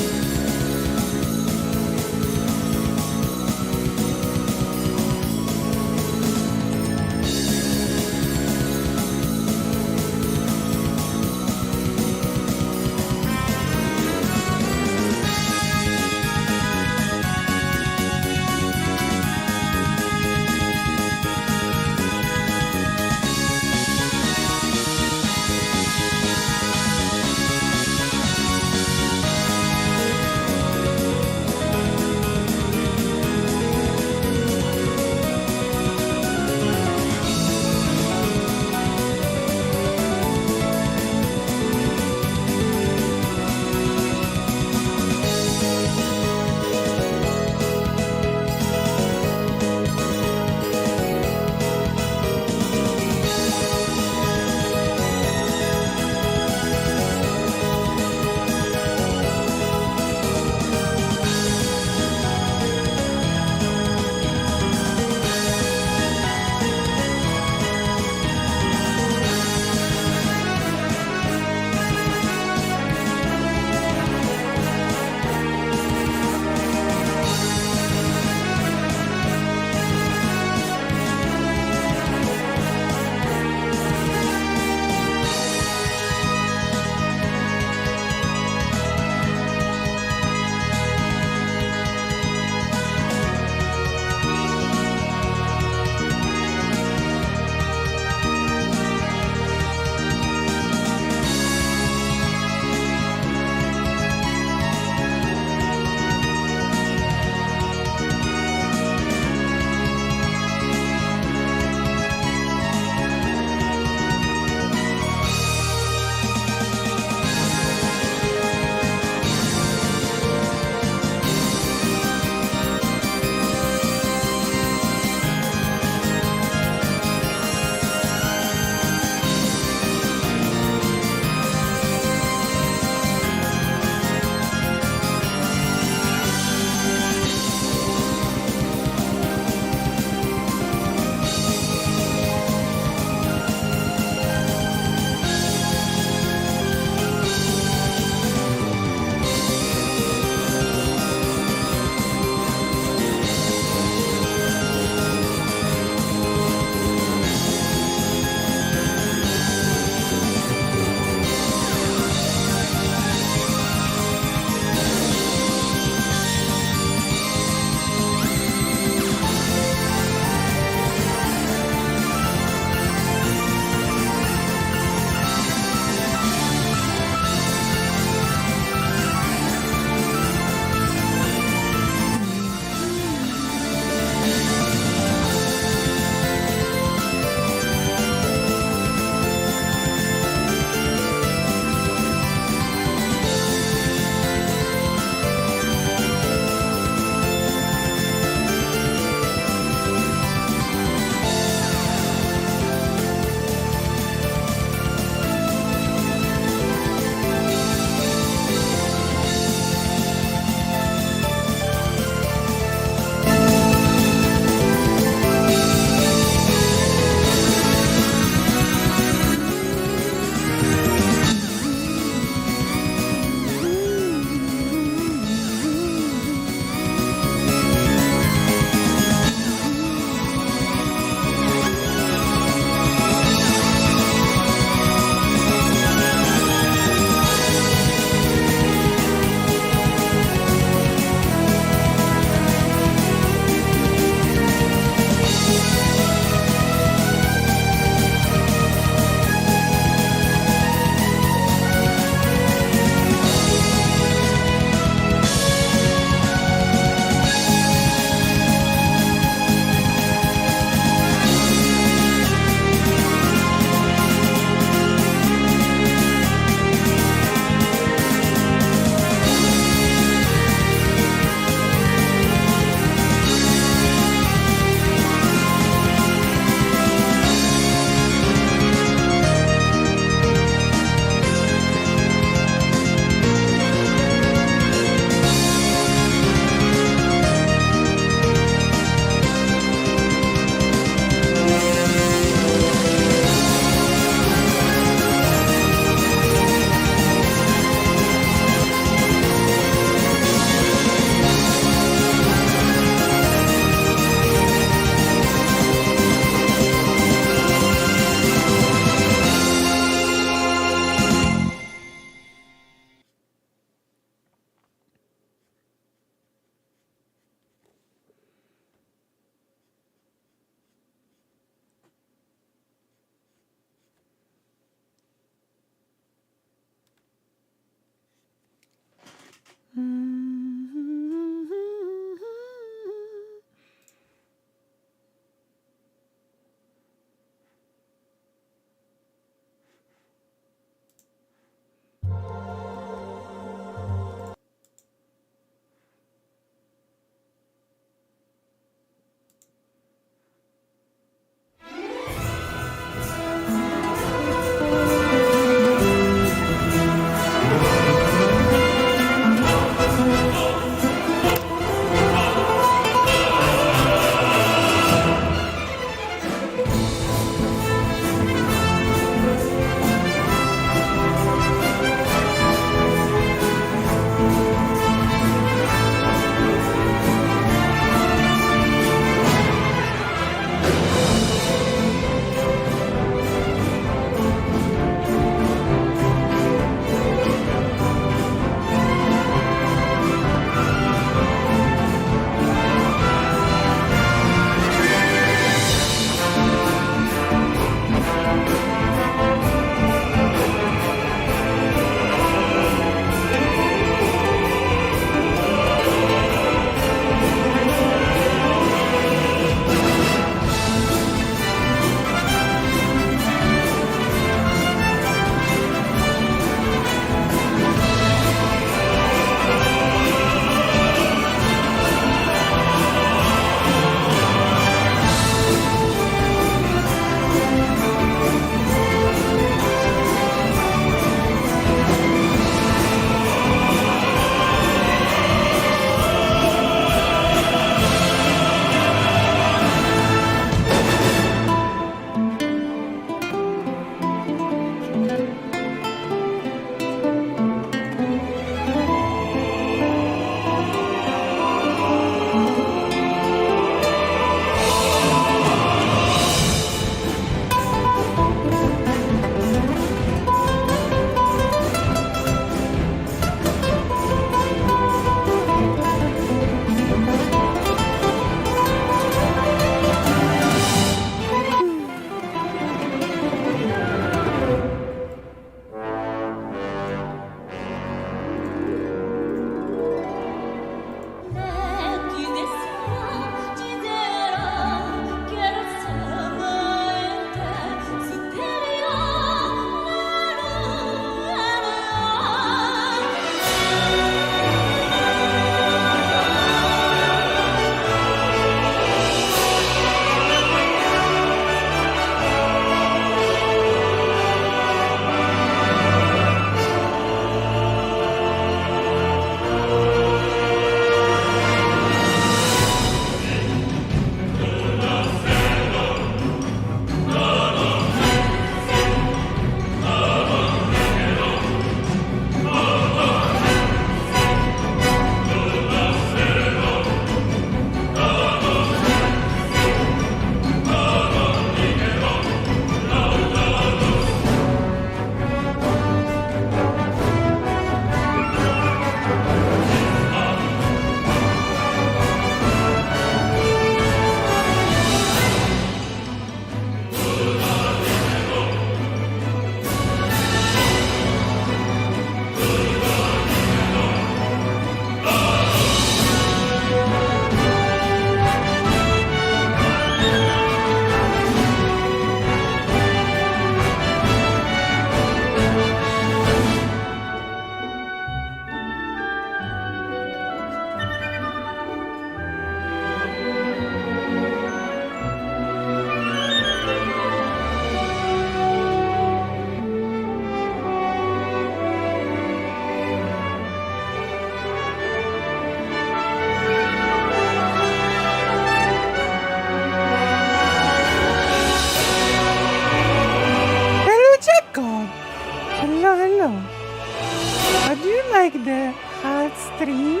like the art stream?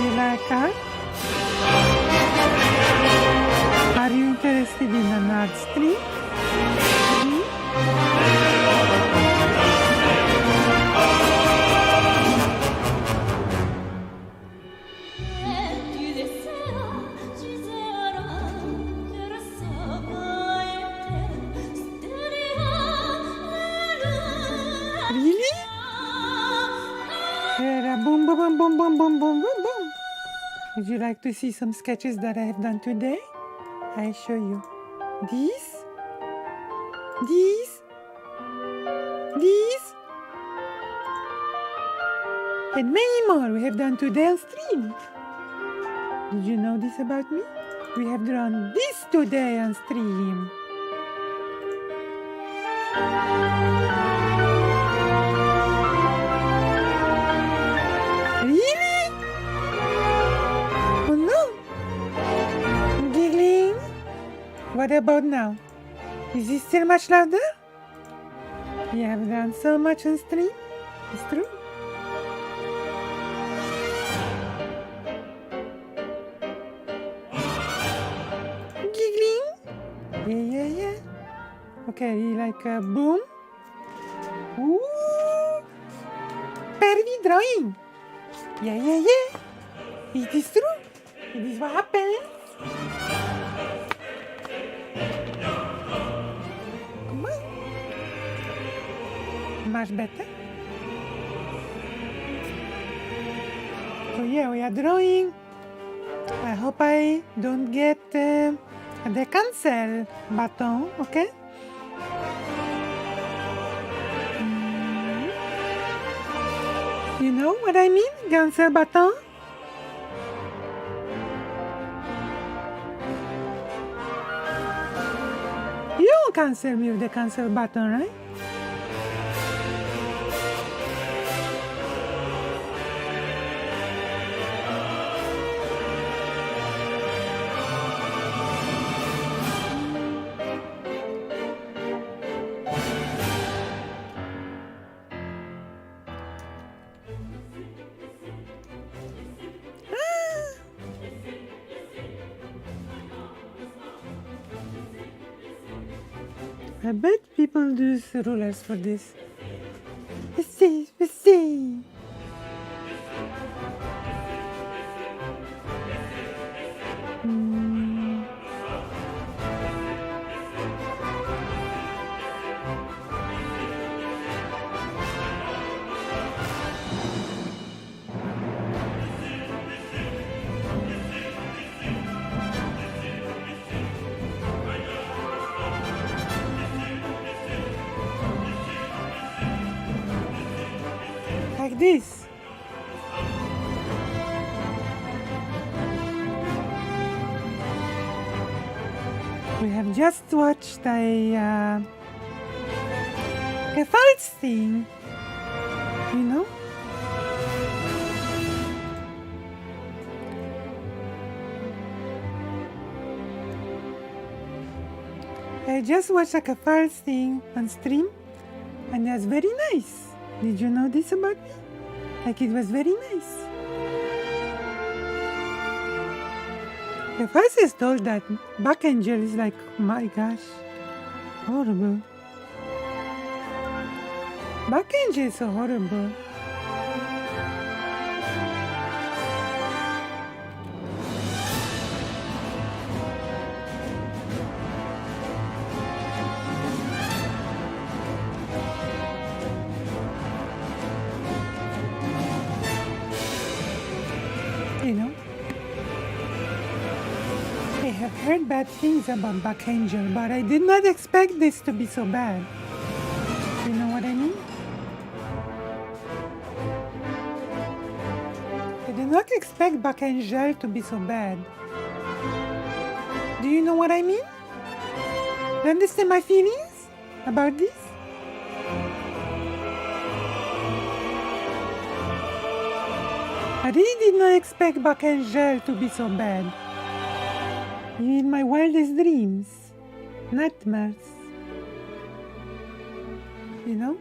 You like art? Are you interested in an art stream? Really? Boom, boom, boom, boom, boom, boom, boom, boom, boom. Would you like to see some sketches that I have done today? I show you. These, and many more we have done today on stream. Did you know this about me? We have drawn this today on stream. Really? Oh no! I'm giggling. What about now? Is this still much louder? We have done so much on stream. It's true. Giggling. Yeah. Okay, like a boom. Ooh. Pervy drawing. Yeah. It is true. It is what happens. Come on. Much better. So yeah, we are drawing. I hope I don't get the cancel button, okay? You know what I mean? Cancel button? You don't cancel me with the cancel button, right? I bet people use rulers for this. Let's see. Like this. We have just watched a false thing, you know? I just watched like a false thing on stream, and that's very nice. Did you know this about me? Like it was very nice. The first is told that Back Angel is like, oh my gosh, horrible. Back Angel is so horrible. You know, I have heard bad things about Back Angel, but I did not expect this to be so bad. You know what I mean? I did not expect Back Angel to be so bad. Do you know what I mean? Do you understand my feelings about this? I really did not expect Back Angel to be so bad. In my wildest dreams, nightmares. You know?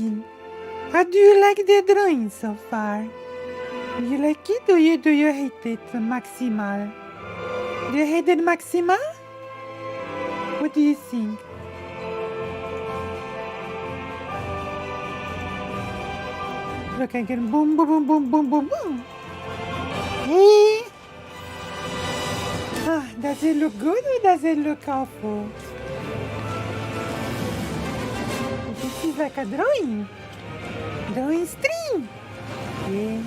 drawing. How do you like the drawing so far? Do you like it or do you hate it, Maximal? Do you hate it, Maximal? What do you think? Look, I can boom, boom, boom, boom, boom, boom, boom. Hey! Ah, does it look good or does it look awful? This is like a drawing. Drawing string. Yeah.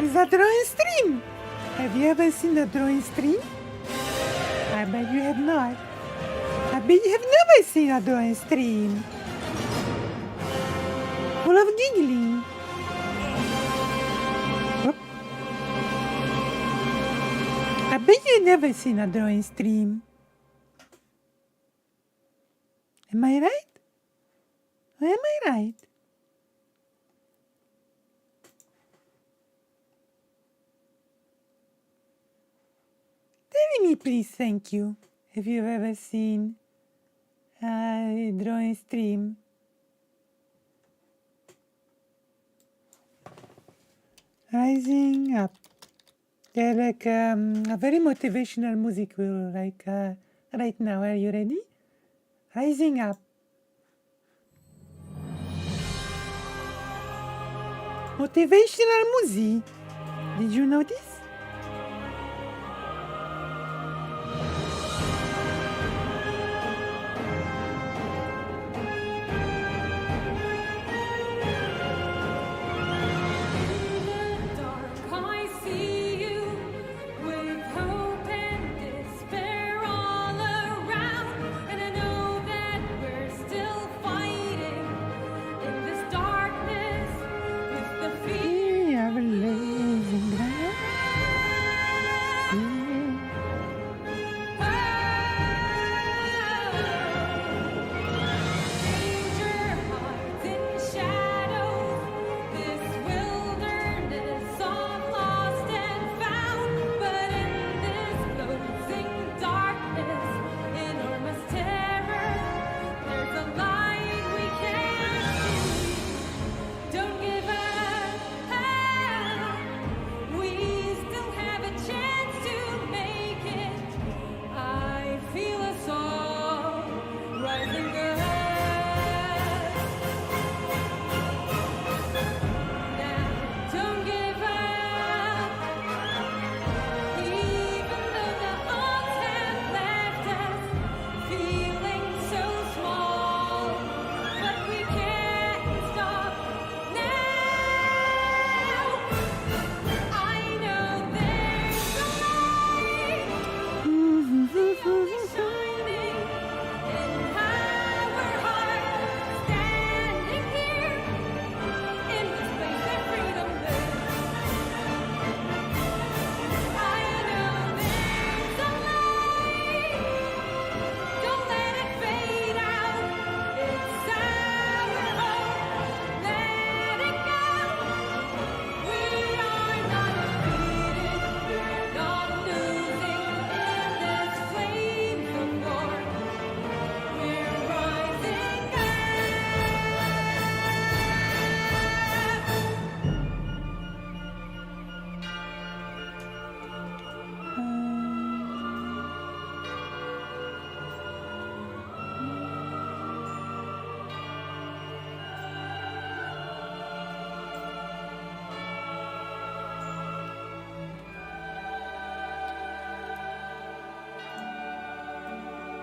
Is a drawing string. Have you ever seen a drawing string? I bet you have not. I bet you have never seen a drawing string. Full of giggling. Whoop. I bet you never seen a drawing stream. Am I right? Or am I right? Tell me, please, thank you, if you've ever seen a drawing stream. Rising up. They're like a very motivational music will like right now. Are you ready? Rising up. Motivational music. Did you notice?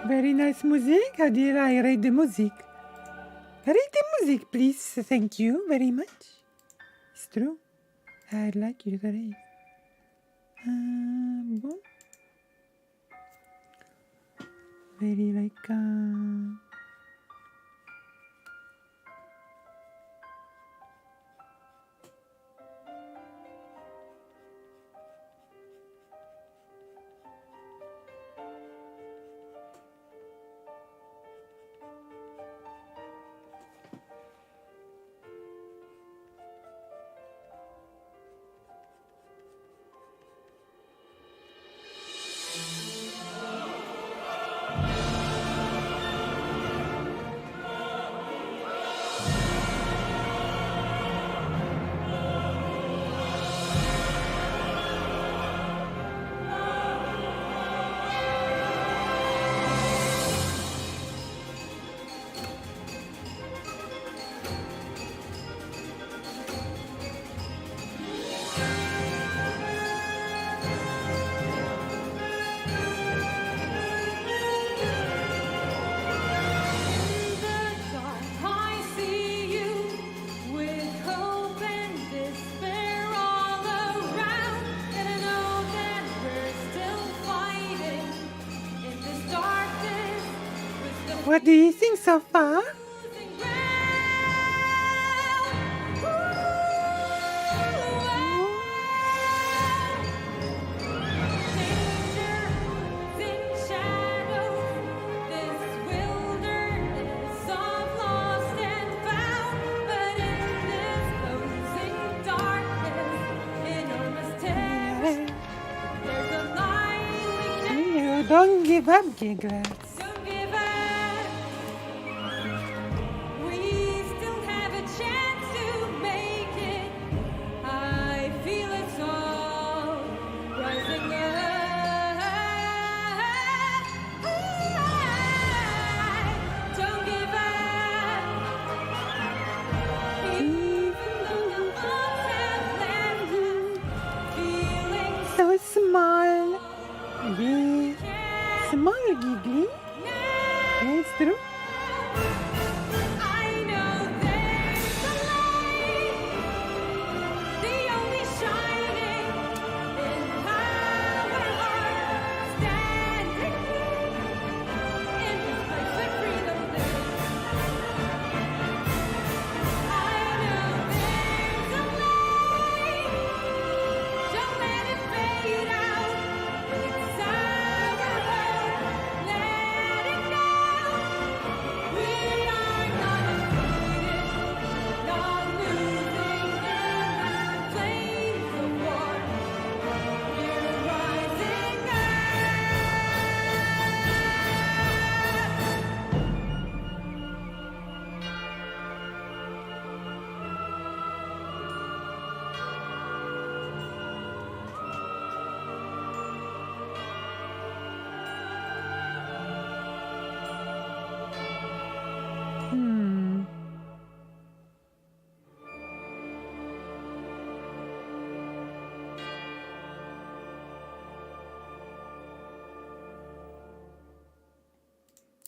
Very nice music. How do I rate the music? Rate the music, please. Thank you very much. It's true. I'd like you to rate. Boom. Very like What do you think so far? You don't give up, Giggler. So small. Yeah. Small, Giggly. It's true.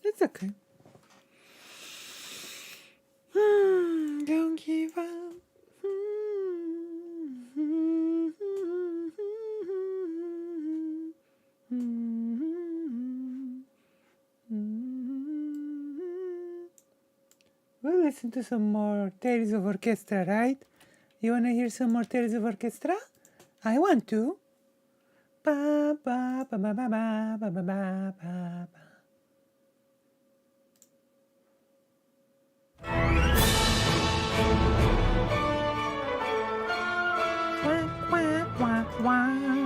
It's okay. Don't give up. We'll listen to some more Tales of Orchestra, right? You want to hear some more Tales of Orchestra? I want to. Ba ba ba ba ba ba ba ba ba ba. Quack, quack, quack, quack.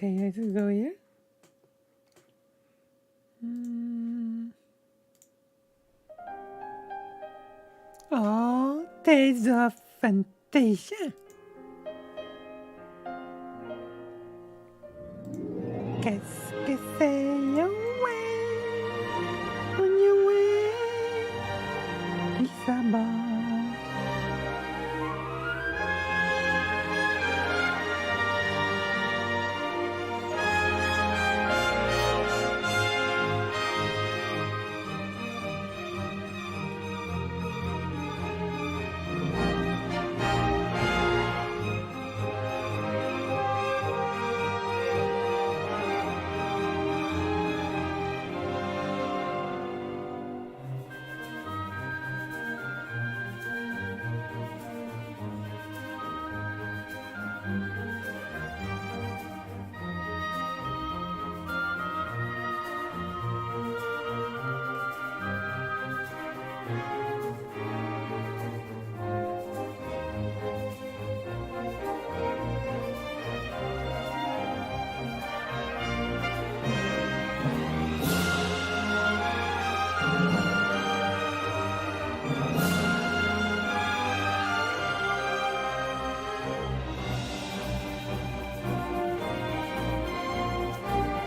Okay, let's go here. Oh, there's a Fantasia. Qu'est-ce que c'est your way? On your way, Isabelle.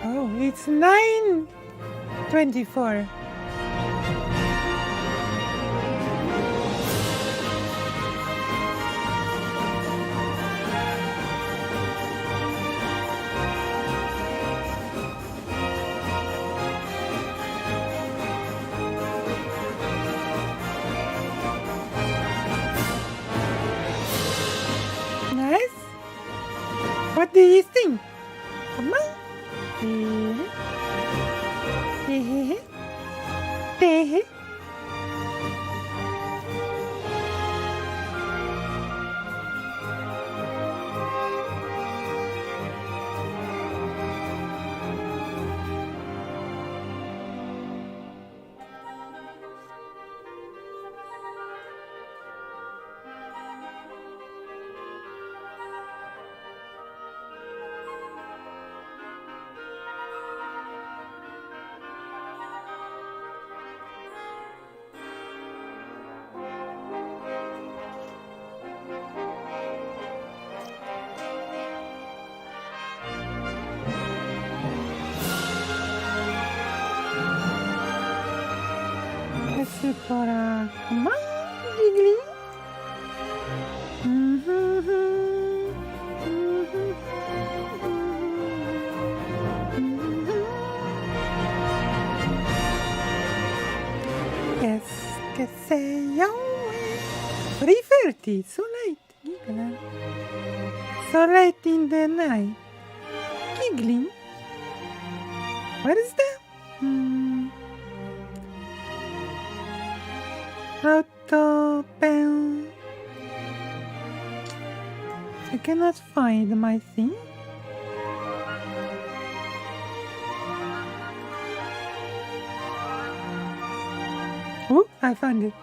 Oh, it's 9:24. Nice. What do you think? Come on. Let's for a come on, Giggly. Qu'est-ce que c'est your way? 3:30, so late, Giggler. So late in the night. Giggling. What is that? Auto pen. I cannot find my thing. Oh, I found it.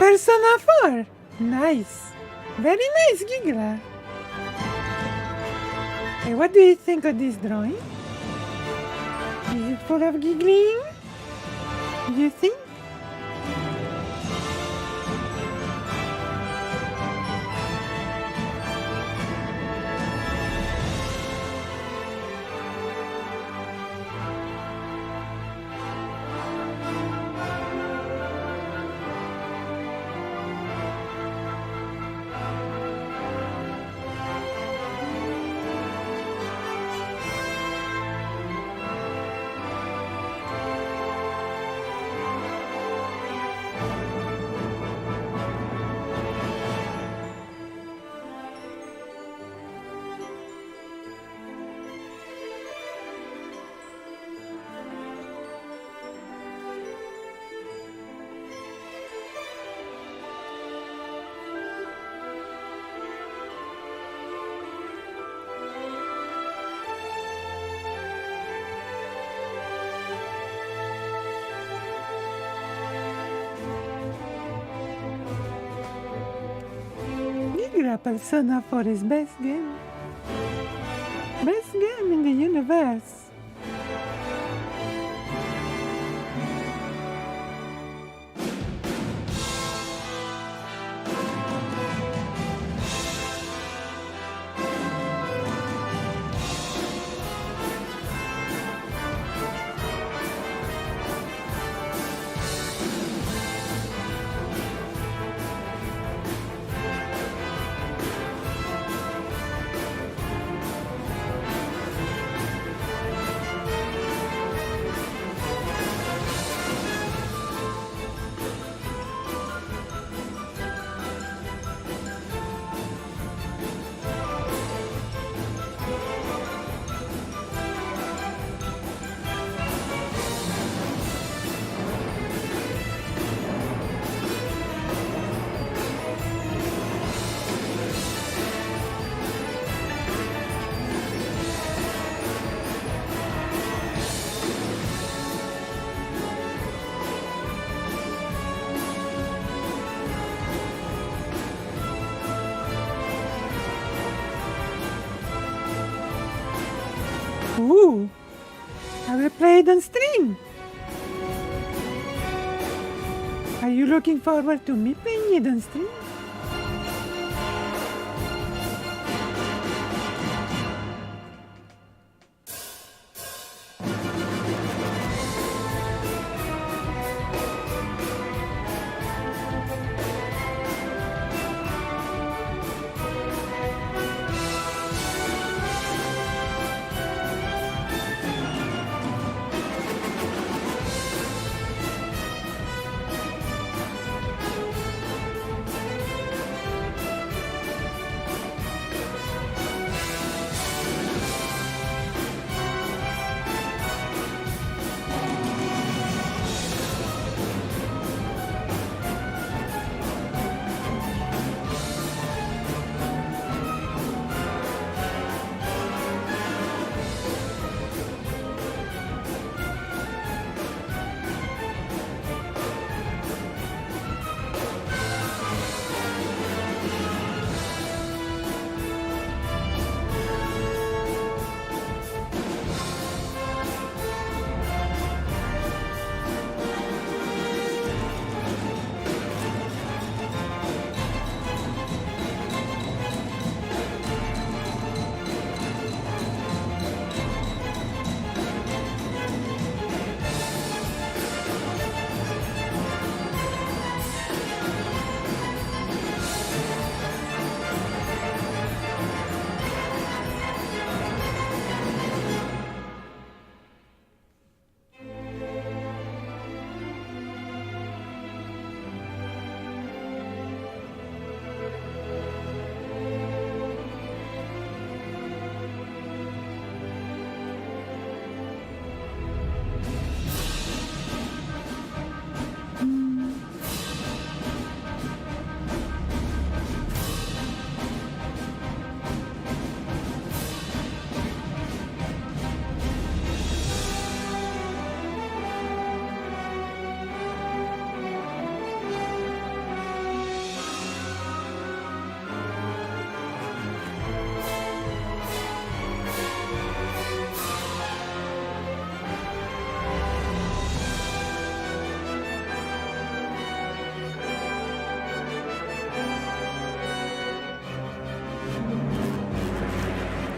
Persona 4. Nice. Very nice, Giggler. Hey, what do you think of this drawing? Is it full of giggling? You think? Giggler Persona 4 is best game. Best game in the universe. Ooh, I will play it on stream. Are you looking forward to me playing it on stream?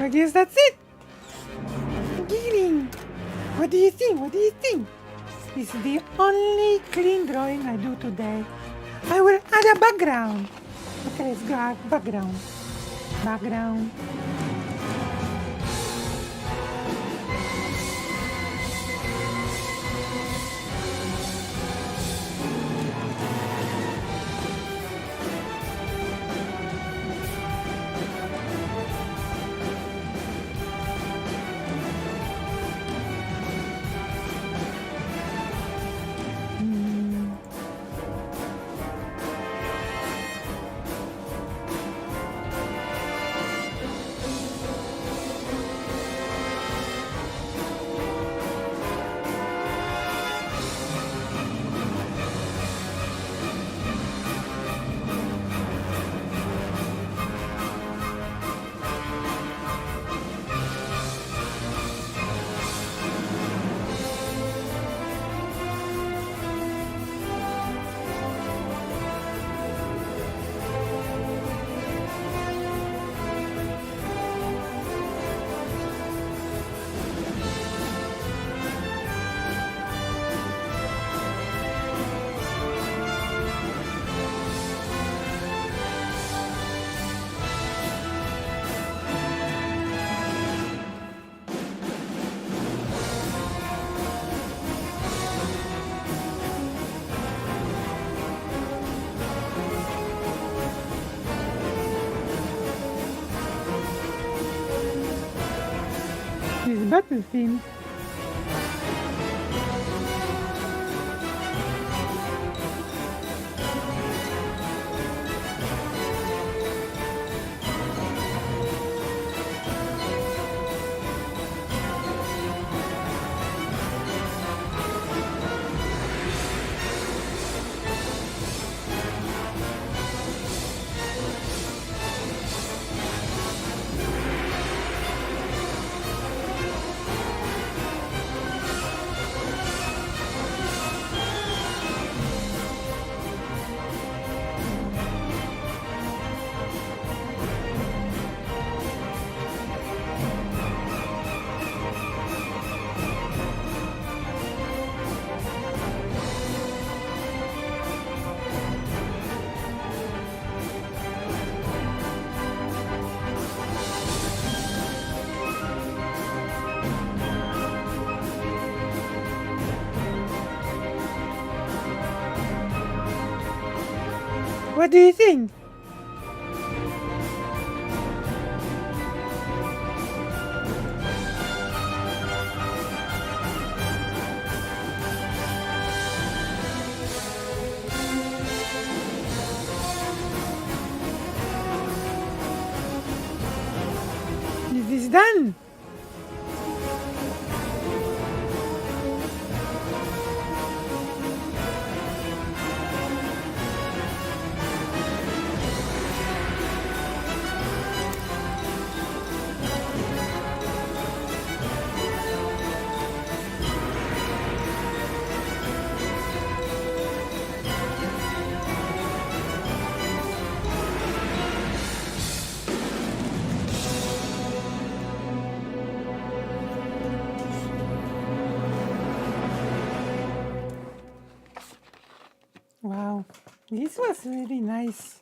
I guess that's it. Geeling. What do you think? What do you think? This is the only clean drawing I do today. I will add a background. Okay, let's go add background. Background. This battle theme. What do you think? It is done. Wow, this was really nice.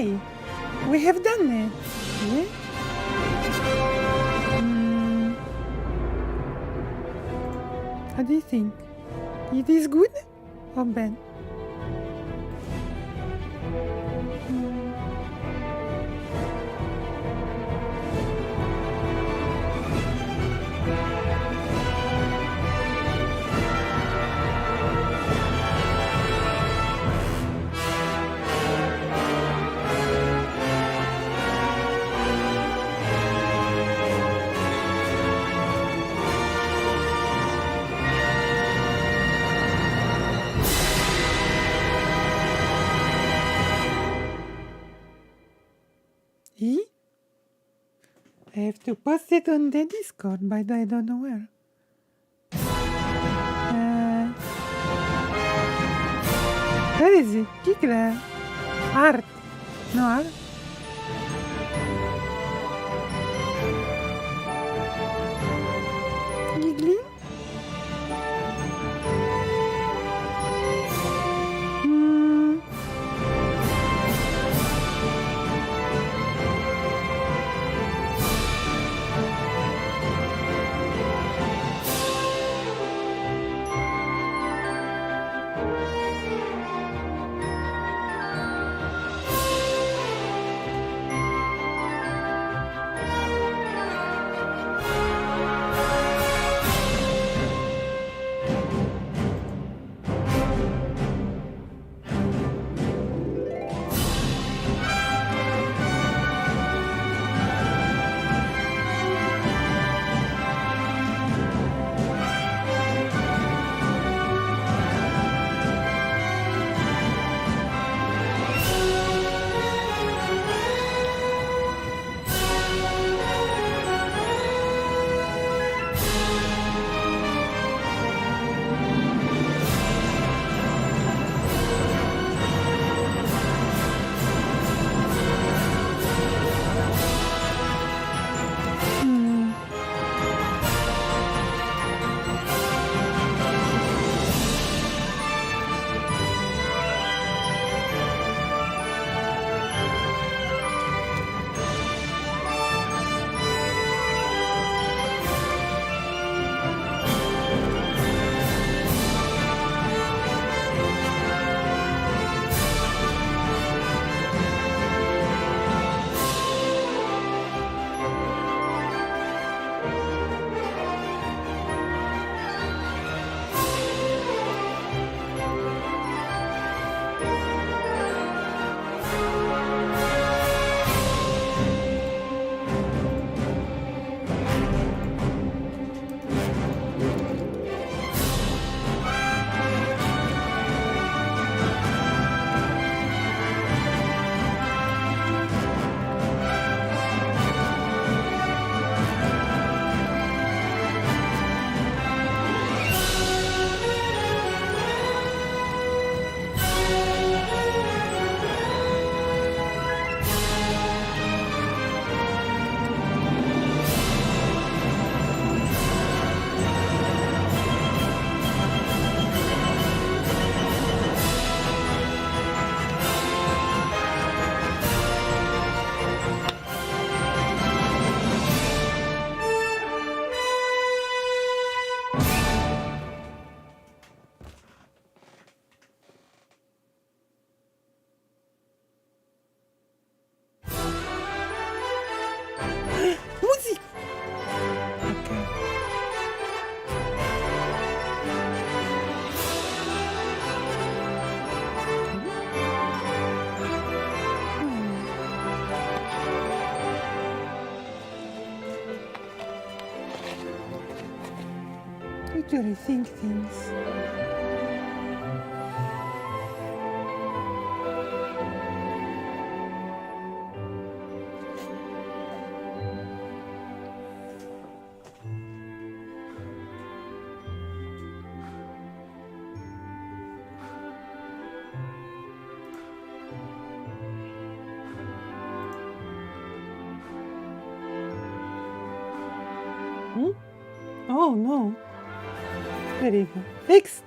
okay. We have done it. Yeah? How do you think? It is good or bad? E? I have to post it on the Discord, but I don't know where. Where is it? Kikla. Art. No art. Giggling? Music! Okay. To rethink things. Oh no. There you go. Fixed.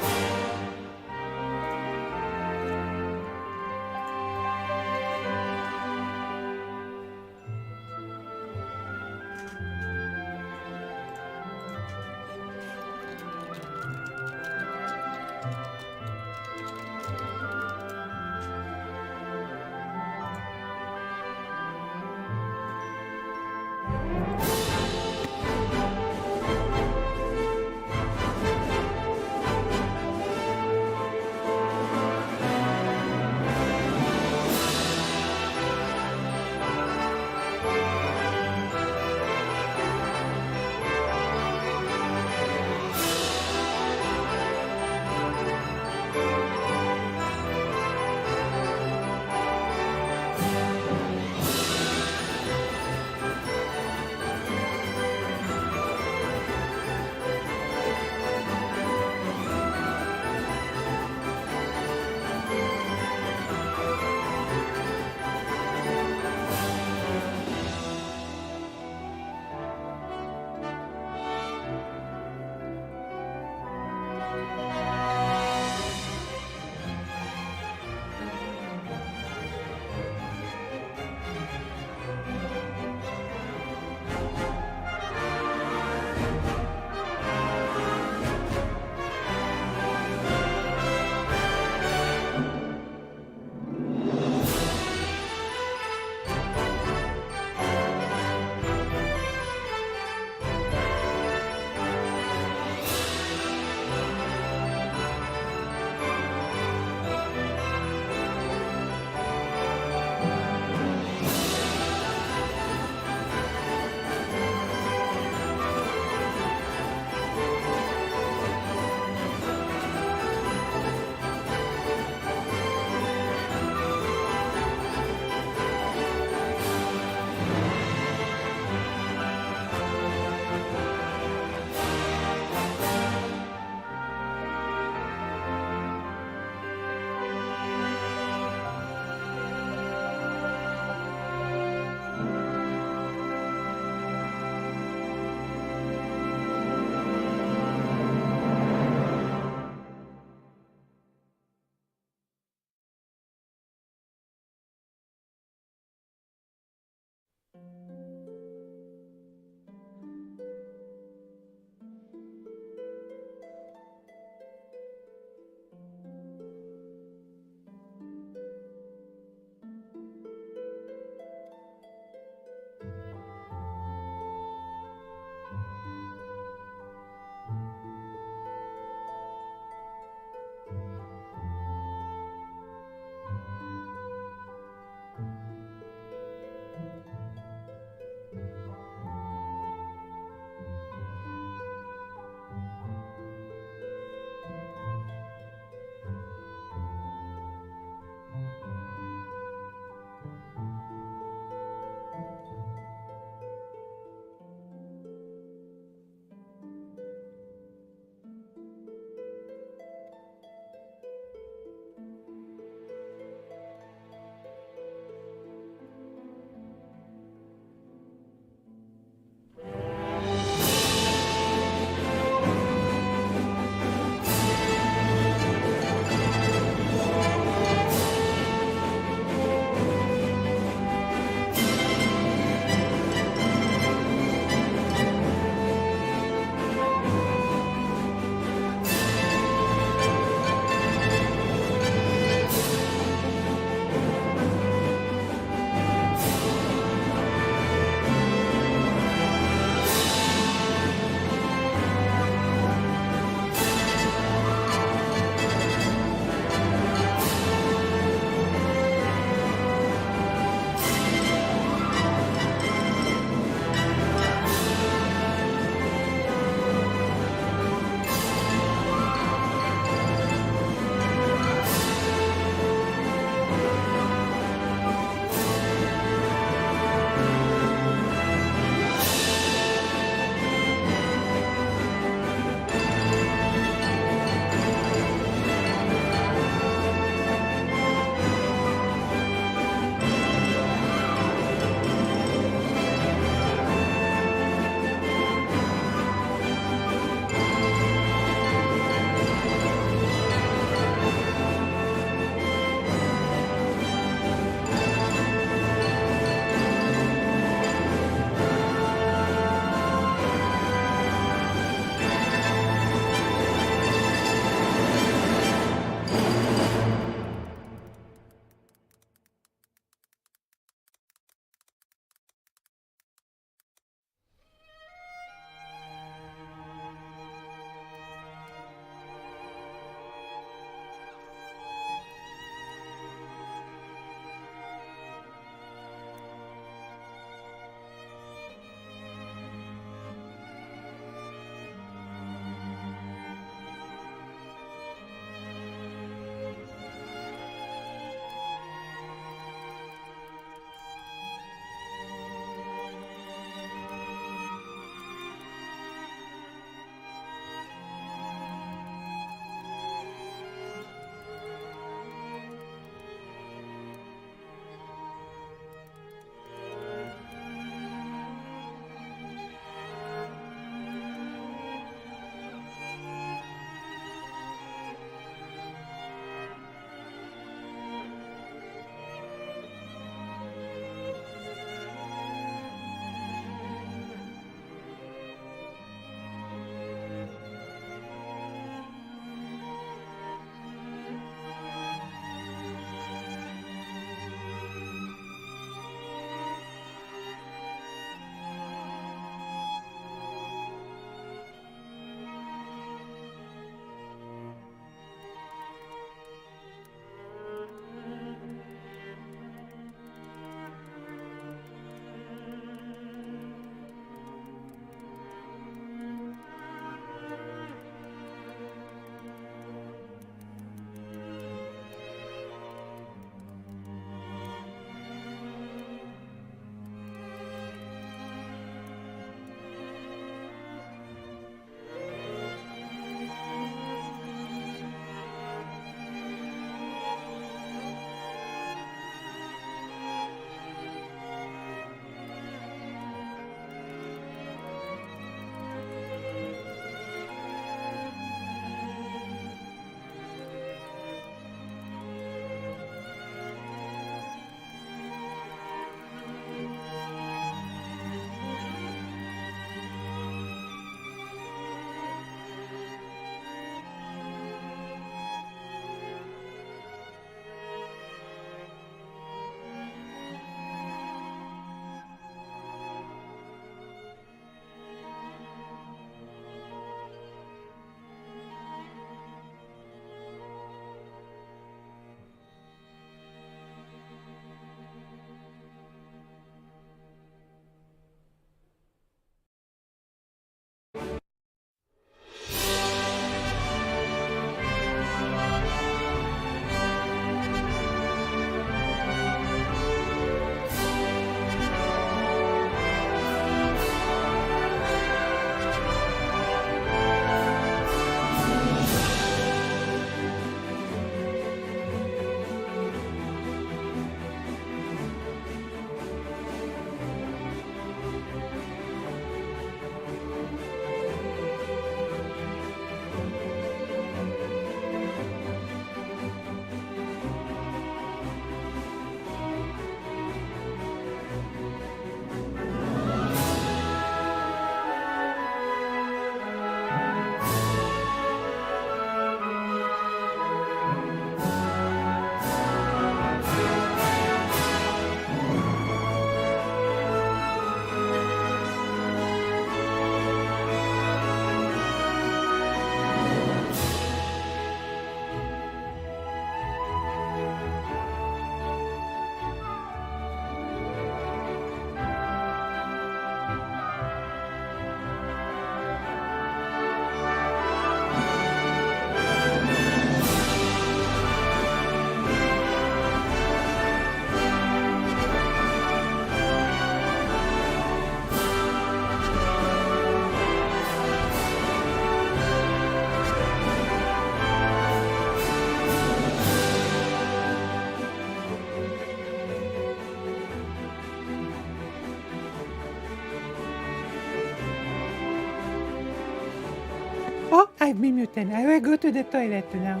I've been muted. I will go to the toilet now.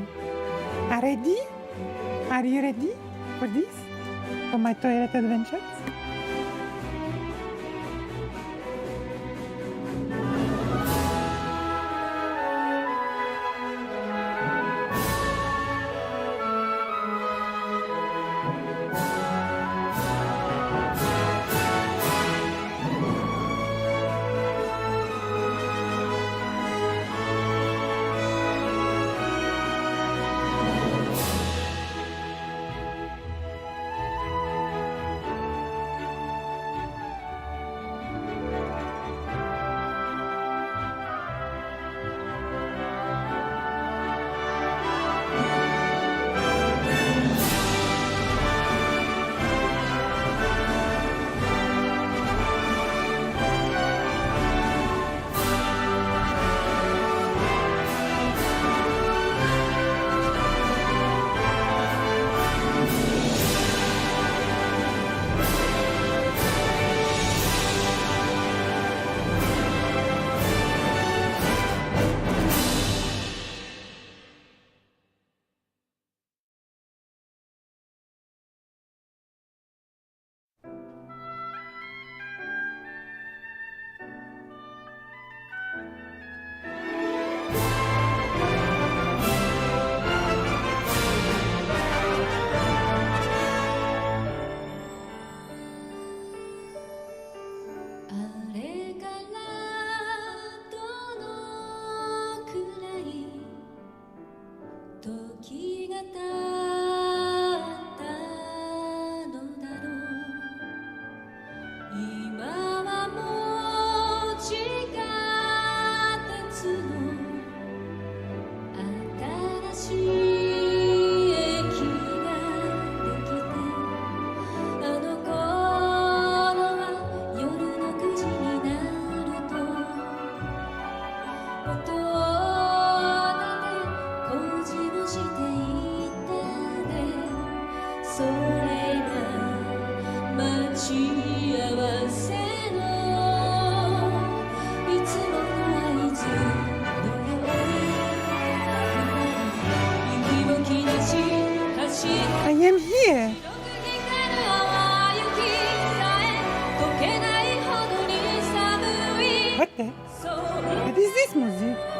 Are ready? Are you ready for this? For my toilet adventures? I am here. What the? What is this music?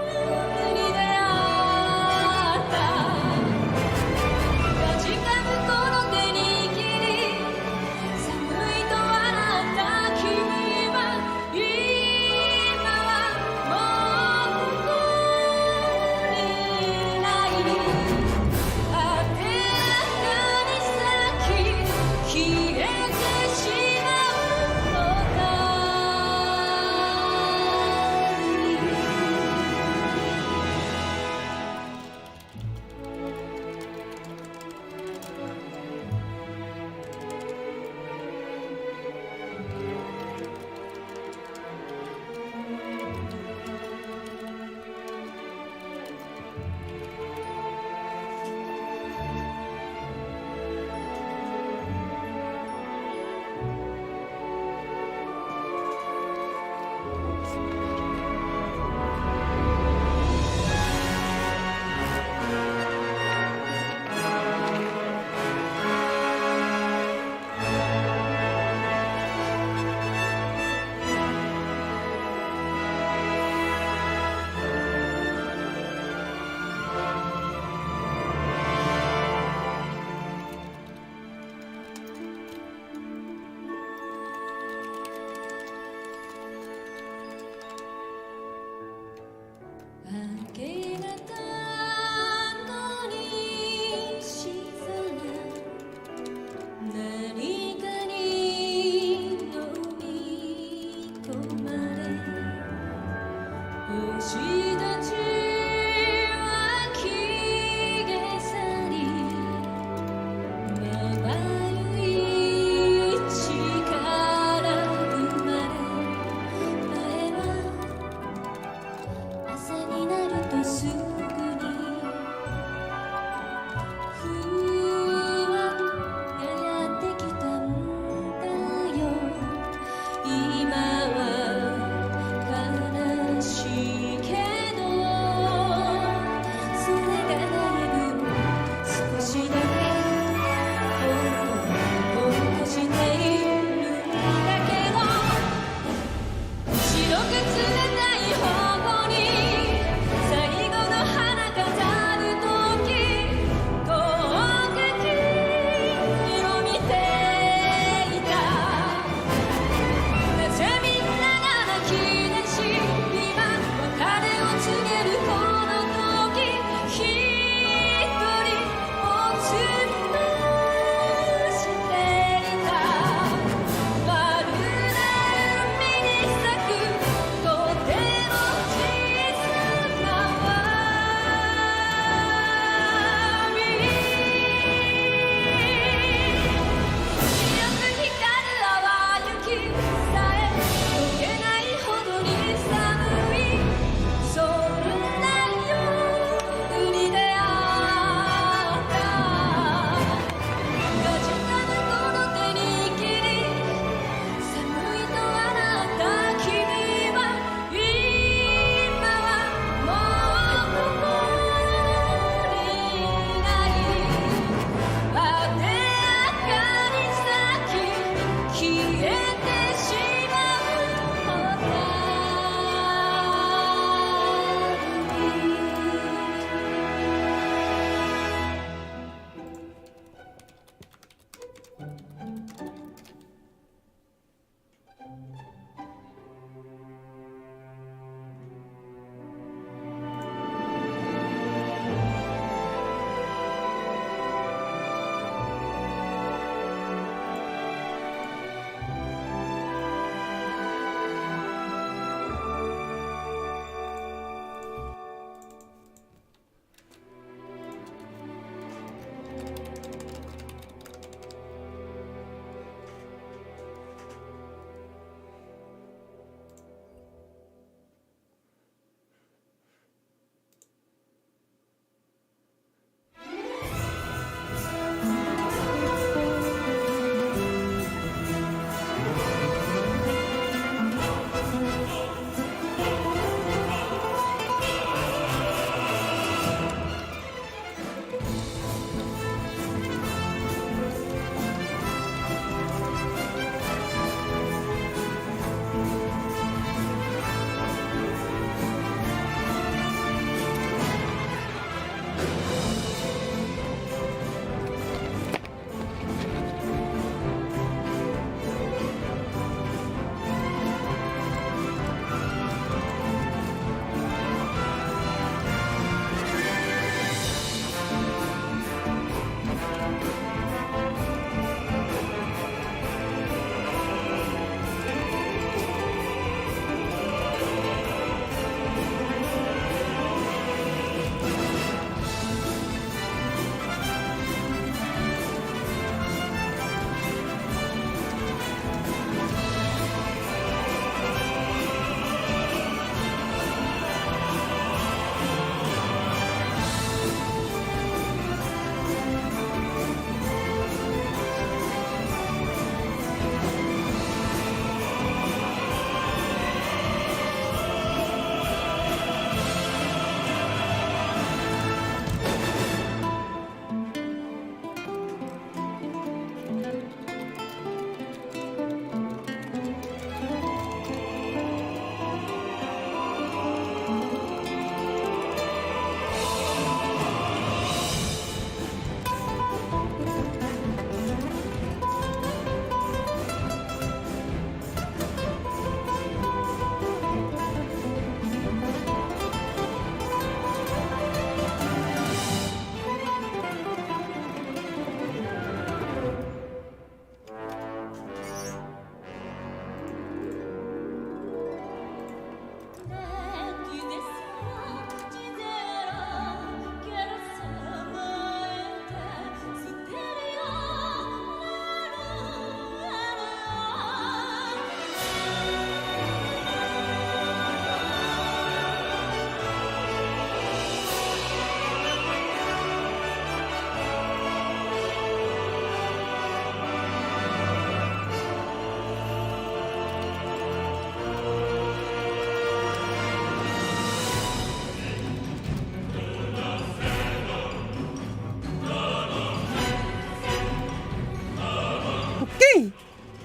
Okay,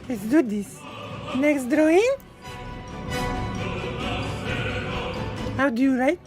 let's do this. Next drawing. How do you write?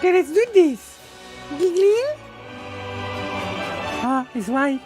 Okay, let's do this. Giggling? Ah, it's white.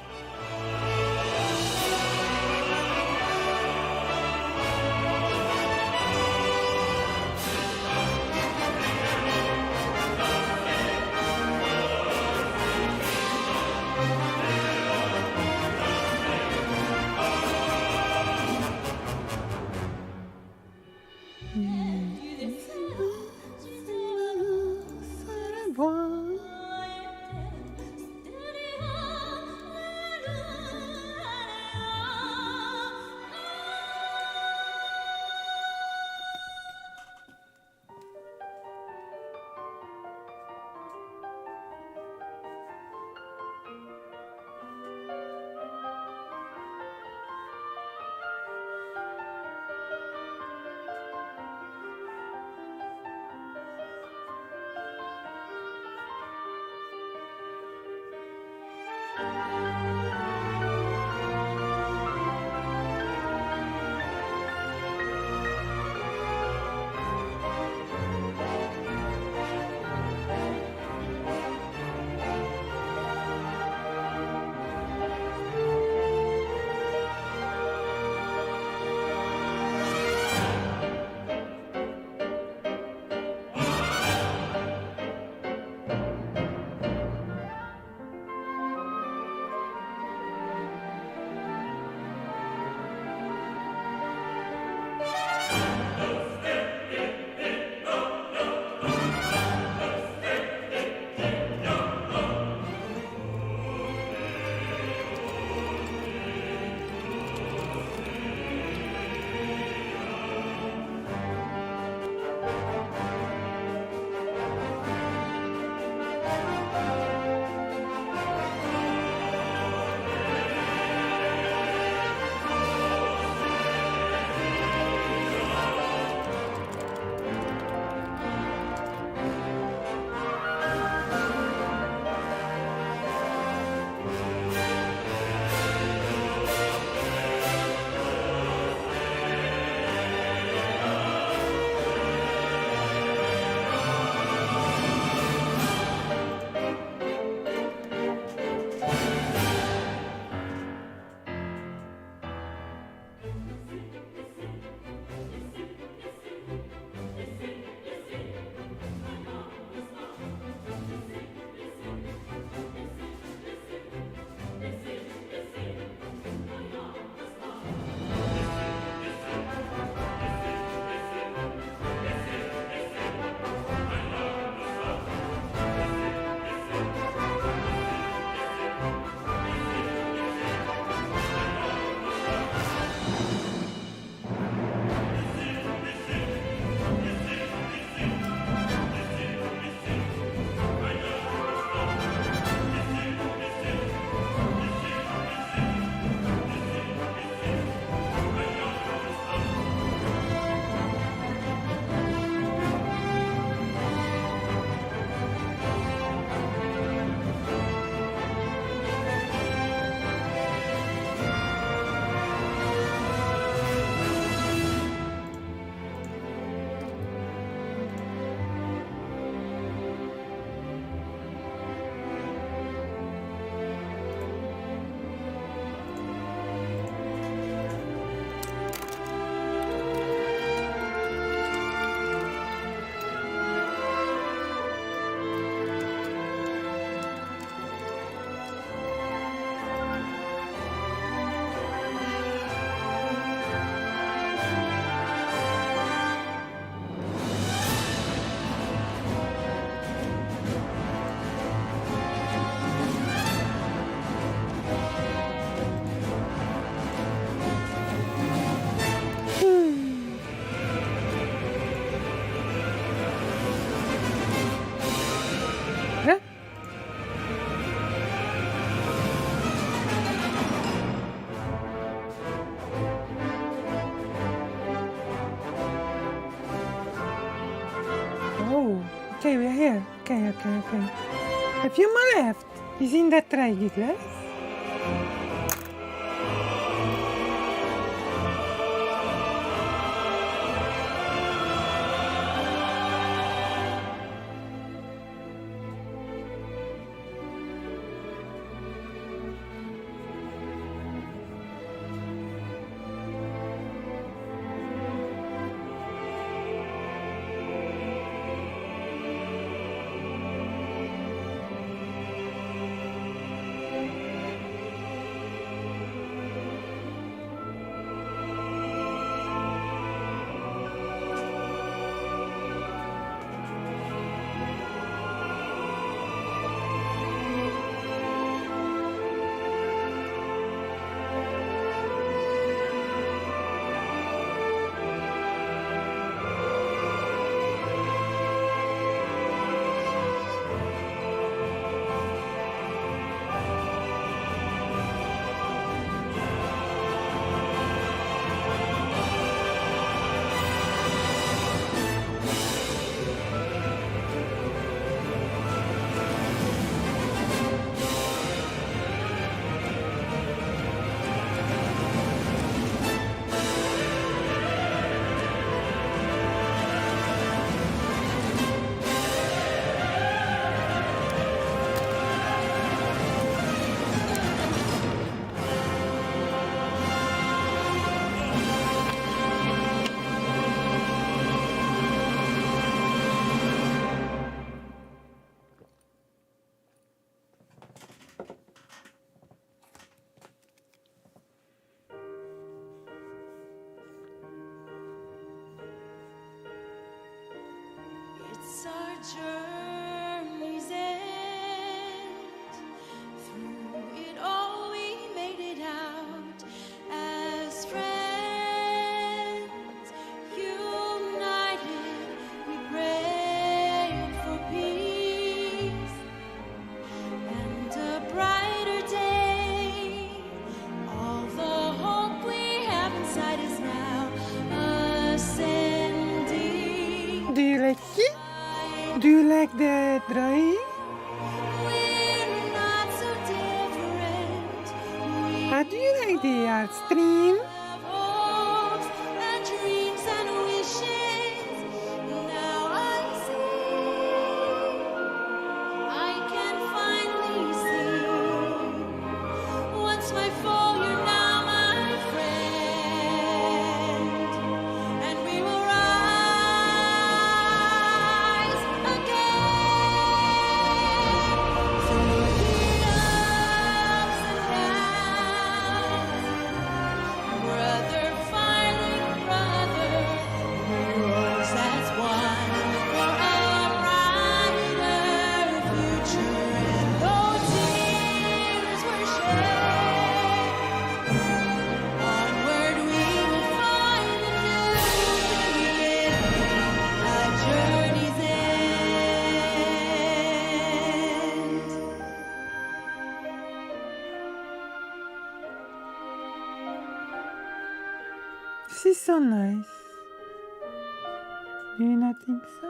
Okay, we're here. Okay. A few more left. Is in that triangle glass? It's our journey's end. Through it all, we made it out as friends. United, we prayed for peace and a brighter day. All the hope we have inside is now ascending. Do you like it? Do you like the drawing? We're not so different. How do you like the art stream? Have hopes and dreams and wishes. Now I see. I can finally see. Once my foe, you're now my friend, and we will rise again through the ups and downs. Brother fighting brother, we rose as one for a brighter future. And though tears were shed, onward we will find the new beginning, a journey's end. This is so nice. Do you not think so?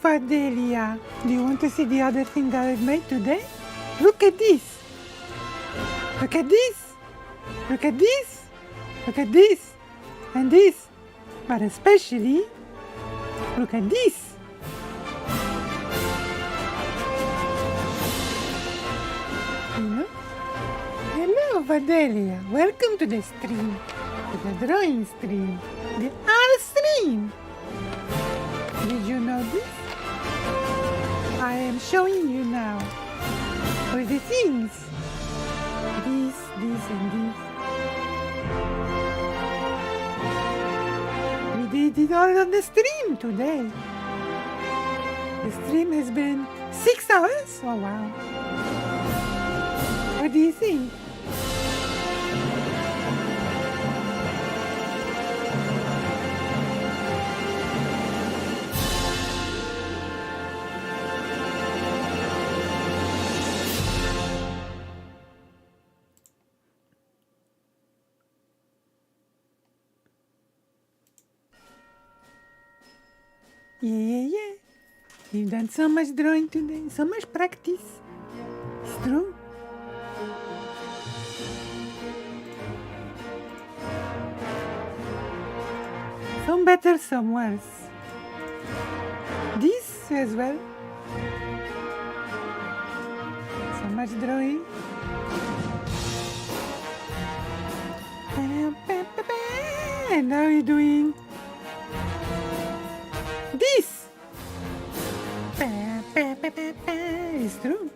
Adelia. Do you want to see the other thing that I've made today? Look at this. Look at this. Look at this. Look at this. And this. But especially, look at this. You know? Hello, Vadelia. Welcome to the stream. To the drawing stream. The art stream. Did you know this? I am showing you now. All the things. This, and this. We did it all on the stream today. The stream has been 6 hours? Oh wow. What do you think? Yeah. You've done so much drawing today, so much practice. It's true. Some better, some worse. This as well. So much drawing. And now you're doing this. It's true.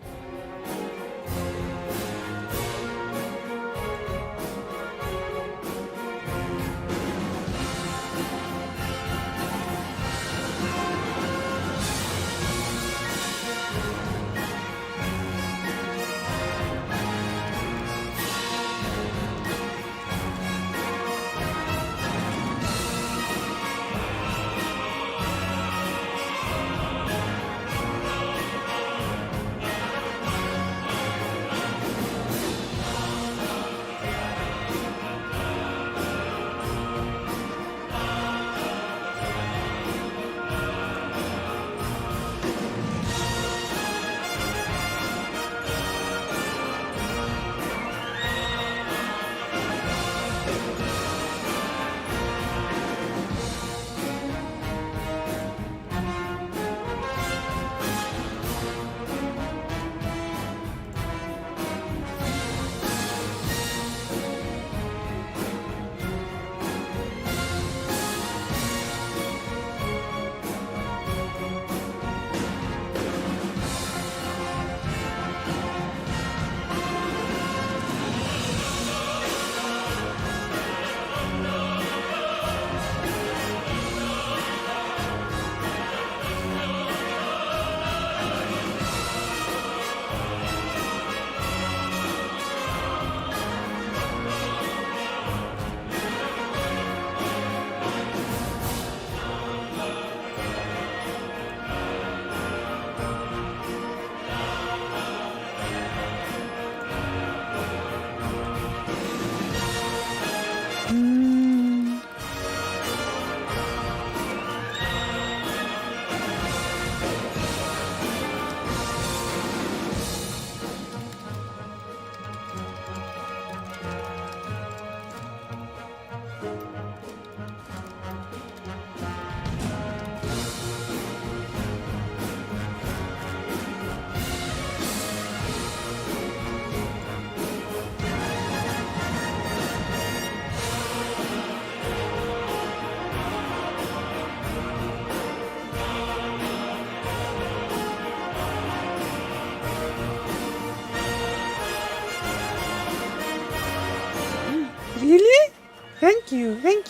Really? Thank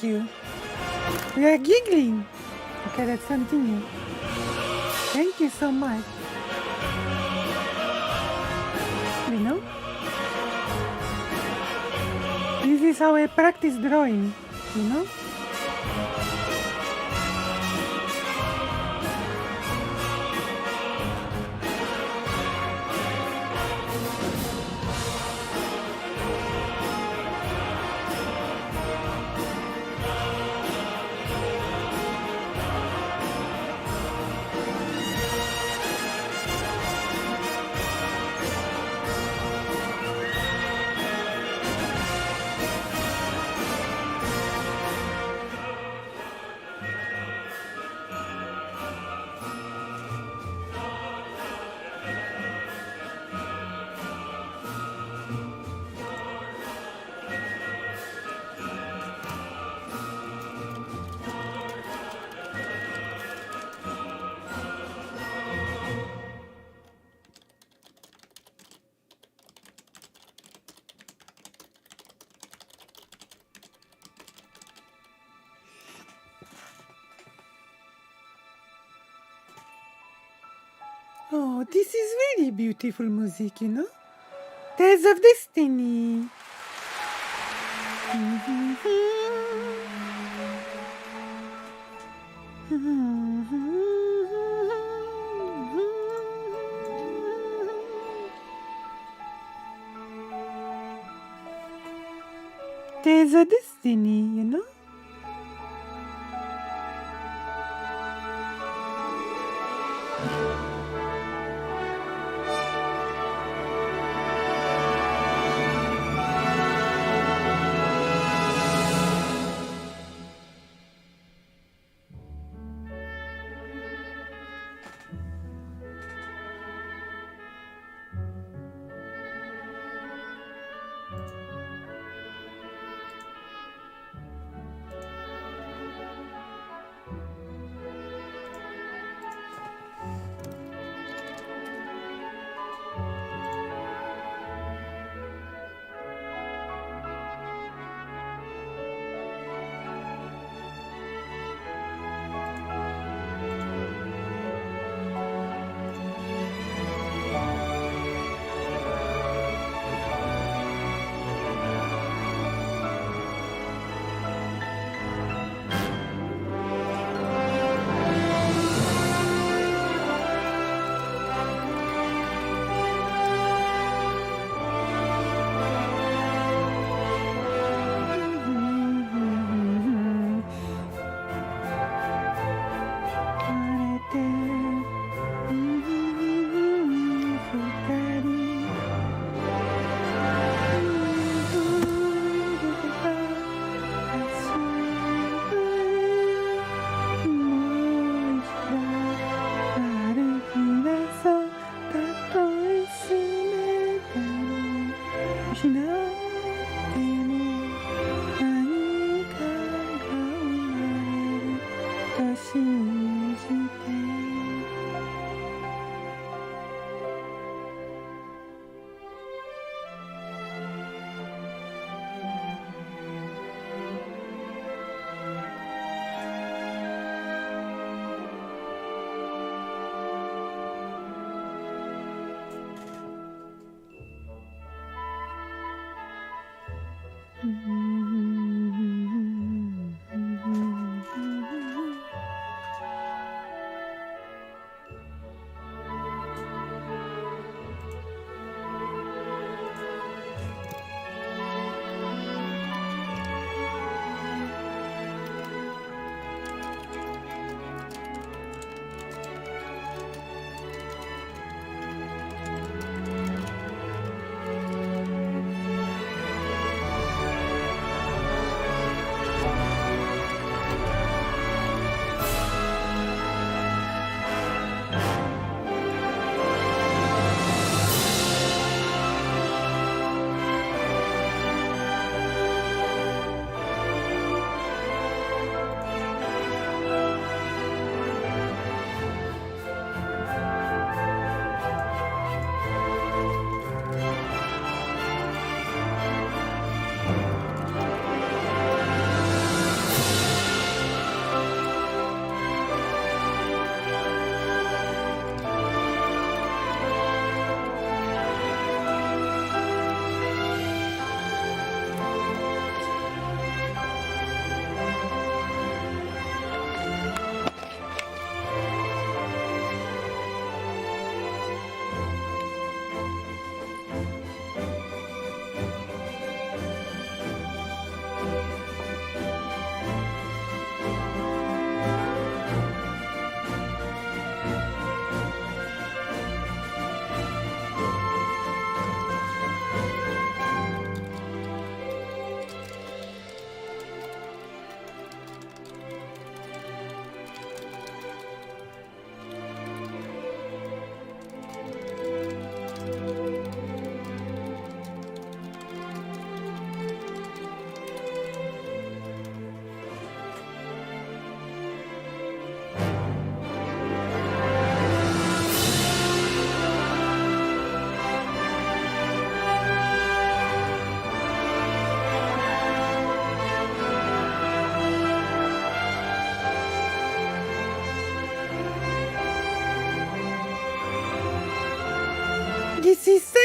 you. We are giggling. Okay, let's continue. Thank you so much. You know? This is how I practice drawing, you know? Oh, this is really beautiful music, you know? Tales of Destiny. Tales of Destiny, you know?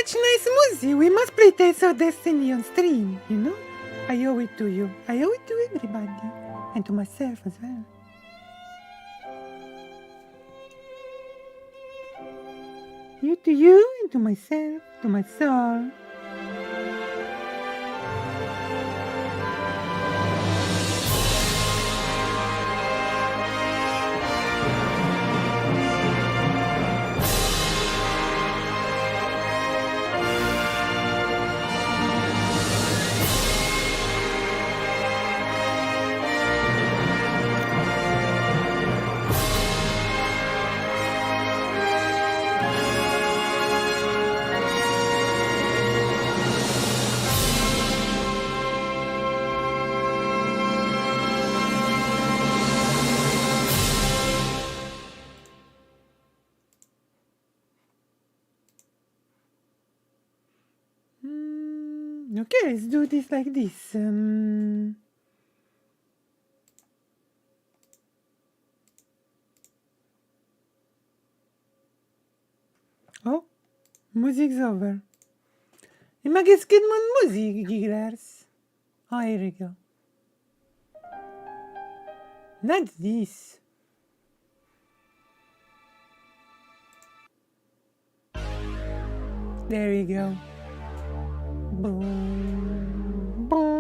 such nice music. We must play Tales of Destiny on stream, you know? I owe it to you. I owe it to everybody. And to myself as well. You to you, and to myself, to my soul. Okay, let's do this like this. Oh, music's over. Ima gets good music, gigglers. Oh, here we go. Not this. There we go. Boom, boom.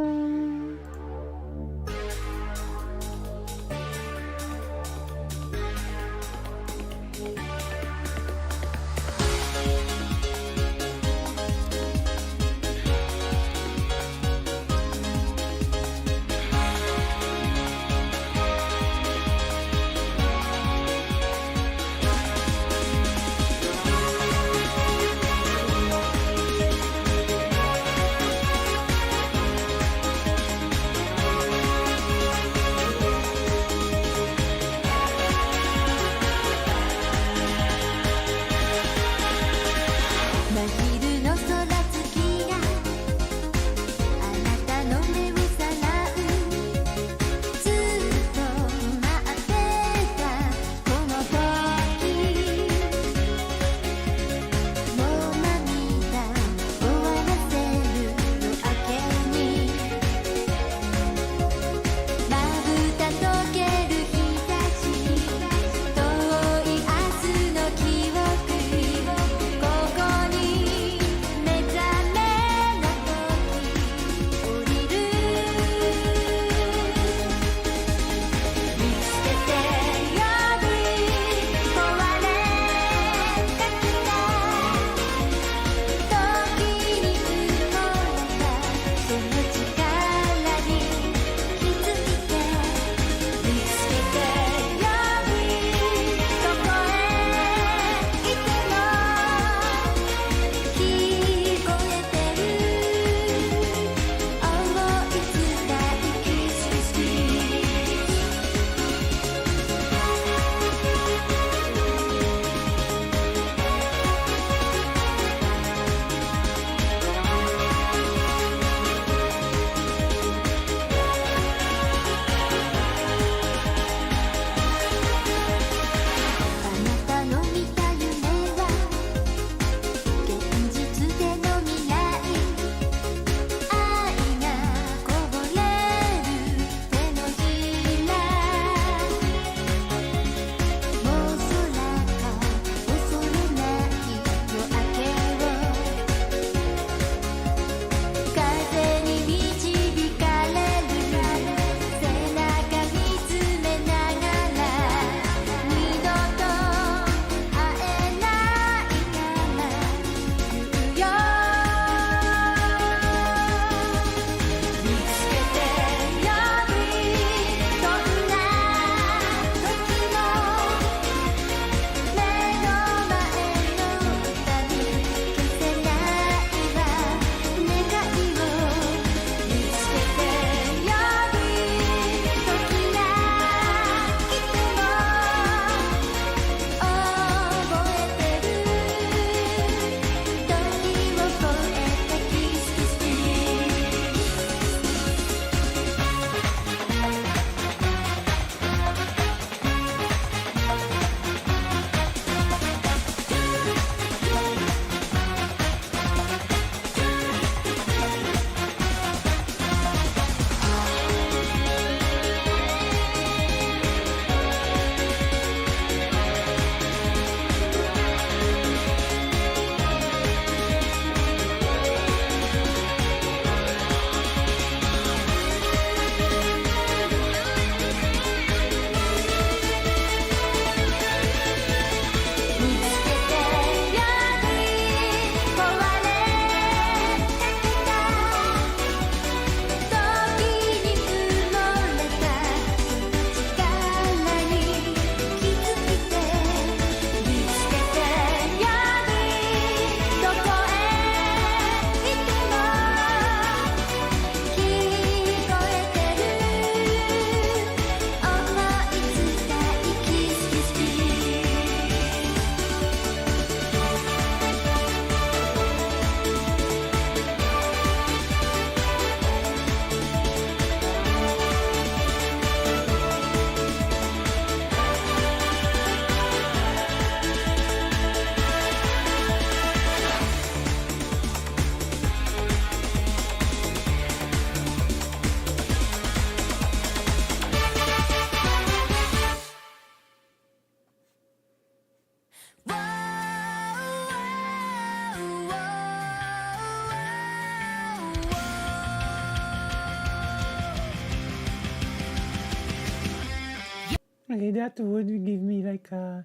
Okay, that would give me like a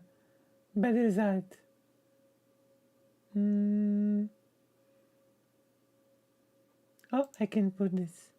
better result. Oh, I can put this.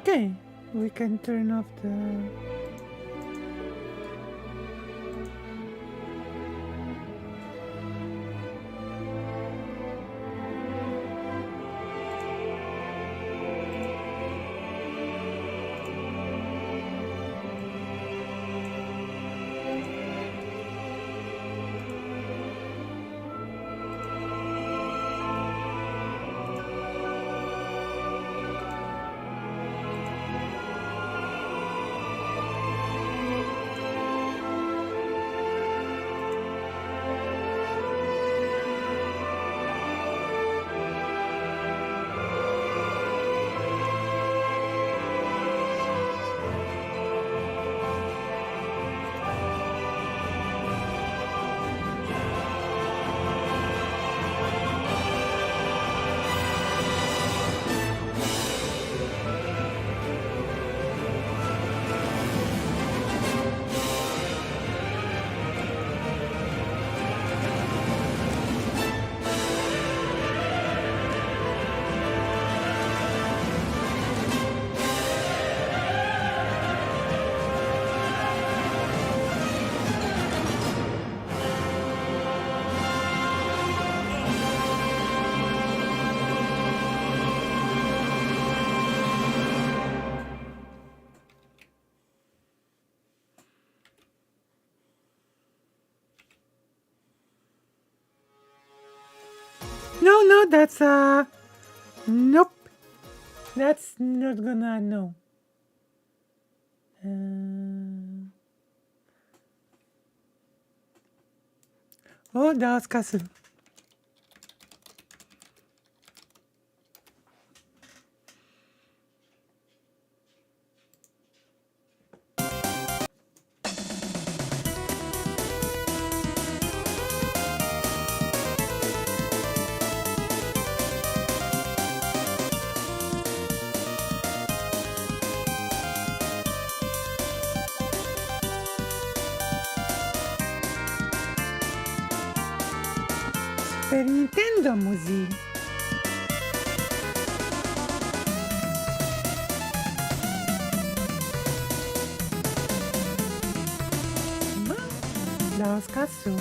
Okay, we can turn off the... No, that's nope. That's not gonna no. Oh, that was castle. Super Nintendo musik. Da was castle.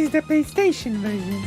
is the PlayStation version.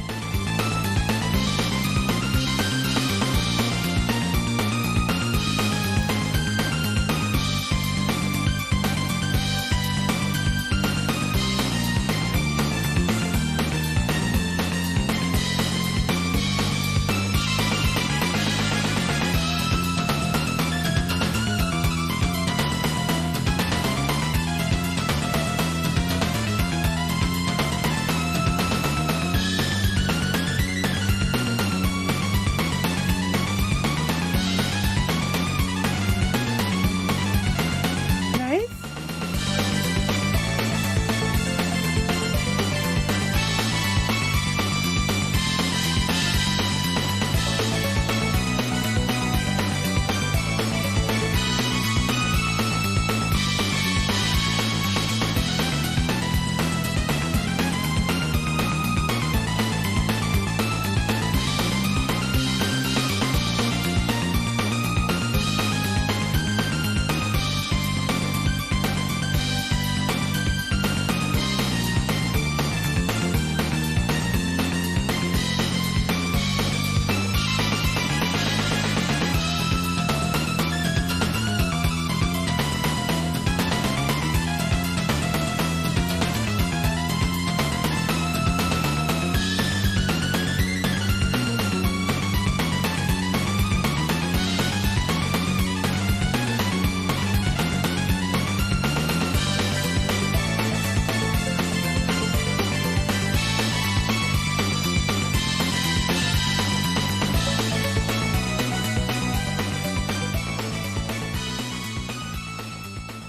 Nice.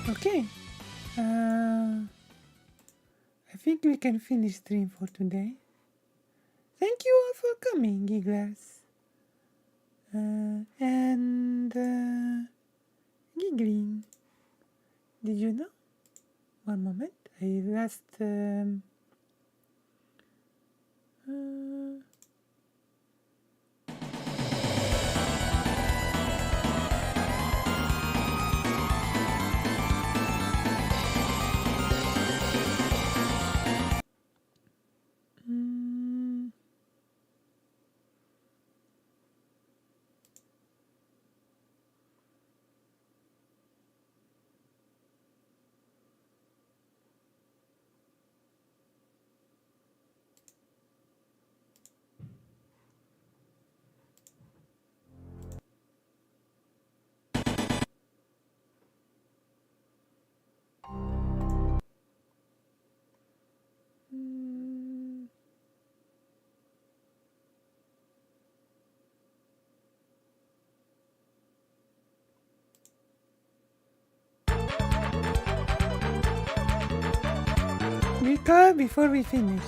Okay. I think we can finish stream for today. Thank you all for coming, Gigglers. And giggling. Did you know? One moment. I last. Recall before we finish.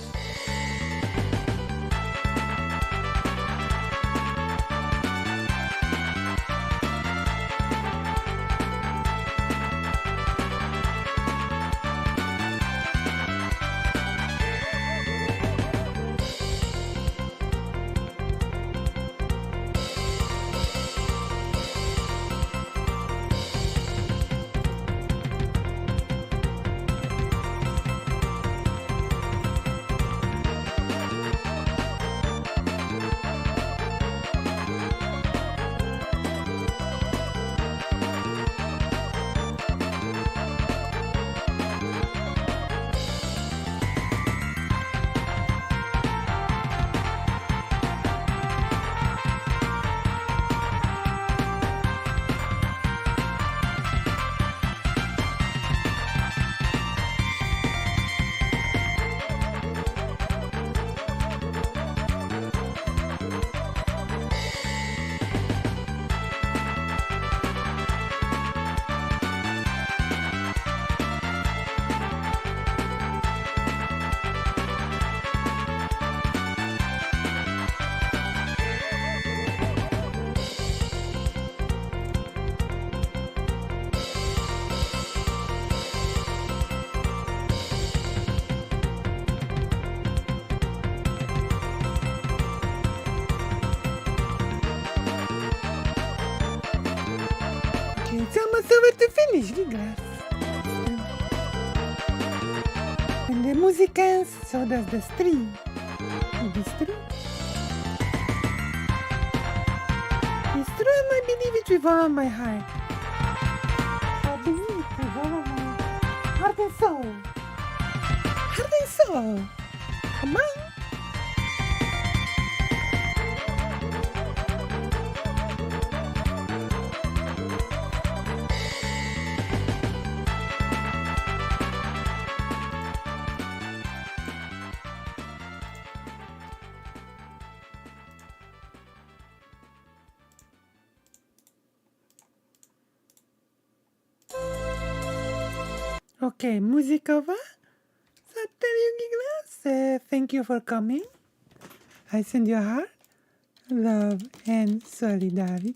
It's almost over to finish, Gigglers. And musicans, so does the string. Is this true? It's true, and I believe it with all my heart. I believe it with all of my heart and soul. Heart and soul. Come on. Okay, music over. Thank you for coming. I send you heart, love, and solidarity.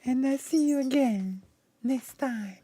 And I see you again next time.